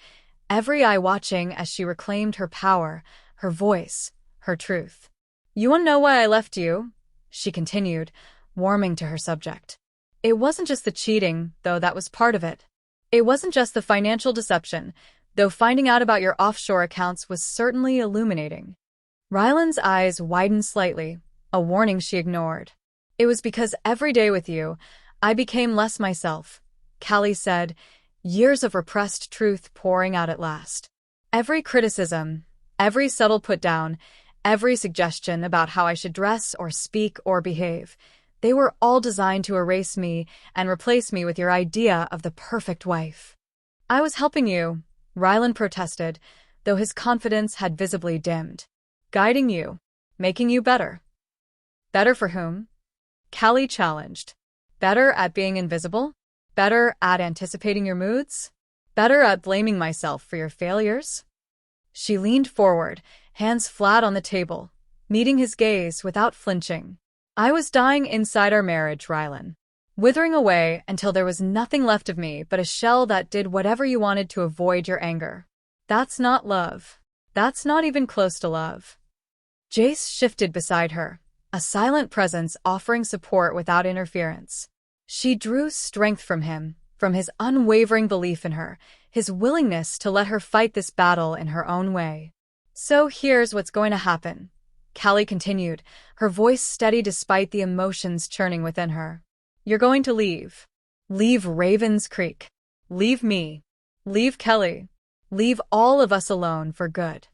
every eye watching as she reclaimed her power, her voice, her truth. You wanna know why I left you? She continued, warming to her subject. It wasn't just the cheating, though that was part of it. It wasn't just the financial deception, though finding out about your offshore accounts was certainly illuminating. Ryland's eyes widened slightly, a warning she ignored. It was because every day with you, I became less myself, Callie said, years of repressed truth pouring out at last. Every criticism, every subtle put-down, every suggestion about how I should dress or speak or behave, they were all designed to erase me and replace me with your idea of the perfect wife. I was helping you, Ryland protested, though his confidence had visibly dimmed. Guiding you, making you better. Better for whom? Callie challenged. Better at being invisible? Better at anticipating your moods? Better at blaming myself for your failures? She leaned forward, hands flat on the table, meeting his gaze without flinching. I was dying inside our marriage, Ryland. Withering away until there was nothing left of me but a shell that did whatever you wanted to avoid your anger. That's not love. That's not even close to love. Jace shifted beside her, a silent presence offering support without interference. She drew strength from him, from his unwavering belief in her, his willingness to let her fight this battle in her own way. So here's what's going to happen, Callie continued, her voice steady despite the emotions churning within her. You're going to leave. Leave Raven's Creek. Leave me. Leave Callie. Leave all of us alone for good.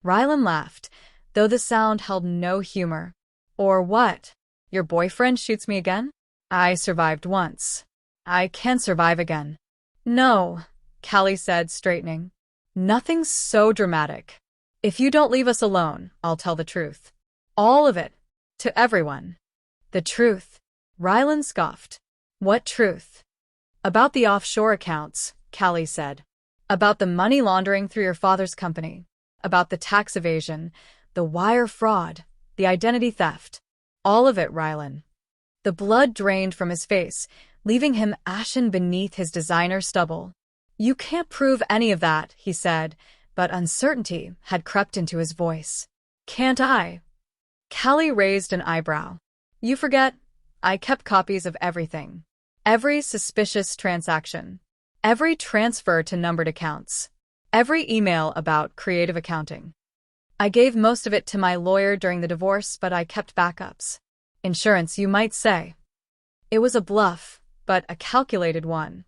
Ryland laughed, though the sound held no humor. Or what? Your boyfriend shoots me again? I survived once. I can survive again. No, Callie said, straightening. Nothing so dramatic. If you don't leave us alone, I'll tell the truth. All of it. To everyone. The truth. Ryland scoffed. What truth? About the offshore accounts, Callie said. About the money laundering through your father's company. About the tax evasion, the wire fraud, the identity theft. All of it, Ryland. The blood drained from his face, leaving him ashen beneath his designer stubble. You can't prove any of that, he said, but uncertainty had crept into his voice. Can't I? Callie raised an eyebrow. You forget, I kept copies of everything. Every suspicious transaction. Every transfer to numbered accounts. Every email about creative accounting. I gave most of it to my lawyer during the divorce, but I kept backups. Insurance, you might say. It was a bluff, but a calculated one.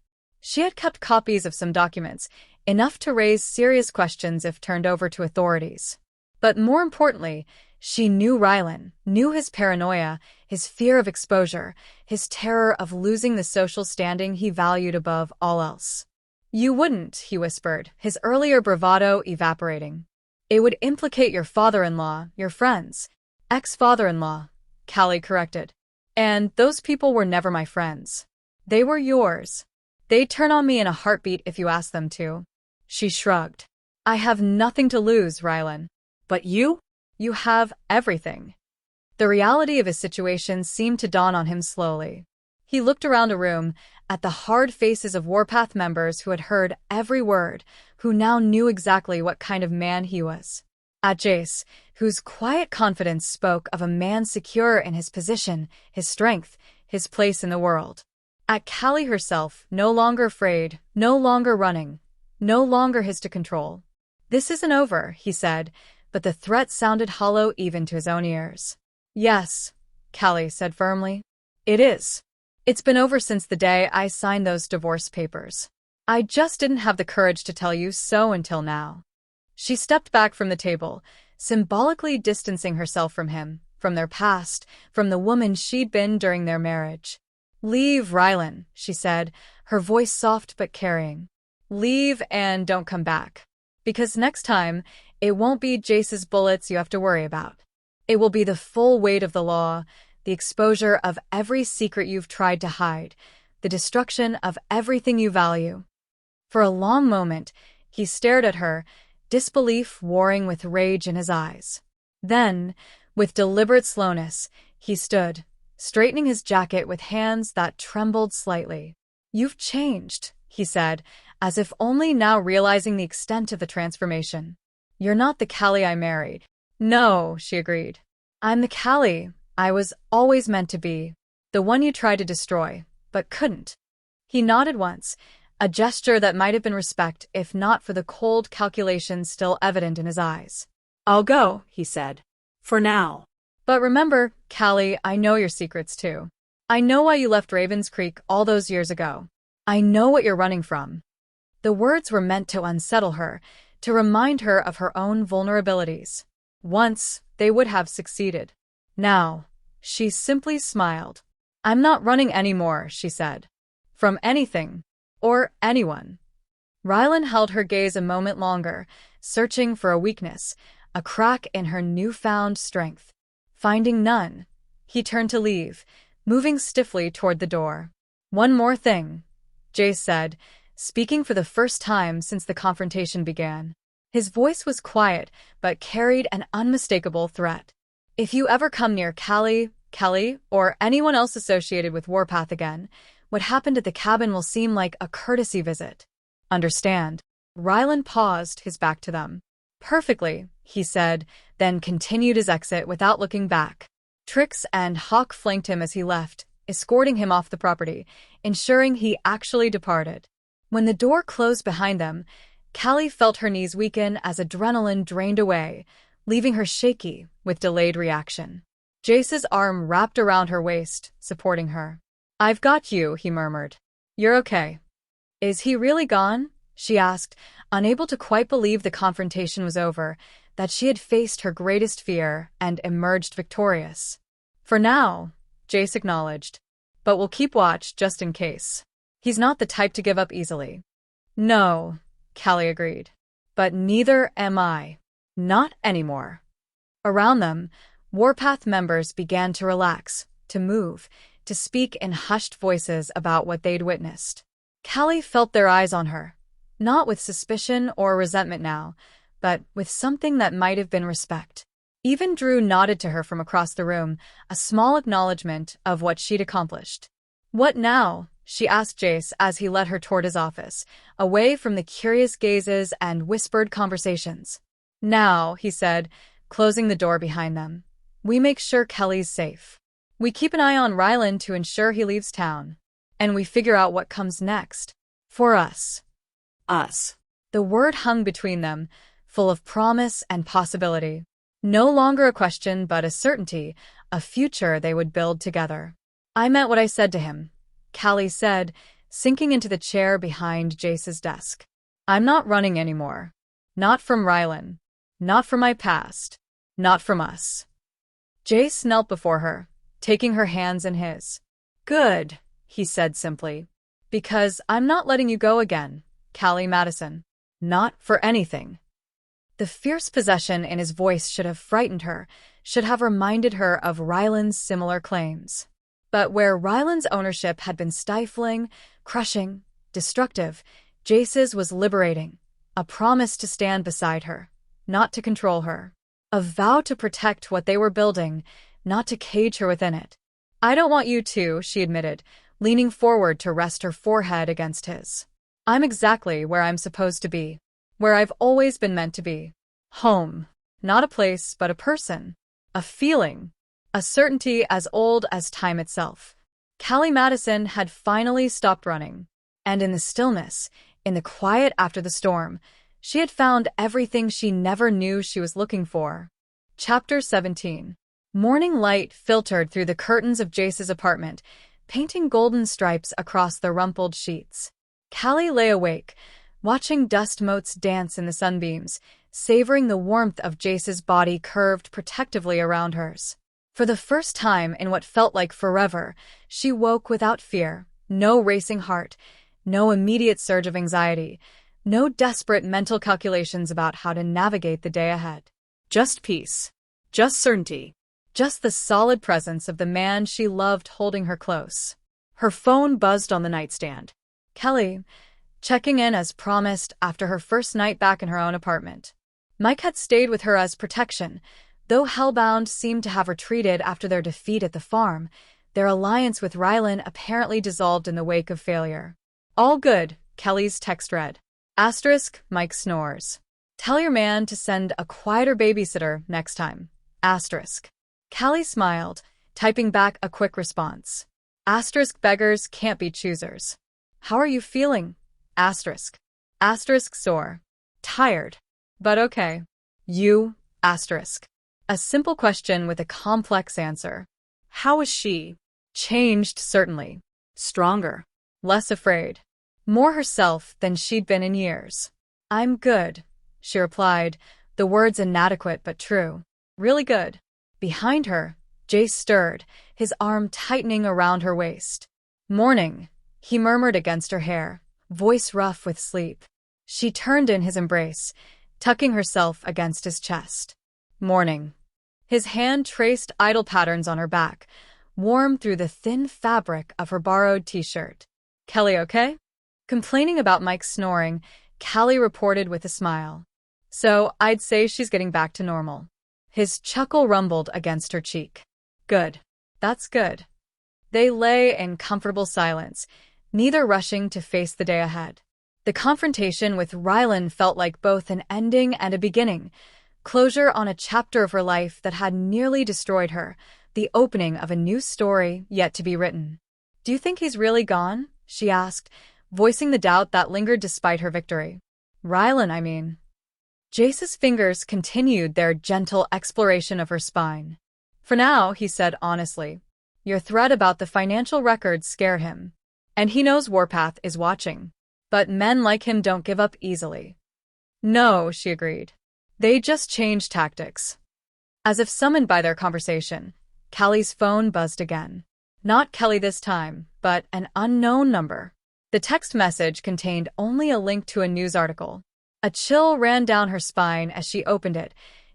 She had kept copies of some documents, enough to raise serious questions if turned over to authorities. But more importantly, she knew Ryland, knew his paranoia, his fear of exposure, his terror of losing the social standing he valued above all else. "You wouldn't," he whispered, his earlier bravado evaporating. "It would implicate your father-in-law, your friends." "Ex-father-in-law," Callie corrected. "And those people were never my friends. They were yours. They'd turn on me in a heartbeat if you asked them to." She shrugged. "I have nothing to lose, Ryland." But you? "You have everything." The reality of his situation seemed to dawn on him slowly. He looked around a room, at the hard faces of Warpath members who had heard every word, who now knew exactly what kind of man he was. At Jace, whose quiet confidence spoke of a man secure in his position, his strength, his place in the world. At Callie herself, no longer afraid, no longer running, no longer his to control. "This isn't over," he said, but the threat sounded hollow even to his own ears. "Yes," Callie said firmly. "It is. It's been over since the day I signed those divorce papers. I just didn't have the courage to tell you so until now." She stepped back from the table, symbolically distancing herself from him, from their past, from the woman she'd been during their marriage. "Leave, Ryland," she said, her voice soft but carrying. "Leave and don't come back. Because next time, it won't be Jace's bullets you have to worry about. It will be the full weight of the law, the exposure of every secret you've tried to hide, the destruction of everything you value." For a long moment, he stared at her, disbelief warring with rage in his eyes. Then, with deliberate slowness, he stood, straightening his jacket with hands that trembled slightly. "You've changed," he said, as if only now realizing the extent of the transformation. "You're not the Callie I married." "No," she agreed. "I'm the Callie I was always meant to be, the one you tried to destroy, but couldn't." He nodded once, a gesture that might have been respect if not for the cold calculation still evident in his eyes. "I'll go," he said. "For now." "But remember, Callie, I know your secrets too. I know why you left Ravens Creek all those years ago. I know what you're running from." The words were meant to unsettle her, to remind her of her own vulnerabilities. Once, they would have succeeded. Now, she simply smiled. "I'm not running anymore," she said. "From anything. Or anyone." Ryland held her gaze a moment longer, searching for a weakness, a crack in her newfound strength. Finding none, he turned to leave, moving stiffly toward the door. "One more thing," Jace said, speaking for the first time since the confrontation began. His voice was quiet, but carried an unmistakable threat. "If you ever come near Callie, or anyone else associated with Warpath again, what happened at the cabin will seem like a courtesy visit. Understand?" Ryland paused, his back to them. "Perfectly," he said, then continued his exit without looking back. Trix and Hawk flanked him as he left, escorting him off the property, ensuring he actually departed. When the door closed behind them, Callie felt her knees weaken as adrenaline drained away, leaving her shaky with delayed reaction. Jace's arm wrapped around her waist, supporting her. "I've got you," he murmured. "You're okay." "Is he really gone?" she asked, unable to quite believe the confrontation was over, that she had faced her greatest fear and emerged victorious. "For now," Jace acknowledged. "But we'll keep watch just in case. He's not the type to give up easily." "No," Callie agreed. "But neither am I. Not anymore." Around them, Warpath members began to relax, to move, to speak in hushed voices about what they'd witnessed. Callie felt their eyes on her, not with suspicion or resentment now, but with something that might have been respect. Even Drew nodded to her from across the room, a small acknowledgement of what she'd accomplished. "What now?" she asked Jace as he led her toward his office, away from the curious gazes and whispered conversations. "Now," he said, closing the door behind them, "we make sure Kelly's safe. We keep an eye on Ryland to ensure he leaves town. And we figure out what comes next. For us." Us. The word hung between them, full of promise and possibility. No longer a question but a certainty, a future they would build together. "I meant what I said to him," Callie said, sinking into the chair behind Jace's desk. I'm not running anymore. Not from Ryland. Not from my past. Not from us. Jace knelt before her, taking her hands in his. Good, he said simply. Because I'm not letting you go again, Callie Madison. Not for anything. The fierce possession in his voice should have frightened her, should have reminded her of Ryland's similar claims. But where Ryland's ownership had been stifling, crushing, destructive, Jace's was liberating, a promise to stand beside her, not to control her, a vow to protect what they were building, not to cage her within it. I don't want you to, she admitted, leaning forward to rest her forehead against his. I'm exactly where I'm supposed to be, where I've always been meant to be. Home. Not a place, but a person. A feeling. A certainty as old as time itself. Callie Madison had finally stopped running. And in the stillness, in the quiet after the storm, she had found everything she never knew she was looking for. Chapter 17. Morning light filtered through the curtains of Jace's apartment, painting golden stripes across the rumpled sheets. Callie lay awake, watching dust motes dance in the sunbeams, savoring the warmth of Jace's body curved protectively around hers. For the first time in what felt like forever, she woke without fear, no racing heart, no immediate surge of anxiety, no desperate mental calculations about how to navigate the day ahead. Just peace. Just certainty. Just the solid presence of the man she loved holding her close. Her phone buzzed on the nightstand. Callie, checking in as promised after her first night back in her own apartment. Mike had stayed with her as protection, though Hellbound seemed to have retreated after their defeat at the farm. Their alliance with Ryland apparently dissolved in the wake of failure. All good, Callie's text read. Asterisk, Mike snores. Tell your man to send a quieter babysitter next time. Asterisk. Callie smiled, typing back a quick response. Asterisk beggars can't be choosers. How are you feeling? Asterisk. Asterisk sore. Tired. But okay. You, asterisk. A simple question with a complex answer. How is she? Changed, certainly. Stronger. Less afraid. More herself than she'd been in years. I'm good, she replied, the words inadequate but true. Really good. Behind her, Jace stirred, his arm tightening around her waist. Morning, he murmured against her hair, voice rough with sleep. She turned in his embrace, tucking herself against his chest. Morning. His hand traced idle patterns on her back, warm through the thin fabric of her borrowed t-shirt. Callie okay? Complaining about Mike's snoring, Callie reported with a smile. So, I'd say she's getting back to normal. His chuckle rumbled against her cheek. Good. That's good. They lay in comfortable silence, neither rushing to face the day ahead. The confrontation with Ryland felt like both an ending and a beginning, closure on a chapter of her life that had nearly destroyed her, the opening of a new story yet to be written. Do you think he's really gone? She asked, voicing the doubt that lingered despite her victory. Ryland, I mean. Jace's fingers continued their gentle exploration of her spine. For now, he said honestly, your threat about the financial records scare him. And he knows Warpath is watching. But men like him don't give up easily. No, she agreed. They just change tactics. As if summoned by their conversation, Callie's phone buzzed again. Not Callie this time, but an unknown number. The text message contained only a link to a news article. A chill ran down her spine as she opened it,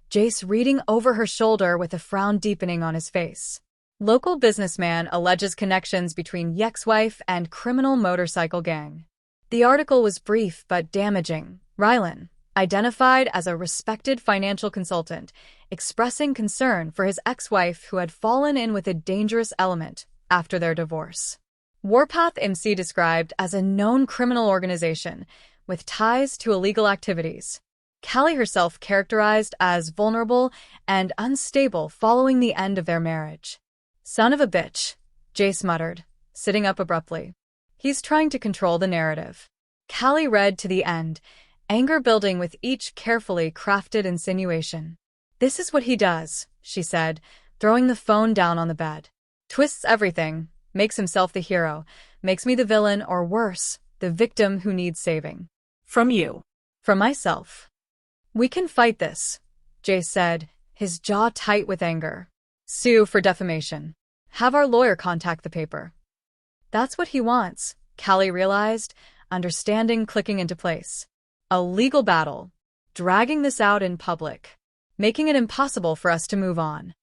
Jace reading over her shoulder with a frown deepening on his face. Local businessman alleges connections between ex-wife and criminal motorcycle gang. The article was brief but damaging. Ryland, identified as a respected financial consultant, expressing concern for his ex-wife who had fallen in with a dangerous element after their divorce. Warpath MC described as a known criminal organization with ties to illegal activities. Callie herself characterized as vulnerable and unstable following the end of their marriage. Son of a bitch, Jace muttered, sitting up abruptly. He's trying to control the narrative. Callie read to the end, anger building with each carefully crafted insinuation. This is what he does, she said, throwing the phone down on the bed. Twists everything, makes himself the hero, makes me the villain, or worse, the victim who needs saving. From you. From myself. We can fight this, Jace said, his jaw tight with anger. Sue for defamation. Have our lawyer contact the paper. That's what he wants, Callie realized, understanding clicking into place. A legal battle. Dragging this out in public. Making it impossible for us to move on.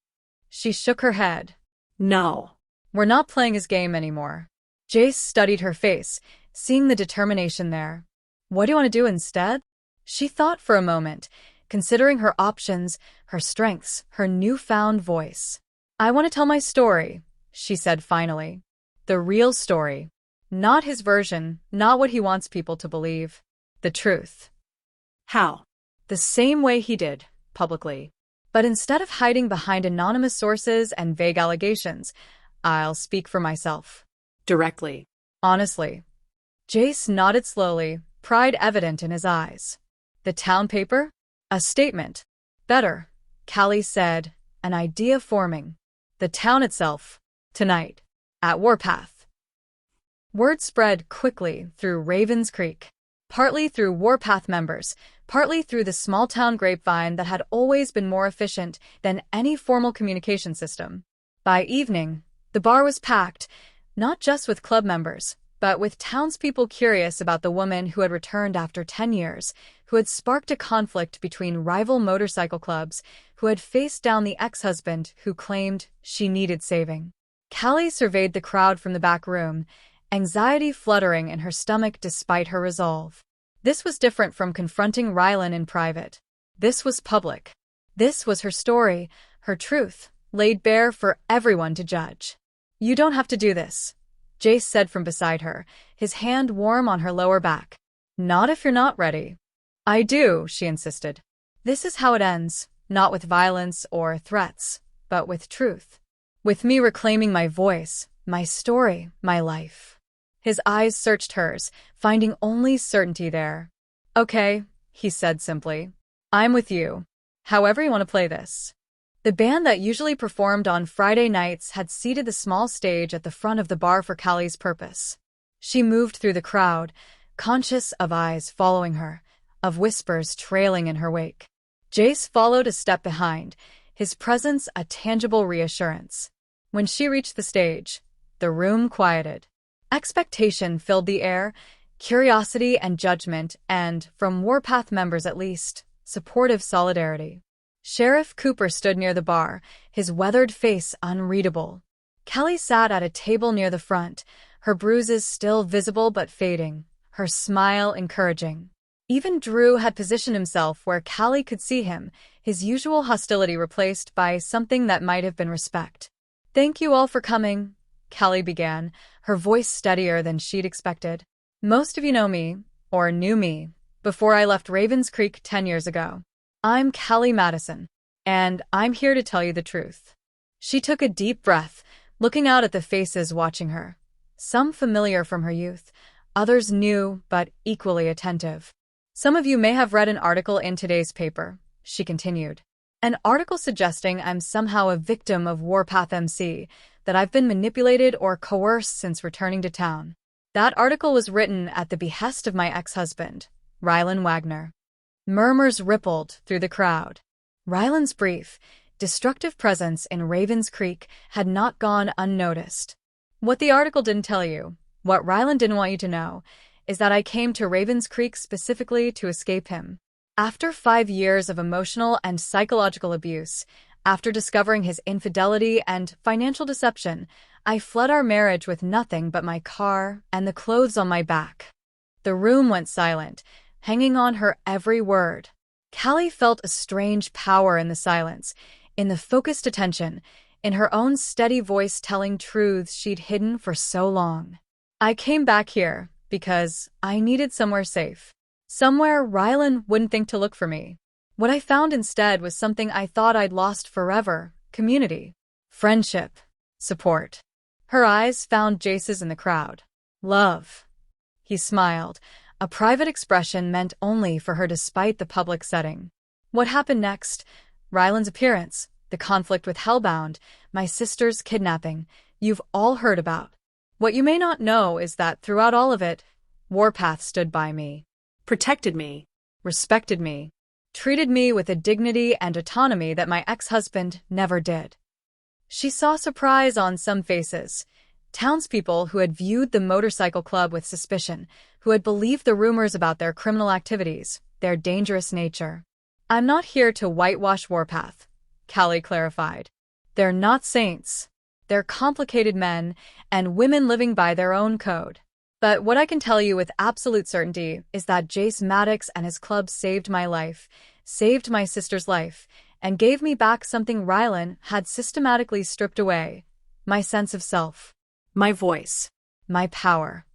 She shook her head. No. We're not playing his game anymore. Jace studied her face, seeing the determination there. What do you want to do instead? She thought for a moment, considering her options, her strengths, her newfound voice. I want to tell my story, she said finally. The real story. Not his version, not what he wants people to believe. The truth. How? The same way he did, publicly. But instead of hiding behind anonymous sources and vague allegations, I'll speak for myself. Directly. Honestly. Jace nodded slowly, pride evident in his eyes. The town paper? A statement. Better, Callie said, an idea forming. The town itself. Tonight. At Warpath. Word spread quickly through Ravens Creek. Partly through Warpath members, partly through the small-town grapevine that had always been more efficient than any formal communication system. By evening, the bar was packed, not just with club members, but with townspeople curious about the woman who had returned after 10 years, who had sparked a conflict between rival motorcycle clubs, who had faced down the ex-husband who claimed she needed saving. Callie surveyed the crowd from the back room, anxiety fluttering in her stomach despite her resolve. This was different from confronting Ryland in private. This was public. This was her story, her truth, laid bare for everyone to judge. You don't have to do this, Jace said from beside her, his hand warm on her lower back. Not if you're not ready. I do, she insisted. This is how it ends, not with violence or threats, but with truth. With me reclaiming my voice, my story, my life. His eyes searched hers, finding only certainty there. Okay, he said simply. I'm with you. However you want to play this. The band that usually performed on Friday nights had seated the small stage at the front of the bar for Callie's purpose. She moved through the crowd, conscious of eyes following her, of whispers trailing in her wake. Jace followed a step behind, his presence a tangible reassurance. When she reached the stage, the room quieted. Expectation filled the air, curiosity and judgment, and, from Warpath members at least, supportive solidarity. Sheriff Cooper stood near the bar, his weathered face unreadable. Callie sat at a table near the front, her bruises still visible but fading, her smile encouraging. Even Drew had positioned himself where Callie could see him, his usual hostility replaced by something that might have been respect. Thank you all for coming, Callie began, her voice steadier than she'd expected. Most of you know me, or knew me, before I left Ravens Creek 10 years ago. I'm Callie Madison, and I'm here to tell you the truth. She took a deep breath, looking out at the faces watching her. Some familiar from her youth, others new but equally attentive. Some of you may have read an article in today's paper, she continued. An article suggesting I'm somehow a victim of Warpath MC, that I've been manipulated or coerced since returning to town. That article was written at the behest of my ex-husband, Ryland Wagner. Murmurs rippled through the crowd. Ryland's brief, destructive presence in Ravens Creek had not gone unnoticed. What the article didn't tell you, what Ryland didn't want you to know, is that I came to Ravens Creek specifically to escape him. After 5 years of emotional and psychological abuse, after discovering his infidelity and financial deception, I fled our marriage with nothing but my car and the clothes on my back. The room went silent, hanging on her every word. Callie felt a strange power in the silence, in the focused attention, in her own steady voice telling truths she'd hidden for so long. I came back here because I needed somewhere safe. Somewhere Ryland wouldn't think to look for me. What I found instead was something I thought I'd lost forever: community, friendship, support. Her eyes found Jace's in the crowd. Love. He smiled, a private expression meant only for her despite the public setting. What happened next? Ryland's appearance, the conflict with Hellbound, my sister's kidnapping, you've all heard about. What you may not know is that throughout all of it, Warpath stood by me, Protected me. respected me, treated me with a dignity and autonomy that my ex-husband never did. She saw surprise on some faces, townspeople who had viewed the motorcycle club with suspicion, who had believed the rumors about their criminal activities, their dangerous nature. I'm not here to whitewash Warpath, Callie clarified. They're not saints. They're complicated men and women living by their own code. But what I can tell you with absolute certainty is that Jace Maddox and his club saved my life, saved my sister's life, and gave me back something Ryland had systematically stripped away: my sense of self, My voice. my power.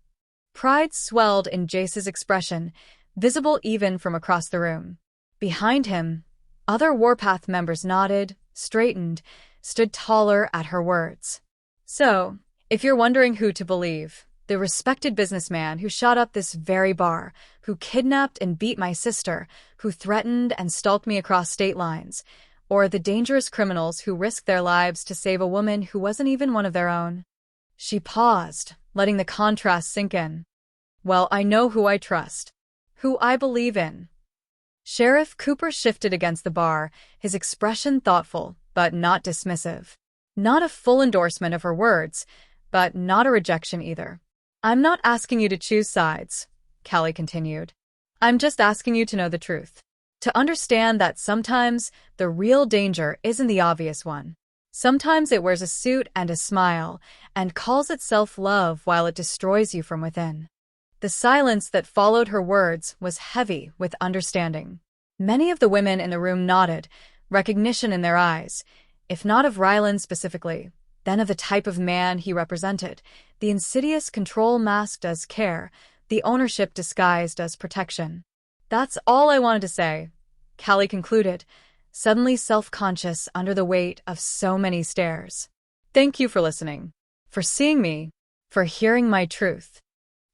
Pride swelled in Jace's expression, visible even from across the room. Behind him, other Warpath members nodded, straightened, stood taller at her words. So, if you're wondering who to believe, the respected businessman who shot up this very bar, who kidnapped and beat my sister, who threatened and stalked me across state lines, or the dangerous criminals who risked their lives to save a woman who wasn't even one of their own. She paused, letting the contrast sink in. Well, I know who I trust, who I believe in. Sheriff Cooper shifted against the bar, his expression thoughtful, but not dismissive. Not a full endorsement of her words, but not a rejection either. I'm not asking you to choose sides, Callie continued. I'm just asking you to know the truth. To understand that sometimes the real danger isn't the obvious one. Sometimes it wears a suit and a smile, and calls itself love while it destroys you from within. The silence that followed her words was heavy with understanding. Many of the women in the room nodded, recognition in their eyes, if not of Ryland specifically, then of the type of man he represented, the insidious control masked as care, the ownership disguised as protection. That's all I wanted to say, Callie concluded, suddenly self-conscious under the weight of so many stares. Thank you for listening, for seeing me, for hearing my truth.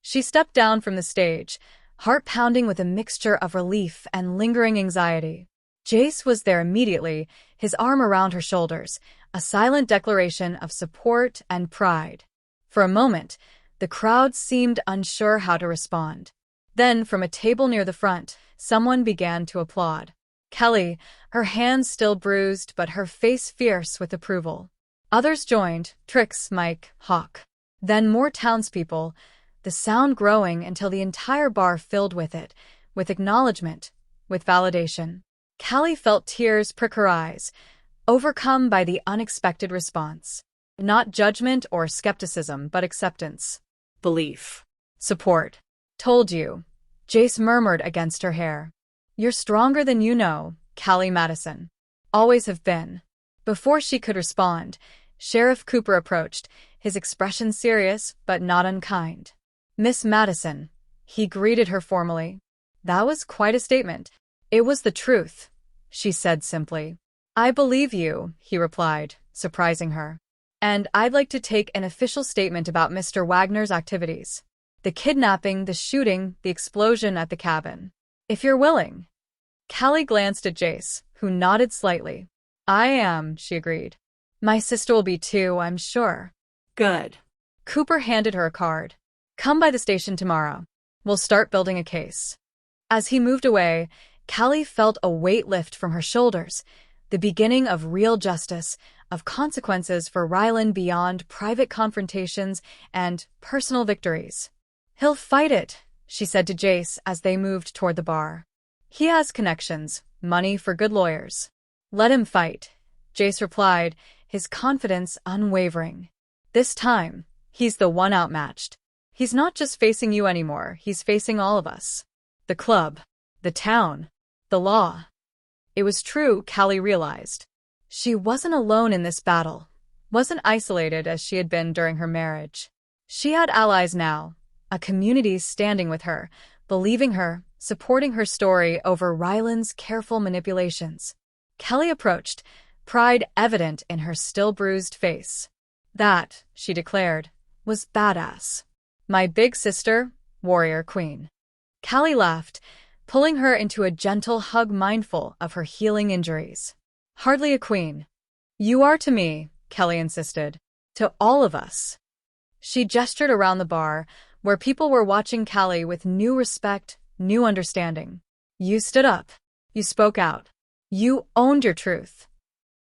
She stepped down from the stage, heart pounding with a mixture of relief and lingering anxiety. Jace was there immediately, his arm around her shoulders, a silent declaration of support and pride. For a moment, the crowd seemed unsure how to respond. Then, from a table near the front, someone began to applaud. Callie, her hands still bruised but her face fierce with approval. Others joined, Trix, Mike, Hawk. Then more townspeople, the sound growing until the entire bar filled with it, with acknowledgement, with validation. Callie felt tears prick her eyes, overcome by the unexpected response. Not judgment or skepticism, but acceptance. Belief. Support. Told you, Jace murmured against her hair. You're stronger than you know, Callie Madison. Always have been. Before she could respond, Sheriff Cooper approached, his expression serious but not unkind. Miss Madison, he greeted her formally. That was quite a statement. It was the truth, she said simply. I believe you, he replied, surprising her. And I'd like to take an official statement about Mr. Wagner's activities. The kidnapping, the shooting, the explosion at the cabin. If you're willing. Callie glanced at Jace, who nodded slightly. I am, she agreed. My sister will be too, I'm sure. Good. Cooper handed her a card. Come by the station tomorrow. We'll start building a case. As he moved away, Callie felt a weight lift from her shoulders, the beginning of real justice, of consequences for Ryland beyond private confrontations and personal victories. He'll fight it, she said to Jace as they moved toward the bar. He has connections, money for good lawyers. Let him fight, Jace replied, his confidence unwavering. This time, he's the one outmatched. He's not just facing you anymore, he's facing all of us. The club, the town, the law. It was true, Callie realized. She wasn't alone in this battle, wasn't isolated as she had been during her marriage. She had allies now, a community standing with her, believing her, supporting her story over Ryland's careful manipulations. Callie approached, pride evident in her still bruised face. That, she declared, was badass. My big sister, warrior queen. Callie laughed, pulling her into a gentle hug mindful of her healing injuries. Hardly a queen. You are to me, Callie insisted. To all of us. She gestured around the bar, where people were watching Callie with new respect, new understanding. You stood up. You spoke out. You owned your truth.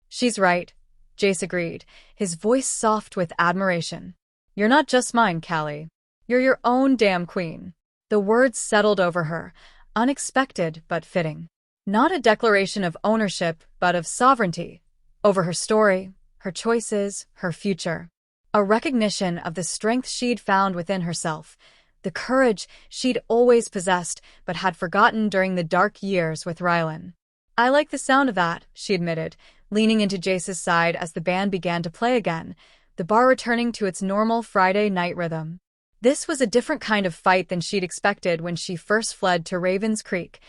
She's right, Jace agreed, his voice soft with admiration. You're not just mine, Callie. You're your own damn queen. The words settled over her, unexpected but fitting. Not a declaration of ownership, but of sovereignty, over her story, her choices, her future. A recognition of the strength she'd found within herself, the courage she'd always possessed but had forgotten during the dark years with Ryland. I like the sound of that, she admitted, leaning into Jace's side as the band began to play again, the bar returning to its normal Friday night rhythm. This was a different kind of fight than she'd expected when she first fled to Raven's Creek.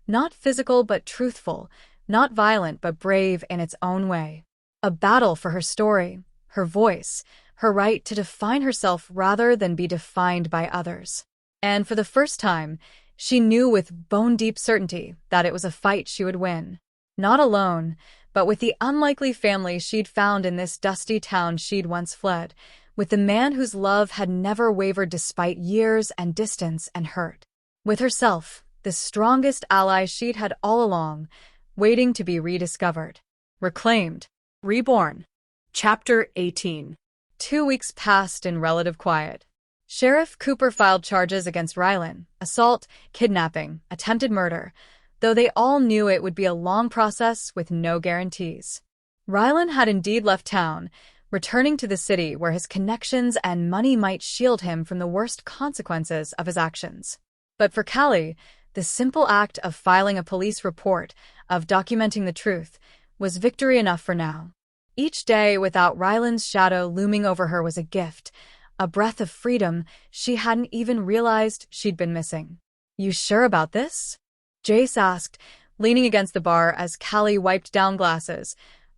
Not physical but truthful, not violent but brave in its own way. A battle for her story, her voice, her right to define herself rather than be defined by others. And for the first time, she knew with bone-deep certainty that it was a fight she would win. Not alone, but with the unlikely family she'd found in this dusty town she'd once fled, with the man whose love had never wavered despite years and distance and hurt. With herself, the strongest ally she'd had all along, waiting to be rediscovered. Reclaimed. Reborn. Chapter 18. 2 weeks passed in relative quiet. Sheriff Cooper filed charges against Ryland, assault, kidnapping, attempted murder, though they all knew it would be a long process with no guarantees. Ryland had indeed left town, returning to the city where his connections and money might shield him from the worst consequences of his actions. But for Callie, the simple act of filing a police report, of documenting the truth, was victory enough for now. Each day without Ryland's shadow looming over her was a gift, a breath of freedom she hadn't even realized she'd been missing. You sure about this? Jace asked, leaning against the bar as Callie wiped down glasses,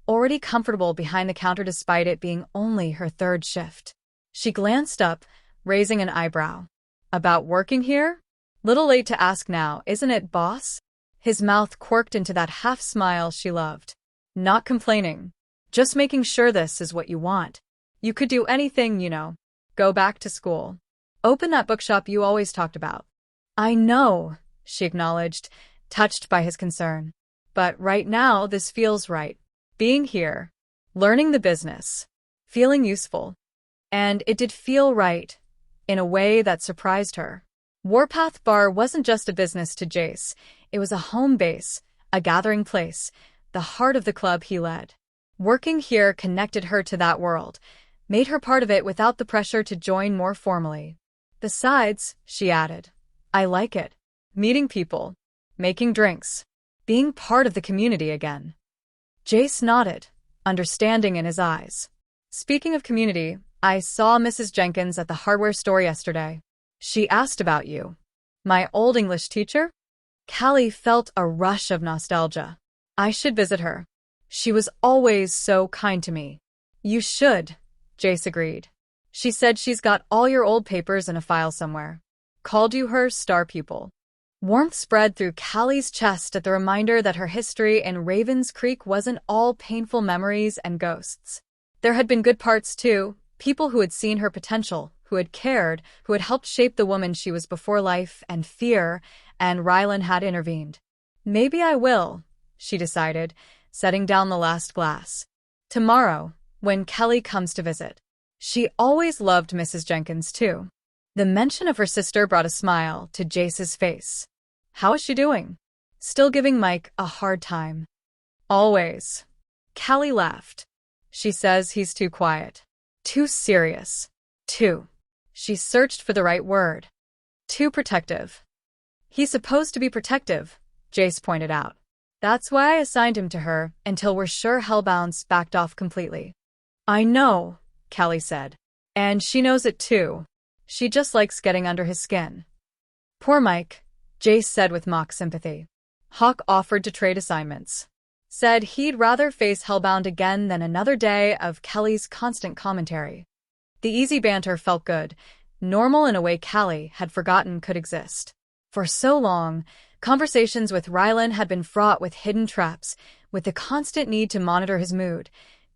already comfortable behind the counter despite it being only her third shift. She glanced up, raising an eyebrow. About working here? Little late to ask now, isn't it, boss? His mouth quirked into that half-smile she loved. Not complaining. Just making sure this is what you want. You could do anything, you know. Go back to school. Open that bookshop you always talked about. I know, she acknowledged, touched by his concern. But right now, this feels right. Being here, learning the business, feeling useful. And it did feel right, in a way that surprised her. Warpath Bar wasn't just a business to Jace. It was a home base, a gathering place, the heart of the club he led. Working here connected her to that world, made her part of it without the pressure to join more formally. Besides, she added, I like it. Meeting people, making drinks, being part of the community again. Jace nodded, understanding in his eyes. Speaking of community, I saw Mrs. Jenkins at the hardware store yesterday. She asked about you. My old English teacher? Callie felt a rush of nostalgia. I should visit her. She was always so kind to me. You should, Jace agreed. She said she's got all your old papers in a file somewhere. Called you her star pupil. Warmth spread through Callie's chest at the reminder that her history in Raven's Creek wasn't all painful memories and ghosts. There had been good parts too, people who had seen her potential, who had cared, who had helped shape the woman she was before life and fear, and Ryland had intervened. Maybe I will, she decided, setting down the last glass. Tomorrow, when Callie comes to visit. She always loved Mrs. Jenkins, too. The mention of her sister brought a smile to Jace's face. How is she doing? Still giving Mike a hard time. Always. Callie laughed. She says he's too quiet. Too serious. Too. She searched for the right word. Too protective. He's supposed to be protective, Jace pointed out. That's why I assigned him to her until we're sure Hellbound's backed off completely. I know, Callie said. And she knows it too. She just likes getting under his skin. Poor Mike, Jace said with mock sympathy. Hawk offered to trade assignments. Said he'd rather face Hellbound again than another day of Callie's constant commentary. The easy banter felt good, normal in a way Callie had forgotten could exist. For so long, conversations with Ryland had been fraught with hidden traps, with the constant need to monitor his mood,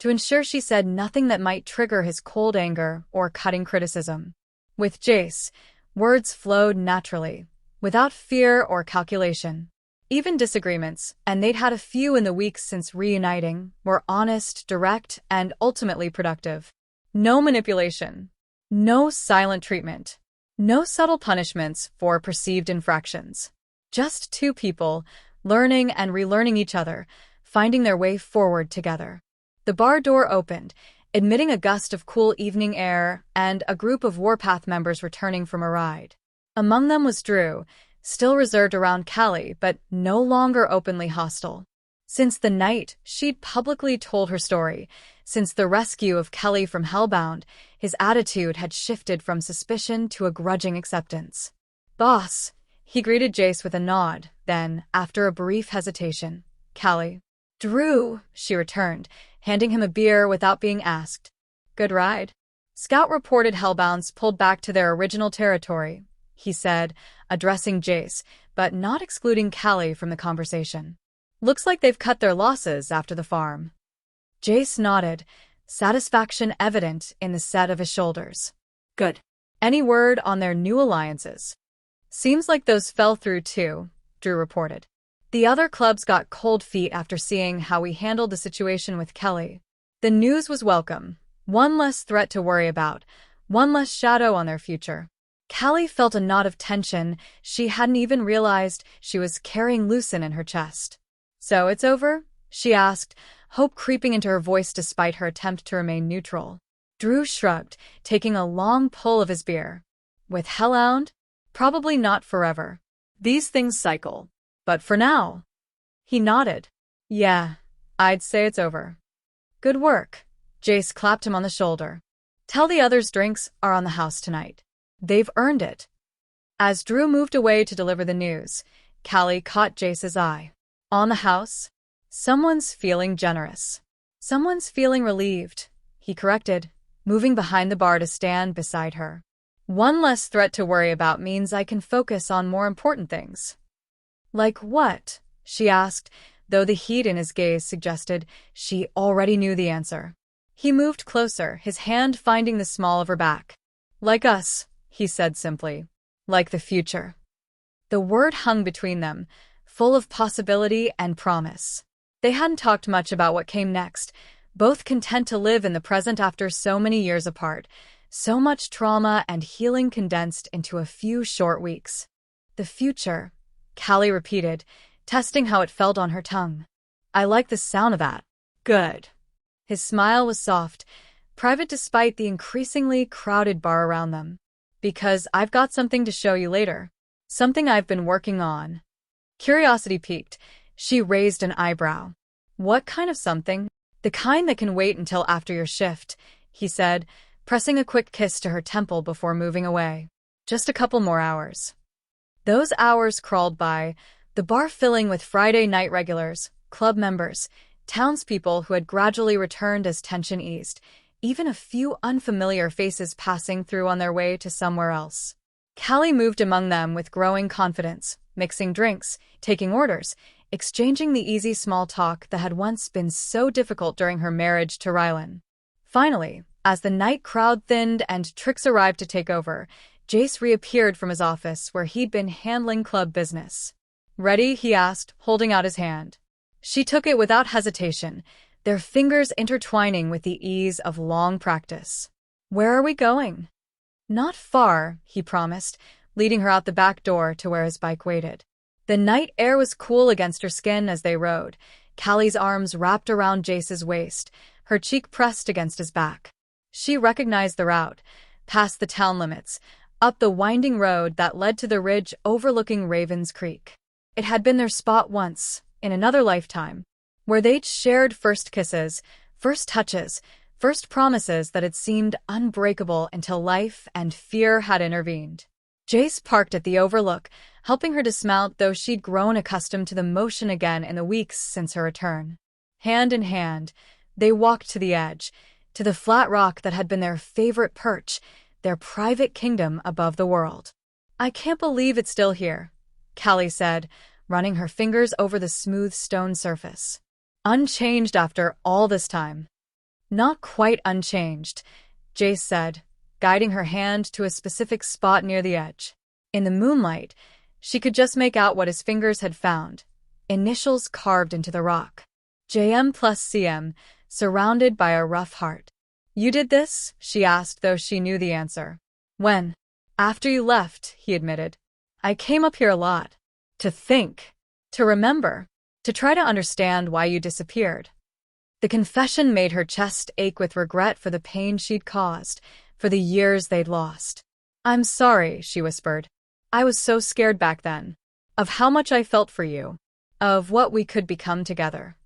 to ensure she said nothing that might trigger his cold anger or cutting criticism. With Jace, words flowed naturally, without fear or calculation. Even disagreements, and they'd had a few in the weeks since reuniting, were honest, direct, and ultimately productive. No manipulation. No silent treatment. No subtle punishments for perceived infractions. Just two people, learning and relearning each other, finding their way forward together. The bar door opened, admitting a gust of cool evening air and a group of Warpath members returning from a ride. Among them was Drew, still reserved around Callie, but no longer openly hostile. Since the night she'd publicly told her story, since the rescue of Callie from Hellbound, his attitude had shifted from suspicion to a grudging acceptance. "Boss," he greeted Jace with a nod, then, after a brief hesitation, "Callie." "Drew," she returned, handing him a beer without being asked. "Good ride." Scout reported Hellbounds pulled back to their original territory, he said, addressing Jace, but not excluding Callie from the conversation. "Looks like they've cut their losses after the farm." Jace nodded, satisfaction evident in the set of his shoulders. Good. "Any word on their new alliances?" "Seems like those fell through too," Drew reported. "The other clubs got cold feet after seeing how we handled the situation with Callie. The news was welcome. One less threat to worry about, one less shadow on their future." Callie felt a knot of tension she hadn't even realized she was carrying loosen in her chest. "So it's over?" she asked, hope creeping into her voice despite her attempt to remain neutral. Drew shrugged, taking a long pull of his beer. "With Hellbound? Probably not forever. These things cycle. But for now." He nodded. "Yeah, I'd say it's over." "Good work." Jace clapped him on the shoulder. "Tell the others drinks are on the house tonight. They've earned it." As Drew moved away to deliver the news, Callie caught Jace's eye. "On the house? Someone's feeling generous. Someone's feeling relieved," he corrected, moving behind the bar to stand beside her. "One less threat to worry about means I can focus on more important things." "Like what?" she asked, though the heat in his gaze suggested she already knew the answer. He moved closer, his hand finding the small of her back. "Like us," he said simply. "Like the future." The word hung between them, full of possibility and promise. They hadn't talked much about what came next, both content to live in the present after so many years apart, so much trauma and healing condensed into a few short weeks. "The future," Callie repeated, testing how it felt on her tongue. "I like the sound of that." "Good." His smile was soft, private despite the increasingly crowded bar around them. "Because I've got something to show you later. Something I've been working on." Curiosity piqued. She raised an eyebrow. "What kind of something?" "The kind that can wait until after your shift," he said, pressing a quick kiss to her temple before moving away. "Just a couple more hours." Those hours crawled by, the bar filling with Friday night regulars, club members, townspeople who had gradually returned as tension eased, even a few unfamiliar faces passing through on their way to somewhere else. Callie moved among them with growing confidence, mixing drinks, taking orders, exchanging the easy small talk that had once been so difficult during her marriage to Ryland. Finally, as the night crowd thinned and Trix arrived to take over, Jace reappeared from his office where he'd been handling club business. "Ready?" he asked, holding out his hand. She took it without hesitation, their fingers intertwining with the ease of long practice. "Where are we going?" "Not far," he promised, leading her out the back door to where his bike waited. The night air was cool against her skin as they rode, Callie's arms wrapped around Jace's waist, her cheek pressed against his back. She recognized the route, past the town limits, up the winding road that led to the ridge overlooking Raven's Creek. It had been their spot once, in another lifetime, where they'd shared first kisses, first touches, first promises that had seemed unbreakable until life and fear had intervened. Jace parked at the overlook, helping her dismount, though she'd grown accustomed to the motion again in the weeks since her return. Hand in hand, they walked to the edge, to the flat rock that had been their favorite perch, their private kingdom above the world. "I can't believe it's still here," Callie said, running her fingers over the smooth stone surface. "Unchanged after all this time." Not quite unchanged, Jace said, guiding her hand to a specific spot near the edge. In the moonlight, she could just make out what his fingers had found, initials carved into the rock. JM plus CM, surrounded by a rough heart. You did this? She asked, though she knew the answer. When? After you left, he admitted. I came up here a lot. To think. To remember. To try to understand why you disappeared. The confession made her chest ache with regret for the pain she'd caused, for the years they'd lost. I'm sorry, she whispered. I was so scared back then. Of how much I felt for you. Of what we could become together.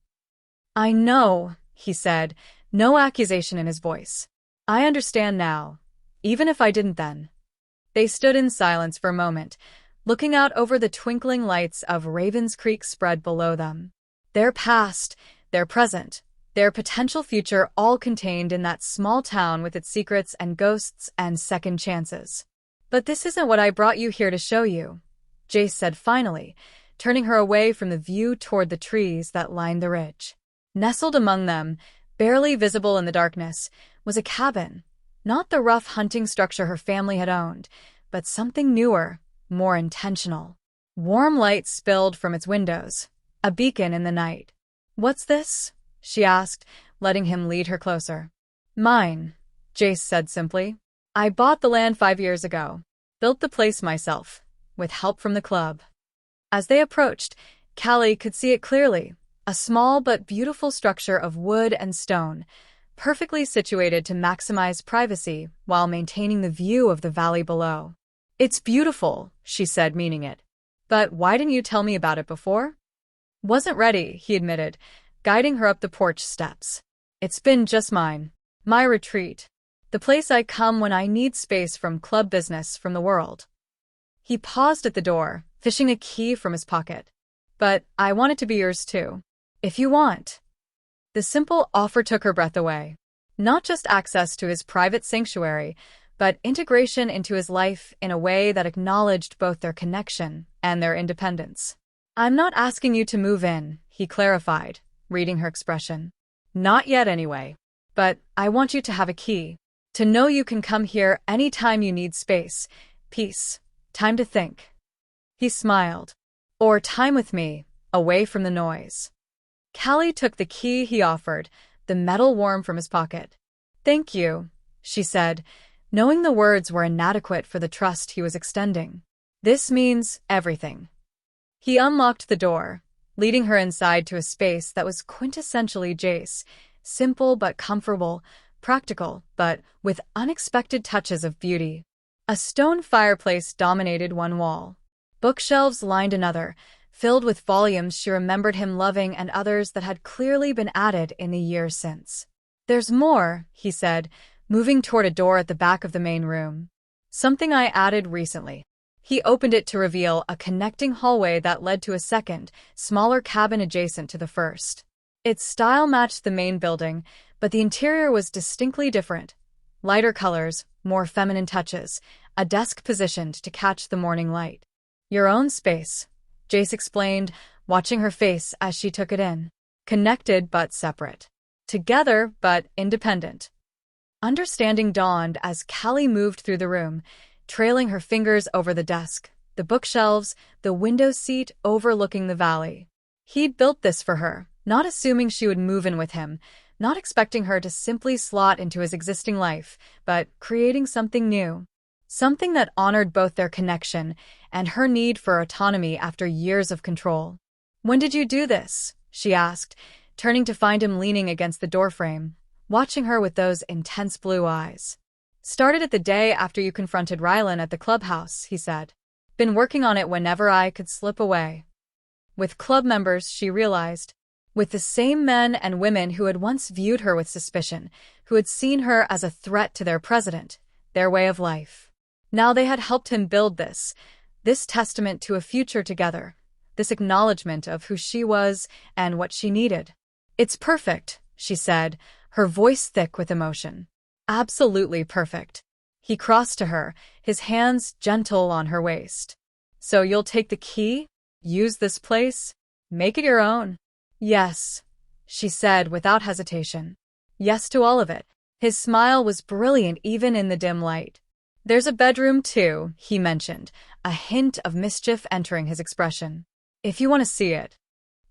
I know, he said, no accusation in his voice. I understand now, even if I didn't then. They stood in silence for a moment, looking out over the twinkling lights of Ravens Creek spread below them. Their past, their present, their potential future all contained in that small town with its secrets and ghosts and second chances. But this isn't what I brought you here to show you, Jace said finally, turning her away from the view toward the trees that lined the ridge. Nestled among them, barely visible in the darkness, was a cabin, not the rough hunting structure her family had owned, but something newer, more intentional. Warm light spilled from its windows, a beacon in the night. What's this? She asked, letting him lead her closer. Mine, Jace said simply. I bought the land 5 years ago. Built the place myself, with help from the club. As they approached, Callie could see it clearly, a small but beautiful structure of wood and stone, perfectly situated to maximize privacy while maintaining the view of the valley below. It's beautiful, she said, meaning it. But why didn't you tell me about it before? Wasn't ready, he admitted, guiding her up the porch steps. It's been just mine. My retreat. The place I come when I need space from club business, from the world. He paused at the door, fishing a key from his pocket. But I want it to be yours too. If you want. The simple offer took her breath away. Not just access to his private sanctuary, but integration into his life in a way that acknowledged both their connection and their independence. I'm not asking you to move in, he clarified, reading her expression. Not yet anyway. But I want you to have a key. To know you can come here anytime you need space, peace, time to think. He smiled. Or time with me, away from the noise. Callie took the key he offered, the metal worm from his pocket. Thank you, she said, knowing the words were inadequate for the trust he was extending. This means everything. He unlocked the door, leading her inside to a space that was quintessentially Jace, simple but comfortable, practical, but with unexpected touches of beauty. A stone fireplace dominated one wall. Bookshelves lined another, filled with volumes she remembered him loving and others that had clearly been added in the years since. There's more, he said, moving toward a door at the back of the main room. Something I added recently. He opened it to reveal a connecting hallway that led to a second, smaller cabin adjacent to the first. Its style matched the main building, but the interior was distinctly different. Lighter colors, more feminine touches, a desk positioned to catch the morning light. Your own space, Jace explained, watching her face as she took it in. Connected but separate. Together but independent. Understanding dawned as Callie moved through the room, trailing her fingers over the desk, the bookshelves, the window seat overlooking the valley. He'd built this for her, not assuming she would move in with him, not expecting her to simply slot into his existing life, but creating something new. Something that honored both their connection and her need for autonomy after years of control. When did you do this? She asked, turning to find him leaning against the doorframe, watching her with those intense blue eyes. Started it the day after you confronted Ryland at the clubhouse, he said. Been working on it whenever I could slip away. With club members, she realized. With the same men and women who had once viewed her with suspicion, who had seen her as a threat to their president, their way of life. Now they had helped him build this testament to a future together, this acknowledgement of who she was and what she needed. It's perfect, she said, her voice thick with emotion. Absolutely perfect. He crossed to her, his hands gentle on her waist. So you'll take the key? Use this place? Make it your own? Yes, she said without hesitation. Yes to all of it. His smile was brilliant even in the dim light. There's a bedroom too, he mentioned, a hint of mischief entering his expression. If you want to see it.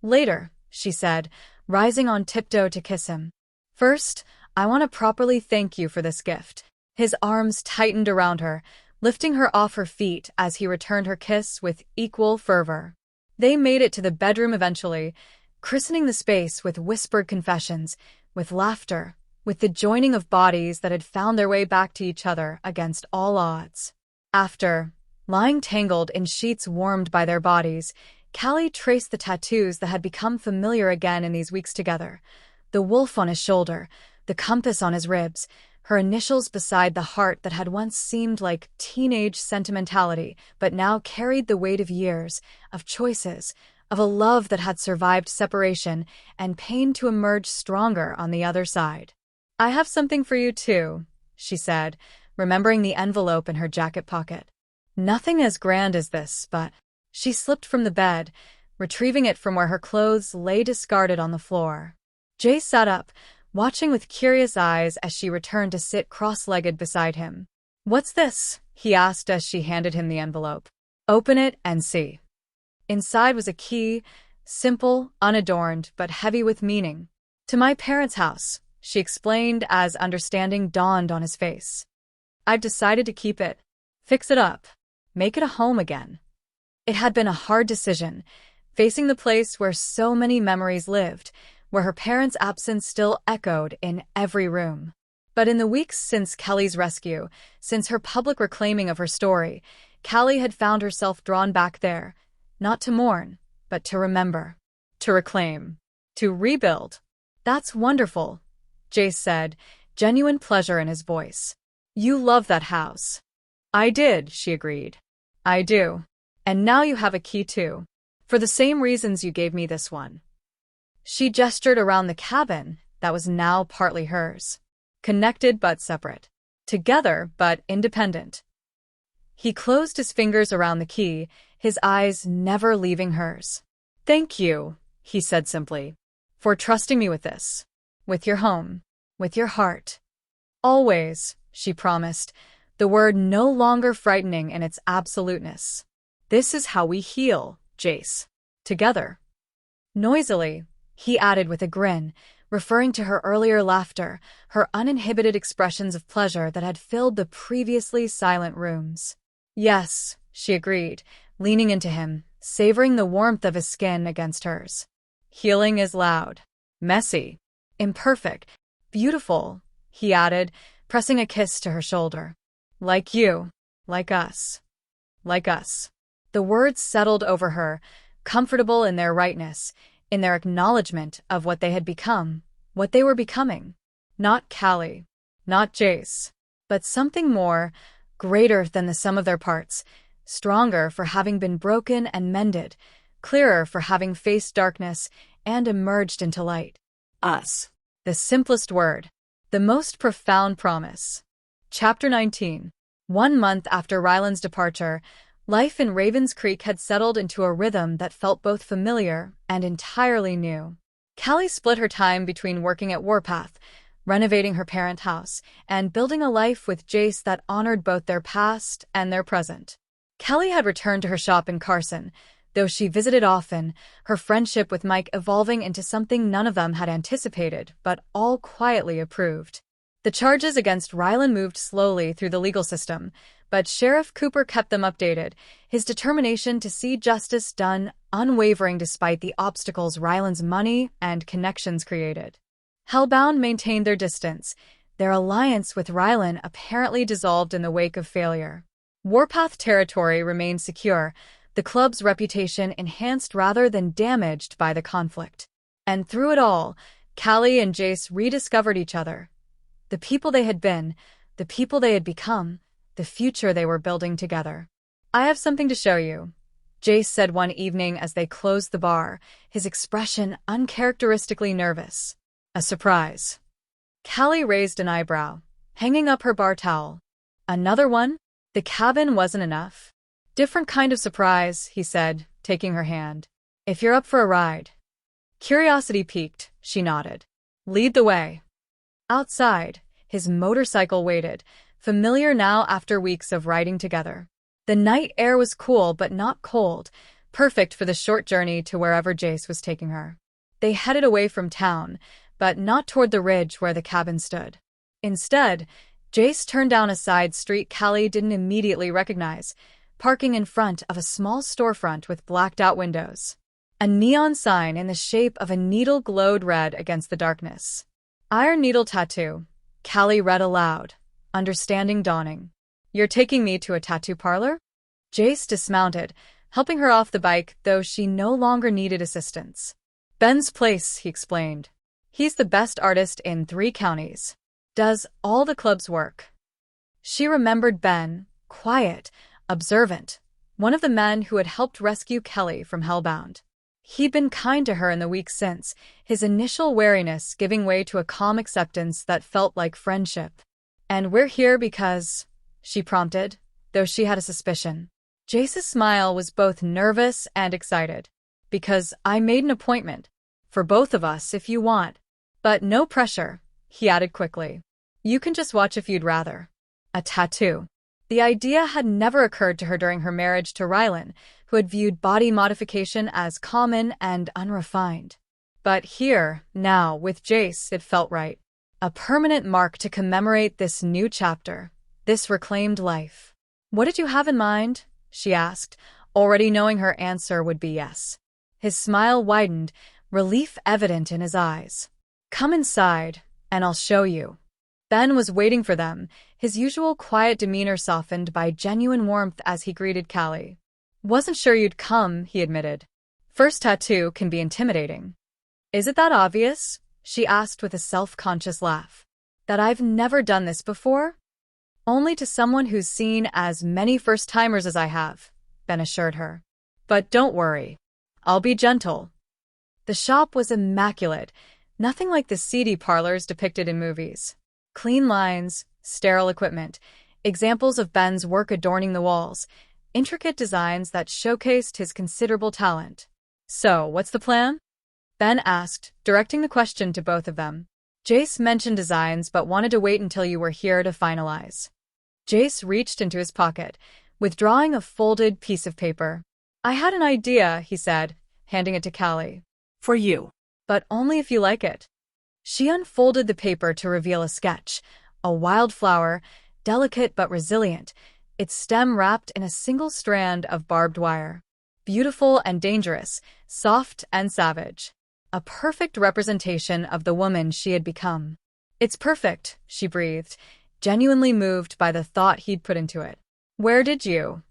Later, she said, rising on tiptoe to kiss him. First, I want to properly thank you for this gift. His arms tightened around her, lifting her off her feet as he returned her kiss with equal fervor. They made it to the bedroom eventually, christening the space with whispered confessions, with laughter, with the joining of bodies that had found their way back to each other against all odds. After, lying tangled in sheets warmed by their bodies, Callie traced the tattoos that had become familiar again in these weeks together. The wolf on his shoulder, the compass on his ribs, her initials beside the heart that had once seemed like teenage sentimentality, but now carried the weight of years, of choices, of a love that had survived separation and pain to emerge stronger on the other side. I have something for you too, she said, remembering the envelope in her jacket pocket. Nothing as grand as this, but she slipped from the bed, retrieving it from where her clothes lay discarded on the floor. Jace sat up, watching with curious eyes as she returned to sit cross-legged beside him. What's this? He asked as she handed him the envelope. Open it and see. Inside was a key, simple, unadorned, but heavy with meaning. To my parents' house, she explained as understanding dawned on his face. I've decided to keep it, fix it up, make it a home again. It had been a hard decision, facing the place where so many memories lived, where her parents' absence still echoed in every room. But in the weeks since Kelly's rescue, since her public reclaiming of her story, Callie had found herself drawn back there, not to mourn, but to remember, to reclaim, to rebuild. That's wonderful, Jace said, genuine pleasure in his voice. You love that house. I did, she agreed. I do. And now you have a key too, for the same reasons you gave me this one. She gestured around the cabin that was now partly hers. Connected but separate. Together but independent. He closed his fingers around the key, his eyes never leaving hers. Thank you, he said simply, for trusting me with this. With your home. With your heart. Always, she promised, the word no longer frightening in its absoluteness. This is how we heal, Jace. Together. Noisily, he added with a grin, referring to her earlier laughter, her uninhibited expressions of pleasure that had filled the previously silent rooms. Yes, she agreed, leaning into him, savoring the warmth of his skin against hers. Healing is loud, messy, imperfect, beautiful, he added, pressing a kiss to her shoulder. Like you, like us, like us. The words settled over her, comfortable in their rightness, in their acknowledgement of what they had become, what they were becoming. Not Callie, not Jace, but something more, greater than the sum of their parts, stronger for having been broken and mended, clearer for having faced darkness and emerged into light. Us. The simplest word, the most profound promise. Chapter 19. 1 month after Ryland's departure, life in Ravens Creek had settled into a rhythm that felt both familiar and entirely new. Callie split her time between working at Warpath, renovating her parent house, and building a life with Jace that honored both their past and their present. Callie had returned to her shop in Carson, though she visited often, her friendship with Mike evolving into something none of them had anticipated, but all quietly approved. The charges against Ryland moved slowly through the legal system, but Sheriff Cooper kept them updated, his determination to see justice done unwavering despite the obstacles Ryland's money and connections created. Hellbound maintained their distance, their alliance with Ryland apparently dissolved in the wake of failure. Warpath territory remained secure, the club's reputation enhanced rather than damaged by the conflict. And through it all, Callie and Jace rediscovered each other. The people they had been, the people they had become, the future they were building together. I have something to show you, Jace said one evening as they closed the bar, his expression uncharacteristically nervous. A surprise. Callie raised an eyebrow, hanging up her bar towel. Another one? The cabin wasn't enough. Different kind of surprise, he said, taking her hand. If you're up for a ride. Curiosity piqued, she nodded. Lead the way. Outside, his motorcycle waited, familiar now after weeks of riding together. The night air was cool but not cold, perfect for the short journey to wherever Jace was taking her. They headed away from town, but not toward the ridge where the cabin stood. Instead, Jace turned down a side street Callie didn't immediately recognize, parking in front of a small storefront with blacked-out windows. A neon sign in the shape of a needle glowed red against the darkness. "Iron needle tattoo," Callie read aloud, understanding dawning. "You're taking me to a tattoo parlor?" Jace dismounted, helping her off the bike, though she no longer needed assistance. "Ben's place," he explained. "He's the best artist in 3 counties. Does all the clubs work?" She remembered Ben, quiet, observant, one of the men who had helped rescue Callie from Hellbound. He'd been kind to her in the weeks since, his initial wariness giving way to a calm acceptance that felt like friendship. "And we're here because," she prompted, though she had a suspicion. Jace's smile was both nervous and excited. "Because I made an appointment. For both of us if you want. But no pressure," he added quickly. "You can just watch if you'd rather." A tattoo. The idea had never occurred to her during her marriage to Ryland, who had viewed body modification as common and unrefined. But here, now, with Jace, it felt right. A permanent mark to commemorate this new chapter, this reclaimed life. "What did you have in mind?" she asked, already knowing her answer would be yes. His smile widened, relief evident in his eyes. "Come inside, and I'll show you." Ben was waiting for them, his usual quiet demeanor softened by genuine warmth as he greeted Callie. "Wasn't sure you'd come," he admitted. "First tattoo can be intimidating." "Is it that obvious?" she asked with a self-conscious laugh. "That I've never done this before?" "Only to someone who's seen as many first-timers as I have," Ben assured her. "But don't worry. I'll be gentle." The shop was immaculate, nothing like the seedy parlors depicted in movies. Clean lines, sterile equipment, examples of Ben's work adorning the walls, intricate designs that showcased his considerable talent. "So, what's the plan?" Ben asked, directing the question to both of them. "Jace mentioned designs but wanted to wait until you were here to finalize." Jace reached into his pocket, withdrawing a folded piece of paper. "I had an idea," he said, handing it to Callie. For you. "But only if you like it." She unfolded the paper to reveal a sketch, a wildflower, delicate but resilient, its stem wrapped in a single strand of barbed wire. Beautiful and dangerous, soft and savage. A perfect representation of the woman she had become. "It's perfect," she breathed, genuinely moved by the thought he'd put into it. "Where did you?"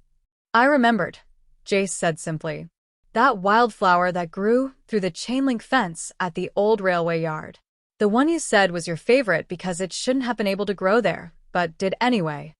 "I remembered," Jace said simply. "That wildflower that grew through the chain-link fence at the old railway yard. The one you said was your favorite because it shouldn't have been able to grow there, but did anyway."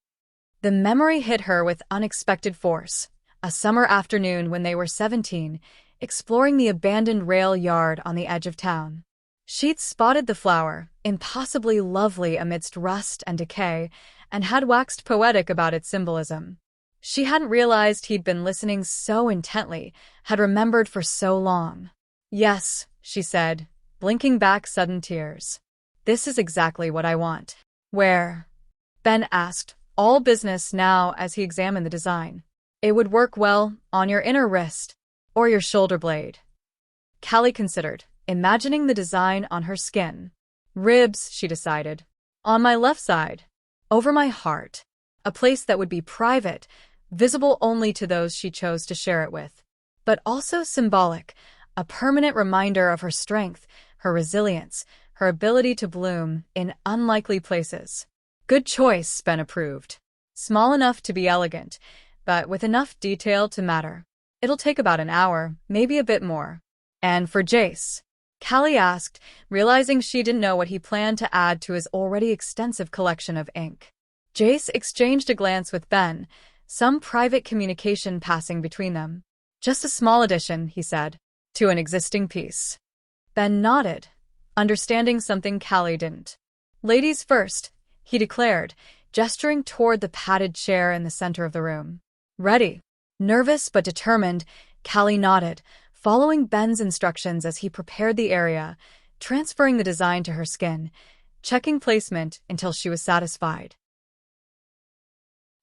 The memory hit her with unexpected force. A summer afternoon when they were 17, exploring the abandoned rail yard on the edge of town. She'd spotted the flower, impossibly lovely amidst rust and decay, and had waxed poetic about its symbolism. She hadn't realized he'd been listening so intently, had remembered for so long. "Yes," she said, blinking back sudden tears. "This is exactly what I want." "Where?" Ben asked, all business now as he examined the design. "It would work well on your inner wrist, or your shoulder blade." Callie considered, imagining the design on her skin. "Ribs," she decided. "On my left side. Over my heart. A place that would be private, visible only to those she chose to share it with. But also symbolic, a permanent reminder of her strength, her resilience, her ability to bloom in unlikely places." "Good choice," Ben approved. "Small enough to be elegant, but with enough detail to matter. It'll take about an hour, maybe a bit more." "And for Jace?" Callie asked, realizing she didn't know what he planned to add to his already extensive collection of ink. Jace exchanged a glance with Ben, some private communication passing between them. "Just a small addition," he said, "to an existing piece." Ben nodded, understanding something Callie didn't. "Ladies first," he declared, gesturing toward the padded chair in the center of the room. "Ready." Nervous but determined, Callie nodded, following Ben's instructions as he prepared the area, transferring the design to her skin. checking placement until she was satisfied.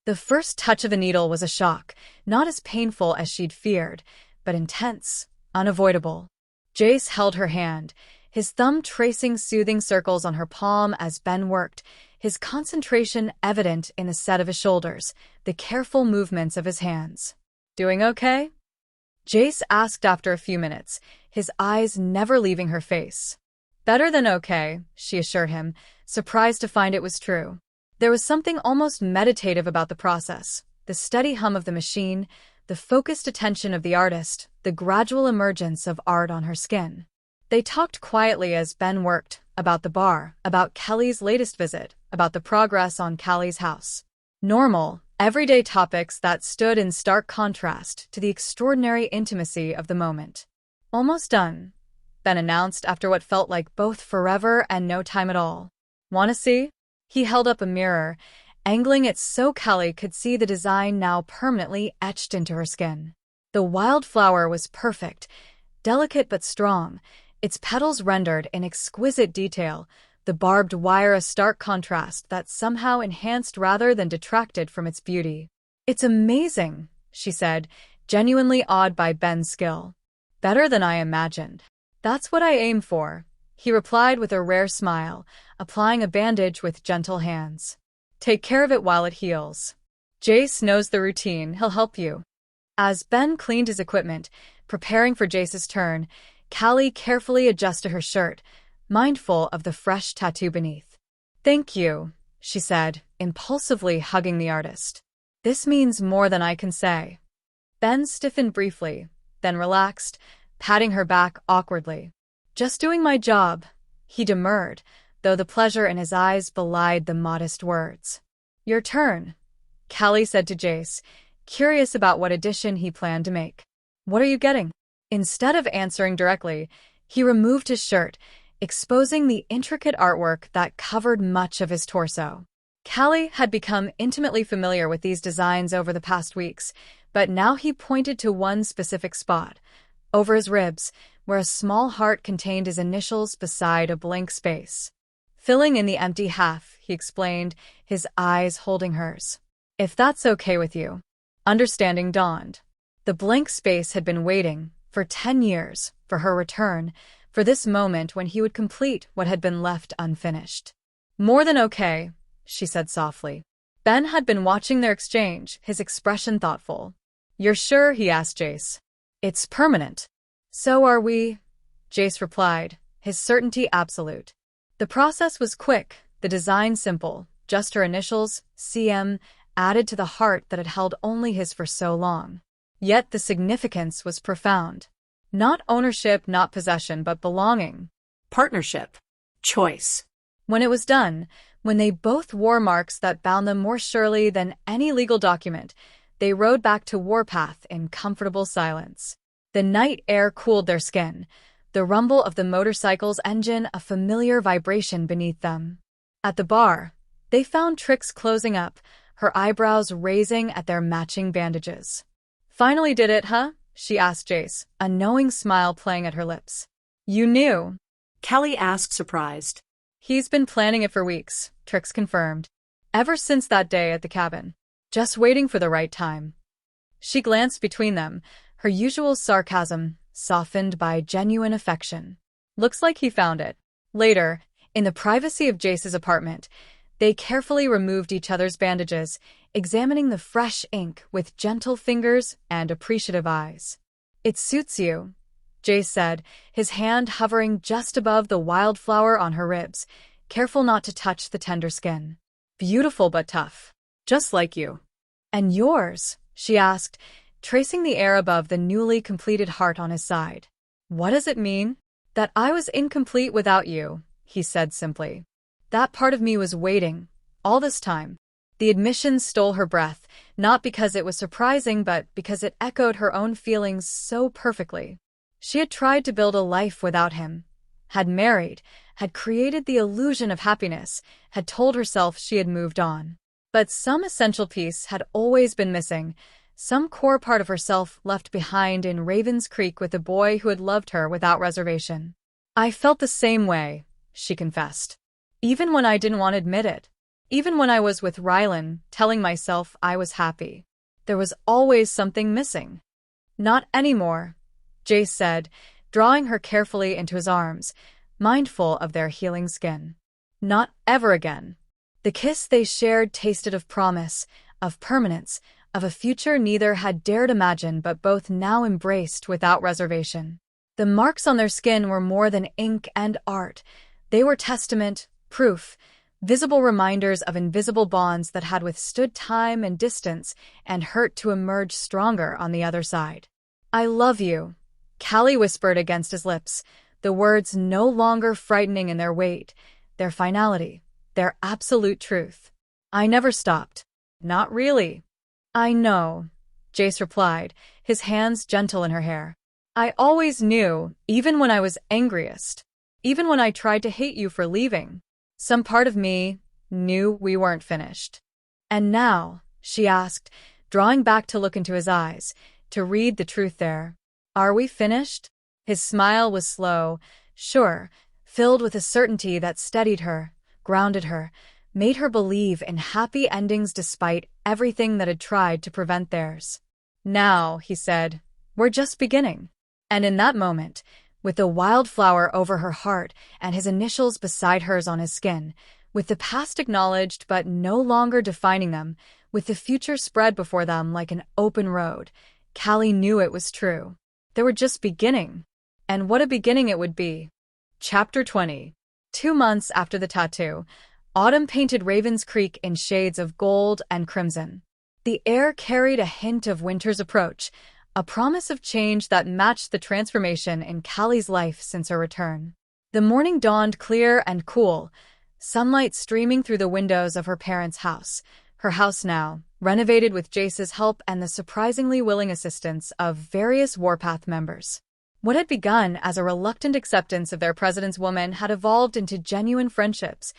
The first touch of the needle was a shock, not as painful as she'd feared, but intense, unavoidable. Jace held her hand, his thumb tracing soothing circles on her palm as Ben worked, his concentration evident in the set of his shoulders, the careful movements of his hands. "Doing okay?" Jace asked after a few minutes, his eyes never leaving her face. "Better than okay," she assured him, surprised to find it was true. There was something almost meditative about the process, the steady hum of the machine, the focused attention of the artist, the gradual emergence of art on her skin. They talked quietly as Ben worked, about the bar, about Kelly's latest visit, about the progress on Callie's house. Normal, everyday topics that stood in stark contrast to the extraordinary intimacy of the moment. "Almost done," Ben announced after what felt like both forever and no time at all. "Wanna see?" He held up a mirror, angling it so Callie could see the design now permanently etched into her skin. The wildflower was perfect, delicate but strong, its petals rendered in exquisite detail, the barbed wire a stark contrast that somehow enhanced rather than detracted from its beauty. "It's amazing," she said, genuinely awed by Ben's skill. "Better than I imagined." "That's what I aim for," he replied with a rare smile, applying a bandage with gentle hands. "Take care of it while it heals. Jace knows the routine, he'll help you." As Ben cleaned his equipment, preparing for Jace's turn, Callie carefully adjusted her shirt, mindful of the fresh tattoo beneath. "Thank you," she said, impulsively hugging the artist. "This means more than I can say." Ben stiffened briefly, then relaxed, patting her back awkwardly. "Just doing my job," he demurred, though the pleasure in his eyes belied the modest words. "Your turn," Callie said to Jace, curious about what addition he planned to make. "What are you getting?" Instead of answering directly, he removed his shirt, exposing the intricate artwork that covered much of his torso. Callie had become intimately familiar with these designs over the past weeks, but now he pointed to one specific spot, over his ribs, where a small heart contained his initials beside a blank space. Filling in the empty half, he explained, his eyes holding hers. "If that's okay with you." Understanding dawned. The blank space had been waiting, for 10 years, for her return, for this moment when he would complete what had been left unfinished. "More than okay," she said softly. Ben had been watching their exchange, his expression thoughtful. "You're sure?" he asked Jace. "It's permanent." "So are we," Jace replied, his certainty absolute. The process was quick, the design simple, just her initials, CM, added to the heart that had held only his for so long. Yet the significance was profound. Not ownership, not possession, but belonging. Partnership. Choice. When it was done, when they both wore marks that bound them more surely than any legal document, they rode back to Warpath in comfortable silence. The night air cooled their skin, the rumble of the motorcycle's engine a familiar vibration beneath them. At the bar, they found Trix closing up, her eyebrows raising at their matching bandages. "Finally did it, huh?" she asked Jace, a knowing smile playing at her lips. "You knew?" Callie asked, surprised. "He's been planning it for weeks," Trix confirmed. "Ever since that day at the cabin. Just waiting for the right time." She glanced between them, her usual sarcasm softened by genuine affection. "Looks like he found it." Later, in the privacy of Jace's apartment, they carefully removed each other's bandages, examining the fresh ink with gentle fingers and appreciative eyes. "It suits you," Jace said, his hand hovering just above the wildflower on her ribs, careful not to touch the tender skin. "Beautiful but tough. Just like you." "And yours?" she asked, tracing the air above the newly completed heart on his side. "What does it mean?" "That I was incomplete without you," he said simply. "That part of me was waiting, all this time." The admission stole her breath, not because it was surprising but because it echoed her own feelings so perfectly. She had tried to build a life without him, had married, had created the illusion of happiness, had told herself she had moved on. But some essential piece had always been missing, some core part of herself left behind in Ravens Creek with the boy who had loved her without reservation. "I felt the same way," she confessed. Even when I didn't want to admit it. Even when I was with Ryland, telling myself I was happy. There was always something missing. Not anymore, Jace said, drawing her carefully into his arms, mindful of their healing skin. Not ever again. The kiss they shared tasted of promise, of permanence, of a future neither had dared imagine but both now embraced without reservation. The marks on their skin were more than ink and art. They were testament, proof, visible reminders of invisible bonds that had withstood time and distance and hurt to emerge stronger on the other side. I love you, Callie whispered against his lips, the words no longer frightening in their weight, their finality, their absolute truth. I never stopped. Not really. I know, Jace replied, his hands gentle in her hair. I always knew, even when I was angriest, even when I tried to hate you for leaving. Some part of me knew we weren't finished. And now, she asked, drawing back to look into his eyes, to read the truth there. Are we finished? His smile was slow, sure, filled with a certainty that steadied her, grounded her, made her believe in happy endings despite everything that had tried to prevent theirs. Now, he said, we're just beginning. And in that moment, with the wildflower over her heart and his initials beside hers on his skin, with the past acknowledged but no longer defining them, with the future spread before them like an open road, Callie knew it was true. They were just beginning. And what a beginning it would be. Chapter 20. 2 months after the tattoo, autumn painted Ravens Creek in shades of gold and crimson. The air carried a hint of winter's approach, a promise of change that matched the transformation in Callie's life since her return. The morning dawned clear and cool, sunlight streaming through the windows of her parents' house, her house now, renovated with Jace's help and the surprisingly willing assistance of various Warpath members. What had begun as a reluctant acceptance of their president's woman had evolved into genuine friendships,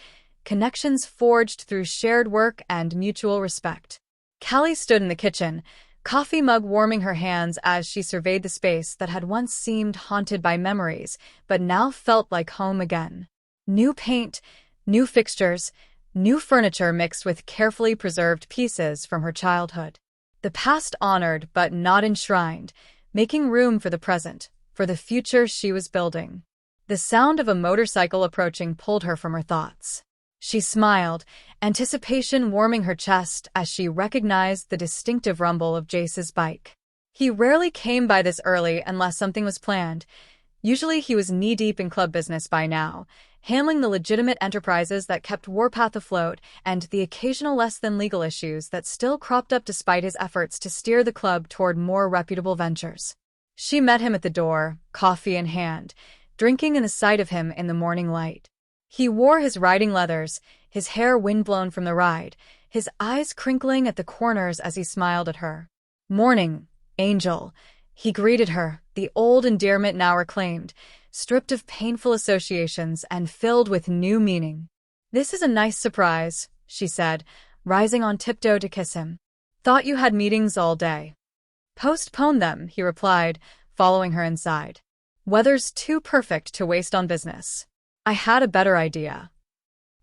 connections forged through shared work and mutual respect. Callie stood in the kitchen, coffee mug warming her hands as she surveyed the space that had once seemed haunted by memories, but now felt like home again. New paint, new fixtures, new furniture mixed with carefully preserved pieces from her childhood. The past honored but not enshrined, making room for the present, for the future she was building. The sound of a motorcycle approaching pulled her from her thoughts. She smiled, anticipation warming her chest as she recognized the distinctive rumble of Jace's bike. He rarely came by this early unless something was planned. Usually he was knee-deep in club business by now, handling the legitimate enterprises that kept Warpath afloat and the occasional less-than-legal issues that still cropped up despite his efforts to steer the club toward more reputable ventures. She met him at the door, coffee in hand, drinking in the sight of him in the morning light. He wore his riding leathers, his hair windblown from the ride, his eyes crinkling at the corners as he smiled at her. "Morning, Angel," he greeted her, the old endearment now reclaimed, stripped of painful associations and filled with new meaning. "This is a nice surprise," she said, rising on tiptoe to kiss him. "Thought you had meetings all day." "Postpone them," he replied, following her inside. "Weather's too perfect to waste on business. I had a better idea."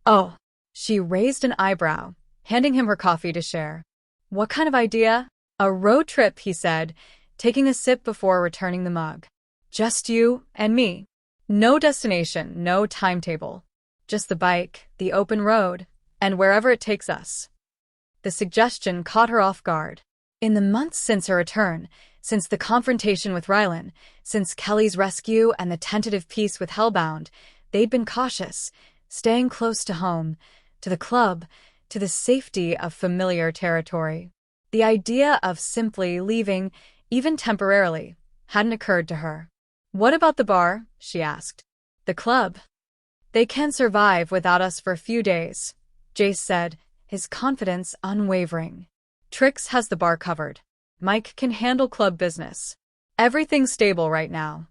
"Oh." She raised an eyebrow, handing him her coffee to share. "What kind of idea?" "A road trip," he said, taking a sip before returning the mug. "Just you and me. No destination, no timetable. Just the bike, the open road, and wherever it takes us." The suggestion caught her off guard. In the months since her return, since the confrontation with Ryland, since Kelly's rescue and the tentative peace with Hellbound, they'd been cautious, staying close to home, to the club, to the safety of familiar territory. The idea of simply leaving, even temporarily, hadn't occurred to her. "What about the bar?" she asked. "The club?" "They can survive without us for a few days," Jace said, his confidence unwavering. "Trix has the bar covered. Mike can handle club business. Everything's stable right now."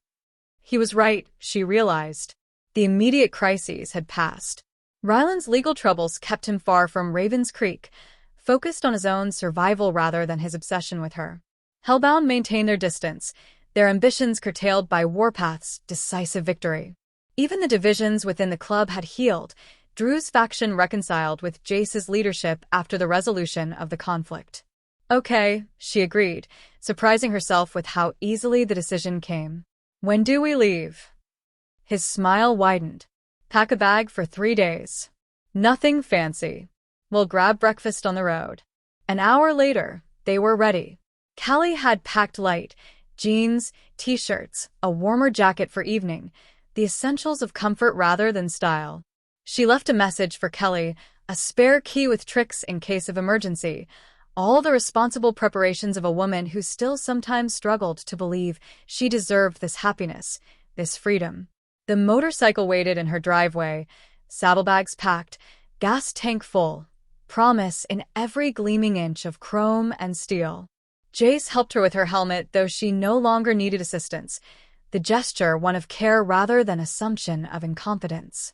He was right, she realized. The immediate crises had passed. Ryland's legal troubles kept him far from Ravens Creek, focused on his own survival rather than his obsession with her. Hellbound maintained their distance, their ambitions curtailed by Warpath's decisive victory. Even the divisions within the club had healed, Drew's faction reconciled with Jace's leadership after the resolution of the conflict. Okay, she agreed, surprising herself with how easily the decision came. When do we leave? His smile widened. Pack a bag for 3 days. Nothing fancy. We'll grab breakfast on the road. An hour later, they were ready. Callie had packed light: jeans, t-shirts, a warmer jacket for evening, the essentials of comfort rather than style. She left a message for Callie, a spare key with tricks in case of emergency, all the responsible preparations of a woman who still sometimes struggled to believe she deserved this happiness, this freedom. The motorcycle waited in her driveway, saddlebags packed, gas tank full, promise in every gleaming inch of chrome and steel. Jace helped her with her helmet, though she no longer needed assistance, the gesture one of care rather than assumption of incompetence.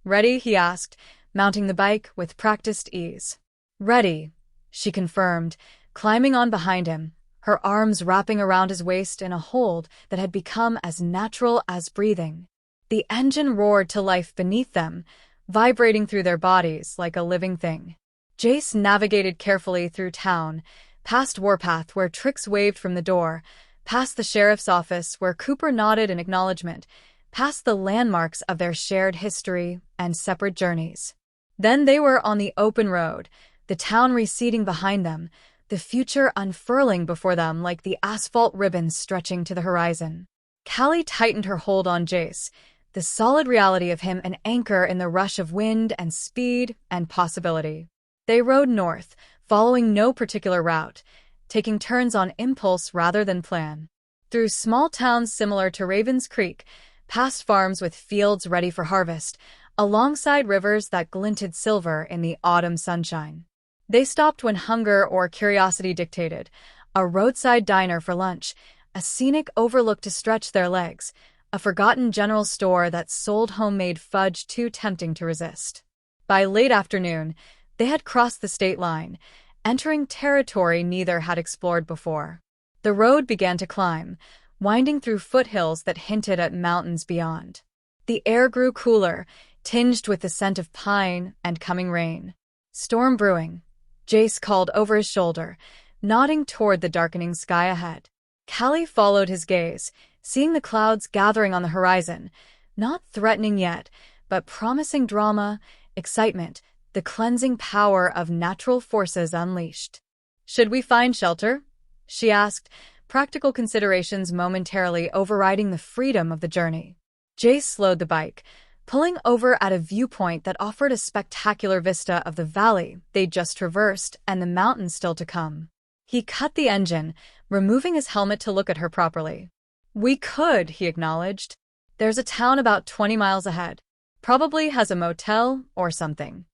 Ready? He asked, mounting the bike with practiced ease. Ready, she confirmed, climbing on behind him, her arms wrapping around his waist in a hold that had become as natural as breathing. The engine roared to life beneath them, vibrating through their bodies like a living thing. Jace navigated carefully through town, past Warpath where Trix waved from the door, past the sheriff's office where Cooper nodded in acknowledgement, past the landmarks of their shared history and separate journeys. Then they were on the open road, the town receding behind them, the future unfurling before them like the asphalt ribbons stretching to the horizon. Callie tightened her hold on Jace, the solid reality of him an anchor in the rush of wind and speed and possibility. They rode north, following no particular route, taking turns on impulse rather than plan. Through small towns similar to Ravens Creek, past farms with fields ready for harvest, alongside rivers that glinted silver in the autumn sunshine. They stopped when hunger or curiosity dictated, a roadside diner for lunch, a scenic overlook to stretch their legs, a forgotten general store that sold homemade fudge too tempting to resist. By late afternoon, they had crossed the state line, entering territory neither had explored before. The road began to climb, winding through foothills that hinted at mountains beyond. The air grew cooler, tinged with the scent of pine and coming rain. Storm brewing, Jace called over his shoulder, nodding toward the darkening sky ahead. Callie followed his gaze, seeing the clouds gathering on the horizon, not threatening yet, but promising drama, excitement, the cleansing power of natural forces unleashed. Should we find shelter? She asked, practical considerations momentarily overriding the freedom of the journey. Jace slowed the bike, pulling over at a viewpoint that offered a spectacular vista of the valley they'd just traversed and the mountains still to come. He cut the engine, removing his helmet to look at her properly. We could, he acknowledged. There's a town about 20 miles ahead. Probably has a motel or something.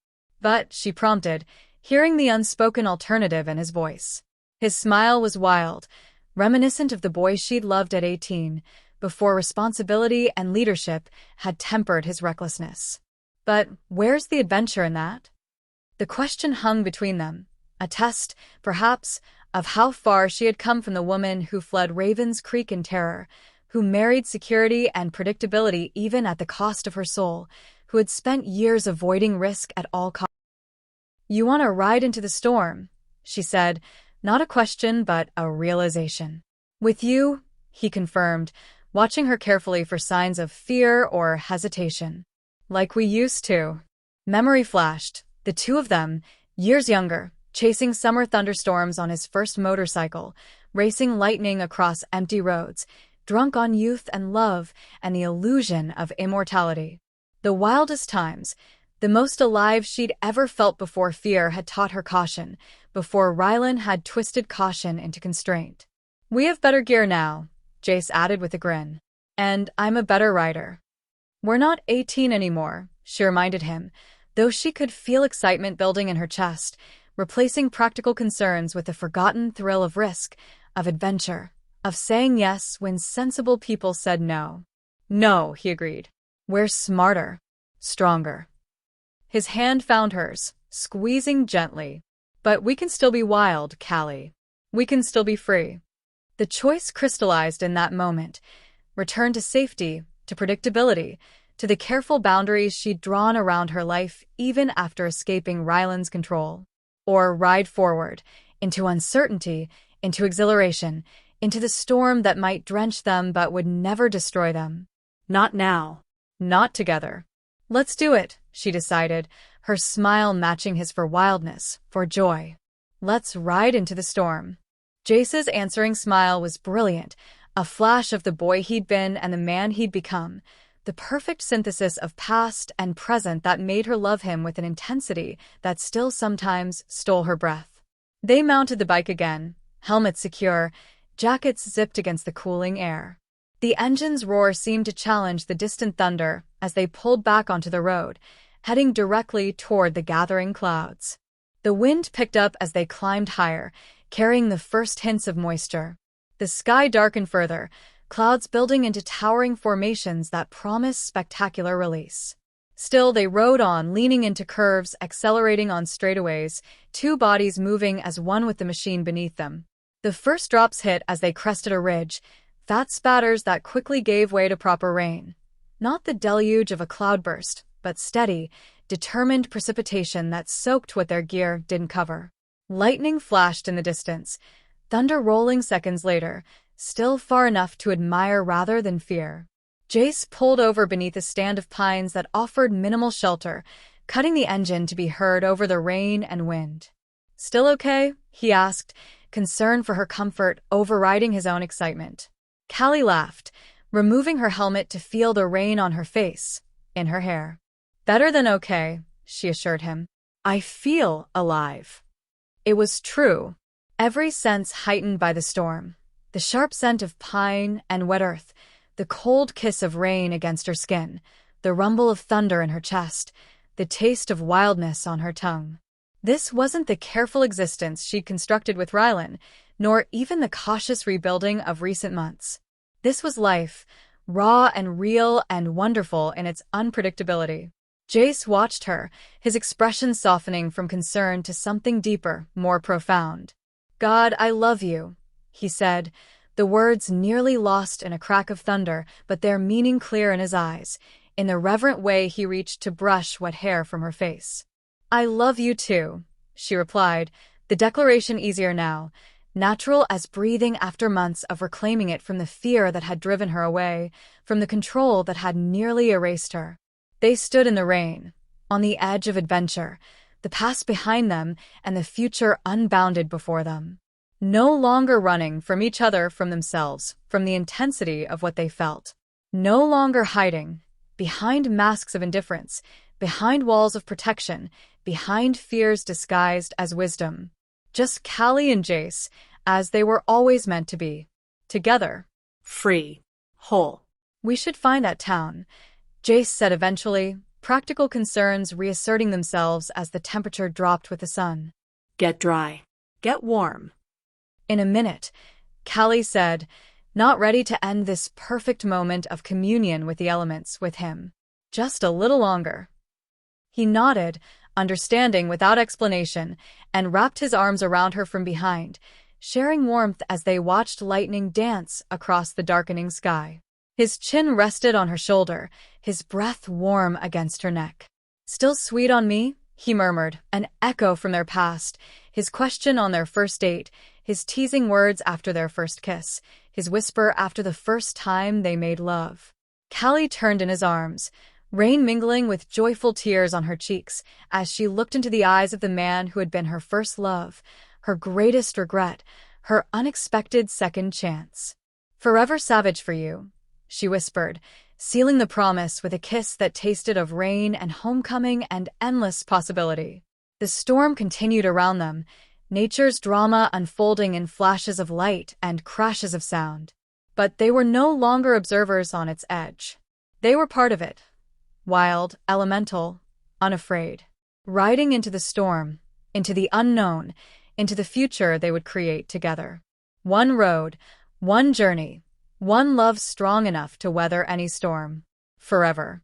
But, she prompted, hearing the unspoken alternative in his voice. His smile was wild, reminiscent of the boy she'd loved at 18, before responsibility and leadership had tempered his recklessness. But where's the adventure in that? The question hung between them, a test, perhaps, of how far she had come from the woman who fled Ravens Creek in terror, who married security and predictability even at the cost of her soul, who had spent years avoiding risk at all costs. You want to ride into the storm, she said, not a question but a realization. With you, he confirmed, watching her carefully for signs of fear or hesitation. Like we used to. Memory flashed, the two of them, years younger, chasing summer thunderstorms on his first motorcycle, racing lightning across empty roads, drunk on youth and love and the illusion of immortality. The wildest times, the most alive she'd ever felt before fear had taught her caution, before Ryland had twisted caution into constraint. We have better gear now, Jace added with a grin. And I'm a better rider. We're not 18 anymore, she reminded him, though she could feel excitement building in her chest, replacing practical concerns with the forgotten thrill of risk, of adventure, of saying yes when sensible people said no. No, he agreed. We're smarter, stronger. His hand found hers, squeezing gently. But we can still be wild, Callie. We can still be free. The choice crystallized in that moment. Return to safety, to predictability, to the careful boundaries she'd drawn around her life even after escaping Ryland's control. Or ride forward, into uncertainty, into exhilaration, into the storm that might drench them but would never destroy them. Not now. Not together. Let's do it, she decided, her smile matching his for wildness, for joy. Let's ride into the storm. Jace's answering smile was brilliant, a flash of the boy he'd been and the man he'd become, the perfect synthesis of past and present that made her love him with an intensity that still sometimes stole her breath. They mounted the bike again, helmets secure, jackets zipped against the cooling air. The engine's roar seemed to challenge the distant thunder as they pulled back onto the road, heading directly toward the gathering clouds. The wind picked up as they climbed higher, carrying the first hints of moisture. The sky darkened further, clouds building into towering formations that promised spectacular release. Still, they rode on, leaning into curves, accelerating on straightaways, two bodies moving as one with the machine beneath them. The first drops hit as they crested a ridge, fat spatters that quickly gave way to proper rain. Not the deluge of a cloudburst, but steady, determined precipitation that soaked what their gear didn't cover. Lightning flashed in the distance, thunder rolling seconds later, still far enough to admire rather than fear. Jace pulled over beneath a stand of pines that offered minimal shelter, cutting the engine to be heard over the rain and wind. "Still okay?" he asked, concern for her comfort overriding his own excitement. Callie laughed, removing her helmet to feel the rain on her face, in her hair. "Better than okay," she assured him. "I feel alive." It was true, every sense heightened by the storm. The sharp scent of pine and wet earth, the cold kiss of rain against her skin, the rumble of thunder in her chest, the taste of wildness on her tongue. This wasn't the careful existence she'd constructed with Ryland, nor even the cautious rebuilding of recent months. This was life, raw and real and wonderful in its unpredictability. Jace watched her, his expression softening from concern to something deeper, more profound. "God, I love you," he said, the words nearly lost in a crack of thunder, but their meaning clear in his eyes, in the reverent way he reached to brush wet hair from her face. "I love you too," she replied, the declaration easier now, natural as breathing after months of reclaiming it from the fear that had driven her away, from the control that had nearly erased her. They stood in the rain, on the edge of adventure, the past behind them and the future unbounded before them. No longer running from each other, from themselves, from the intensity of what they felt. No longer hiding, behind masks of indifference, behind walls of protection, behind fears disguised as wisdom. Just Callie and Jace, as they were always meant to be. Together. Free. Whole. "We should find that town," Jace said eventually, practical concerns reasserting themselves as the temperature dropped with the sun. "Get dry. Get warm." "In a minute," Callie said, not ready to end this perfect moment of communion with the elements with him. "Just a little longer." He nodded, understanding without explanation, and wrapped his arms around her from behind, sharing warmth as they watched lightning dance across the darkening sky. His chin rested on her shoulder, his breath warm against her neck. "Still sweet on me?" he murmured, an echo from their past, his question on their first date, his teasing words after their first kiss, his whisper after the first time they made love. Callie turned in his arms, rain mingling with joyful tears on her cheeks as she looked into the eyes of the man who had been her first love, her greatest regret, her unexpected second chance. "Forever savage for you," she whispered, sealing the promise with a kiss that tasted of rain and homecoming and endless possibility. The storm continued around them, nature's drama unfolding in flashes of light and crashes of sound. But they were no longer observers on its edge. They were part of it. Wild, elemental, unafraid. Riding into the storm, into the unknown, into the future they would create together. One road, one journey, one love strong enough to weather any storm. Forever.